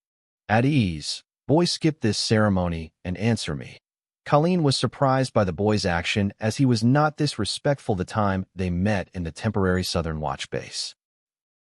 "At ease. Boy, skip this ceremony and answer me." Colleen was surprised by the boy's action, as he was not this respectful the time they met in the temporary Southern Watch base.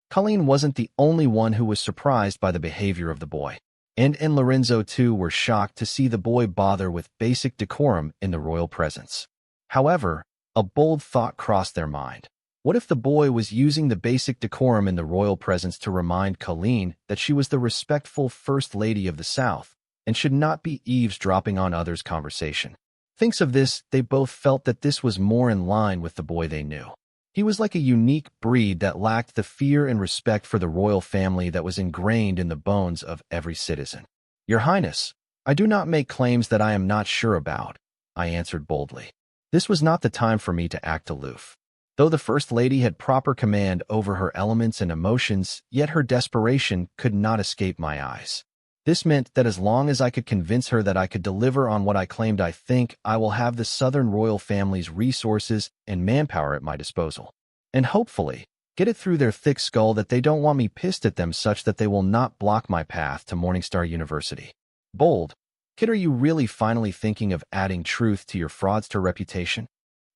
Colleen wasn't the only one who was surprised by the behavior of the boy. And Lorenzo too were shocked to see the boy bother with basic decorum in the royal presence. However, a bold thought crossed their mind. What if the boy was using the basic decorum in the royal presence to remind Colleen that she was the respectful First Lady of the South and should not be eavesdropping on others' conversation? Thinks of this, they both felt that this was more in line with the boy they knew. He was like a unique breed that lacked the fear and respect for the royal family that was ingrained in the bones of every citizen. Your Highness, I do not make claims that I am not sure about, I answered boldly. This was not the time for me to act aloof. Though the First Lady had proper command over her elements and emotions, yet her desperation could not escape my eyes. This meant that as long as I could convince her that I could deliver on what I claimed, I will have the Southern royal family's resources and manpower at my disposal. And hopefully, get it through their thick skull that they don't want me pissed at them such that they will not block my path to Morningstar University. Bold. Kid, are you really finally thinking of adding truth to your fraudster reputation?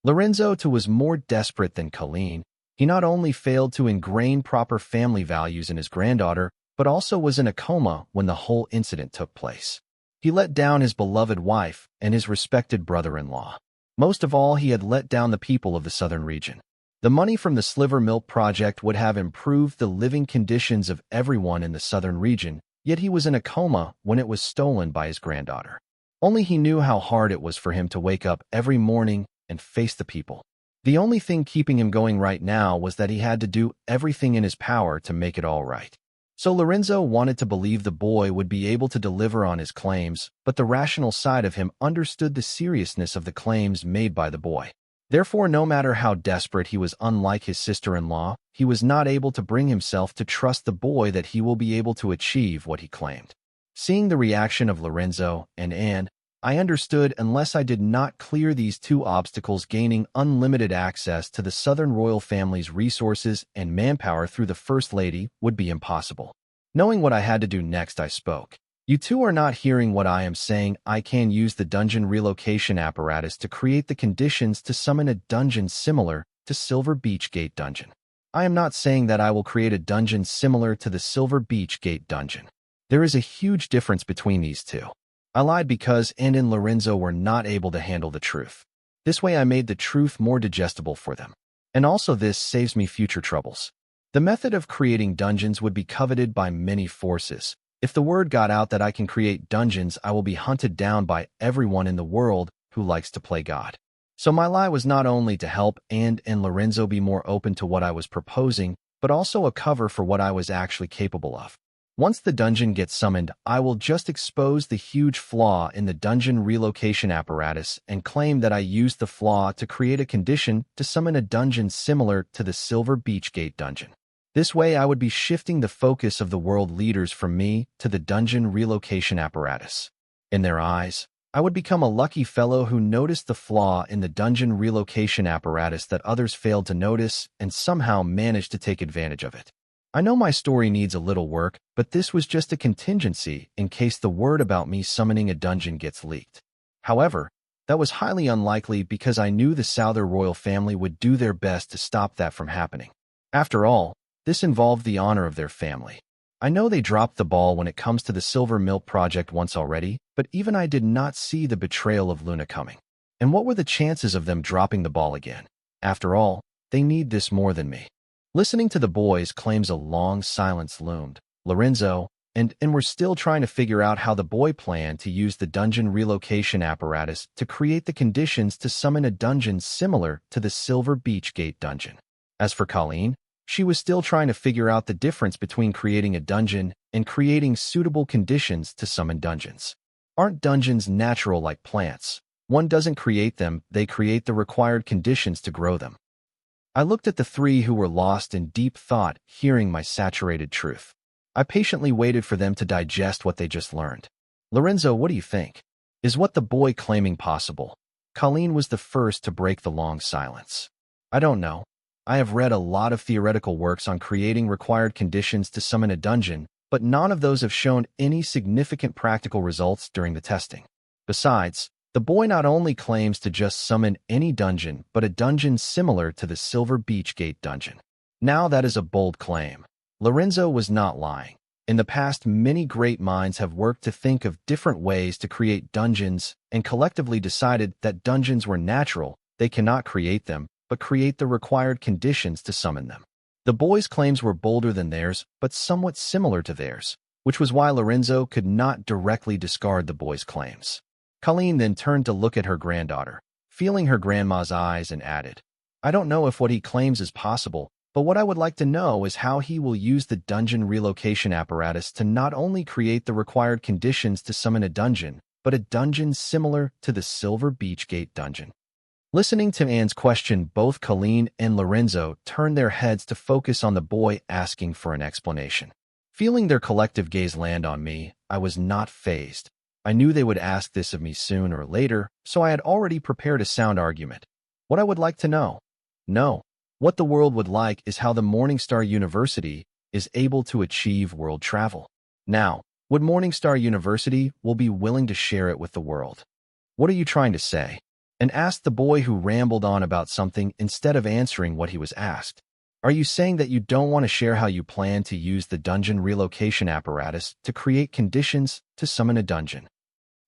Lorenzo too was more desperate than Colleen. He not only failed to ingrain proper family values in his granddaughter, but also was in a coma when the whole incident took place. He let down his beloved wife and his respected brother-in-law. Most of all, he had let down the people of the southern region. The money from the Sliver Milk Project would have improved the living conditions of everyone in the southern region, yet he was in a coma when it was stolen by his granddaughter. Only he knew how hard it was for him to wake up every morning and face the people. The only thing keeping him going right now was that he had to do everything in his power to make it all right. So Lorenzo wanted to believe the boy would be able to deliver on his claims, but the rational side of him understood the seriousness of the claims made by the boy. Therefore, no matter how desperate he was, unlike his sister-in-law, he was not able to bring himself to trust the boy that he will be able to achieve what he claimed. Seeing the reaction of Lorenzo and Anne, I understood unless I did not clear these two obstacles, gaining unlimited access to the Southern royal family's resources and manpower through the First Lady would be impossible. Knowing what I had to do next, I spoke. You two are not hearing what I am saying. I can use the dungeon relocation apparatus to create the conditions to summon a dungeon similar to Silver Beach Gate Dungeon. I am not saying that I will create a dungeon similar to the Silver Beach Gate Dungeon. There is a huge difference between these two. I lied because Anne and Lorenzo were not able to handle the truth. This way I made the truth more digestible for them. And also this saves me future troubles. The method of creating dungeons would be coveted by many forces. If the word got out that I can create dungeons, I will be hunted down by everyone in the world who likes to play God. So my lie was not only to help Anne and Lorenzo be more open to what I was proposing, but also a cover for what I was actually capable of. Once the dungeon gets summoned, I will just expose the huge flaw in the dungeon relocation apparatus and claim that I used the flaw to create a condition to summon a dungeon similar to the Silver Beach Gate Dungeon. This way I would be shifting the focus of the world leaders from me to the dungeon relocation apparatus. In their eyes, I would become a lucky fellow who noticed the flaw in the dungeon relocation apparatus that others failed to notice and somehow managed to take advantage of it. I know my story needs a little work, but this was just a contingency in case the word about me summoning a dungeon gets leaked. However, that was highly unlikely because I knew the Souther royal family would do their best to stop that from happening. After all, this involved the honor of their family. I know they dropped the ball when it comes to the Silver Milk Project once already, but even I did not see the betrayal of Luna coming. And what were the chances of them dropping the ball again? After all, they need this more than me. Listening to the boys' claims, a long silence loomed. Lorenzo and were still trying to figure out how the boy planned to use the dungeon relocation apparatus to create the conditions to summon a dungeon similar to the Silver Beach Gate Dungeon. As for Colleen, she was still trying to figure out the difference between creating a dungeon and creating suitable conditions to summon dungeons. Aren't dungeons natural like plants? One doesn't create them, they create the required conditions to grow them. I looked at the three who were lost in deep thought, hearing my saturated truth. I patiently waited for them to digest what they just learned. Lorenzo, what do you think? Is what the boy claiming possible? Colleen was the first to break the long silence. I don't know. I have read a lot of theoretical works on creating required conditions to summon a dungeon, but none of those have shown any significant practical results during the testing. Besides, the boy not only claims to just summon any dungeon, but a dungeon similar to the Silver Beach Gate Dungeon. Now that is a bold claim. Lorenzo was not lying. In the past, many great minds have worked to think of different ways to create dungeons and collectively decided that dungeons were natural. They cannot create them, but create the required conditions to summon them. The boys' claims were bolder than theirs, but somewhat similar to theirs, which was why Lorenzo could not directly discard the boys' claims. Colleen then turned to look at her granddaughter, feeling her grandma's eyes, and added, "I don't know if what he claims is possible, but what I would like to know is how he will use the dungeon relocation apparatus to not only create the required conditions to summon a dungeon, but a dungeon similar to the Silver Beach Gate dungeon." Listening to Anne's question, both Colleen and Lorenzo turned their heads to focus on the boy asking for an explanation. Feeling their collective gaze land on me, I was not fazed. I knew they would ask this of me soon or later, so I had already prepared a sound argument. What I would like to know? No. What the world would like is how the Morningstar University is able to achieve world travel. Now, would Morningstar University will be willing to share it with the world? What are you trying to say? And asked the boy who rambled on about something instead of answering what he was asked. Are you saying that you don't want to share how you plan to use the dungeon relocation apparatus to create conditions to summon a dungeon?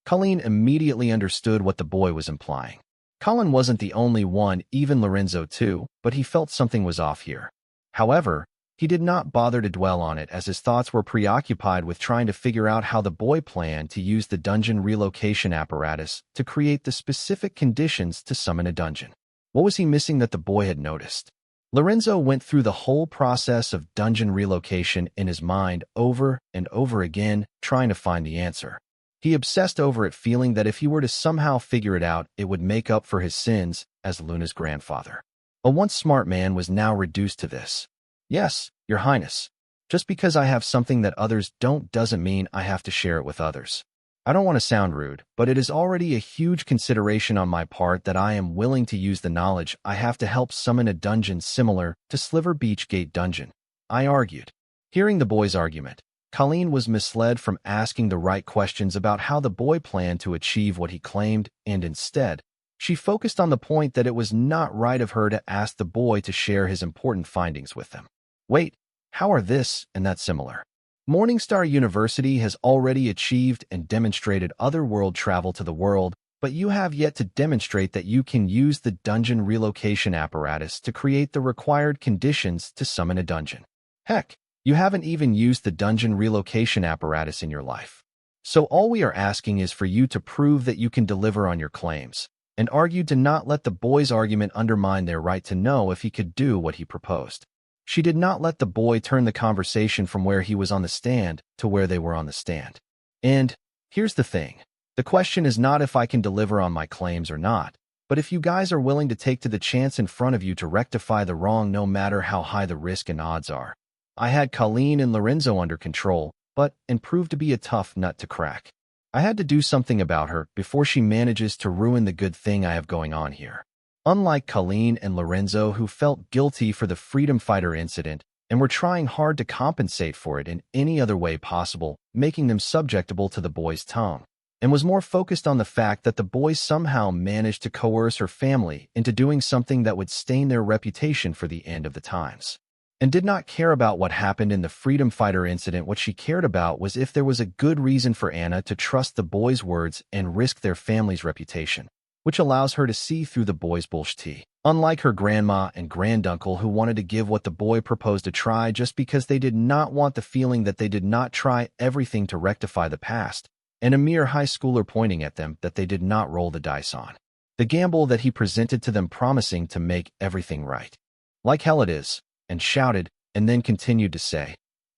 Colleen immediately understood what the boy was implying. Colin wasn't the only one, even Lorenzo too, but he felt something was off here. However, he did not bother to dwell on it as his thoughts were preoccupied with trying to figure out how the boy planned to use the dungeon relocation apparatus to create the specific conditions to summon a dungeon. What was he missing that the boy had noticed? Lorenzo went through the whole process of dungeon relocation in his mind over and over again, trying to find the answer. He obsessed over it, feeling that if he were to somehow figure it out, it would make up for his sins as Luna's grandfather. A once smart man was now reduced to this. Yes, Your Highness. Just because I have something that others don't doesn't mean I have to share it with others. I don't want to sound rude, but it is already a huge consideration on my part that I am willing to use the knowledge I have to help summon a dungeon similar to Silver Beach Gate dungeon, I argued. Hearing the boy's argument, Colleen was misled from asking the right questions about how the boy planned to achieve what he claimed, and instead, she focused on the point that it was not right of her to ask the boy to share his important findings with them. Wait, how are this and that similar? Morningstar University has already achieved and demonstrated other world travel to the world, but you have yet to demonstrate that you can use the dungeon relocation apparatus to create the required conditions to summon a dungeon. Heck, you haven't even used the dungeon relocation apparatus in your life. So all we are asking is for you to prove that you can deliver on your claims, and argued to not let the boy's argument undermine their right to know if he could do what he proposed. She did not let the boy turn the conversation from where he was on the stand to where they were on the stand. And here's the thing. The question is not if I can deliver on my claims or not, but if you guys are willing to take to the chance in front of you to rectify the wrong no matter how high the risk and odds are. I had Colleen and Lorenzo under control, but it proved to be a tough nut to crack. I had to do something about her before she manages to ruin the good thing I have going on here. Unlike Colleen and Lorenzo, who felt guilty for the freedom fighter incident and were trying hard to compensate for it in any other way possible, making them subjectable to the boy's tongue, and was more focused on the fact that the boy somehow managed to coerce her family into doing something that would stain their reputation for the end of the times, and did not care about what happened in the freedom fighter incident. What she cared about was if there was a good reason for Anna to trust the boy's words and risk their family's reputation, which allows her to see through the boy's bullshit. Unlike her grandma and granduncle, who wanted to give what the boy proposed a try just because they did not want the feeling that they did not try everything to rectify the past, and a mere high schooler pointing at them that they did not roll the dice on. The gamble that he presented to them, promising to make everything right. Like hell it is, and shouted, and then continued to say,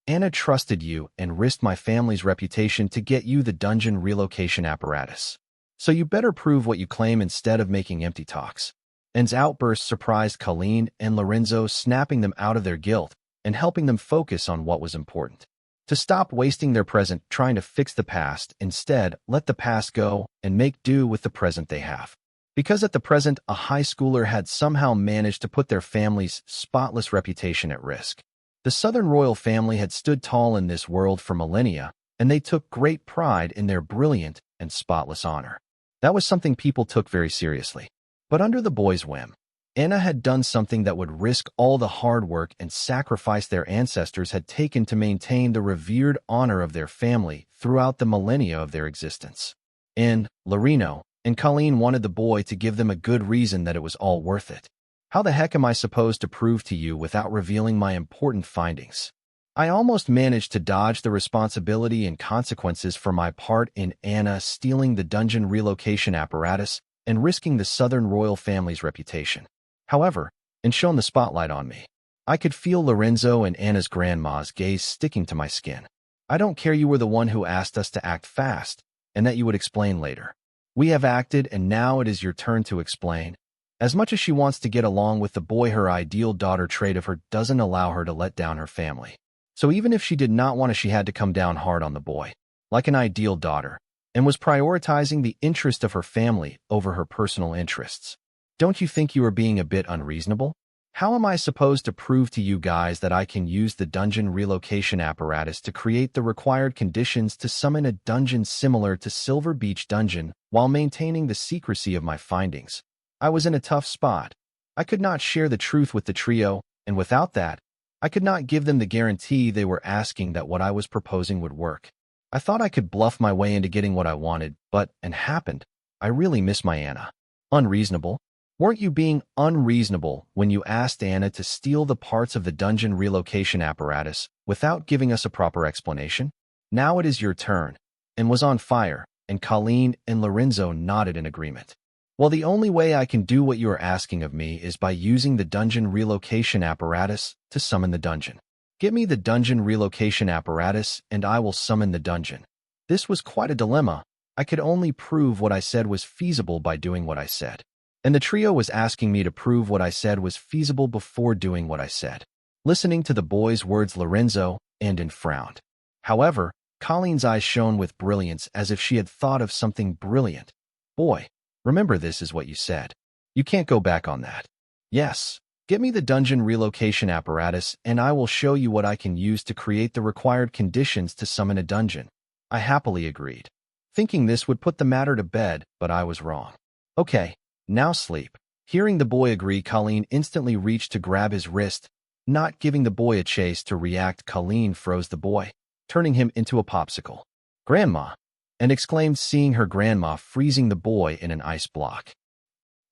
Anna trusted you and risked my family's reputation to get you the dungeon relocation apparatus. So you better prove what you claim instead of making empty talks. Anne's outburst surprised Colleen and Lorenzo, snapping them out of their guilt and helping them focus on what was important. To stop wasting their present trying to fix the past, instead let the past go and make do with the present they have. Because at the present, a high schooler had somehow managed to put their family's spotless reputation at risk. The Southern royal family had stood tall in this world for millennia, and they took great pride in their brilliant and spotless honor. That was something people took very seriously. But under the boy's whim, Anna had done something that would risk all the hard work and sacrifice their ancestors had taken to maintain the revered honor of their family throughout the millennia of their existence. And Lorino and Colleen wanted the boy to give them a good reason that it was all worth it. How the heck am I supposed to prove to you without revealing my important findings? I almost managed to dodge the responsibility and consequences for my part in Anna stealing the dungeon relocation apparatus and risking the Southern royal family's reputation. However, and shone the spotlight on me. I could feel Lorenzo and Anna's grandma's gaze sticking to my skin. I don't care you were the one who asked us to act fast, and that you would explain later. We have acted, and now it is your turn to explain. As much as she wants to get along with the boy, her ideal daughter trait of her doesn't allow her to let down her family. So even if she did not want to, she had to come down hard on the boy, like an ideal daughter, and was prioritizing the interest of her family over her personal interests. Don't you think you are being a bit unreasonable? How am I supposed to prove to you guys that I can use the dungeon relocation apparatus to create the required conditions to summon a dungeon similar to Silver Beach Dungeon while maintaining the secrecy of my findings? I was in a tough spot. I could not share the truth with the trio, and without that, I could not give them the guarantee they were asking that what I was proposing would work. I thought I could bluff my way into getting what I wanted, but, and happened, I really miss my Anna. Unreasonable? Weren't you being unreasonable when you asked Anna to steal the parts of the dungeon relocation apparatus without giving us a proper explanation? Now it is your turn, and was on fire, and Colleen and Lorenzo nodded in agreement. Well, the only way I can do what you are asking of me is by using the dungeon relocation apparatus to summon the dungeon. Get me the dungeon relocation apparatus, and I will summon the dungeon. This was quite a dilemma. I could only prove what I said was feasible by doing what I said. And the trio was asking me to prove what I said was feasible before doing what I said. Listening to the boy's words, Lorenzo and frowned. However, Colleen's eyes shone with brilliance as if she had thought of something brilliant. Boy, remember, this is what you said. You can't go back on that. Yes, get me the dungeon relocation apparatus and I will show you what I can use to create the required conditions to summon a dungeon. I happily agreed, thinking this would put the matter to bed, but I was wrong. Okay. Now sleep. Hearing the boy agree, Colleen instantly reached to grab his wrist. Not giving the boy a chance to react, Colleen froze the boy, turning him into a popsicle. Grandma! And exclaimed, seeing her grandma freezing the boy in an ice block.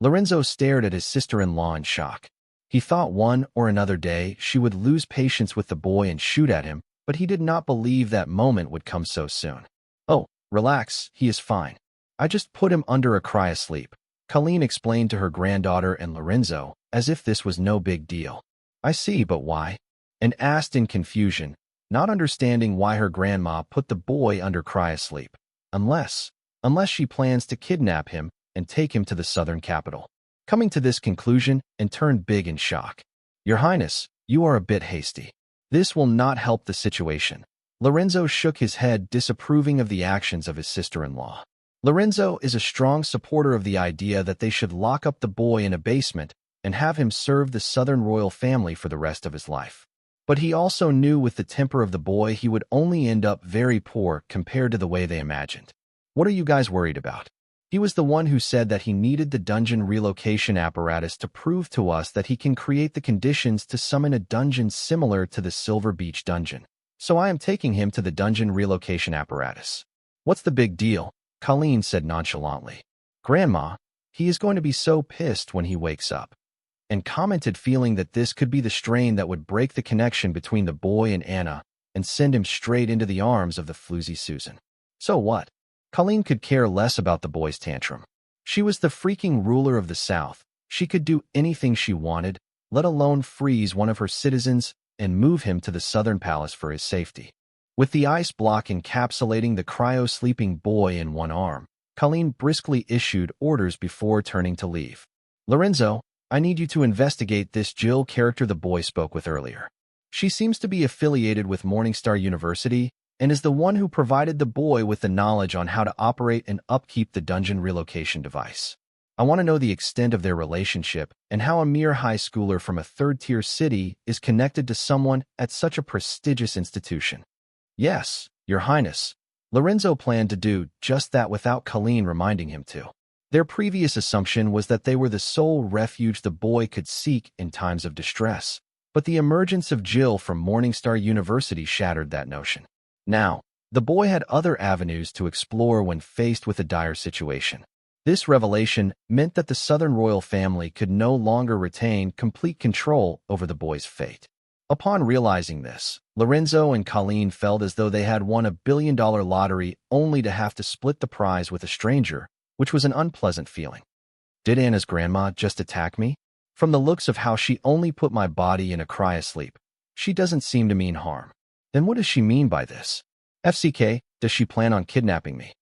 Lorenzo stared at his sister-in-law in shock. He thought one or another day she would lose patience with the boy and shoot at him, but he did not believe that moment would come so soon. Oh, relax, he is fine. I just put him under a cryosleep. Colleen explained to her granddaughter and Lorenzo, as if this was no big deal. I see, but why? And asked in confusion, not understanding why her grandma put the boy under cryosleep. Unless she plans to kidnap him and take him to the southern capital. Coming to this conclusion and turned big in shock. Your Highness, you are a bit hasty. This will not help the situation. Lorenzo shook his head, disapproving of the actions of his sister-in-law. Lorenzo is a strong supporter of the idea that they should lock up the boy in a basement and have him serve the Southern royal family for the rest of his life. But he also knew with the temper of the boy he would only end up very poor compared to the way they imagined. What are you guys worried about? He was the one who said that he needed the dungeon relocation apparatus to prove to us that he can create the conditions to summon a dungeon similar to the Silver Beach Dungeon. So I am taking him to the dungeon relocation apparatus. What's the big deal? Colleen said nonchalantly. Grandma, he is going to be so pissed when he wakes up. And commented, feeling that this could be the strain that would break the connection between the boy and Anna and send him straight into the arms of the floozy Susan. So what? Colleen could care less about the boy's tantrum. She was the freaking ruler of the South. She could do anything she wanted, let alone freeze one of her citizens and move him to the Southern Palace for his safety. With the ice block encapsulating the cryo-sleeping boy in one arm, Colleen briskly issued orders before turning to leave. Lorenzo, I need you to investigate this Jill character the boy spoke with earlier. She seems to be affiliated with Morningstar University and is the one who provided the boy with the knowledge on how to operate and upkeep the dungeon relocation device. I want to know the extent of their relationship and how a mere high schooler from a third-tier city is connected to someone at such a prestigious institution. Yes, Your Highness. Lorenzo planned to do just that without Colleen reminding him to. Their previous assumption was that they were the sole refuge the boy could seek in times of distress, but the emergence of Jill from Morningstar University shattered that notion. Now, the boy had other avenues to explore when faced with a dire situation. This revelation meant that the Southern royal family could no longer retain complete control over the boy's fate. Upon realizing this, Lorenzo and Colleen felt as though they had won a billion-dollar lottery only to have to split the prize with a stranger, which was an unpleasant feeling. Did Anna's grandma just attack me? From the looks of how she only put my body in a cryosleep, she doesn't seem to mean harm. Then what does she mean by this? FCK, does she plan on kidnapping me?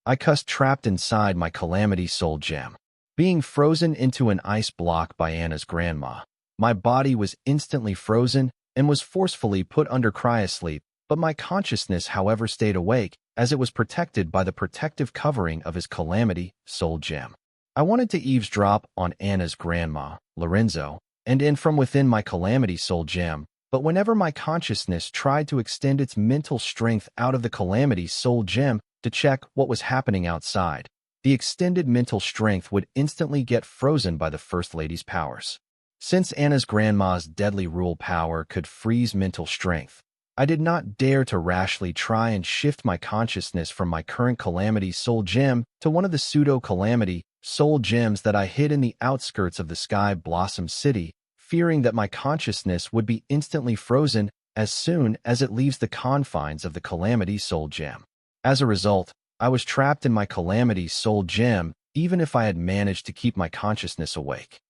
I cussed, trapped inside my calamity soul gem. Being frozen into an ice block by Anna's grandma, my body was instantly frozen and was forcefully put under cryosleep, but my consciousness, however, stayed awake as it was protected by the protective covering of his calamity soul gem. I wanted to eavesdrop on Anna's grandma, Lorenzo, and in from within my calamity soul gem, but whenever my consciousness tried to extend its mental strength out of the calamity soul gem to check what was happening outside, the extended mental strength would instantly get frozen by the First Lady's powers. Since Anna's grandma's deadly rule power could freeze mental strength, I did not dare to rashly try and shift my consciousness from my current calamity soul gem to one of the pseudo-calamity soul gems that I hid in the outskirts of the Sky Blossom City, fearing that my consciousness would be instantly frozen as soon as it leaves the confines of the calamity soul gem. As a result, I was trapped in my calamity soul gem even if I had managed to keep my consciousness awake.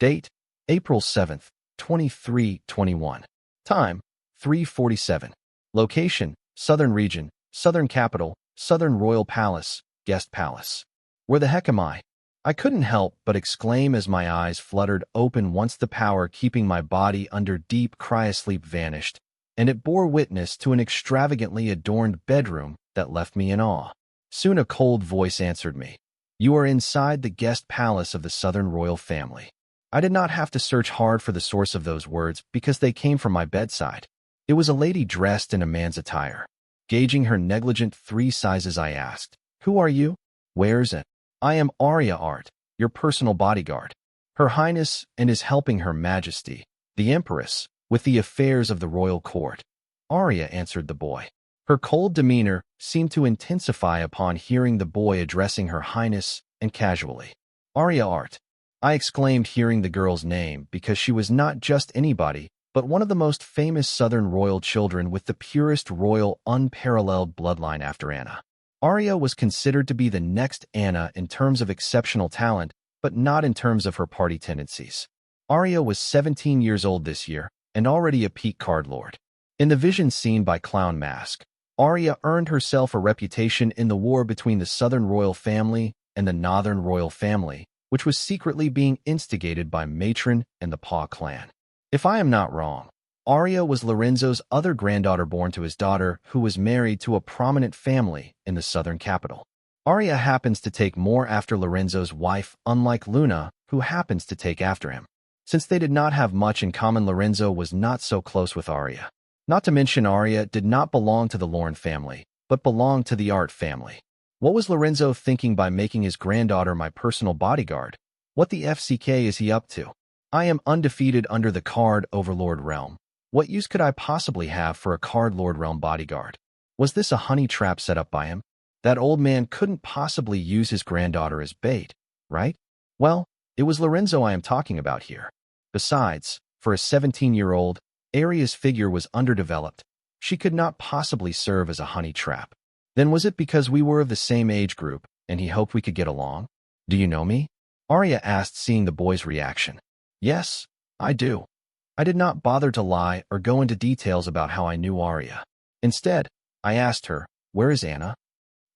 Date: April 7th, 2321. Time: 3:47. Location: Southern Region, Southern Capital, Southern Royal Palace, Guest Palace. Where the heck am I? I couldn't help but exclaim as my eyes fluttered open once the power keeping my body under deep cryosleep vanished, and it bore witness to an extravagantly adorned bedroom that left me in awe. Soon a cold voice answered me. You are inside the guest palace of the Southern royal family. I did not have to search hard for the source of those words because they came from my bedside. It was a lady dressed in a man's attire. Gauging her negligent 3 sizes, I asked, "Who are you? Where's it?" "I am Arya Art, your personal bodyguard. Her Highness and is helping Her Majesty, the Empress, with the affairs of the royal court." Arya, answered the boy. Her cold demeanor seemed to intensify upon hearing the boy addressing Her Highness and casually. Arya Art, I exclaimed, hearing the girl's name, because she was not just anybody, but one of the most famous Southern royal children with the purest royal unparalleled bloodline after Anna. Arya was considered to be the next Anna in terms of exceptional talent, but not in terms of her party tendencies. Arya was 17 years old this year, and already a peak card lord. In the vision seen by Clown Mask, Arya earned herself a reputation in the war between the Southern royal family and the Northern royal family, which was secretly being instigated by Matron and the Paw clan. If I am not wrong, Arya was Lorenzo's other granddaughter born to his daughter, who was married to a prominent family in the southern capital. Arya happens to take more after Lorenzo's wife, unlike Luna, who happens to take after him. Since they did not have much in common, Lorenzo was not so close with Arya. Not to mention, Arya did not belong to the Lorne family, but belonged to the Art family. What was Lorenzo thinking by making his granddaughter my personal bodyguard? What the FCK is he up to? I am undefeated under the Card Overlord realm. What use could I possibly have for a Card Lord realm bodyguard? Was this a honey trap set up by him? That old man couldn't possibly use his granddaughter as bait, right? Well, it was Lorenzo I am talking about here. Besides, for a 17-year-old, Arya's figure was underdeveloped. She could not possibly serve as a honey trap. Then was it because we were of the same age group, and he hoped we could get along? Do you know me? Arya asked, seeing the boy's reaction. Yes, I do. I did not bother to lie or go into details about how I knew Arya. Instead, I asked her, where is Anna?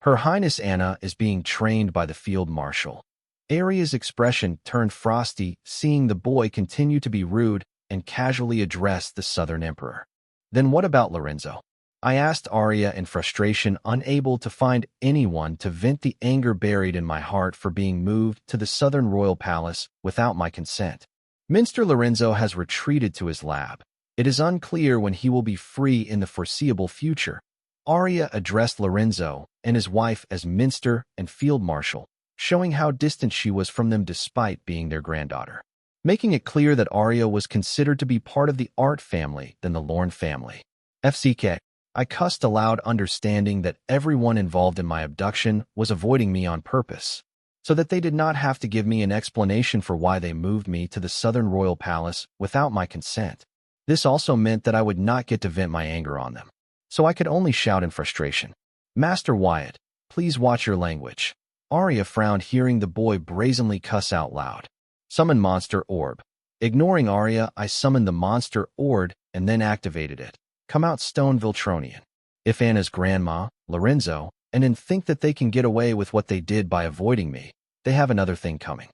Her Highness Anna is being trained by the Field Marshal. Arya's expression turned frosty, seeing the boy continue to be rude and casually address the Southern Emperor. Then what about Lorenzo? I asked Arya in frustration, unable to find anyone to vent the anger buried in my heart for being moved to the Southern Royal Palace without my consent. Minster Lorenzo has retreated to his lab. It is unclear when he will be free in the foreseeable future. Arya addressed Lorenzo and his wife as Minster and Field Marshal, showing how distant she was from them despite being their granddaughter, making it clear that Arya was considered to be part of the Art family than the Lorne family. FCK. I cussed aloud, understanding that everyone involved in my abduction was avoiding me on purpose, so that they did not have to give me an explanation for why they moved me to the Southern Royal Palace without my consent. This also meant that I would not get to vent my anger on them, so I could only shout in frustration. Master Wyatt, please watch your language. Arya frowned, hearing the boy brazenly cuss out loud. Summon Monster Orb. Ignoring Arya, I summoned the Monster Orb and then activated it. Come out, Stone Viltronian. If Anna's grandma, Lorenzo, and then think that they can get away with what they did by avoiding me, they have another thing coming.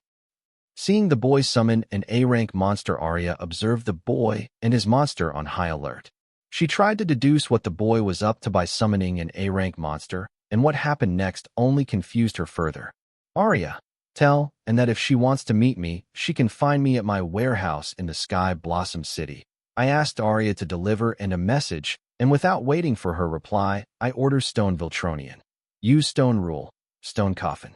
Seeing the boy summon an A-rank monster, Arya observed the boy and his monster on high alert. She tried to deduce what the boy was up to by summoning an A-rank monster, and what happened next only confused her further. Arya, tell, and that if she wants to meet me, she can find me at my warehouse in the Sky Blossom City. I asked Arya to deliver a message, and without waiting for her reply, I ordered Stone Viltronian. Use Stone Rule, Stone Coffin.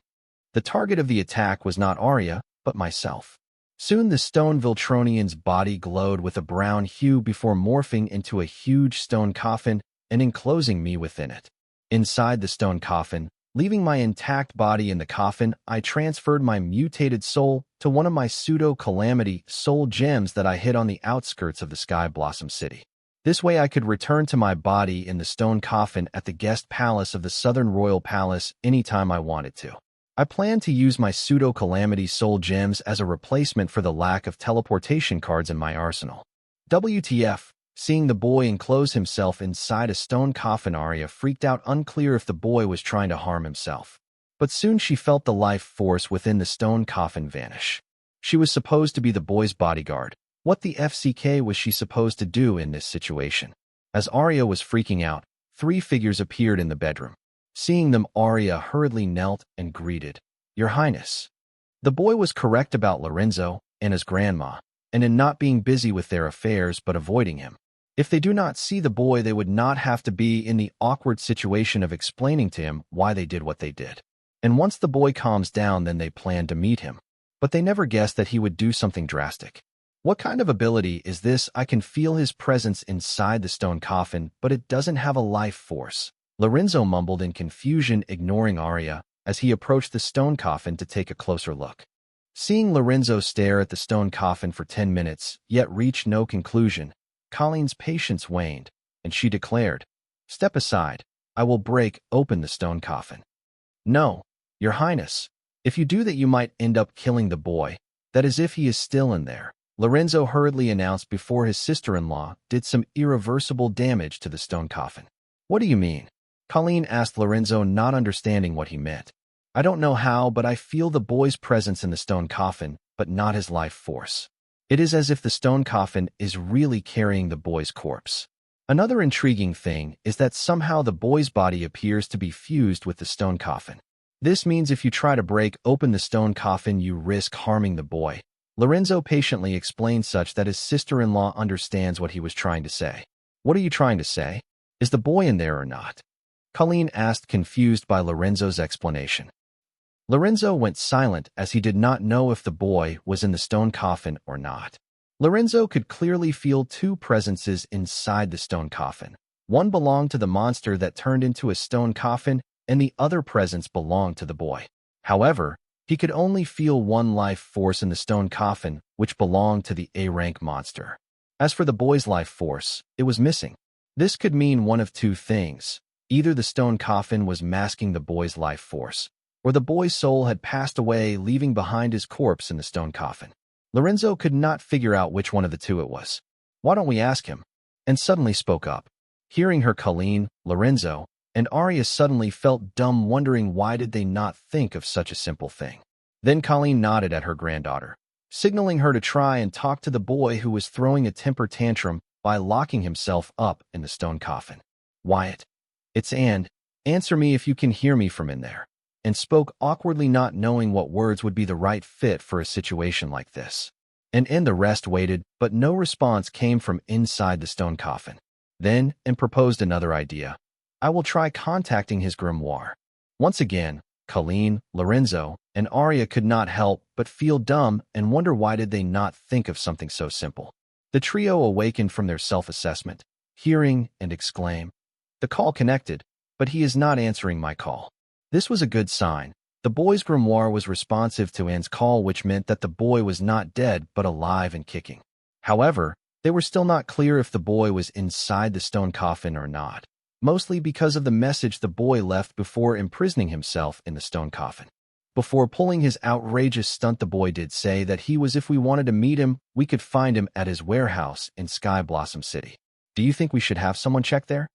The target of the attack was not Arya, but myself. Soon the Stone Viltronian's body glowed with a brown hue before morphing into a huge stone coffin and enclosing me within it. Inside the stone coffin, leaving my intact body in the coffin, I transferred my mutated soul to one of my pseudo-calamity soul gems that I hid on the outskirts of the Sky Blossom City. This way I could return to my body in the stone coffin at the guest palace of the Southern Royal Palace anytime I wanted to. I planned to use my pseudo-calamity soul gems as a replacement for the lack of teleportation cards in my arsenal. WTF, seeing the boy enclose himself inside a stone coffin, Arya freaked out, unclear if the boy was trying to harm himself. But soon she felt the life force within the stone coffin vanish. She was supposed to be the boy's bodyguard. What the FCK was she supposed to do in this situation? As Arya was freaking out, 3 figures appeared in the bedroom. Seeing them, Arya hurriedly knelt and greeted, Your Highness. The boy was correct about Lorenzo and his grandma, and in not being busy with their affairs but avoiding him. If they do not see the boy, they would not have to be in the awkward situation of explaining to him why they did what they did. And once the boy calms down, then they plan to meet him. But they never guessed that he would do something drastic. What kind of ability is this? I can feel his presence inside the stone coffin, but it doesn't have a life force. Lorenzo mumbled in confusion, ignoring Arya as he approached the stone coffin to take a closer look. Seeing Lorenzo stare at the stone coffin for 10 minutes, yet reach no conclusion, Colleen's patience waned, and she declared, Step aside. I will break open the stone coffin. No, Your Highness. If you do that, you might end up killing the boy. That is if he is still in there. Lorenzo hurriedly announced before his sister-in-law did some irreversible damage to the stone coffin. What do you mean? Colleen asked Lorenzo, not understanding what he meant. I don't know how, but I feel the boy's presence in the stone coffin, but not his life force. It is as if the stone coffin is really carrying the boy's corpse. Another intriguing thing is that somehow the boy's body appears to be fused with the stone coffin. This means if you try to break open the stone coffin, you risk harming the boy. Lorenzo patiently explained such that his sister-in-law understands what he was trying to say. What are you trying to say? Is the boy in there or not? Colleen asked, confused by Lorenzo's explanation. Lorenzo went silent as he did not know if the boy was in the stone coffin or not. Lorenzo could clearly feel 2 presences inside the stone coffin. One belonged to the monster that turned into a stone coffin, and the other presence belonged to the boy. However, he could only feel 1 life force in the stone coffin, which belonged to the A-rank monster. As for the boy's life force, it was missing. This could mean one of 2 things. Either the stone coffin was masking the boy's life force, or the boy's soul had passed away, leaving behind his corpse in the stone coffin. Lorenzo could not figure out which one of the 2 it was. Why don't we ask him? And suddenly spoke up. Hearing her, Colleen, Lorenzo, and Arya suddenly felt dumb, wondering why did they not think of such a simple thing. Then Colleen nodded at her granddaughter, signaling her to try and talk to the boy who was throwing a temper tantrum by locking himself up in the stone coffin. Wyatt. It's Anne. Answer me if you can hear me from in there. And spoke awkwardly, not knowing what words would be the right fit for a situation like this. And the rest waited, but no response came from inside the stone coffin. Then, and proposed another idea. I will try contacting his grimoire. Once again, Colleen, Lorenzo, and Arya could not help but feel dumb and wonder why did they not think of something so simple. The trio awakened from their self-assessment, hearing and exclaim, "The call connected, but he is not answering my call." This was a good sign. The boy's grimoire was responsive to Anne's call, which meant that the boy was not dead but alive and kicking. However, they were still not clear if the boy was inside the stone coffin or not, mostly because of the message the boy left before imprisoning himself in the stone coffin. Before pulling his outrageous stunt, the boy did say that he was if we wanted to meet him, we could find him at his warehouse in Sky Blossom City. "Do you think we should have someone check there?"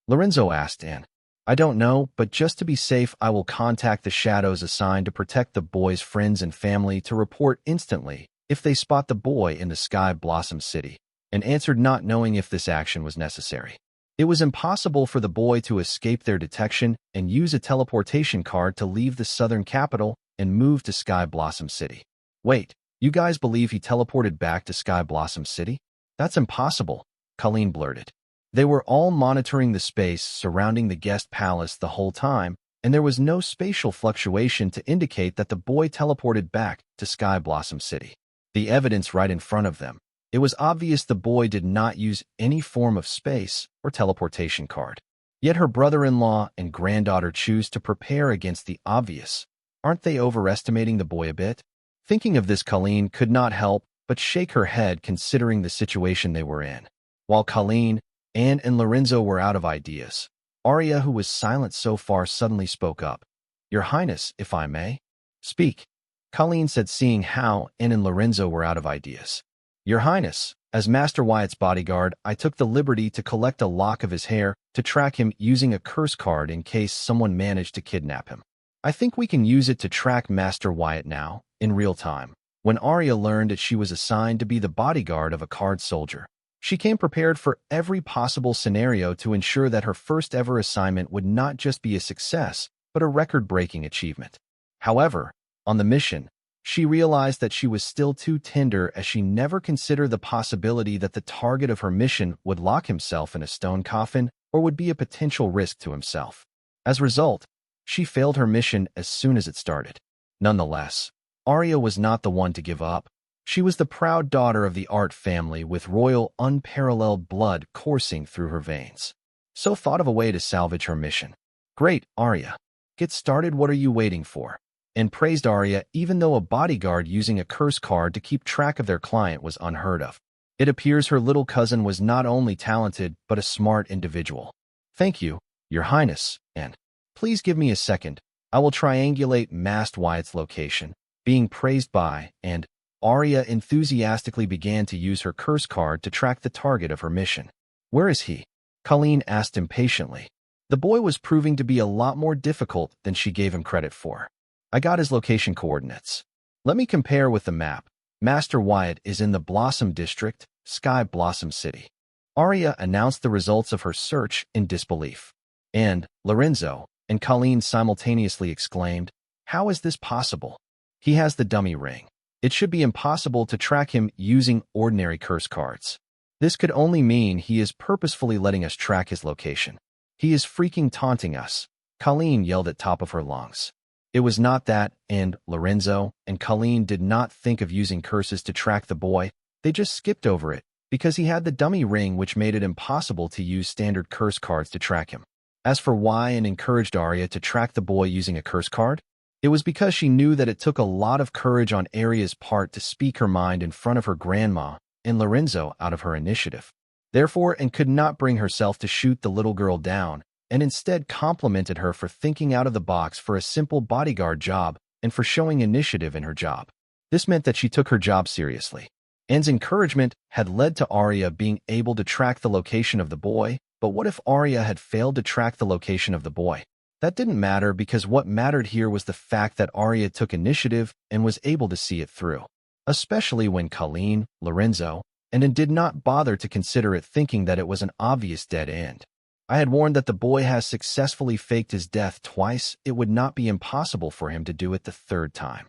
Lorenzo asked Anne. "I don't know, but just to be safe, I will contact the shadows assigned to protect the boy's friends and family to report instantly if they spot the boy in the Sky Blossom City," and answered, not knowing if this action was necessary. It was impossible for the boy to escape their detection and use a teleportation card to leave the southern capital and move to Sky Blossom City. "Wait, you guys believe he teleported back to Sky Blossom City? That's impossible," Colleen blurted. They were all monitoring the space surrounding the guest palace the whole time, and there was no spatial fluctuation to indicate that the boy teleported back to Sky Blossom City. The evidence right in front of them. It was obvious the boy did not use any form of space or teleportation card. Yet her brother-in-law and granddaughter choose to prepare against the obvious. Aren't they overestimating the boy a bit? Thinking of this, Colleen could not help but shake her head considering the situation they were in. While Colleen, Anne, and Lorenzo were out of ideas, Arya, who was silent so far, suddenly spoke up. "Your Highness, if I may." "Speak," Colleen said, seeing how Anne and Lorenzo were out of ideas. "Your Highness, as Master Wyatt's bodyguard, I took the liberty to collect a lock of his hair to track him using a curse card in case someone managed to kidnap him. I think we can use it to track Master Wyatt now, in real time." When Arya learned that she was assigned to be the bodyguard of a card soldier, she came prepared for every possible scenario to ensure that her first-ever assignment would not just be a success, but a record-breaking achievement. However, on the mission, she realized that she was still too tender, as she never considered the possibility that the target of her mission would lock himself in a stone coffin or would be a potential risk to himself. As a result, she failed her mission as soon as it started. Nonetheless, Arya was not the one to give up. She was the proud daughter of the Art family with royal, unparalleled blood coursing through her veins. So thought of a way to salvage her mission. "Great, Arya. Get started, what are you waiting for?" And praised Arya, even though a bodyguard using a curse card to keep track of their client was unheard of. It appears her little cousin was not only talented, but a smart individual. "Thank you, Your Highness, and please give me a second. I will triangulate Master Wyatt's location," being praised by, and Arya enthusiastically began to use her curse card to track the target of her mission. "Where is he?" Colleen asked impatiently. The boy was proving to be a lot more difficult than she gave him credit for. "I got his location coordinates. Let me compare with the map. Master Wyatt is in the Blossom District, Sky Blossom City." Arya announced the results of her search in disbelief. And Lorenzo and Colleen simultaneously exclaimed, "How is this possible? He has the dummy ring. It should be impossible to track him using ordinary curse cards. This could only mean he is purposefully letting us track his location. He is freaking taunting us," Colleen yelled at top of her lungs. It was not that, and Lorenzo and Colleen did not think of using curses to track the boy. They just skipped over it, because he had the dummy ring, which made it impossible to use standard curse cards to track him. As for why Anne encouraged Arya to track the boy using a curse card, it was because she knew that it took a lot of courage on Arya's part to speak her mind in front of her grandma and Lorenzo out of her initiative. Therefore, Anne could not bring herself to shoot the little girl down, and instead complimented her for thinking out of the box for a simple bodyguard job and for showing initiative in her job. This meant that she took her job seriously. Anne's encouragement had led to Arya being able to track the location of the boy, but what if Arya had failed to track the location of the boy? That didn't matter, because what mattered here was the fact that Arya took initiative and was able to see it through. Especially when Colleen, Lorenzo, and Anne did not bother to consider it, thinking that it was an obvious dead end. "I had warned that the boy has successfully faked his death twice. It would not be impossible for him to do it the third time."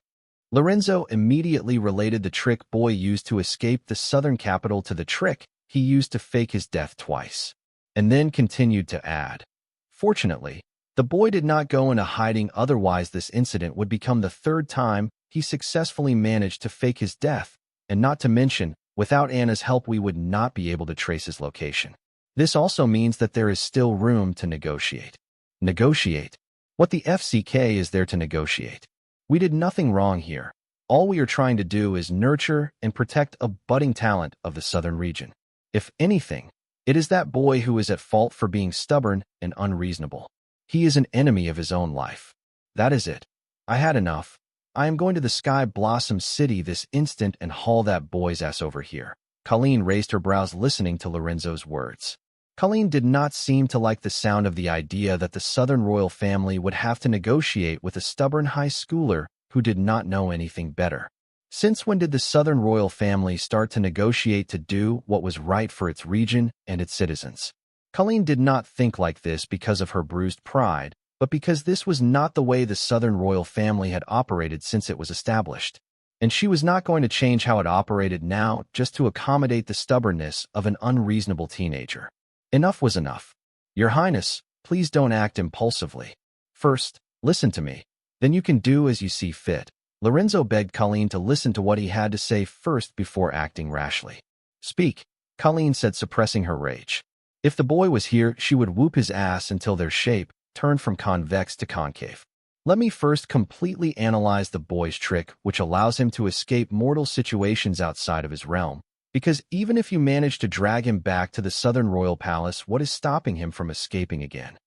Lorenzo immediately related the trick boy used to escape the southern capital to the trick he used to fake his death twice, and then continued to add, "Fortunately, The boy did not go into hiding, otherwise this incident would become the third time he successfully managed to fake his death, and not to mention, without Anna's help we would not be able to trace his location. This also means that there is still room to negotiate. Negotiate? What the FCK is there to negotiate? We did nothing wrong here. All we are trying to do is nurture and protect a budding talent of the southern region. If anything, it is that boy who is at fault for being stubborn and unreasonable. He is an enemy of his own life. That is it. I had enough. I am going to the Sky Blossom City this instant and haul that boy's ass over here. Colleen raised her brows listening to Lorenzo's words. Colleen did not seem to like the sound of the idea that the Southern royal family would have to negotiate with a stubborn high schooler who did not know anything better. Since when did the Southern royal family start to negotiate to do what was right for its region and its citizens? Colleen did not think like this because of her bruised pride, but because this was not the way the Southern royal family had operated since it was established. And she was not going to change how it operated now just to accommodate the stubbornness of an unreasonable teenager. Enough was enough. Your Highness, please don't act impulsively. First, listen to me. Then you can do as you see fit. Lorenzo begged Colleen to listen to what he had to say first before acting rashly. Speak, Colleen said, suppressing her rage. If the boy was here, she would whoop his ass until their shape turned from convex to concave. Let me first completely analyze the boy's trick, which allows him to escape mortal situations outside of his realm, because even if you manage to drag him back to the Southern Royal Palace, what is stopping him from escaping again?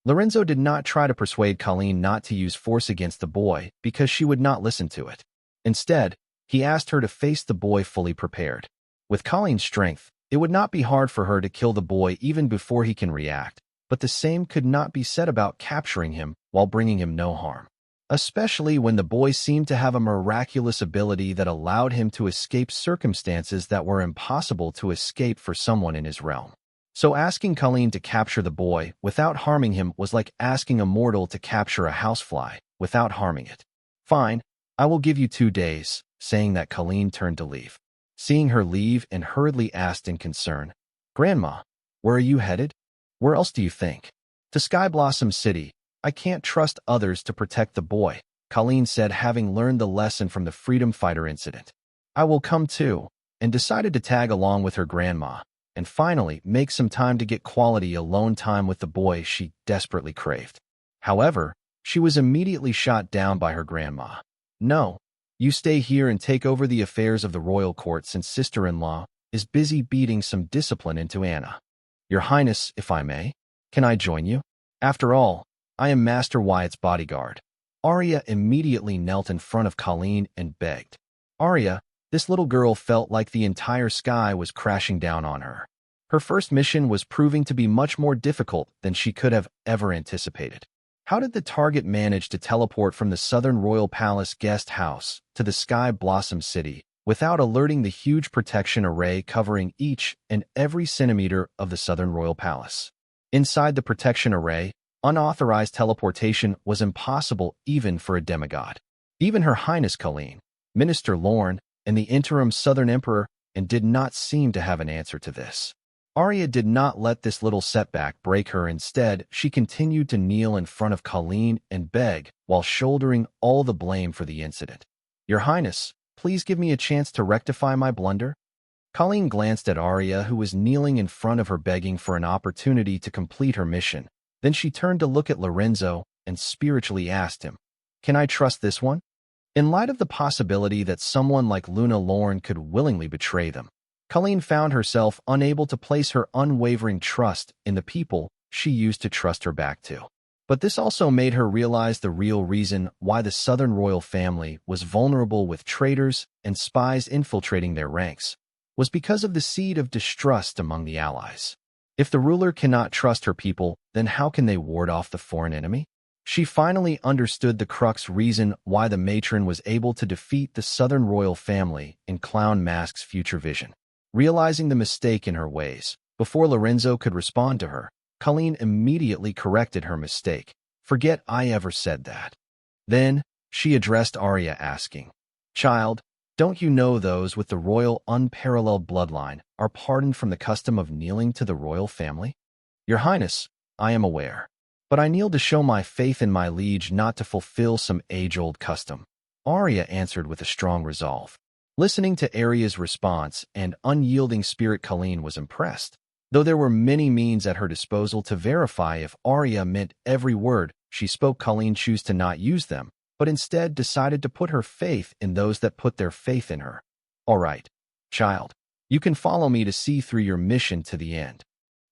Lorenzo did not try to persuade Colleen not to use force against the boy because she would not listen to it. Instead, he asked her to face the boy fully prepared. With Colleen's strength, it would not be hard for her to kill the boy even before he can react, but the same could not be said about capturing him while bringing him no harm, especially when the boy seemed to have a miraculous ability that allowed him to escape circumstances that were impossible to escape for someone in his realm. So asking Colleen to capture the boy without harming him was like asking a mortal to capture a housefly without harming it. Fine, I will give you 2 days, saying that Colleen turned to leave. Seeing her leave and hurriedly asked in concern, Grandma, where are you headed? Where else do you think? To Sky Blossom City. I can't trust others to protect the boy, Colleen said, having learned the lesson from the freedom fighter incident. I will come too, and decided to tag along with her grandma, and finally make some time to get quality alone time with the boy she desperately craved. However, she was immediately shot down by her grandma. No. You stay here and take over the affairs of the royal court since sister-in-law is busy beating some discipline into Anna. Your Highness, if I may, can I join you? After all, I am Master Wyatt's bodyguard. Arya immediately knelt in front of Colleen and begged. Arya, this little girl felt like the entire sky was crashing down on her. Her first mission was proving to be much more difficult than she could have ever anticipated. How did the target manage to teleport from the Southern Royal Palace guest house to the Sky Blossom City without alerting the huge protection array covering each and every centimeter of the Southern Royal Palace? Inside the protection array, unauthorized teleportation was impossible even for a demigod. Even Her Highness Colleen, Minister Lorne, and the interim Southern Emperor and did not seem to have an answer to this. Arya did not let this little setback break her. Instead, she continued to kneel in front of Colleen and beg while shouldering all the blame for the incident. Your Highness, please give me a chance to rectify my blunder. Colleen glanced at Arya, who was kneeling in front of her begging for an opportunity to complete her mission. Then she turned to look at Lorenzo and spiritually asked him, Can I trust this one? In light of the possibility that someone like Luna Lorne could willingly betray them, Colleen found herself unable to place her unwavering trust in the people she used to trust her back to. But this also made her realize the real reason why the Southern royal family was vulnerable with traitors and spies infiltrating their ranks was because of the seed of distrust among the allies. If the ruler cannot trust her people, then how can they ward off the foreign enemy? She finally understood the crux reason why the matron was able to defeat the Southern royal family in Clown Mask's future vision. Realizing the mistake in her ways, before Lorenzo could respond to her, Colleen immediately corrected her mistake. Forget I ever said that. Then, she addressed Arya asking, Child, don't you know those with the royal unparalleled bloodline are pardoned from the custom of kneeling to the royal family? Your Highness, I am aware. But I kneel to show my faith in my liege, not to fulfill some age-old custom. Arya answered with a strong resolve. Listening to Arya's response and unyielding spirit, Colleen was impressed. Though there were many means at her disposal to verify if Arya meant every word she spoke, Colleen chose to not use them, but instead decided to put her faith in those that put their faith in her. All right, child. You can follow me to see through your mission to the end.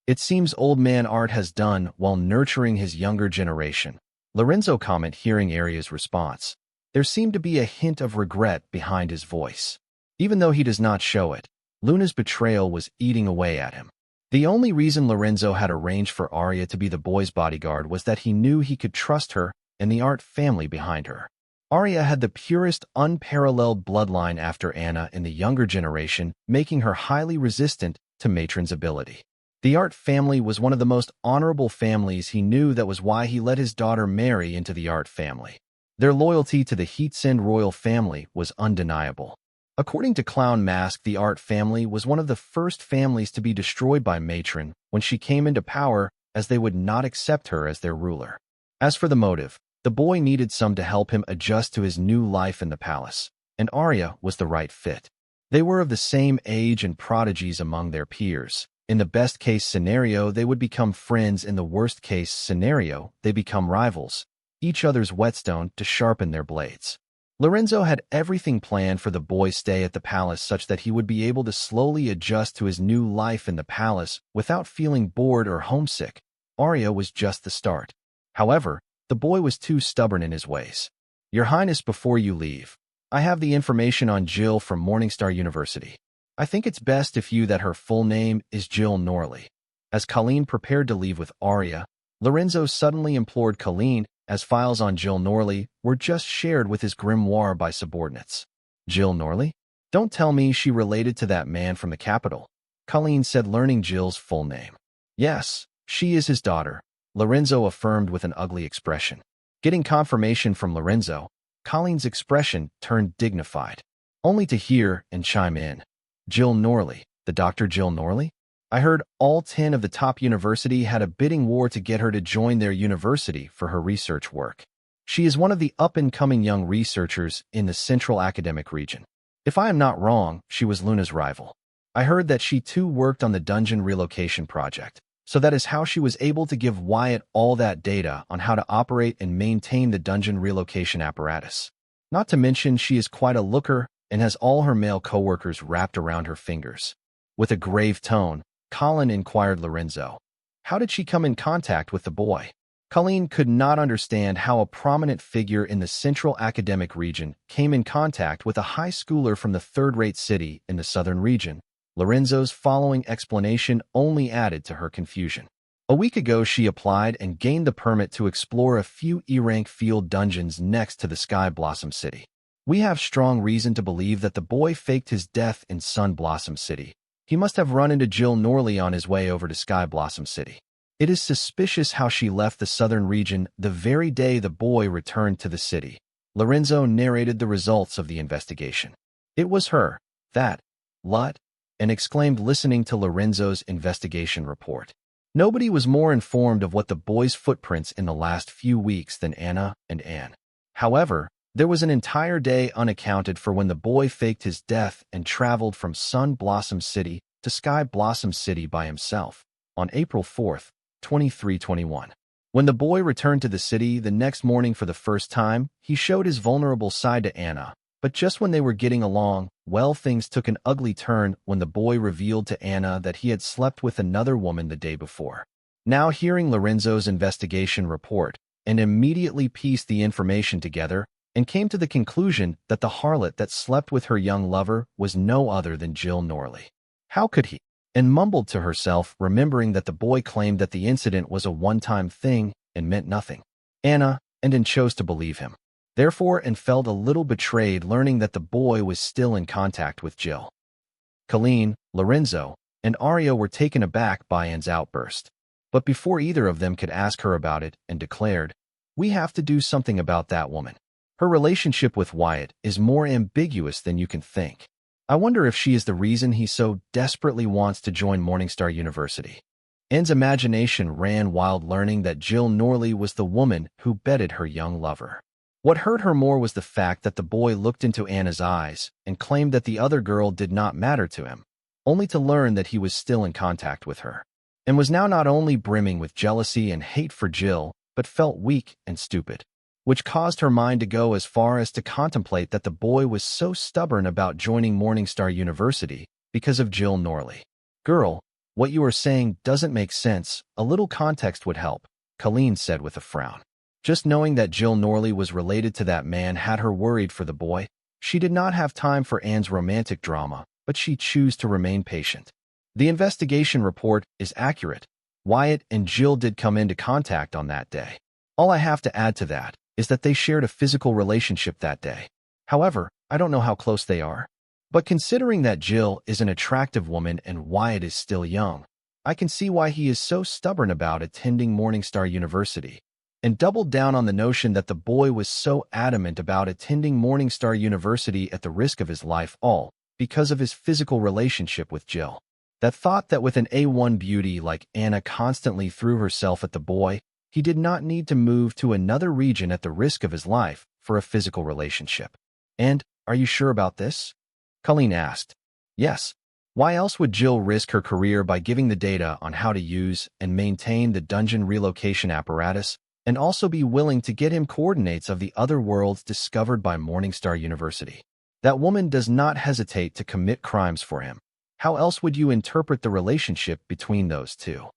It seems old man Art has done while nurturing his younger generation. Lorenzo commented, hearing Arya's response. There seemed to be a hint of regret behind his voice. Even though he does not show it, Luna's betrayal was eating away at him. The only reason Lorenzo had arranged for Arya to be the boy's bodyguard was that he knew he could trust her and the Art family behind her. Arya had the purest, unparalleled bloodline after Anna in the younger generation, making her highly resistant to Matron's ability. The Art family was one of the most honorable families he knew. That was why he let his daughter marry into the Art family. Their loyalty to the Heatsend royal family was undeniable. According to Clown Mask, the Art family was one of the first families to be destroyed by Matron when she came into power, as they would not accept her as their ruler. As for the motive, the boy needed some to help him adjust to his new life in the palace, and Arya was the right fit. They were of the same age and prodigies among their peers. In the best-case scenario, they would become friends. In the worst-case scenario, they become rivals, each other's whetstone to sharpen their blades. Lorenzo had everything planned for the boy's stay at the palace such that he would be able to slowly adjust to his new life in the palace without feeling bored or homesick. Arya was just the start. However, the boy was too stubborn in his ways. Your Highness, before you leave, I have the information on Jill from Morningstar University. I think it's best if you that her full name is Jill Norley. As Colleen prepared to leave with Arya, Lorenzo suddenly implored Colleen, as files on Jill Norley were just shared with his grimoire by subordinates. Jill Norley? Don't tell me she related to that man from the capital, Colleen said, learning Jill's full name. Yes, she is his daughter, Lorenzo affirmed with an ugly expression. Getting confirmation from Lorenzo, Colleen's expression turned dignified, only to hear and chime in. Jill Norley, the Dr. Jill Norley? I heard all 10 of the top university had a bidding war to get her to join their university for her research work. She is one of the up-and-coming young researchers in the Central Academic Region. If I am not wrong, she was Luna's rival. I heard that she too worked on the dungeon relocation project, so that is how she was able to give Wyatt all that data on how to operate and maintain the dungeon relocation apparatus. Not to mention she is quite a looker and has all her male coworkers wrapped around her fingers. With a grave tone, Colin inquired Lorenzo. How did she come in contact with the boy? Colleen could not understand how a prominent figure in the Central Academic Region came in contact with a high schooler from the third-rate city in the Southern Region. Lorenzo's following explanation only added to her confusion. A week ago, she applied and gained the permit to explore a few E-rank field dungeons next to the Sky Blossom City. We have strong reason to believe that the boy faked his death in Sun Blossom City. He must have run into Jill Norley on his way over to Sky Blossom City. It is suspicious how she left the Southern Region the very day the boy returned to the city. Lorenzo narrated the results of the investigation. It was her, that Lut, and exclaimed, listening to Lorenzo's investigation report. Nobody was more informed of what the boy's footprints in the last few weeks than Anna and Anne. However, there was an entire day unaccounted for when the boy faked his death and traveled from Sun Blossom City to Sky Blossom City by himself on April 4th, 2321. When the boy returned to the city the next morning for the first time, he showed his vulnerable side to Anna, but just when they were getting along, well, things took an ugly turn when the boy revealed to Anna that he had slept with another woman the day before. Now hearing Lorenzo's investigation report, and immediately pieced the information together, and came to the conclusion that the harlot that slept with her young lover was no other than Jill Norley. How could he? And mumbled to herself, remembering that the boy claimed that the incident was a one-time thing and meant nothing. Anna and chose to believe him. Therefore, and felt a little betrayed learning that the boy was still in contact with Jill. Colleen, Lorenzo, and Arya were taken aback by Anne's outburst. But before either of them could ask her about it, and declared, "We have to do something about that woman. Her relationship with Wyatt is more ambiguous than you can think. I wonder if she is the reason he so desperately wants to join Morningstar University." Anne's imagination ran wild learning that Jill Norley was the woman who bedded her young lover. What hurt her more was the fact that the boy looked into Anna's eyes and claimed that the other girl did not matter to him, only to learn that he was still in contact with her, and was now not only brimming with jealousy and hate for Jill, but felt weak and stupid, which caused her mind to go as far as to contemplate that the boy was so stubborn about joining Morningstar University because of Jill Norley. "Girl, what you are saying doesn't make sense. A little context would help," Colleen said with a frown. Just knowing that Jill Norley was related to that man had her worried for the boy. She did not have time for Anne's romantic drama, but she chose to remain patient. "The investigation report is accurate. Wyatt and Jill did come into contact on that day. All I have to add to that is that they shared a physical relationship that day. However, I don't know how close they are. But considering that Jill is an attractive woman and Wyatt is still young, I can see why he is so stubborn about attending Morningstar University," and doubled down on the notion that the boy was so adamant about attending Morningstar University at the risk of his life, all because of his physical relationship with Jill. That thought that with an A1 beauty like Anna constantly threw herself at the boy, he did not need to move to another region at the risk of his life for a physical relationship. "And, are you sure about this?" Colleen asked. "Yes. Why else would Jill risk her career by giving the data on how to use and maintain the dungeon relocation apparatus, and also be willing to get him coordinates of the other worlds discovered by Morningstar University? That woman does not hesitate to commit crimes for him. How else would you interpret the relationship between those two?"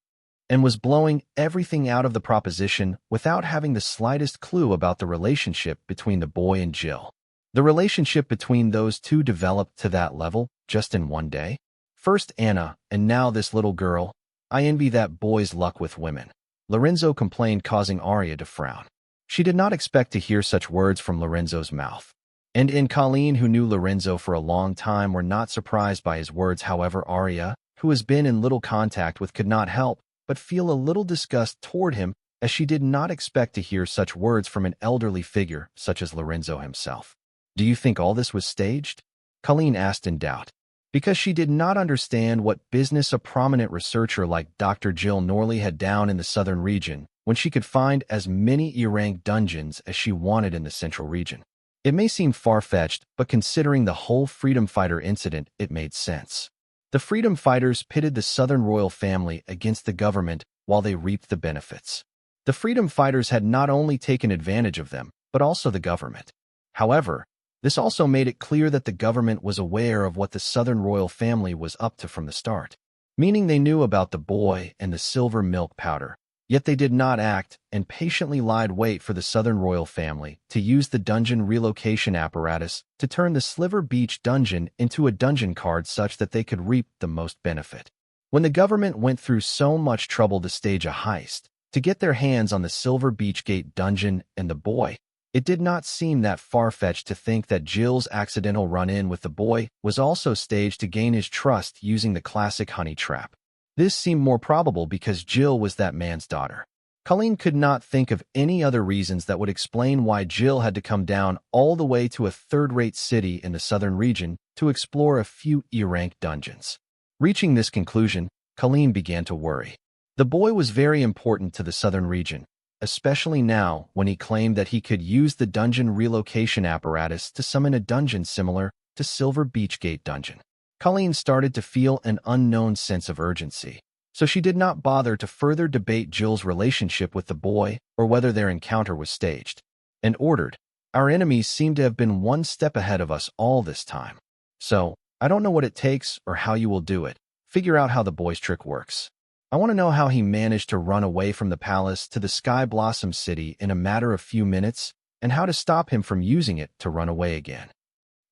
And was blowing everything out of the proposition without having the slightest clue about the relationship between the boy and Jill. The relationship between those two developed to that level just in one day. First Anna, and now this little girl. "I envy that boy's luck with women," Lorenzo complained, causing Arya to frown. She did not expect to hear such words from Lorenzo's mouth. And in Colleen, who knew Lorenzo for a long time, were not surprised by his words. However, Arya, who has been in little contact with, could not help but feel a little disgust toward him, as she did not expect to hear such words from an elderly figure such as Lorenzo himself. "Do you think all this was staged?" Colleen asked in doubt, because she did not understand what business a prominent researcher like Dr. Jill Norley had down in the southern region when she could find as many E-rank dungeons as she wanted in the central region. It may seem far-fetched, but considering the whole Freedom Fighter incident, it made sense. The Freedom Fighters pitted the Southern royal family against the government while they reaped the benefits. The Freedom Fighters had not only taken advantage of them, but also the government. However, this also made it clear that the government was aware of what the Southern royal family was up to from the start, meaning they knew about the boy and the silver milk powder, yet they did not act and patiently lied wait for the Southern royal family to use the dungeon relocation apparatus to turn the Sliver Beach dungeon into a dungeon card such that they could reap the most benefit. When the government went through so much trouble to stage a heist to get their hands on the Silver Beach Gate dungeon and the boy, it did not seem that far-fetched to think that Jill's accidental run-in with the boy was also staged to gain his trust using the classic honey trap. This seemed more probable because Jill was that man's daughter. Colleen could not think of any other reasons that would explain why Jill had to come down all the way to a third-rate city in the southern region to explore a few E-rank dungeons. Reaching this conclusion, Colleen began to worry. The boy was very important to the southern region, especially now when he claimed that he could use the dungeon relocation apparatus to summon a dungeon similar to Silver Beach Gate dungeon. Colleen started to feel an unknown sense of urgency, so she did not bother to further debate Jill's relationship with the boy or whether their encounter was staged, and ordered, "Our enemies seem to have been one step ahead of us all this time. So, I don't know what it takes or how you will do it. Figure out how the boy's trick works. I want to know how he managed to run away from the palace to the Sky Blossom City in a matter of few minutes, and how to stop him from using it to run away again."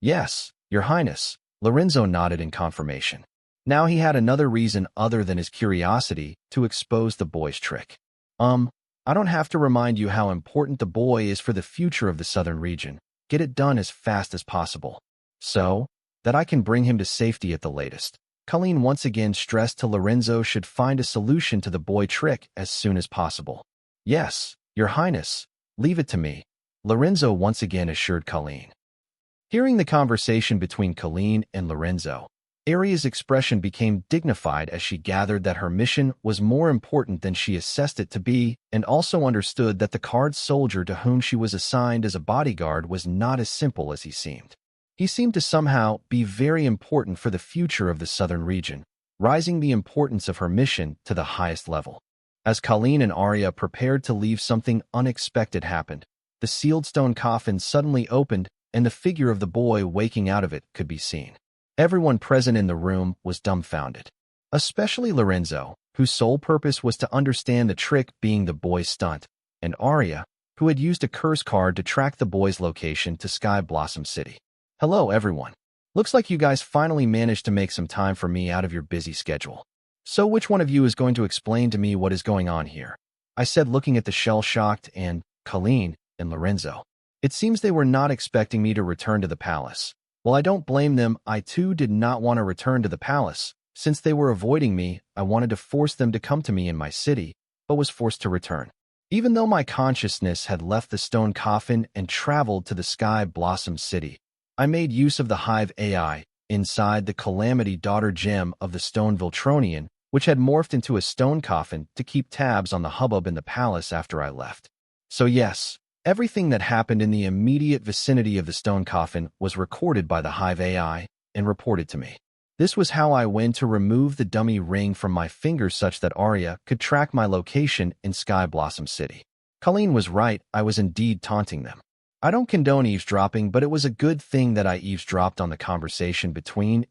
"Yes, Your Highness," Lorenzo nodded in confirmation. Now he had another reason other than his curiosity to expose the boy's trick. I don't have to remind you how important the boy is for the future of the southern region. Get it done as fast as possible, so that I can bring him to safety at the latest." Colleen once again stressed to Lorenzo should find a solution to the boy trick as soon as possible. "Yes, Your Highness, leave it to me," Lorenzo once again assured Colleen. Hearing the conversation between Colleen and Lorenzo, Arya's expression became dignified as she gathered that her mission was more important than she assessed it to be, and also understood that the card soldier to whom she was assigned as a bodyguard was not as simple as he seemed. He seemed to somehow be very important for the future of the southern region, rising the importance of her mission to the highest level. As Colleen and Arya prepared to leave, something unexpected happened. The sealed stone coffin suddenly opened, and the figure of the boy waking out of it could be seen. Everyone present in the room was dumbfounded, especially Lorenzo, whose sole purpose was to understand the trick being the boy's stunt, and Arya, who had used a curse card to track the boy's location to Sky Blossom City. "Hello, everyone. Looks like you guys finally managed to make some time for me out of your busy schedule. So which one of you is going to explain to me what is going on here?" I said, looking at the shell-shocked and Colleen and Lorenzo. It seems they were not expecting me to return to the palace. While I don't blame them, I too did not want to return to the palace. Since they were avoiding me, I wanted to force them to come to me in my city, but was forced to return. Even though my consciousness had left the stone coffin and traveled to the Sky Blossom City, I made use of the Hive AI inside the Calamity Daughter gem of the Stone Viltronian, which had morphed into a stone coffin to keep tabs on the hubbub in the palace after I left. So yes, everything that happened in the immediate vicinity of the stone coffin was recorded by the Hive AI and reported to me. This was how I went to remove the dummy ring from my finger such that Arya could track my location in Sky Blossom City. Colleen was right, I was indeed taunting them. I don't condone eavesdropping, but it was a good thing that I eavesdropped on the conversation between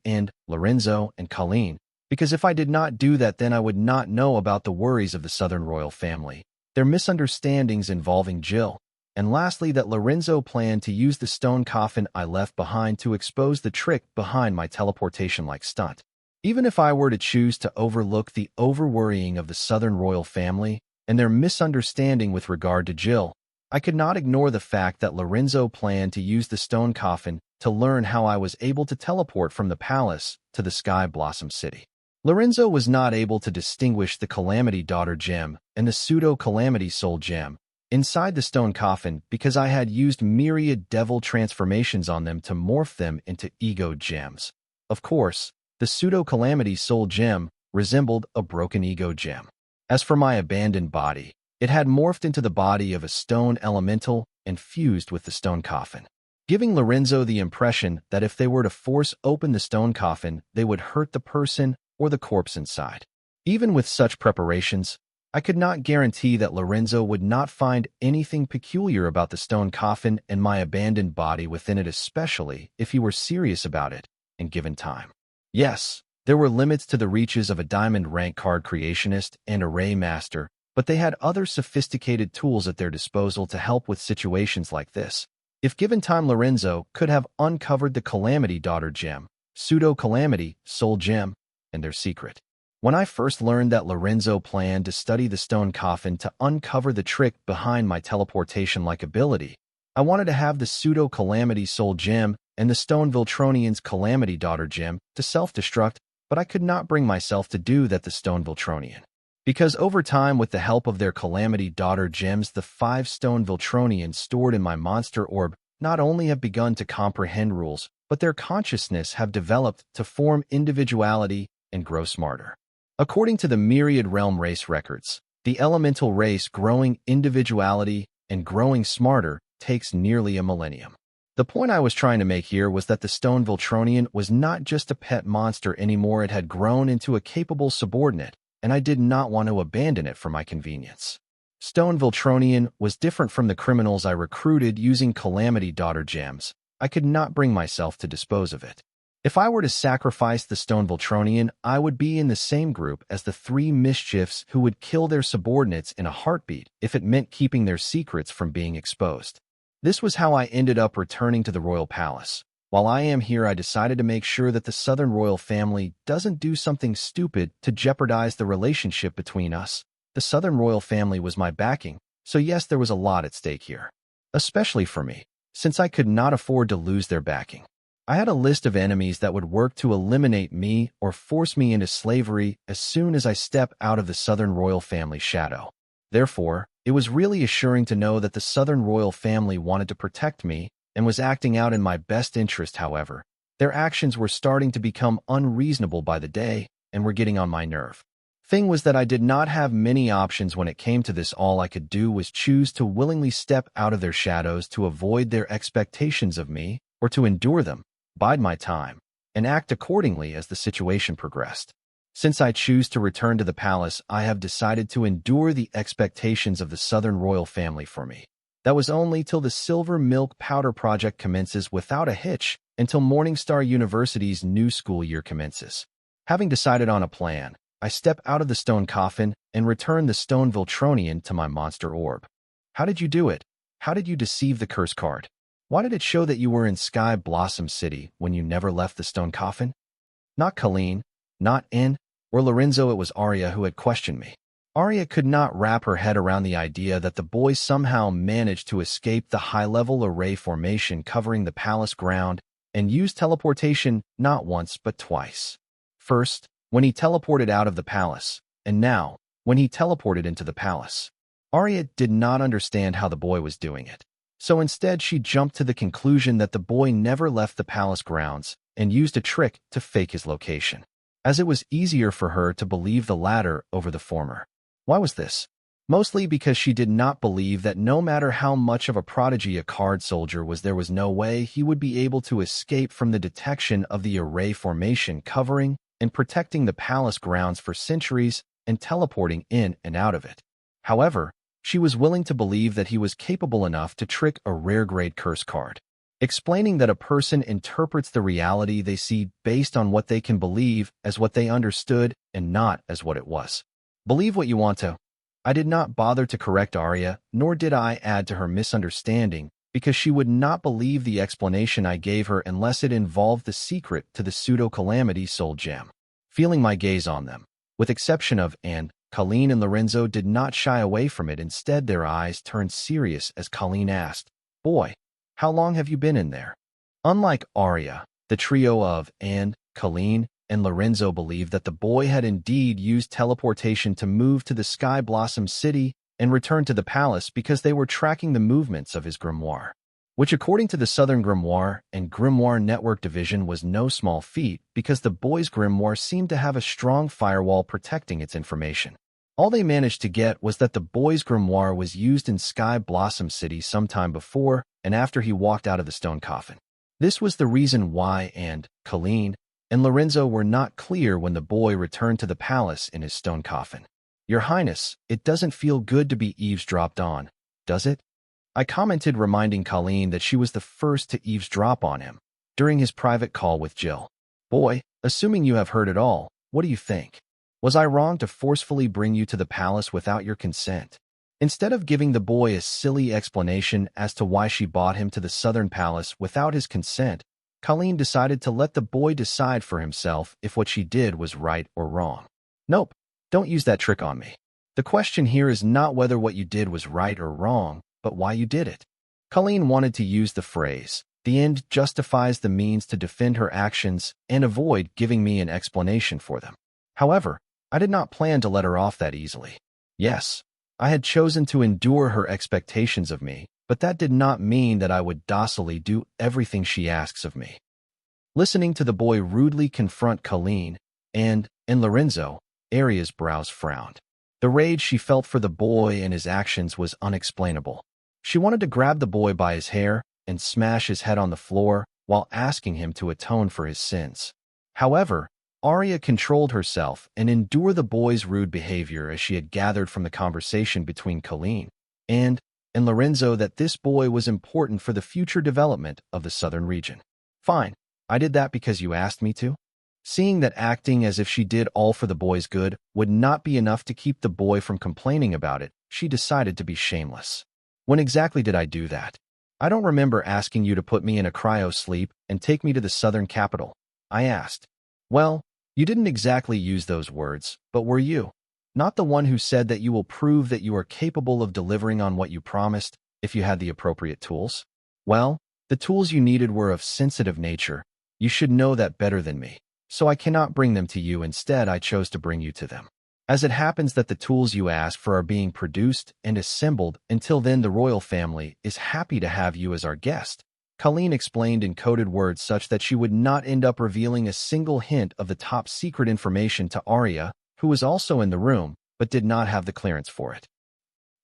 Lorenzo and Colleen, because if I did not do that, then I would not know about the worries of the Southern royal family, their misunderstandings involving Jill, and lastly that Lorenzo planned to use the stone coffin I left behind to expose the trick behind my teleportation-like stunt. Even if I were to choose to overlook the over-worrying of the Southern royal family and their misunderstanding with regard to Jill, I could not ignore the fact that Lorenzo planned to use the stone coffin to learn how I was able to teleport from the palace to the Sky Blossom City. Lorenzo was not able to distinguish the Calamity Daughter gem and the Pseudo-Calamity Soul gem inside the stone coffin because I had used myriad devil transformations on them to morph them into ego gems. Of course, the Pseudo-Calamity Soul gem resembled a broken ego gem. As for my abandoned body, it had morphed into the body of a stone elemental and fused with the stone coffin, giving Lorenzo the impression that if they were to force open the stone coffin, they would hurt the person or the corpse inside. Even with such preparations, I could not guarantee that Lorenzo would not find anything peculiar about the stone coffin and my abandoned body within it, especially if he were serious about it and given time. Yes, there were limits to the reaches of a diamond rank card creationist and array master, but they had other sophisticated tools at their disposal to help with situations like this. If given time, Lorenzo could have uncovered the Calamity Daughter gem, Pseudo-Calamity Soul gem, and their secret. When I first learned that Lorenzo planned to study the stone coffin to uncover the trick behind my teleportation-like ability, I wanted to have the Pseudo-Calamity Soul gem and the Stone Viltronian's Calamity Daughter gem to self-destruct, but I could not bring myself to do that the Stone Viltronian. Because over time, with the help of their Calamity Daughter gems, the 5 Stone Viltronians stored in my monster orb not only have begun to comprehend rules, but their consciousness have developed to form individuality and grow smarter. According to the myriad realm race records, the elemental race growing individuality and growing smarter takes nearly a millennium. The point I was trying to make here was that the Stone Viltronian was not just a pet monster anymore, it had grown into a capable subordinate, and I did not want to abandon it for my convenience. Stone Viltronian was different from the criminals I recruited using Calamity Daughter gems. I could not bring myself to dispose of it. If I were to sacrifice the Stone Viltronian, I would be in the same group as the 3 mischiefs who would kill their subordinates in a heartbeat if it meant keeping their secrets from being exposed. This was how I ended up returning to the royal palace. While I am here, I decided to make sure that the Southern royal family doesn't do something stupid to jeopardize the relationship between us. The Southern royal family was my backing, so yes, there was a lot at stake here. Especially for me, since I could not afford to lose their backing. I had a list of enemies that would work to eliminate me or force me into slavery as soon as I step out of the Southern royal family shadow. Therefore, it was really assuring to know that the Southern royal family wanted to protect me and was acting out in my best interest. However, Their actions were starting to become unreasonable by the day and were getting on my nerve. Thing was that I did not have many options when it came to this. All I could do was choose to willingly step out of their shadows to avoid their expectations of me or to endure them, bide my time, and act accordingly as the situation progressed. Since I choose to return to the palace, I have decided to endure the expectations of the Southern royal family for me. That was only till the Silver Milk Powder Project commences without a hitch until Morningstar University's new school year commences. Having decided on a plan, I step out of the stone coffin and return the stone Viltronian to my monster orb. How did you do it? How did you deceive the curse card? Why did it show that you were in Sky Blossom City when you never left the stone coffin? Not Colleen, not N, or Lorenzo. It was Arya who had questioned me. Arya could not wrap her head around the idea that the boys somehow managed to escape the high-level array formation covering the palace ground and use teleportation not once but twice. First, when he teleported out of the palace, and now, when he teleported into the palace. Arya did not understand how the boy was doing it. So instead she jumped to the conclusion that the boy never left the palace grounds and used a trick to fake his location, as it was easier for her to believe the latter over the former. Why was this? Mostly because she did not believe that no matter how much of a prodigy a card soldier was, there was no way he would be able to escape from the detection of the array formation covering and protecting the palace grounds for centuries and teleporting in and out of it. However, she was willing to believe that he was capable enough to trick a rare-grade curse card, explaining that a person interprets the reality they see based on what they can believe as what they understood and not as what it was. Believe what you want to. I did not bother to correct Arya, nor did I add to her misunderstanding, because she would not believe the explanation I gave her unless it involved the secret to the pseudo-calamity soul gem. Feeling my gaze on them, with exception of Anne, Colleen and Lorenzo did not shy away from it. Instead, their eyes turned serious as Colleen asked, "Boy, how long have you been in there?" Unlike Arya, the trio of Anne, Colleen, and Lorenzo believed that the boy had indeed used teleportation to move to the Sky Blossom City and return to the palace because they were tracking the movements of his grimoire, which according to the Southern Grimoire and Grimoire Network Division was no small feat because the boy's grimoire seemed to have a strong firewall protecting its information. All they managed to get was that the boy's grimoire was used in Sky Blossom City sometime before and after he walked out of the stone coffin. This was the reason why Anne, Colleen, and Lorenzo were not clear when the boy returned to the palace in his stone coffin. "Your Highness, it doesn't feel good to be eavesdropped on, does it?" I commented, reminding Colleen that she was the first to eavesdrop on him during his private call with Jill. "Boy, assuming you have heard it all, what do you think? Was I wrong to forcefully bring you to the palace without your consent?" Instead of giving the boy a silly explanation as to why she brought him to the Southern Palace without his consent, Colleen decided to let the boy decide for himself if what she did was right or wrong. "Nope, don't use that trick on me. The question here is not whether what you did was right or wrong, but why you did it." Colleen wanted to use the phrase, "The end justifies the means," to defend her actions and avoid giving me an explanation for them. However, I did not plan to let her off that easily. Yes, I had chosen to endure her expectations of me, but that did not mean that I would docilely do everything she asks of me. Listening to the boy rudely confront Colleen and Lorenzo, Arya's brows frowned. The rage she felt for the boy and his actions was unexplainable. She wanted to grab the boy by his hair and smash his head on the floor while asking him to atone for his sins. However, Arya controlled herself and endured the boy's rude behavior as she had gathered from the conversation between Colleen and Lorenzo that this boy was important for the future development of the southern region. "Fine, I did that because you asked me to." Seeing that acting as if she did all for the boy's good would not be enough to keep the boy from complaining about it, she decided to be shameless. "When exactly did I do that? I don't remember asking you to put me in a cryo-sleep and take me to the southern capital," I asked. "Well, you didn't exactly use those words, but were you not the one who said that you will prove that you are capable of delivering on what you promised if you had the appropriate tools? Well, the tools you needed were of sensitive nature. You should know that better than me, so I cannot bring them to you. Instead, I chose to bring you to them. As it happens that the tools you asked for are being produced and assembled. Until then, the royal family is happy to have you as our guest. Colleen explained in coded words such that she would not end up revealing a single hint of the top secret information to Arya, who was also in the room, but did not have the clearance for it.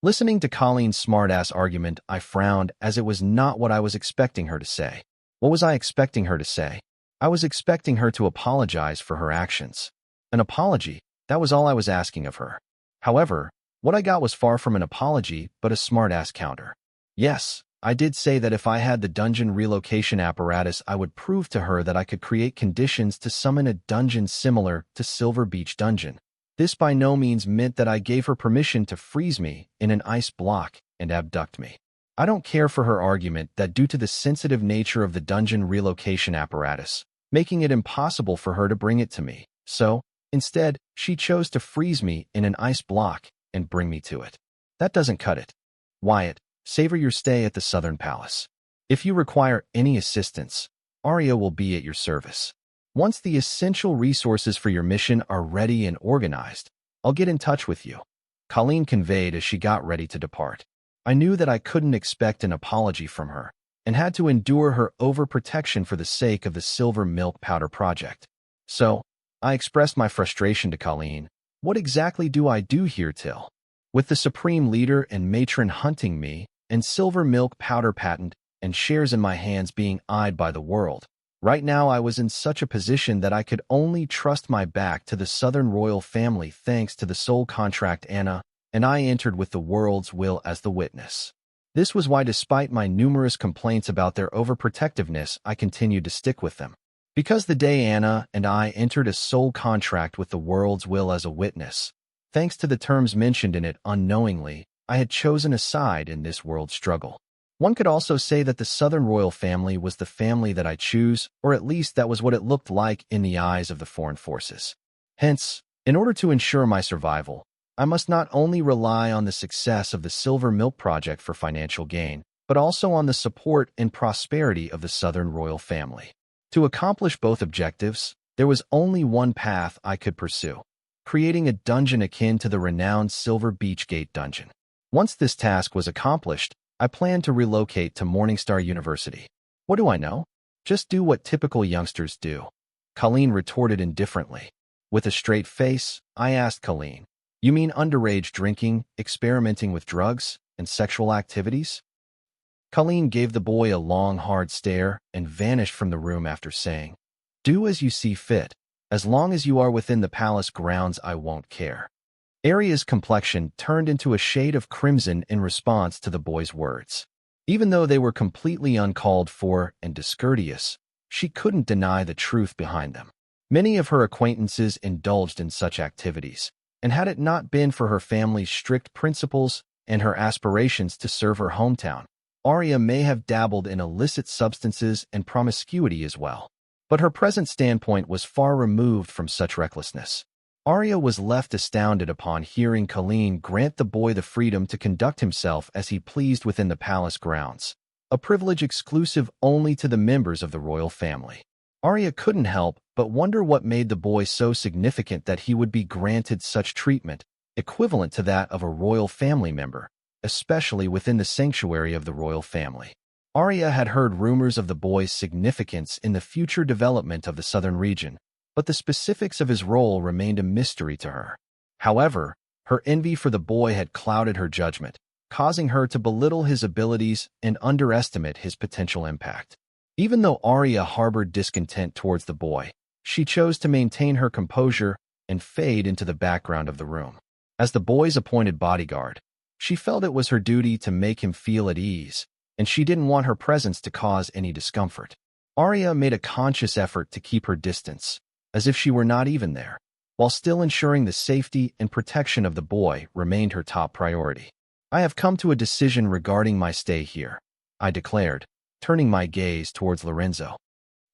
Listening to Colleen's smart-ass argument, I frowned, as it was not what I was expecting her to say. What was I expecting her to say? I was expecting her to apologize for her actions. An apology, that was all I was asking of her. However, what I got was far from an apology, but a smart-ass counter. Yes, I did say that if I had the dungeon relocation apparatus, I would prove to her that I could create conditions to summon a dungeon similar to Silver Beach Dungeon. This by no means meant that I gave her permission to freeze me in an ice block and abduct me. I don't care for her argument that due to the sensitive nature of the dungeon relocation apparatus, making it impossible for her to bring it to me. So, instead, she chose to freeze me in an ice block and bring me to it. That doesn't cut it. Wyatt, savor your stay at the Southern Palace. If you require any assistance, Arya will be at your service. Once the essential resources for your mission are ready and organized, I'll get in touch with you. Colleen conveyed as she got ready to depart. I knew that I couldn't expect an apology from her, and had to endure her overprotection for the sake of the Silver Milk Powder Project. So, I expressed my frustration to Colleen. What exactly do I do here till? With the Supreme Leader and Matron hunting me, and Silver Milk Powder patent and shares in my hands being eyed by the world, right now I was in such a position that I could only trust my back to the Southern royal family thanks to the soul contract Anna, and I entered with the world's will as the witness. This was why, despite my numerous complaints about their overprotectiveness, I continued to stick with them. Because the day Anna and I entered a soul contract with the world's will as a witness, thanks to the terms mentioned in it unknowingly, I had chosen a side in this world struggle. One could also say that the Southern royal family was the family that I choose, or at least that was what it looked like in the eyes of the foreign forces. Hence, in order to ensure my survival, I must not only rely on the success of the Silver Milk Project for financial gain, but also on the support and prosperity of the Southern royal family. To accomplish both objectives, there was only one path I could pursue: creating a dungeon akin to the renowned Silver Beach Gate dungeon. Once this task was accomplished, I planned to relocate to Morningstar University. What do I know? Just do what typical youngsters do. Colleen retorted indifferently. With a straight face, I asked Colleen, "You mean underage drinking, experimenting with drugs, and sexual activities?" Colleen gave the boy a long, hard stare and vanished from the room after saying, "Do as you see fit. As long as you are within the palace grounds, I won't care." Arya's complexion turned into a shade of crimson in response to the boy's words. Even though they were completely uncalled for and discourteous, she couldn't deny the truth behind them. Many of her acquaintances indulged in such activities, and had it not been for her family's strict principles and her aspirations to serve her hometown, Arya may have dabbled in illicit substances and promiscuity as well. But her present standpoint was far removed from such recklessness. Arya was left astounded upon hearing Colleen grant the boy the freedom to conduct himself as he pleased within the palace grounds, a privilege exclusive only to the members of the royal family. Arya couldn't help but wonder what made the boy so significant that he would be granted such treatment, equivalent to that of a royal family member, especially within the sanctuary of the royal family. Arya had heard rumors of the boy's significance in the future development of the southern region, but the specifics of his role remained a mystery to her. However, her envy for the boy had clouded her judgment, causing her to belittle his abilities and underestimate his potential impact. Even though Arya harbored discontent towards the boy, she chose to maintain her composure and fade into the background of the room. As the boy's appointed bodyguard, she felt it was her duty to make him feel at ease, and she didn't want her presence to cause any discomfort. Arya made a conscious effort to keep her distance, as if she were not even there, while still ensuring the safety and protection of the boy remained her top priority. "I have come to a decision regarding my stay here," I declared, turning my gaze towards Lorenzo.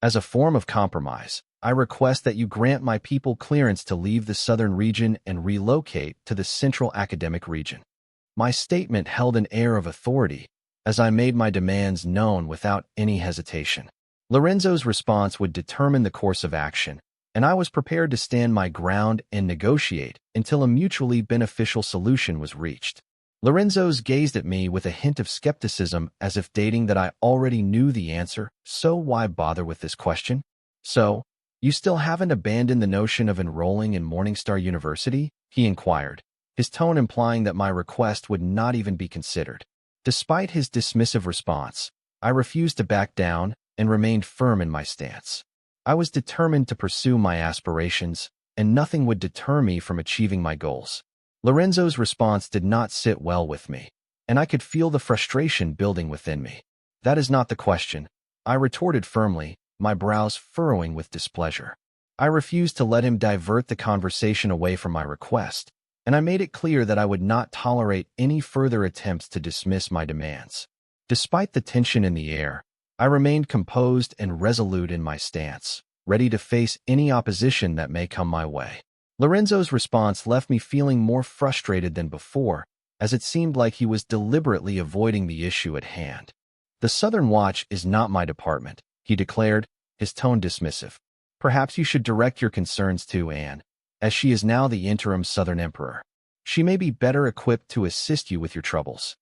"As a form of compromise, I request that you grant my people clearance to leave the southern region and relocate to the central academic region." My statement held an air of authority, as I made my demands known without any hesitation. Lorenzo's response would determine the course of action, and I was prepared to stand my ground and negotiate until a mutually beneficial solution was reached. Lorenzo's gazed at me with a hint of skepticism as if stating that I already knew the answer, so why bother with this question? So, you still haven't abandoned the notion of enrolling in Morningstar University? He inquired, his tone implying that my request would not even be considered. Despite his dismissive response, I refused to back down and remained firm in my stance. I was determined to pursue my aspirations, and nothing would deter me from achieving my goals. Lorenzo's response did not sit well with me, and I could feel the frustration building within me. That is not the question, I retorted firmly, my brows furrowing with displeasure. I refused to let him divert the conversation away from my request, and I made it clear that I would not tolerate any further attempts to dismiss my demands. Despite the tension in the air, I remained composed and resolute in my stance, ready to face any opposition that may come my way. Lorenzo's response left me feeling more frustrated than before, as it seemed like he was deliberately avoiding the issue at hand. The Southern Watch is not my department, he declared, his tone dismissive. Perhaps you should direct your concerns to Anne, as she is now the interim Southern Emperor. She may be better equipped to assist you with your troubles.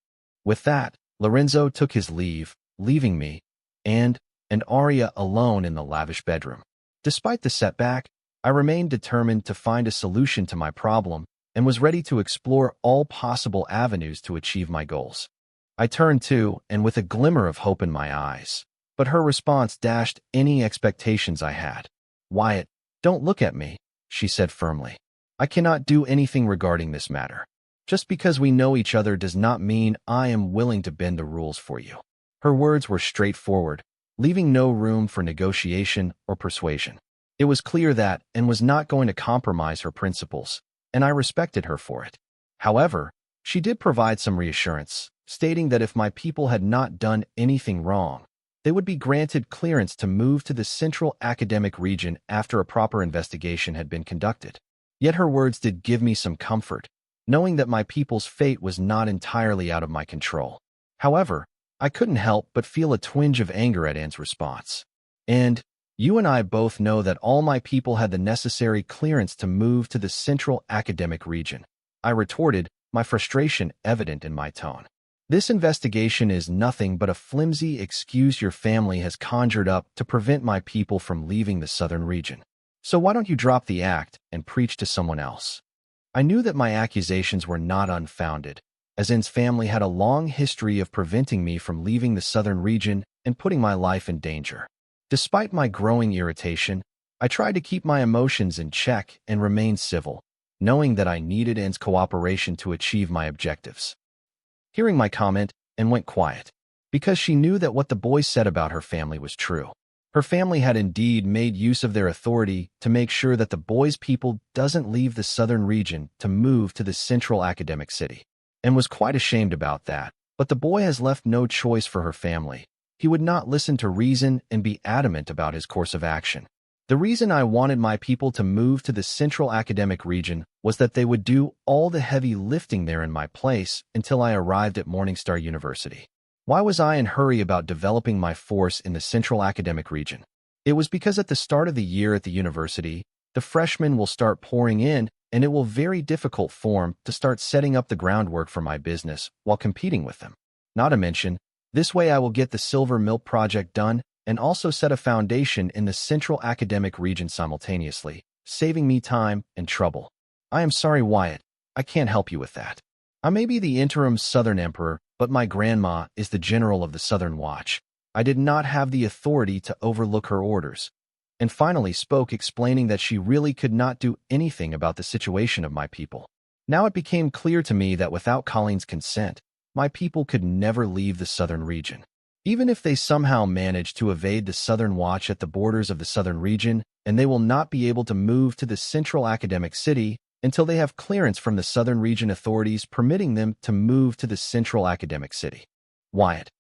With that, Lorenzo took his leave, leaving me and Arya alone in the lavish bedroom. Despite the setback, I remained determined to find a solution to my problem and was ready to explore all possible avenues to achieve my goals. I turned to, and with a glimmer of hope in my eyes, but her response dashed any expectations I had. Wyatt, don't look at me, she said firmly. I cannot do anything regarding this matter. Just because we know each other does not mean I am willing to bend the rules for you. Her words were straightforward, leaving no room for negotiation or persuasion. It was clear that Anne was not going to compromise her principles, and I respected her for it. However, she did provide some reassurance, stating that if my people had not done anything wrong, they would be granted clearance to move to the Central Academic Region after a proper investigation had been conducted. Yet her words did give me some comfort, knowing that my people's fate was not entirely out of my control. However, I couldn't help but feel a twinge of anger at Anne's response. And you and I both know that all my people had the necessary clearance to move to the Central Academic Region, I retorted, my frustration evident in my tone. This investigation is nothing but a flimsy excuse your family has conjured up to prevent my people from leaving the southern region. So why don't you drop the act and preach to someone else? I knew that my accusations were not unfounded, as Anne's family had a long history of preventing me from leaving the southern region and putting my life in danger. Despite my growing irritation, I tried to keep my emotions in check and remain civil, knowing that I needed Anne's cooperation to achieve my objectives. Hearing my comment, Anne went quiet, because she knew that what the boy said about her family was true. Her family had indeed made use of their authority to make sure that the boy's people doesn't leave the southern region to move to the central academic city. Anne was quite ashamed about that, but the boy has left no choice for her family. He would not listen to reason and be adamant about his course of action. The reason I wanted my people to move to the central academic region was that they would do all the heavy lifting there in my place until I arrived at Morningstar University. Why was I in a hurry about developing my force in the central academic region? It was because at the start of the year at the university, the freshmen will start pouring in, and it will be very difficult for them to start setting up the groundwork for my business while competing with them. Not to mention, this way I will get the Silver Milk project done and also set a foundation in the central academic region simultaneously, saving me time and trouble. I am sorry, Wyatt. I can't help you with that. I may be the interim Southern Emperor, but my grandma is the general of the Southern Watch. I did not have the authority to overlook her orders. And finally spoke, explaining that she really could not do anything about the situation of my people. Now it became clear to me that without Colleen's consent, my people could never leave the southern region. Even if they somehow manage to evade the Southern Watch at the borders of the southern region, and they will not be able to move to the central academic city until they have clearance from the southern region authorities permitting them to move to the central academic city. Wyatt,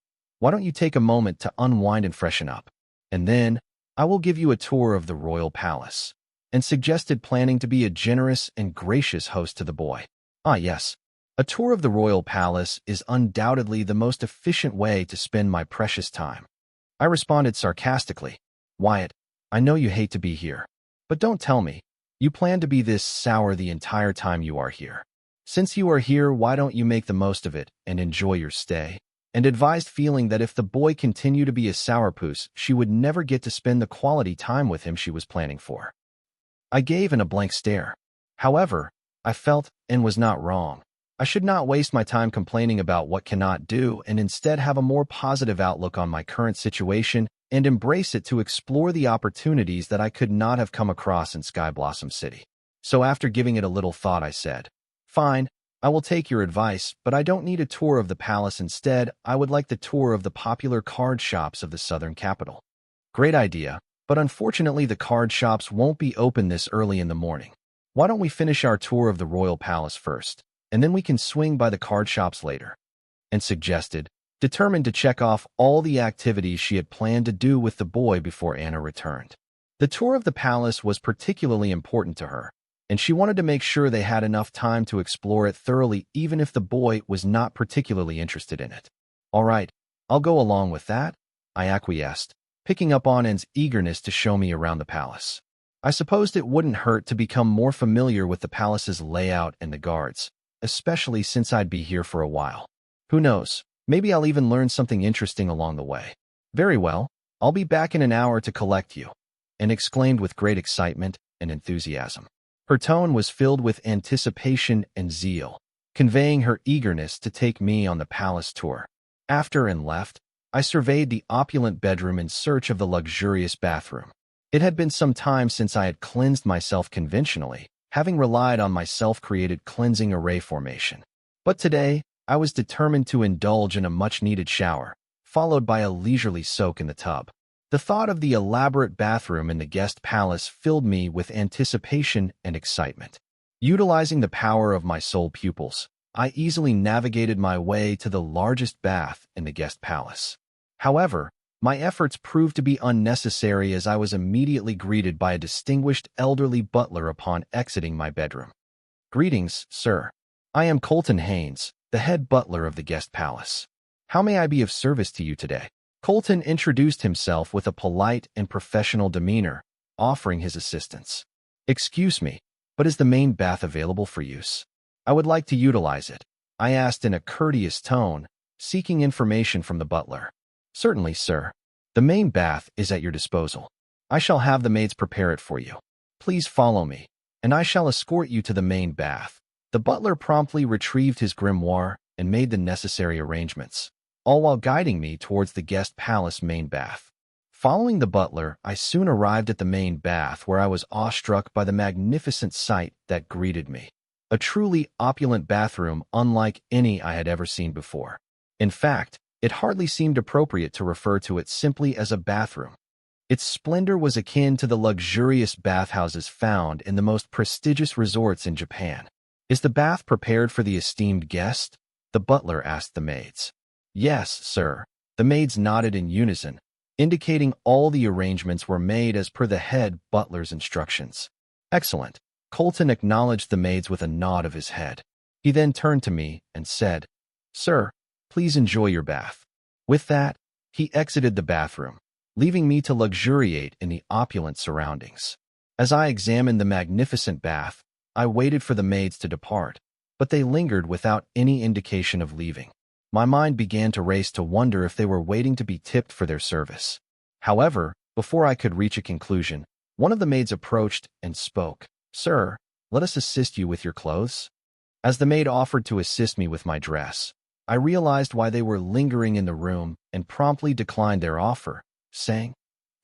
why don't you take a moment to unwind and freshen up? And then, I will give you a tour of the royal palace, and suggested, planning to be a generous and gracious host to the boy. Ah, yes. A tour of the royal palace is undoubtedly the most efficient way to spend my precious time. I responded sarcastically. Wyatt, I know you hate to be here, but don't tell me. You plan to be this sour the entire time you are here. Since you are here, why don't you make the most of it and enjoy your stay? And advised, feeling that if the boy continued to be a sourpuss, she would never get to spend the quality time with him she was planning for. I gave in a blank stare. However, I felt, and was not wrong. I should not waste my time complaining about what cannot do and instead have a more positive outlook on my current situation and embrace it to explore the opportunities that I could not have come across in Sky Blossom City. So after giving it a little thought, I said, "Fine, I will take your advice, but I don't need a tour of the palace. Instead, I would like the tour of the popular card shops of the southern capital." "Great idea, but unfortunately the card shops won't be open this early in the morning. Why don't we finish our tour of the royal palace first, and then we can swing by the card shops later," and suggested, determined to check off all the activities she had planned to do with the boy before Anna returned. The tour of the palace was particularly important to her, and she wanted to make sure they had enough time to explore it thoroughly even if the boy was not particularly interested in it. "All right, I'll go along with that," I acquiesced, picking up on Anne's eagerness to show me around the palace. I supposed it wouldn't hurt to become more familiar with the palace's layout and the guards, especially since I'd be here for a while. Who knows, maybe I'll even learn something interesting along the way. "Very well, I'll be back in an hour to collect you," Anne exclaimed with great excitement and enthusiasm. Her tone was filled with anticipation and zeal, conveying her eagerness to take me on the palace tour. After Anne left, I surveyed the opulent bedroom in search of the luxurious bathroom. It had been some time since I had cleansed myself conventionally, having relied on my self-created cleansing array formation. But today, I was determined to indulge in a much-needed shower, followed by a leisurely soak in the tub. The thought of the elaborate bathroom in the guest palace filled me with anticipation and excitement. Utilizing the power of my soul pupils, I easily navigated my way to the largest bath in the guest palace. However, my efforts proved to be unnecessary as I was immediately greeted by a distinguished elderly butler upon exiting my bedroom. "Greetings, sir. I am Colton Haynes, the head butler of the guest palace. How may I be of service to you today?" Colton introduced himself with a polite and professional demeanor, offering his assistance. "Excuse me, but is the main bath available for use? I would like to utilize it," I asked in a courteous tone, seeking information from the butler. "Certainly, sir. The main bath is at your disposal. I shall have the maids prepare it for you. Please follow me, and I shall escort you to the main bath." The butler promptly retrieved his grimoire and made the necessary arrangements, all while guiding me towards the guest palace main bath. Following the butler, I soon arrived at the main bath where I was awestruck by the magnificent sight that greeted me. A truly opulent bathroom unlike any I had ever seen before. In fact, it hardly seemed appropriate to refer to it simply as a bathroom. Its splendor was akin to the luxurious bathhouses found in the most prestigious resorts in Japan. "Is the bath prepared for the esteemed guest?" the butler asked the maids. "Yes, sir." The maids nodded in unison, indicating all the arrangements were made as per the head butler's instructions. "Excellent." Colton acknowledged the maids with a nod of his head. He then turned to me and said, "Sir, please enjoy your bath." With that, he exited the bathroom, leaving me to luxuriate in the opulent surroundings. As I examined the magnificent bath, I waited for the maids to depart, but they lingered without any indication of leaving. My mind began to race to wonder if they were waiting to be tipped for their service. However, before I could reach a conclusion, one of the maids approached and spoke. "Sir, let us assist you with your clothes." As the maid offered to assist me with my dress, I realized why they were lingering in the room and promptly declined their offer, saying,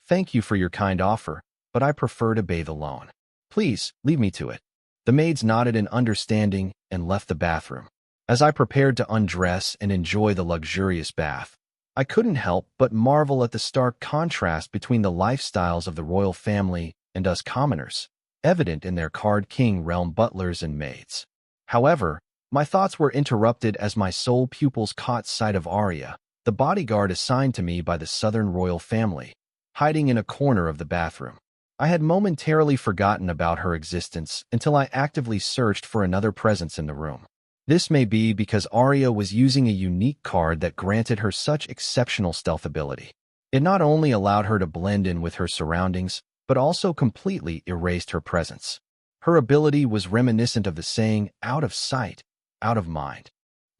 "Thank you for your kind offer, but I prefer to bathe alone. Please, leave me to it." The maids nodded in understanding and left the bathroom. As I prepared to undress and enjoy the luxurious bath, I couldn't help but marvel at the stark contrast between the lifestyles of the royal family and us commoners, evident in their Card King realm butlers and maids. However, my thoughts were interrupted as my soul pupils caught sight of Arya, the bodyguard assigned to me by the southern royal family, hiding in a corner of the bathroom. I had momentarily forgotten about her existence until I actively searched for another presence in the room. This may be because Arya was using a unique card that granted her such exceptional stealth ability. It not only allowed her to blend in with her surroundings, but also completely erased her presence. Her ability was reminiscent of the saying, "out of sight," out of mind.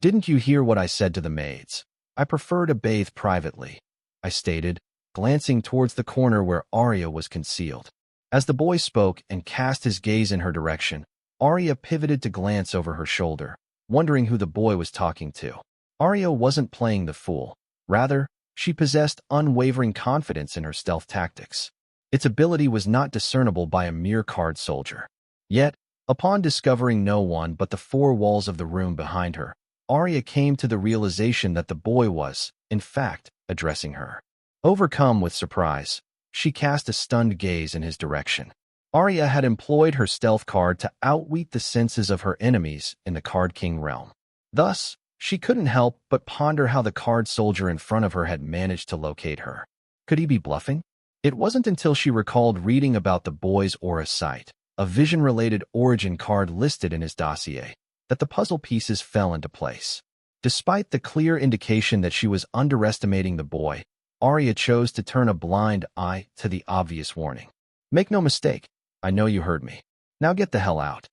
Didn't you hear what I said to the maids? I prefer to bathe privately, I stated, glancing towards the corner where Arya was concealed. As the boy spoke and cast his gaze in her direction, Arya pivoted to glance over her shoulder, wondering who the boy was talking to. Arya wasn't playing the fool. Rather, she possessed unwavering confidence in her stealth tactics. Its ability was not discernible by a mere card soldier. Yet, upon discovering no one but the four walls of the room behind her, Arya came to the realization that the boy was, in fact, addressing her. Overcome with surprise, she cast a stunned gaze in his direction. Arya had employed her stealth card to outwit the senses of her enemies in the Card King realm. Thus, she couldn't help but ponder how the card soldier in front of her had managed to locate her. Could he be bluffing? It wasn't until she recalled reading about the boy's aura sight, a vision-related origin card listed in his dossier, that the puzzle pieces fell into place. Despite the clear indication that she was underestimating the boy, Arya chose to turn a blind eye to the obvious warning. "Make no mistake, I know you heard me. Now get the hell out."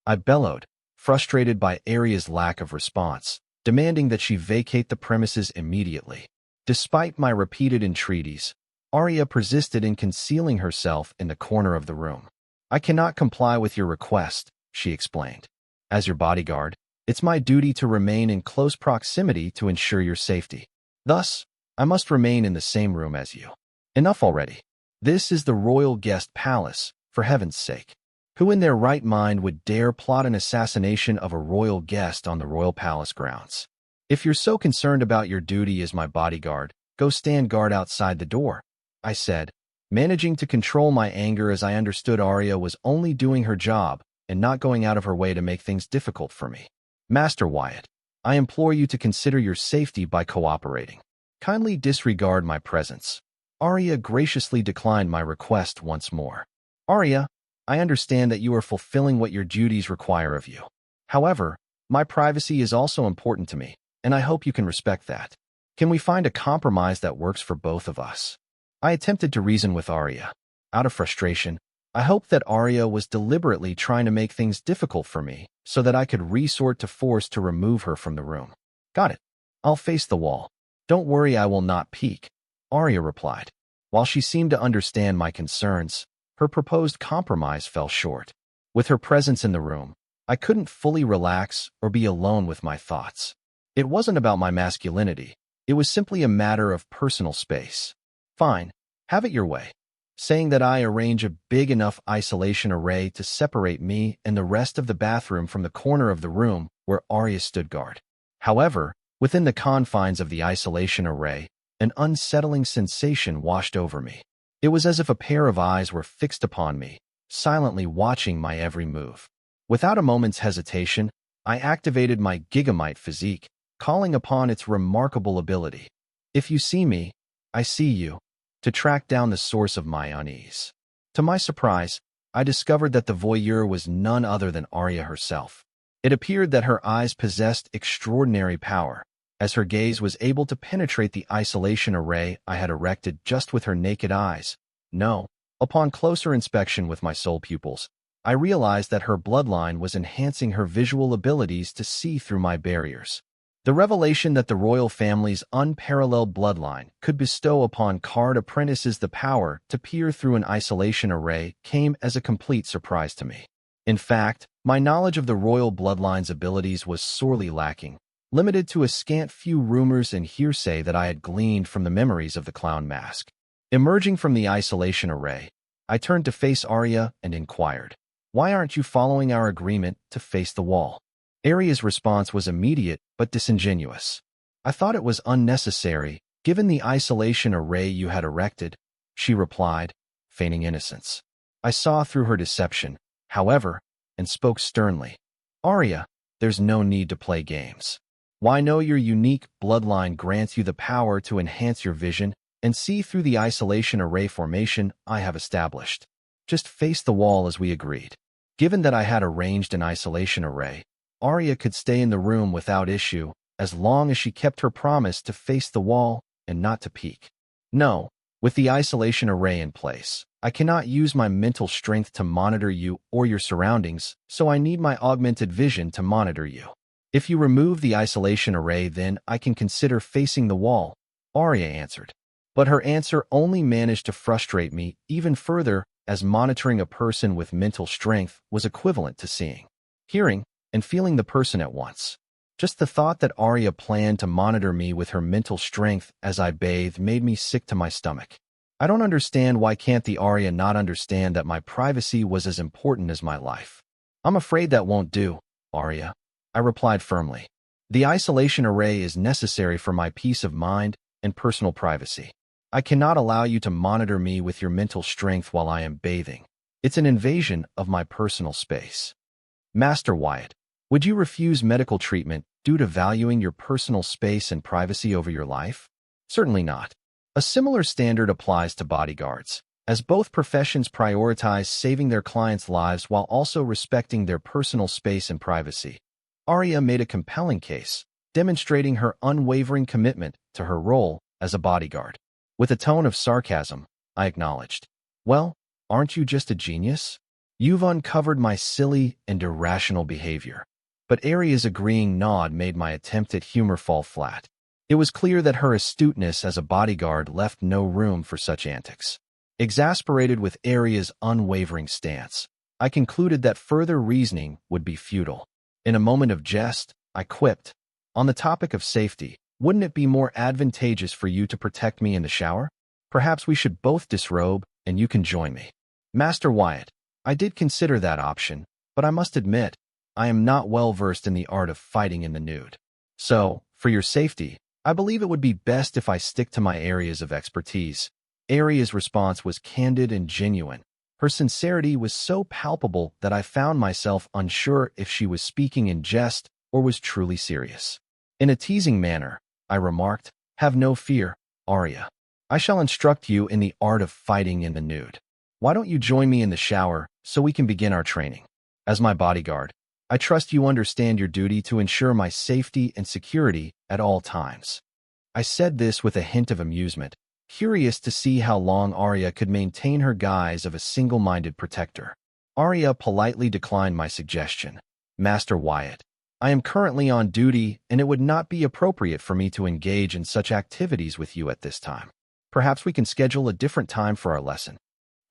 I bellowed, frustrated by Arya's lack of response, demanding that she vacate the premises immediately. Despite my repeated entreaties, Arya persisted in concealing herself in the corner of the room. "I cannot comply with your request," she explained. "As your bodyguard, it's my duty to remain in close proximity to ensure your safety. Thus, I must remain in the same room as you. Enough already. This is the royal guest palace, for heaven's sake. Who in their right mind would dare plot an assassination of a royal guest on the royal palace grounds? If you're so concerned about your duty as my bodyguard, go stand guard outside the door," I said, managing to control my anger as I understood Arya was only doing her job and not going out of her way to make things difficult for me. "Master Wyatt, I implore you to consider your safety by cooperating. Kindly disregard my presence." Arya graciously declined my request once more. "Arya, I understand that you are fulfilling what your duties require of you. However, my privacy is also important to me, and I hope you can respect that. Can we find a compromise that works for both of us?" I attempted to reason with Arya. Out of frustration, I hoped that Arya was deliberately trying to make things difficult for me so that I could resort to force to remove her from the room. "Got it. I'll face the wall. Don't worry, I will not peek," Arya replied. While she seemed to understand my concerns, her proposed compromise fell short. With her presence in the room, I couldn't fully relax or be alone with my thoughts. It wasn't about my masculinity. It was simply a matter of personal space. "Fine, have it your way," saying that I arrange a big enough isolation array to separate me and the rest of the bathroom from the corner of the room where Arya stood guard. However, within the confines of the isolation array, an unsettling sensation washed over me. It was as if a pair of eyes were fixed upon me, silently watching my every move. Without a moment's hesitation, I activated my Gigamite physique, calling upon its remarkable ability. "If you see me, I see you," to track down the source of my unease. To my surprise, I discovered that the voyeur was none other than Arya herself. It appeared that her eyes possessed extraordinary power, as her gaze was able to penetrate the isolation array I had erected just with her naked eyes. No, upon closer inspection with my soul pupils, I realized that her bloodline was enhancing her visual abilities to see through my barriers. The revelation that the royal family's unparalleled bloodline could bestow upon card apprentices the power to peer through an isolation array came as a complete surprise to me. In fact, my knowledge of the royal bloodline's abilities was sorely lacking, limited to a scant few rumors and hearsay that I had gleaned from the memories of the clown mask. Emerging from the isolation array, I turned to face Arya and inquired, "Why aren't you following our agreement to face the wall?" Arya's response was immediate but disingenuous. "I thought it was unnecessary, given the isolation array you had erected," she replied, feigning innocence. I saw through her deception, however, and spoke sternly. "Arya, there's no need to play games. Why, know your unique bloodline grants you the power to enhance your vision and see through the isolation array formation I have established. Just face the wall as we agreed." Given that I had arranged an isolation array, Arya could stay in the room without issue as long as she kept her promise to face the wall and not to peek. "No, with the isolation array in place, I cannot use my mental strength to monitor you or your surroundings, so I need my augmented vision to monitor you. If you remove the isolation array, then I can consider facing the wall, Arya answered. But her answer only managed to frustrate me even further, as monitoring a person with mental strength was equivalent to seeing, hearing, and feeling the person at once. Just the thought that Arya planned to monitor me with her mental strength as I bathed made me sick to my stomach. I don't understand why can't the Arya not understand that my privacy was as important as my life. I'm afraid that won't do, Arya, I replied firmly. The isolation array is necessary for my peace of mind and personal privacy. I cannot allow you to monitor me with your mental strength while I am bathing. It's an invasion of my personal space. Master Wyatt, would you refuse medical treatment due to valuing your personal space and privacy over your life? Certainly not. A similar standard applies to bodyguards, as both professions prioritize saving their clients' lives while also respecting their personal space and privacy. Arya made a compelling case, demonstrating her unwavering commitment to her role as a bodyguard. With a tone of sarcasm, I acknowledged, "Well, aren't you just a genius? You've uncovered my silly and irrational behavior." But Arya's agreeing nod made my attempt at humor fall flat. It was clear that her astuteness as a bodyguard left no room for such antics. Exasperated with Arya's unwavering stance, I concluded that further reasoning would be futile. In a moment of jest, I quipped, "On the topic of safety, wouldn't it be more advantageous for you to protect me in the shower? Perhaps we should both disrobe, and you can join me." Master Wyatt, I did consider that option, but I must admit, I am not well versed in the art of fighting in the nude. So, for your safety, I believe it would be best if I stick to my areas of expertise. Arya's response was candid and genuine. Her sincerity was so palpable that I found myself unsure if she was speaking in jest or was truly serious. In a teasing manner, I remarked, "Have no fear, Arya. I shall instruct you in the art of fighting in the nude. Why don't you join me in the shower so we can begin our training? As my bodyguard, I trust you understand your duty to ensure my safety and security at all times." I said this with a hint of amusement, curious to see how long Arya could maintain her guise of a single-minded protector. Arya politely declined my suggestion. "Master Wyatt, I am currently on duty, and it would not be appropriate for me to engage in such activities with you at this time. Perhaps we can schedule a different time for our lesson."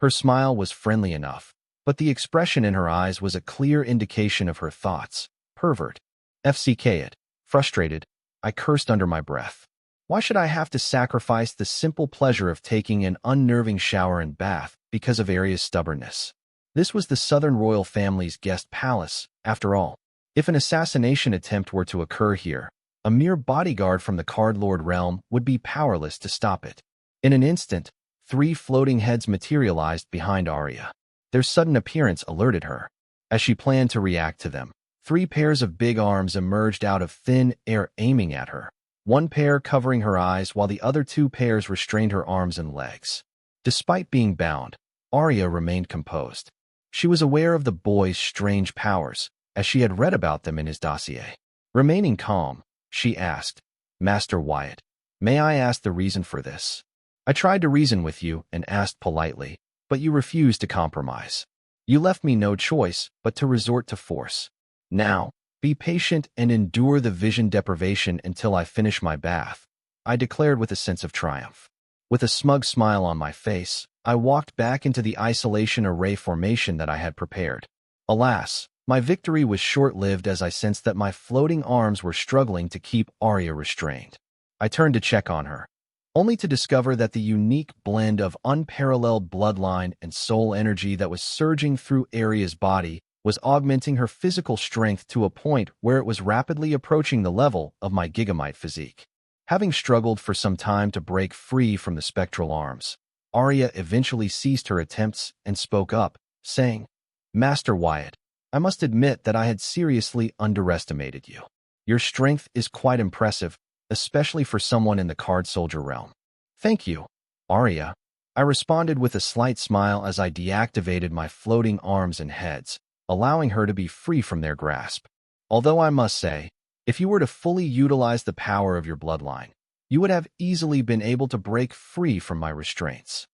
Her smile was friendly enough, but the expression in her eyes was a clear indication of her thoughts. Pervert. FCK it. Frustrated, I cursed under my breath. Why should I have to sacrifice the simple pleasure of taking an unnerving shower and bath because of Arya's stubbornness? This was the Southern royal family's guest palace, after all. If an assassination attempt were to occur here, a mere bodyguard from the Card Lord realm would be powerless to stop it. In an instant, 3 floating heads materialized behind Arya. Their sudden appearance alerted her. As she planned to react to them, 3 pairs of big arms emerged out of thin air aiming at her, one pair covering her eyes while the other 2 pairs restrained her arms and legs. Despite being bound, Arya remained composed. She was aware of the boy's strange powers, as she had read about them in his dossier. Remaining calm, she asked, "Master Wyatt, may I ask the reason for this? I tried to reason with you and asked politely, but you refused to compromise. You left me no choice but to resort to force. Now, be patient and endure the vision deprivation until I finish my bath," I declared with a sense of triumph. With a smug smile on my face, I walked back into the isolation array formation that I had prepared. Alas, my victory was short-lived as I sensed that my floating arms were struggling to keep Arya restrained. I turned to check on her, only to discover that the unique blend of unparalleled bloodline and soul energy that was surging through Arya's body was augmenting her physical strength to a point where it was rapidly approaching the level of my gigamite physique. Having struggled for some time to break free from the spectral arms, Arya eventually ceased her attempts and spoke up, saying, "Master Wyatt, I must admit that I had seriously underestimated you. Your strength is quite impressive, especially for someone in the card soldier realm." "Thank you, Arya," I responded with a slight smile as I deactivated my floating arms and heads, allowing her to be free from their grasp. Although I must say, if you were to fully utilize the power of your bloodline, you would have easily been able to break free from my restraints.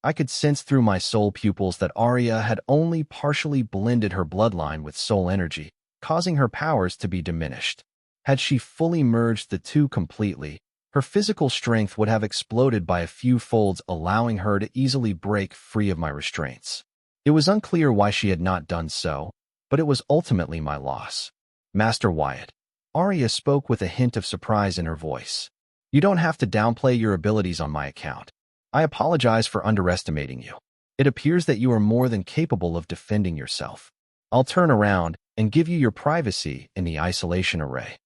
I could sense through my soul pupils that Arya had only partially blended her bloodline with soul energy, causing her powers to be diminished. Had she fully merged the two completely, her physical strength would have exploded by a few folds, allowing her to easily break free of my restraints. It was unclear why she had not done so, but it was ultimately my loss. Master Wyatt. Arya spoke with a hint of surprise in her voice. You don't have to downplay your abilities on my account. I apologize for underestimating you. It appears that you are more than capable of defending yourself. I'll turn around and give you your privacy in the isolation array.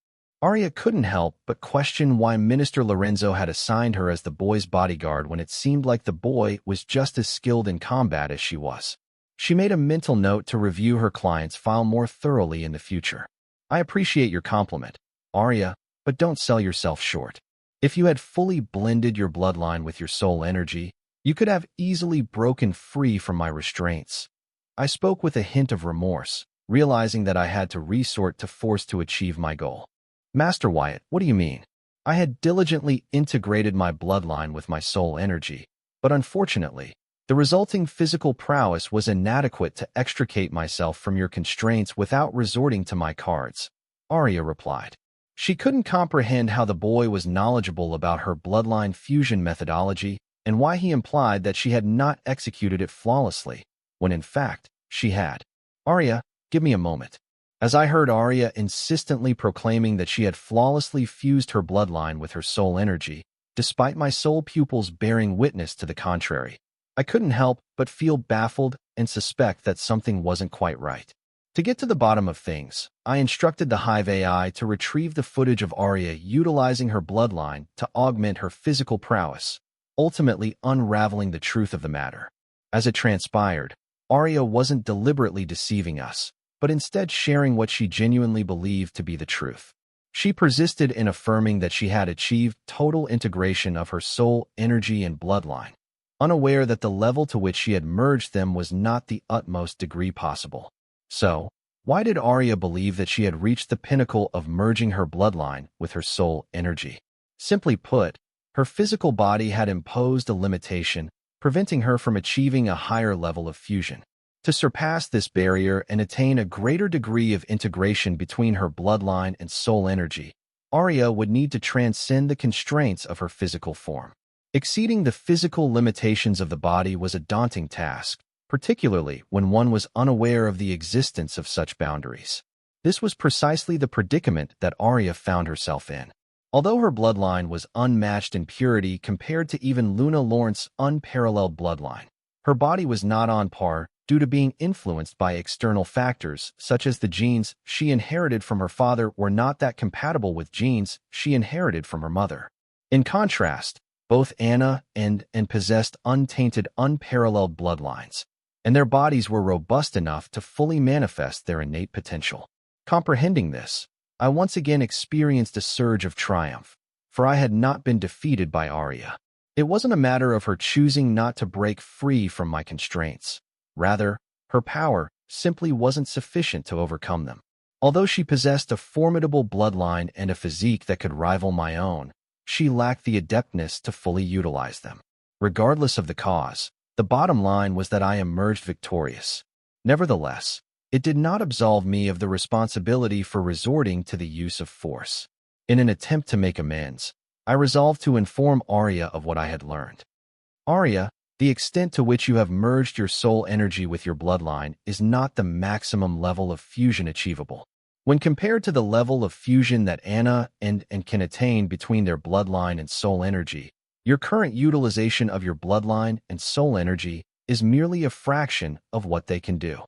Arya couldn't help but question why Minister Lorenzo had assigned her as the boy's bodyguard when it seemed like the boy was just as skilled in combat as she was. She made a mental note to review her client's file more thoroughly in the future. I appreciate your compliment, Arya, but don't sell yourself short. If you had fully blended your bloodline with your soul energy, you could have easily broken free from my restraints. I spoke with a hint of remorse, realizing that I had to resort to force to achieve my goal. Master Wyatt, what do you mean? I had diligently integrated my bloodline with my soul energy, but unfortunately, the resulting physical prowess was inadequate to extricate myself from your constraints without resorting to my cards, Arya replied. She couldn't comprehend how the boy was knowledgeable about her bloodline fusion methodology and why he implied that she had not executed it flawlessly, when in fact, she had. Arya, give me a moment. As I heard Arya insistently proclaiming that she had flawlessly fused her bloodline with her soul energy, despite my soul pupils bearing witness to the contrary, I couldn't help but feel baffled and suspect that something wasn't quite right. To get to the bottom of things, I instructed the Hive AI to retrieve the footage of Arya utilizing her bloodline to augment her physical prowess, ultimately unraveling the truth of the matter. As it transpired, Arya wasn't deliberately deceiving us, but instead sharing what she genuinely believed to be the truth. She persisted in affirming that she had achieved total integration of her soul, energy, and bloodline, unaware that the level to which she had merged them was not the utmost degree possible. So, why did Arya believe that she had reached the pinnacle of merging her bloodline with her soul energy? Simply put, her physical body had imposed a limitation, preventing her from achieving a higher level of fusion. To surpass this barrier and attain a greater degree of integration between her bloodline and soul energy, Arya would need to transcend the constraints of her physical form. Exceeding the physical limitations of the body was a daunting task, particularly when one was unaware of the existence of such boundaries. This was precisely the predicament that Arya found herself in. Although her bloodline was unmatched in purity compared to even Luna Lawrence's unparalleled bloodline, her body was not on par due to being influenced by external factors, such as the genes she inherited from her father were not that compatible with genes she inherited from her mother. In contrast, both Anna and possessed untainted, unparalleled bloodlines, and their bodies were robust enough to fully manifest their innate potential. Comprehending this, I once again experienced a surge of triumph, for I had not been defeated by Arya. It wasn't a matter of her choosing not to break free from my constraints. Rather, her power simply wasn't sufficient to overcome them. Although she possessed a formidable bloodline and a physique that could rival my own, she lacked the adeptness to fully utilize them. Regardless of the cause, the bottom line was that I emerged victorious. Nevertheless, it did not absolve me of the responsibility for resorting to the use of force. In an attempt to make amends, I resolved to inform Arya of what I had learned. Arya, the extent to which you have merged your soul energy with your bloodline is not the maximum level of fusion achievable. When compared to the level of fusion that Anna and can attain between their bloodline and soul energy, your current utilization of your bloodline and soul energy is merely a fraction of what they can do.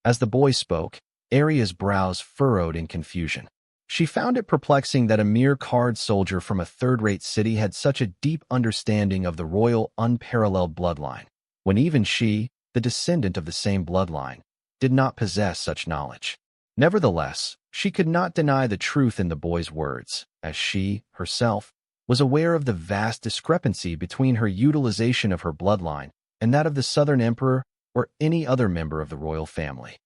As the boy spoke, Arya's brows furrowed in confusion. She found it perplexing that a mere card soldier from a third-rate city had such a deep understanding of the royal, unparalleled bloodline, when even she, the descendant of the same bloodline, did not possess such knowledge. Nevertheless, she could not deny the truth in the boy's words, as she, herself, was aware of the vast discrepancy between her utilization of her bloodline and that of the Southern Emperor or any other member of the royal family.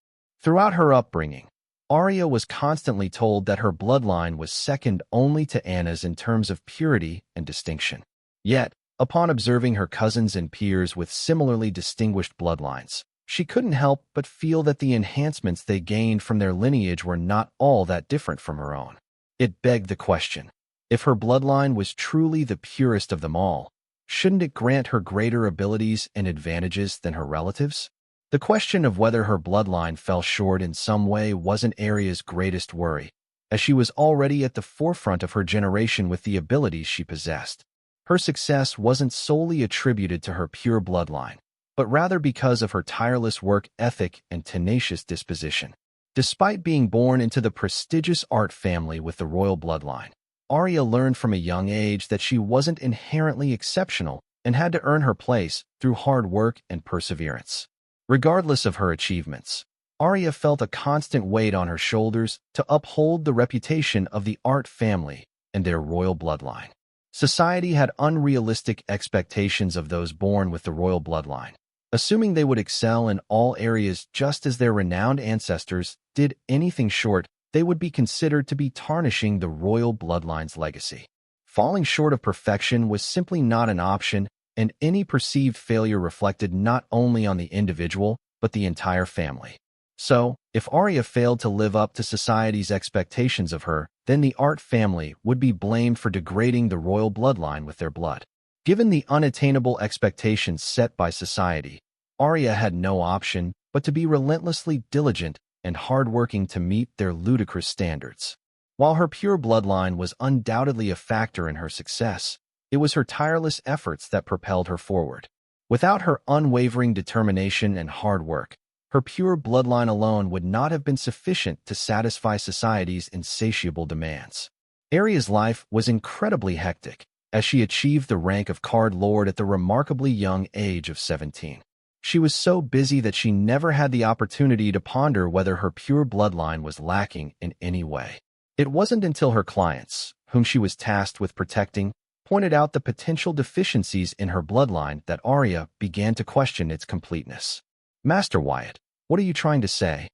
Throughout her upbringing, Arya was constantly told that her bloodline was second only to Anna's in terms of purity and distinction. Yet, upon observing her cousins and peers with similarly distinguished bloodlines, she couldn't help but feel that the enhancements they gained from their lineage were not all that different from her own. It begged the question. If her bloodline was truly the purest of them all, shouldn't it grant her greater abilities and advantages than her relatives? The question of whether her bloodline fell short in some way wasn't Arya's greatest worry, as she was already at the forefront of her generation with the abilities she possessed. Her success wasn't solely attributed to her pure bloodline, but rather because of her tireless work ethic and tenacious disposition. Despite being born into the prestigious art family with the royal bloodline, Arya learned from a young age that she wasn't inherently exceptional and had to earn her place through hard work and perseverance. Regardless of her achievements, Arya felt a constant weight on her shoulders to uphold the reputation of the art family and their royal bloodline. Society had unrealistic expectations of those born with the royal bloodline, assuming they would excel in all areas just as their renowned ancestors did. Anything short, they would be considered to be tarnishing the royal bloodline's legacy. Falling short of perfection was simply not an option, and any perceived failure reflected not only on the individual, but the entire family. So, if Arya failed to live up to society's expectations of her, then the art family would be blamed for degrading the royal bloodline with their blood. Given the unattainable expectations set by society, Arya had no option but to be relentlessly diligent and hardworking to meet their ludicrous standards. While her pure bloodline was undoubtedly a factor in her success, it was her tireless efforts that propelled her forward. Without her unwavering determination and hard work, her pure bloodline alone would not have been sufficient to satisfy society's insatiable demands. Arya's life was incredibly hectic, as she achieved the rank of Card Lord at the remarkably young age of 17. She was so busy that she never had the opportunity to ponder whether her pure bloodline was lacking in any way. It wasn't until her clients, whom she was tasked with protecting, pointed out the potential deficiencies in her bloodline that Arya began to question its completeness. "Master Wyatt, what are you trying to say?"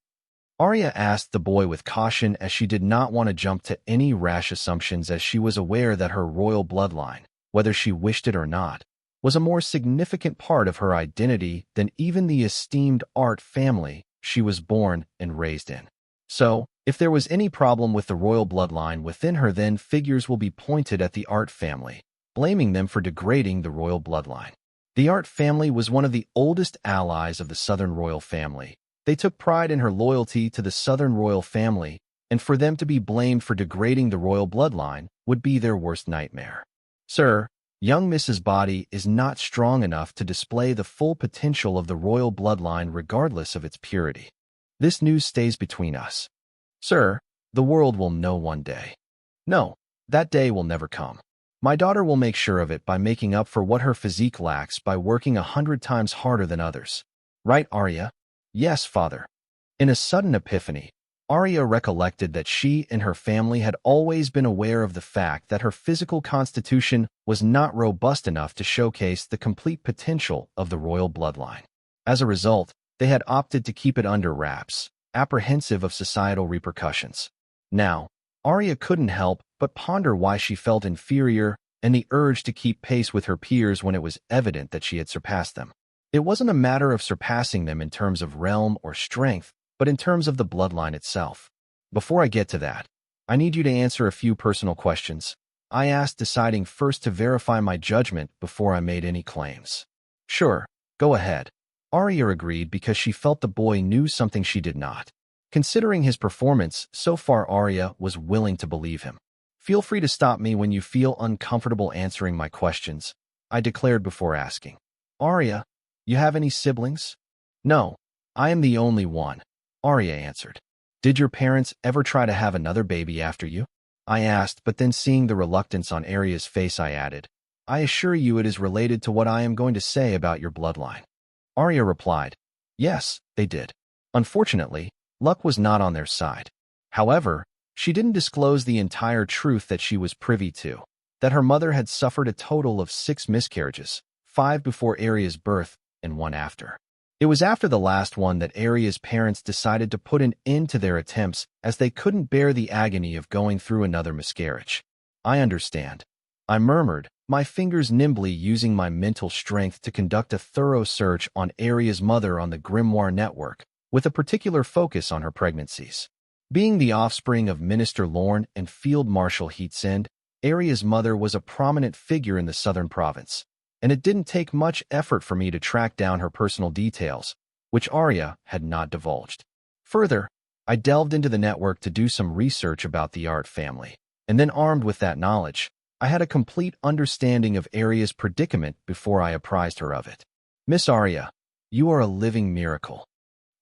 Arya asked the boy with caution, as she did not want to jump to any rash assumptions, as she was aware that her royal bloodline, whether she wished it or not, was a more significant part of her identity than even the esteemed art family she was born and raised in. So, if there was any problem with the royal bloodline within her, then figures will be pointed at the art family, blaming them for degrading the royal bloodline. The art family was one of the oldest allies of the Southern royal family. They took pride in her loyalty to the Southern royal family, and for them to be blamed for degrading the royal bloodline would be their worst nightmare. "Sir, young Mrs. Body is not strong enough to display the full potential of the royal bloodline regardless of its purity. This news stays between us. Sir, the world will know one day. No, that day will never come. My daughter will make sure of it by making up for what her physique lacks by working 100 times harder than others. Right, Arya?" "Yes, father." In a sudden epiphany, Arya recollected that she and her family had always been aware of the fact that her physical constitution was not robust enough to showcase the complete potential of the royal bloodline. As a result, they had opted to keep it under wraps, apprehensive of societal repercussions. Now, Arya couldn't help but ponder why she felt inferior and the urge to keep pace with her peers when it was evident that she had surpassed them. It wasn't a matter of surpassing them in terms of realm or strength, but in terms of the bloodline itself. "Before I get to that, I need you to answer a few personal questions," I asked, deciding first to verify my judgment before I made any claims. "Sure, go ahead." Arya agreed because she felt the boy knew something she did not. Considering his performance so far, Arya was willing to believe him. "Feel free to stop me when you feel uncomfortable answering my questions," I declared before asking. "Arya, you have any siblings?" "No, I am the only one," Arya answered. "Did your parents ever try to have another baby after you?" I asked, but then seeing the reluctance on Arya's face, I added, "I assure you it is related to what I am going to say about your bloodline." Arya replied, "Yes, they did. Unfortunately, luck was not on their side. However, she didn't disclose the entire truth that she was privy to, that her mother had suffered a total of 6 miscarriages, 5 before Arya's birth and 1 after. It was after the last one that Arya's parents decided to put an end to their attempts, as they couldn't bear the agony of going through another miscarriage. "I understand," I murmured, my fingers nimbly using my mental strength to conduct a thorough search on Arya's mother on the Grimoire network, with a particular focus on her pregnancies. Being the offspring of Minister Lorne and Field Marshal Heatsend, Arya's mother was a prominent figure in the southern province, and it didn't take much effort for me to track down her personal details, which Arya had not divulged. Further, I delved into the network to do some research about the Art family, and then armed with that knowledge, I had a complete understanding of Arya's predicament before I apprised her of it. Miss Arya, you are a living miracle.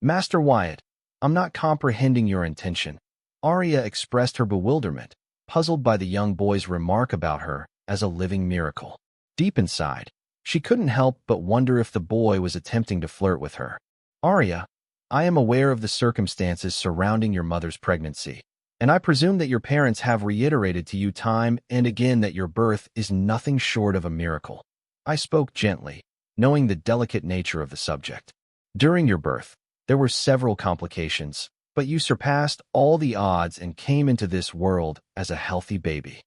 Master Wyatt, I'm not comprehending your intention. Arya expressed her bewilderment, puzzled by the young boy's remark about her as a living miracle. Deep inside, she couldn't help but wonder if the boy was attempting to flirt with her. Arya, I am aware of the circumstances surrounding your mother's pregnancy, and I presume that your parents have reiterated to you time and again that your birth is nothing short of a miracle. I spoke gently, knowing the delicate nature of the subject. During your birth, there were several complications, but you surpassed all the odds and came into this world as a healthy baby.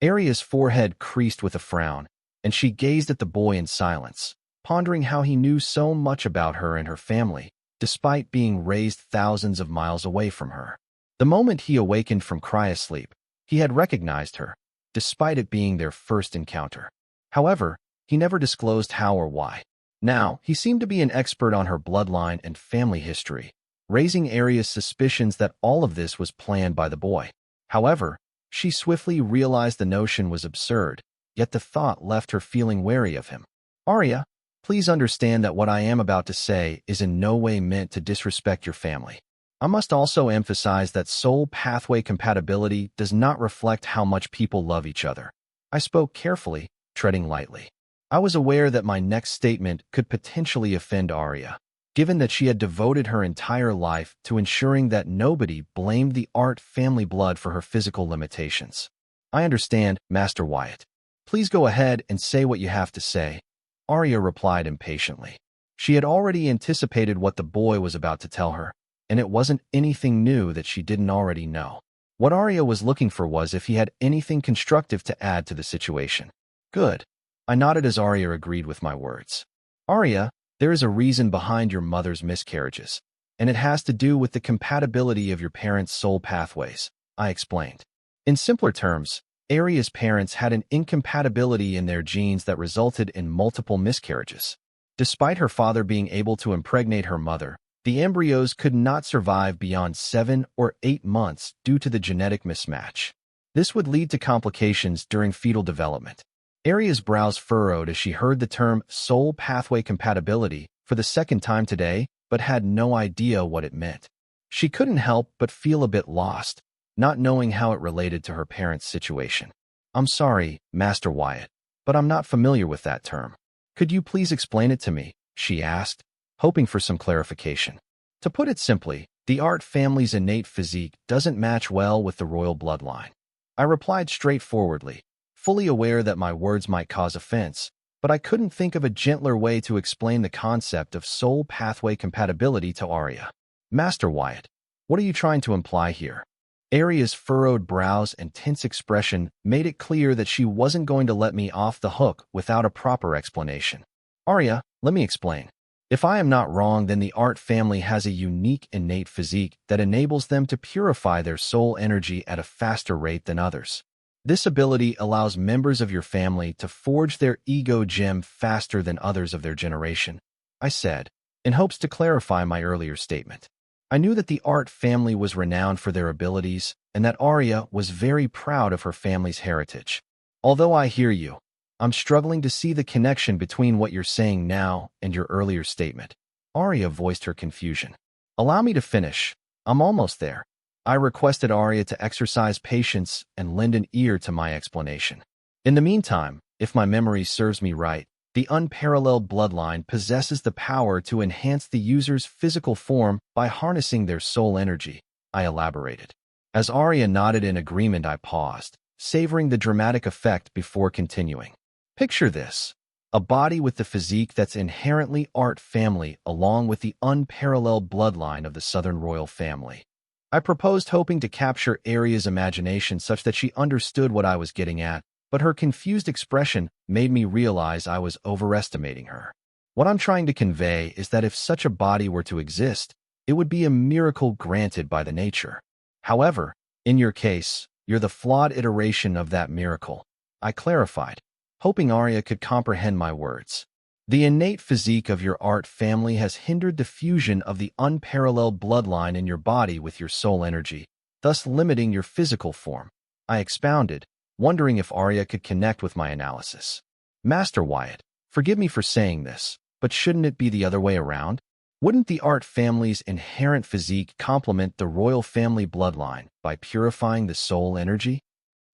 Arya's forehead creased with a frown, and she gazed at the boy in silence, pondering how he knew so much about her and her family, despite being raised thousands of miles away from her. The moment he awakened from cryosleep, he had recognized her, despite it being their first encounter. However, he never disclosed how or why. Now, he seemed to be an expert on her bloodline and family history, raising Arya's suspicions that all of this was planned by the boy. However, she swiftly realized the notion was absurd, yet the thought left her feeling wary of him. Arya, please understand that what I am about to say is in no way meant to disrespect your family. I must also emphasize that soul pathway compatibility does not reflect how much people love each other. I spoke carefully, treading lightly. I was aware that my next statement could potentially offend Arya, given that she had devoted her entire life to ensuring that nobody blamed the Art family blood for her physical limitations. I understand, Master Wyatt. Please go ahead and say what you have to say, Arya replied impatiently. She had already anticipated what the boy was about to tell her, and it wasn't anything new that she didn't already know. What Arya was looking for was if he had anything constructive to add to the situation. Good. I nodded as Arya agreed with my words. Arya, there is a reason behind your mother's miscarriages, and it has to do with the compatibility of your parents' soul pathways, I explained. In simpler terms, Arya's parents had an incompatibility in their genes that resulted in multiple miscarriages. Despite her father being able to impregnate her mother, the embryos could not survive beyond 7 or 8 months due to the genetic mismatch. This would lead to complications during fetal development. Arya's brows furrowed as she heard the term soul pathway compatibility for the second time today, but had no idea what it meant. She couldn't help but feel a bit lost, not knowing how it related to her parents' situation. I'm sorry, Master Wyatt, but I'm not familiar with that term. Could you please explain it to me? She asked, hoping for some clarification. To put it simply, the Art family's innate physique doesn't match well with the royal bloodline. I replied straightforwardly, fully aware that my words might cause offense, but I couldn't think of a gentler way to explain the concept of soul pathway compatibility to Arya. Master Wyatt, what are you trying to imply here? Arya's furrowed brows and tense expression made it clear that she wasn't going to let me off the hook without a proper explanation. Arya, let me explain. If I am not wrong, then the Art family has a unique innate physique that enables them to purify their soul energy at a faster rate than others. This ability allows members of your family to forge their ego gem faster than others of their generation, I said, in hopes to clarify my earlier statement. I knew that the Art family was renowned for their abilities and that Arya was very proud of her family's heritage. Although I hear you, I'm struggling to see the connection between what you're saying now and your earlier statement. Arya voiced her confusion. Allow me to finish. I'm almost there. I requested Arya to exercise patience and lend an ear to my explanation. In the meantime, if my memory serves me right, the unparalleled bloodline possesses the power to enhance the user's physical form by harnessing their soul energy, I elaborated. As Arya nodded in agreement, I paused, savoring the dramatic effect before continuing. Picture this: a body with the physique that's inherently Art family along with the unparalleled bloodline of the Southern royal family. I proposed, hoping to capture Arya's imagination such that she understood what I was getting at, but her confused expression made me realize I was overestimating her. What I'm trying to convey is that if such a body were to exist, it would be a miracle granted by the nature. However, in your case, you're the flawed iteration of that miracle. I clarified, hoping Arya could comprehend my words. The innate physique of your art family has hindered the fusion of the unparalleled bloodline in your body with your soul energy, thus limiting your physical form. I expounded, wondering if Arya could connect with my analysis. Master Wyatt, forgive me for saying this, but shouldn't it be the other way around? Wouldn't the art family's inherent physique complement the royal family bloodline by purifying the soul energy?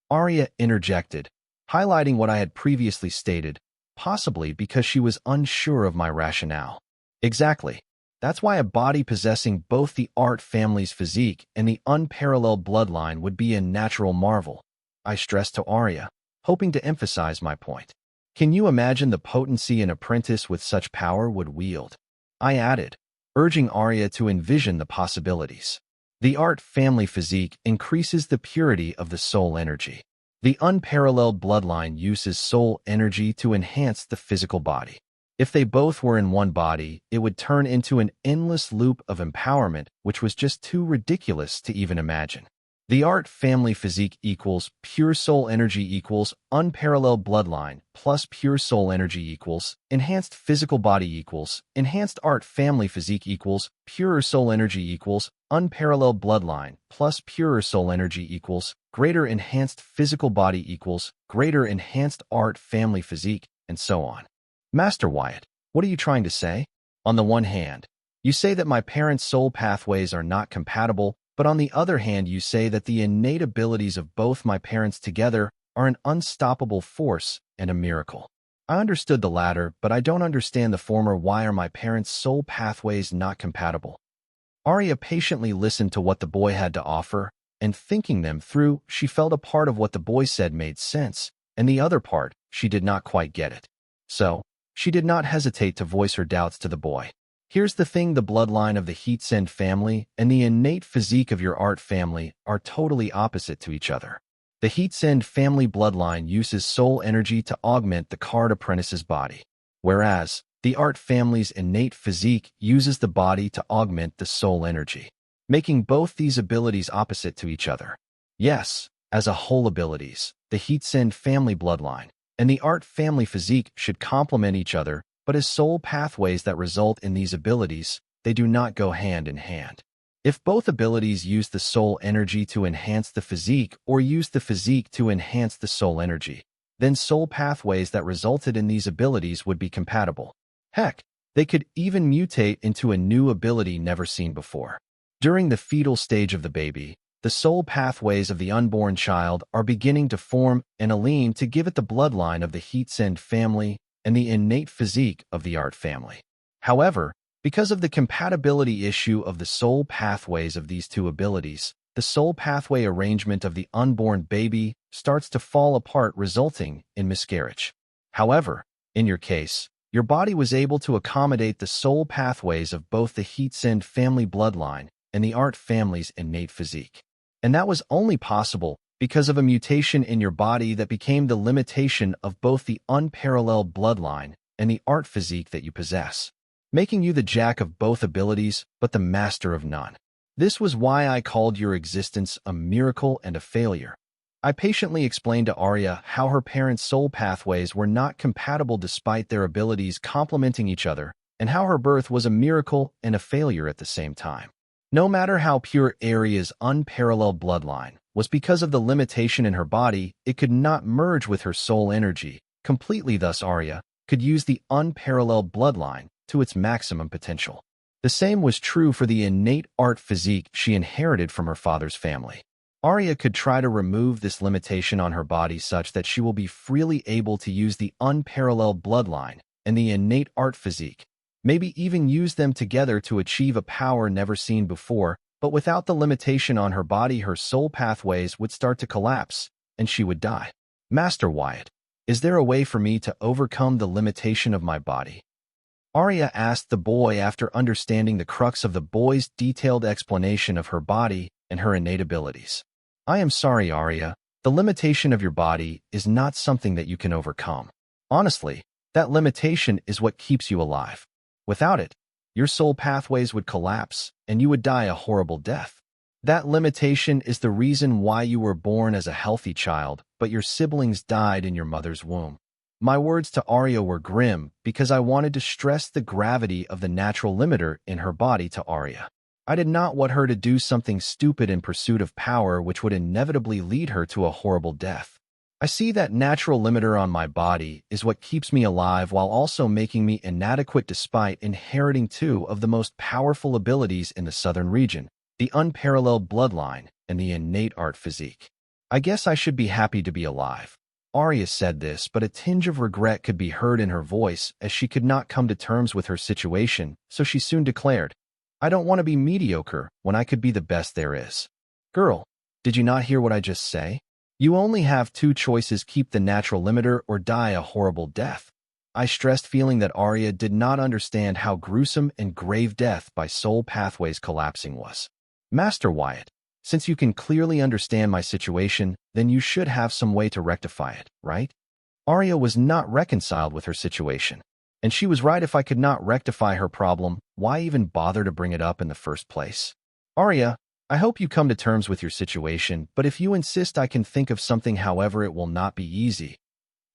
Arya interjected, highlighting what I had previously stated, possibly because she was unsure of my rationale. Exactly. That's why a body possessing both the art family's physique and the unparalleled bloodline would be a natural marvel, I stressed to Arya, hoping to emphasize my point. Can you imagine the potency an apprentice with such power would wield? I added, urging Arya to envision the possibilities. The art family physique increases the purity of the soul energy. The unparalleled bloodline uses soul energy to enhance the physical body. If they both were in one body, it would turn into an endless loop of empowerment, which was just too ridiculous to even imagine. The art family physique equals pure soul energy equals unparalleled bloodline plus pure soul energy equals enhanced physical body equals enhanced art family physique equals purer soul energy equals unparalleled bloodline plus purer soul energy equals greater enhanced physical body equals greater enhanced art family physique, and so on. Master Wyatt, what are you trying to say? On the one hand, you say that my parents' soul pathways are not compatible, but on the other hand you say that the innate abilities of both my parents together are an unstoppable force and a miracle. I understood the latter, but I don't understand the former. Why are my parents' soul pathways not compatible? Arya patiently listened to what the boy had to offer, and thinking them through, she felt a part of what the boy said made sense, and the other part, she did not quite get it. So, she did not hesitate to voice her doubts to the boy. Here's the thing, the bloodline of the Heatsend family and the innate physique of your art family are totally opposite to each other. The Heatsend family bloodline uses soul energy to augment the card apprentice's body, whereas the art family's innate physique uses the body to augment the soul energy, making both these abilities opposite to each other. Yes, as a whole abilities, the Heatsend family bloodline and the art family physique should complement each other, but as soul pathways that result in these abilities, they do not go hand in hand. If both abilities use the soul energy to enhance the physique or use the physique to enhance the soul energy, then soul pathways that resulted in these abilities would be compatible. Heck, they could even mutate into a new ability never seen before. During the fetal stage of the baby, the soul pathways of the unborn child are beginning to form and align to give it the bloodline of the Heatsend family and the innate physique of the art family. However, because of the compatibility issue of the soul pathways of these two abilities, the soul pathway arrangement of the unborn baby starts to fall apart, resulting in miscarriage. However, in your case, your body was able to accommodate the soul pathways of both the Heatsend family bloodline and the art family's innate physique. And that was only possible because of a mutation in your body that became the limitation of both the unparalleled bloodline and the art physique that you possess, making you the jack of both abilities but the master of none. This was why I called your existence a miracle and a failure. I patiently explained to Arya how her parents' soul pathways were not compatible despite their abilities complementing each other, and how her birth was a miracle and a failure at the same time. No matter how pure Arya's unparalleled bloodline was, because of the limitation in her body, it could not merge with her soul energy completely. Thus, Arya could use the unparalleled bloodline to its maximum potential. The same was true for the innate art physique she inherited from her father's family. Arya could try to remove this limitation on her body such that she will be freely able to use the unparalleled bloodline and the innate art physique, maybe even use them together to achieve a power never seen before, but without the limitation on her body, her soul pathways would start to collapse, and she would die. Master Wyatt, is there a way for me to overcome the limitation of my body? Arya asked the boy after understanding the crux of the boy's detailed explanation of her body and her innate abilities. I am sorry, Arya, the limitation of your body is not something that you can overcome. Honestly, that limitation is what keeps you alive. Without it, your soul pathways would collapse, and you would die a horrible death. That limitation is the reason why you were born as a healthy child, but your siblings died in your mother's womb. My words to Arya were grim because I wanted to stress the gravity of the natural limiter in her body to Arya. I did not want her to do something stupid in pursuit of power which would inevitably lead her to a horrible death. I see that natural limiter on my body is what keeps me alive while also making me inadequate despite inheriting two of the most powerful abilities in the southern region, the unparalleled bloodline and the innate art physique. I guess I should be happy to be alive. Arya said this, but a tinge of regret could be heard in her voice as she could not come to terms with her situation, so she soon declared, I don't want to be mediocre when I could be the best there is. Girl, did you not hear what I just say? You only have two choices: keep the natural limiter or die a horrible death. I stressed, feeling that Arya did not understand how gruesome and grave death by soul pathways collapsing was. Master Wyatt, since you can clearly understand my situation, then you should have some way to rectify it, right? Arya was not reconciled with her situation. And she was right. If I could not rectify her problem, why even bother to bring it up in the first place? Arya, I hope you come to terms with your situation, but if you insist, I can think of something. However, it will not be easy.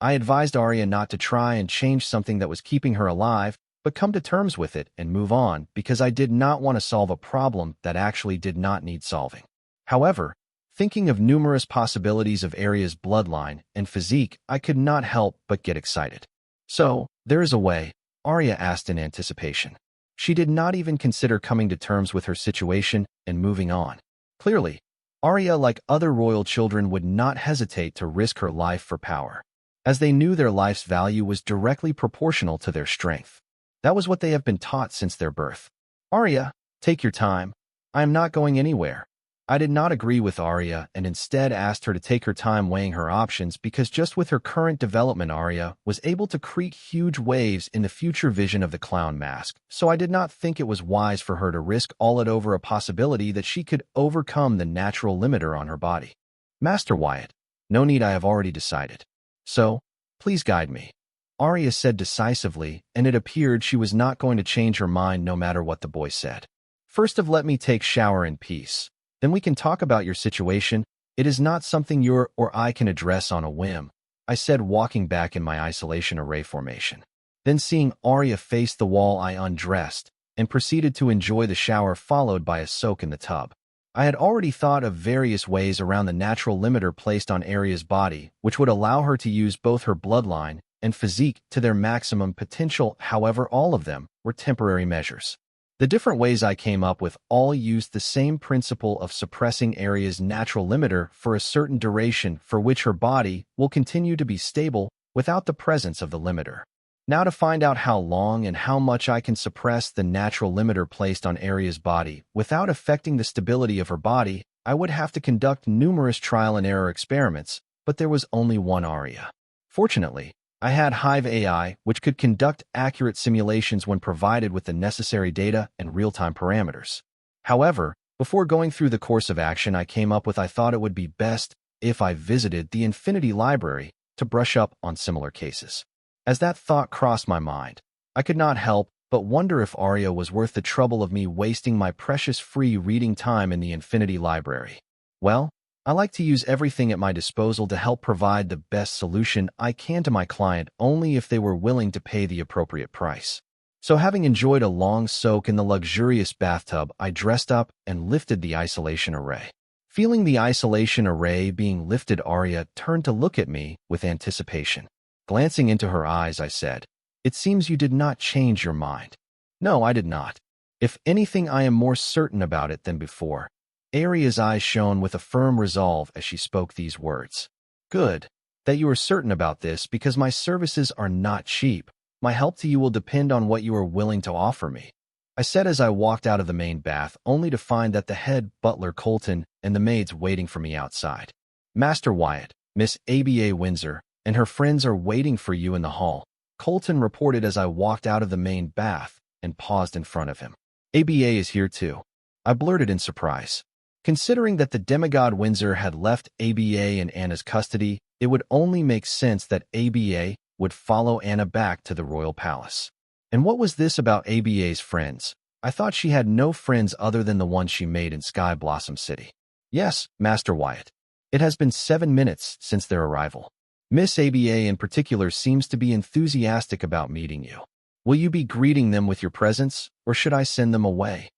I advised Arya not to try and change something that was keeping her alive, but come to terms with it and move on, because I did not want to solve a problem that actually did not need solving. However, thinking of numerous possibilities of Arya's bloodline and physique, I could not help but get excited. So, there is a way? Arya asked in anticipation. She did not even consider coming to terms with her situation and moving on. Clearly, Arya, like other royal children, would not hesitate to risk her life for power, as they knew their life's value was directly proportional to their strength. That was what they have been taught since their birth. Arya, take your time. I am not going anywhere. I did not agree with Arya and instead asked her to take her time weighing her options, because just with her current development, Arya was able to create huge waves in the future vision of the clown mask, so I did not think it was wise for her to risk all it over a possibility that she could overcome the natural limiter on her body. Master Wyatt, no need, I have already decided. So, please guide me. Arya said decisively, and it appeared she was not going to change her mind no matter what the boy said. First of, let me take shower in peace. Then we can talk about your situation. It is not something you or I can address on a whim, I said, walking back in my isolation array formation. Then, seeing Arya face the wall, I undressed and proceeded to enjoy the shower, followed by a soak in the tub. I had already thought of various ways around the natural limiter placed on Arya's body, which would allow her to use both her bloodline and physique to their maximum potential. However, all of them were temporary measures. The different ways I came up with all used the same principle of suppressing Arya's natural limiter for a certain duration for which her body will continue to be stable without the presence of the limiter. Now, to find out how long and how much I can suppress the natural limiter placed on Arya's body without affecting the stability of her body, I would have to conduct numerous trial and error experiments, but there was only one Arya. Fortunately, I had Hive AI, which could conduct accurate simulations when provided with the necessary data and real-time parameters. However, before going through the course of action I came up with, I thought it would be best if I visited the Infinity Library to brush up on similar cases. As that thought crossed my mind, I could not help but wonder if Arya was worth the trouble of me wasting my precious free reading time in the Infinity Library. Well, I like to use everything at my disposal to help provide the best solution I can to my client, only if they were willing to pay the appropriate price. So, having enjoyed a long soak in the luxurious bathtub, I dressed up and lifted the isolation array. Feeling the isolation array being lifted, Arya turned to look at me with anticipation. Glancing into her eyes, I said, "It seems you did not change your mind." "No, I did not. If anything, I am more certain about it than before." Arya's eyes shone with a firm resolve as she spoke these words. "Good, that you are certain about this, because my services are not cheap. My help to you will depend on what you are willing to offer me," I said as I walked out of the main bath, only to find that the head butler Colton and the maids waiting for me outside. "Master Wyatt, Miss ABA Windsor, and her friends are waiting for you in the hall," Colton reported as I walked out of the main bath and paused in front of him. "ABA is here too," I blurted in surprise. Considering that the demigod Windsor had left ABA in Anna's custody, it would only make sense that ABA would follow Anna back to the royal palace. And what was this about ABA's friends? I thought she had no friends other than the ones she made in Sky Blossom City. Yes, Master Wyatt. It has been 7 minutes since their arrival. Miss ABA in particular seems to be enthusiastic about meeting you. Will you be greeting them with your presence, or should I send them away?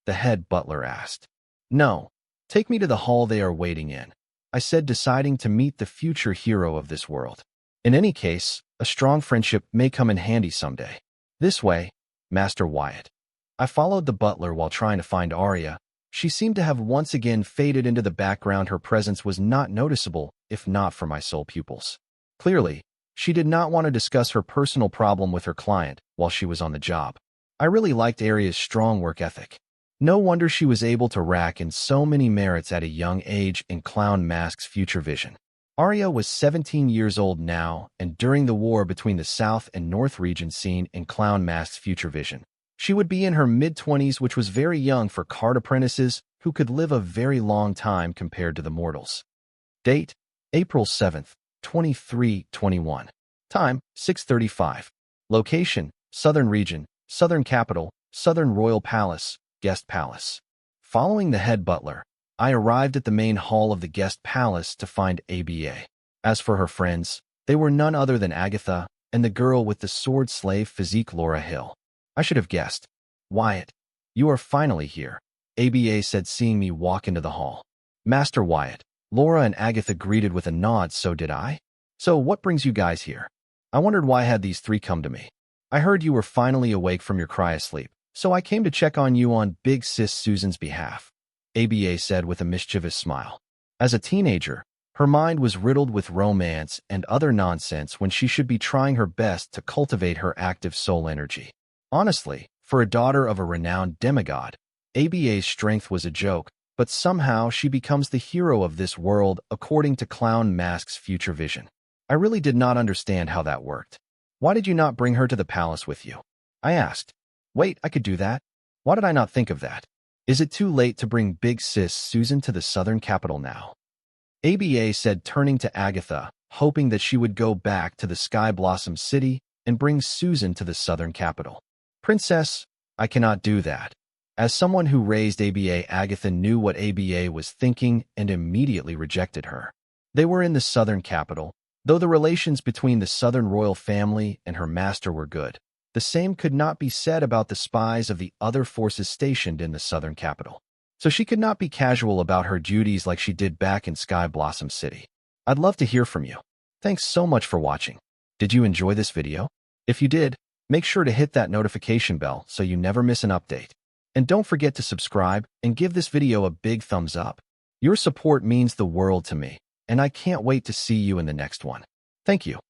The head butler asked. No. Take me to the hall they are waiting in, I said, deciding to meet the future hero of this world. In any case, a strong friendship may come in handy someday. This way, Master Wyatt. I followed the butler while trying to find Arya. She seemed to have once again faded into the background. Her presence was not noticeable, if not for my soul pupils. Clearly, she did not want to discuss her personal problem with her client while she was on the job. I really liked Arya's strong work ethic. No wonder she was able to rack in so many merits at a young age in Clown Mask's future vision. Arya was 17 years old now, and during the war between the South and North region seen in Clown Mask's future vision, she would be in her mid-20s, which was very young for card apprentices who could live a very long time compared to the mortals. Date: April 7th, 2321. Time: 6:35. Location: Southern Region, Southern Capital, Southern Royal Palace, Guest Palace. Following the head butler, I arrived at the main hall of the guest palace to find ABA. As for her friends, they were none other than Agatha and the girl with the sword slave physique, Laura Hill. I should have guessed. Wyatt, you are finally here, ABA said, seeing me walk into the hall. Master Wyatt, Laura and Agatha greeted with a nod. So did I. So what brings you guys here? I wondered why had these three come to me. I heard you were finally awake from your cryosleep, so I came to check on you on Big Sis Susan's behalf, ABA said with a mischievous smile. As a teenager, her mind was riddled with romance and other nonsense when she should be trying her best to cultivate her active soul energy. Honestly, for a daughter of a renowned demigod, ABA's strength was a joke, but somehow she becomes the hero of this world according to Clown Mask's future vision. I really did not understand how that worked. Why did you not bring her to the palace with you? I asked. Wait, I could do that. Why did I not think of that? Is it too late to bring Big Sis Susan to the southern capital now? ABA said, turning to Agatha, hoping that she would go back to the Sky Blossom City and bring Susan to the southern capital. Princess, I cannot do that. As someone who raised ABA, Agatha knew what ABA was thinking and immediately rejected her. They were in the southern capital, though the relations between the southern royal family and her master were good. The same could not be said about the spies of the other forces stationed in the southern capital. So she could not be casual about her duties like she did back in Sky Blossom City. I'd love to hear from you. Thanks so much for watching. Did you enjoy this video? If you did, make sure to hit that notification bell so you never miss an update. And don't forget to subscribe and give this video a big thumbs up. Your support means the world to me, and I can't wait to see you in the next one. Thank you.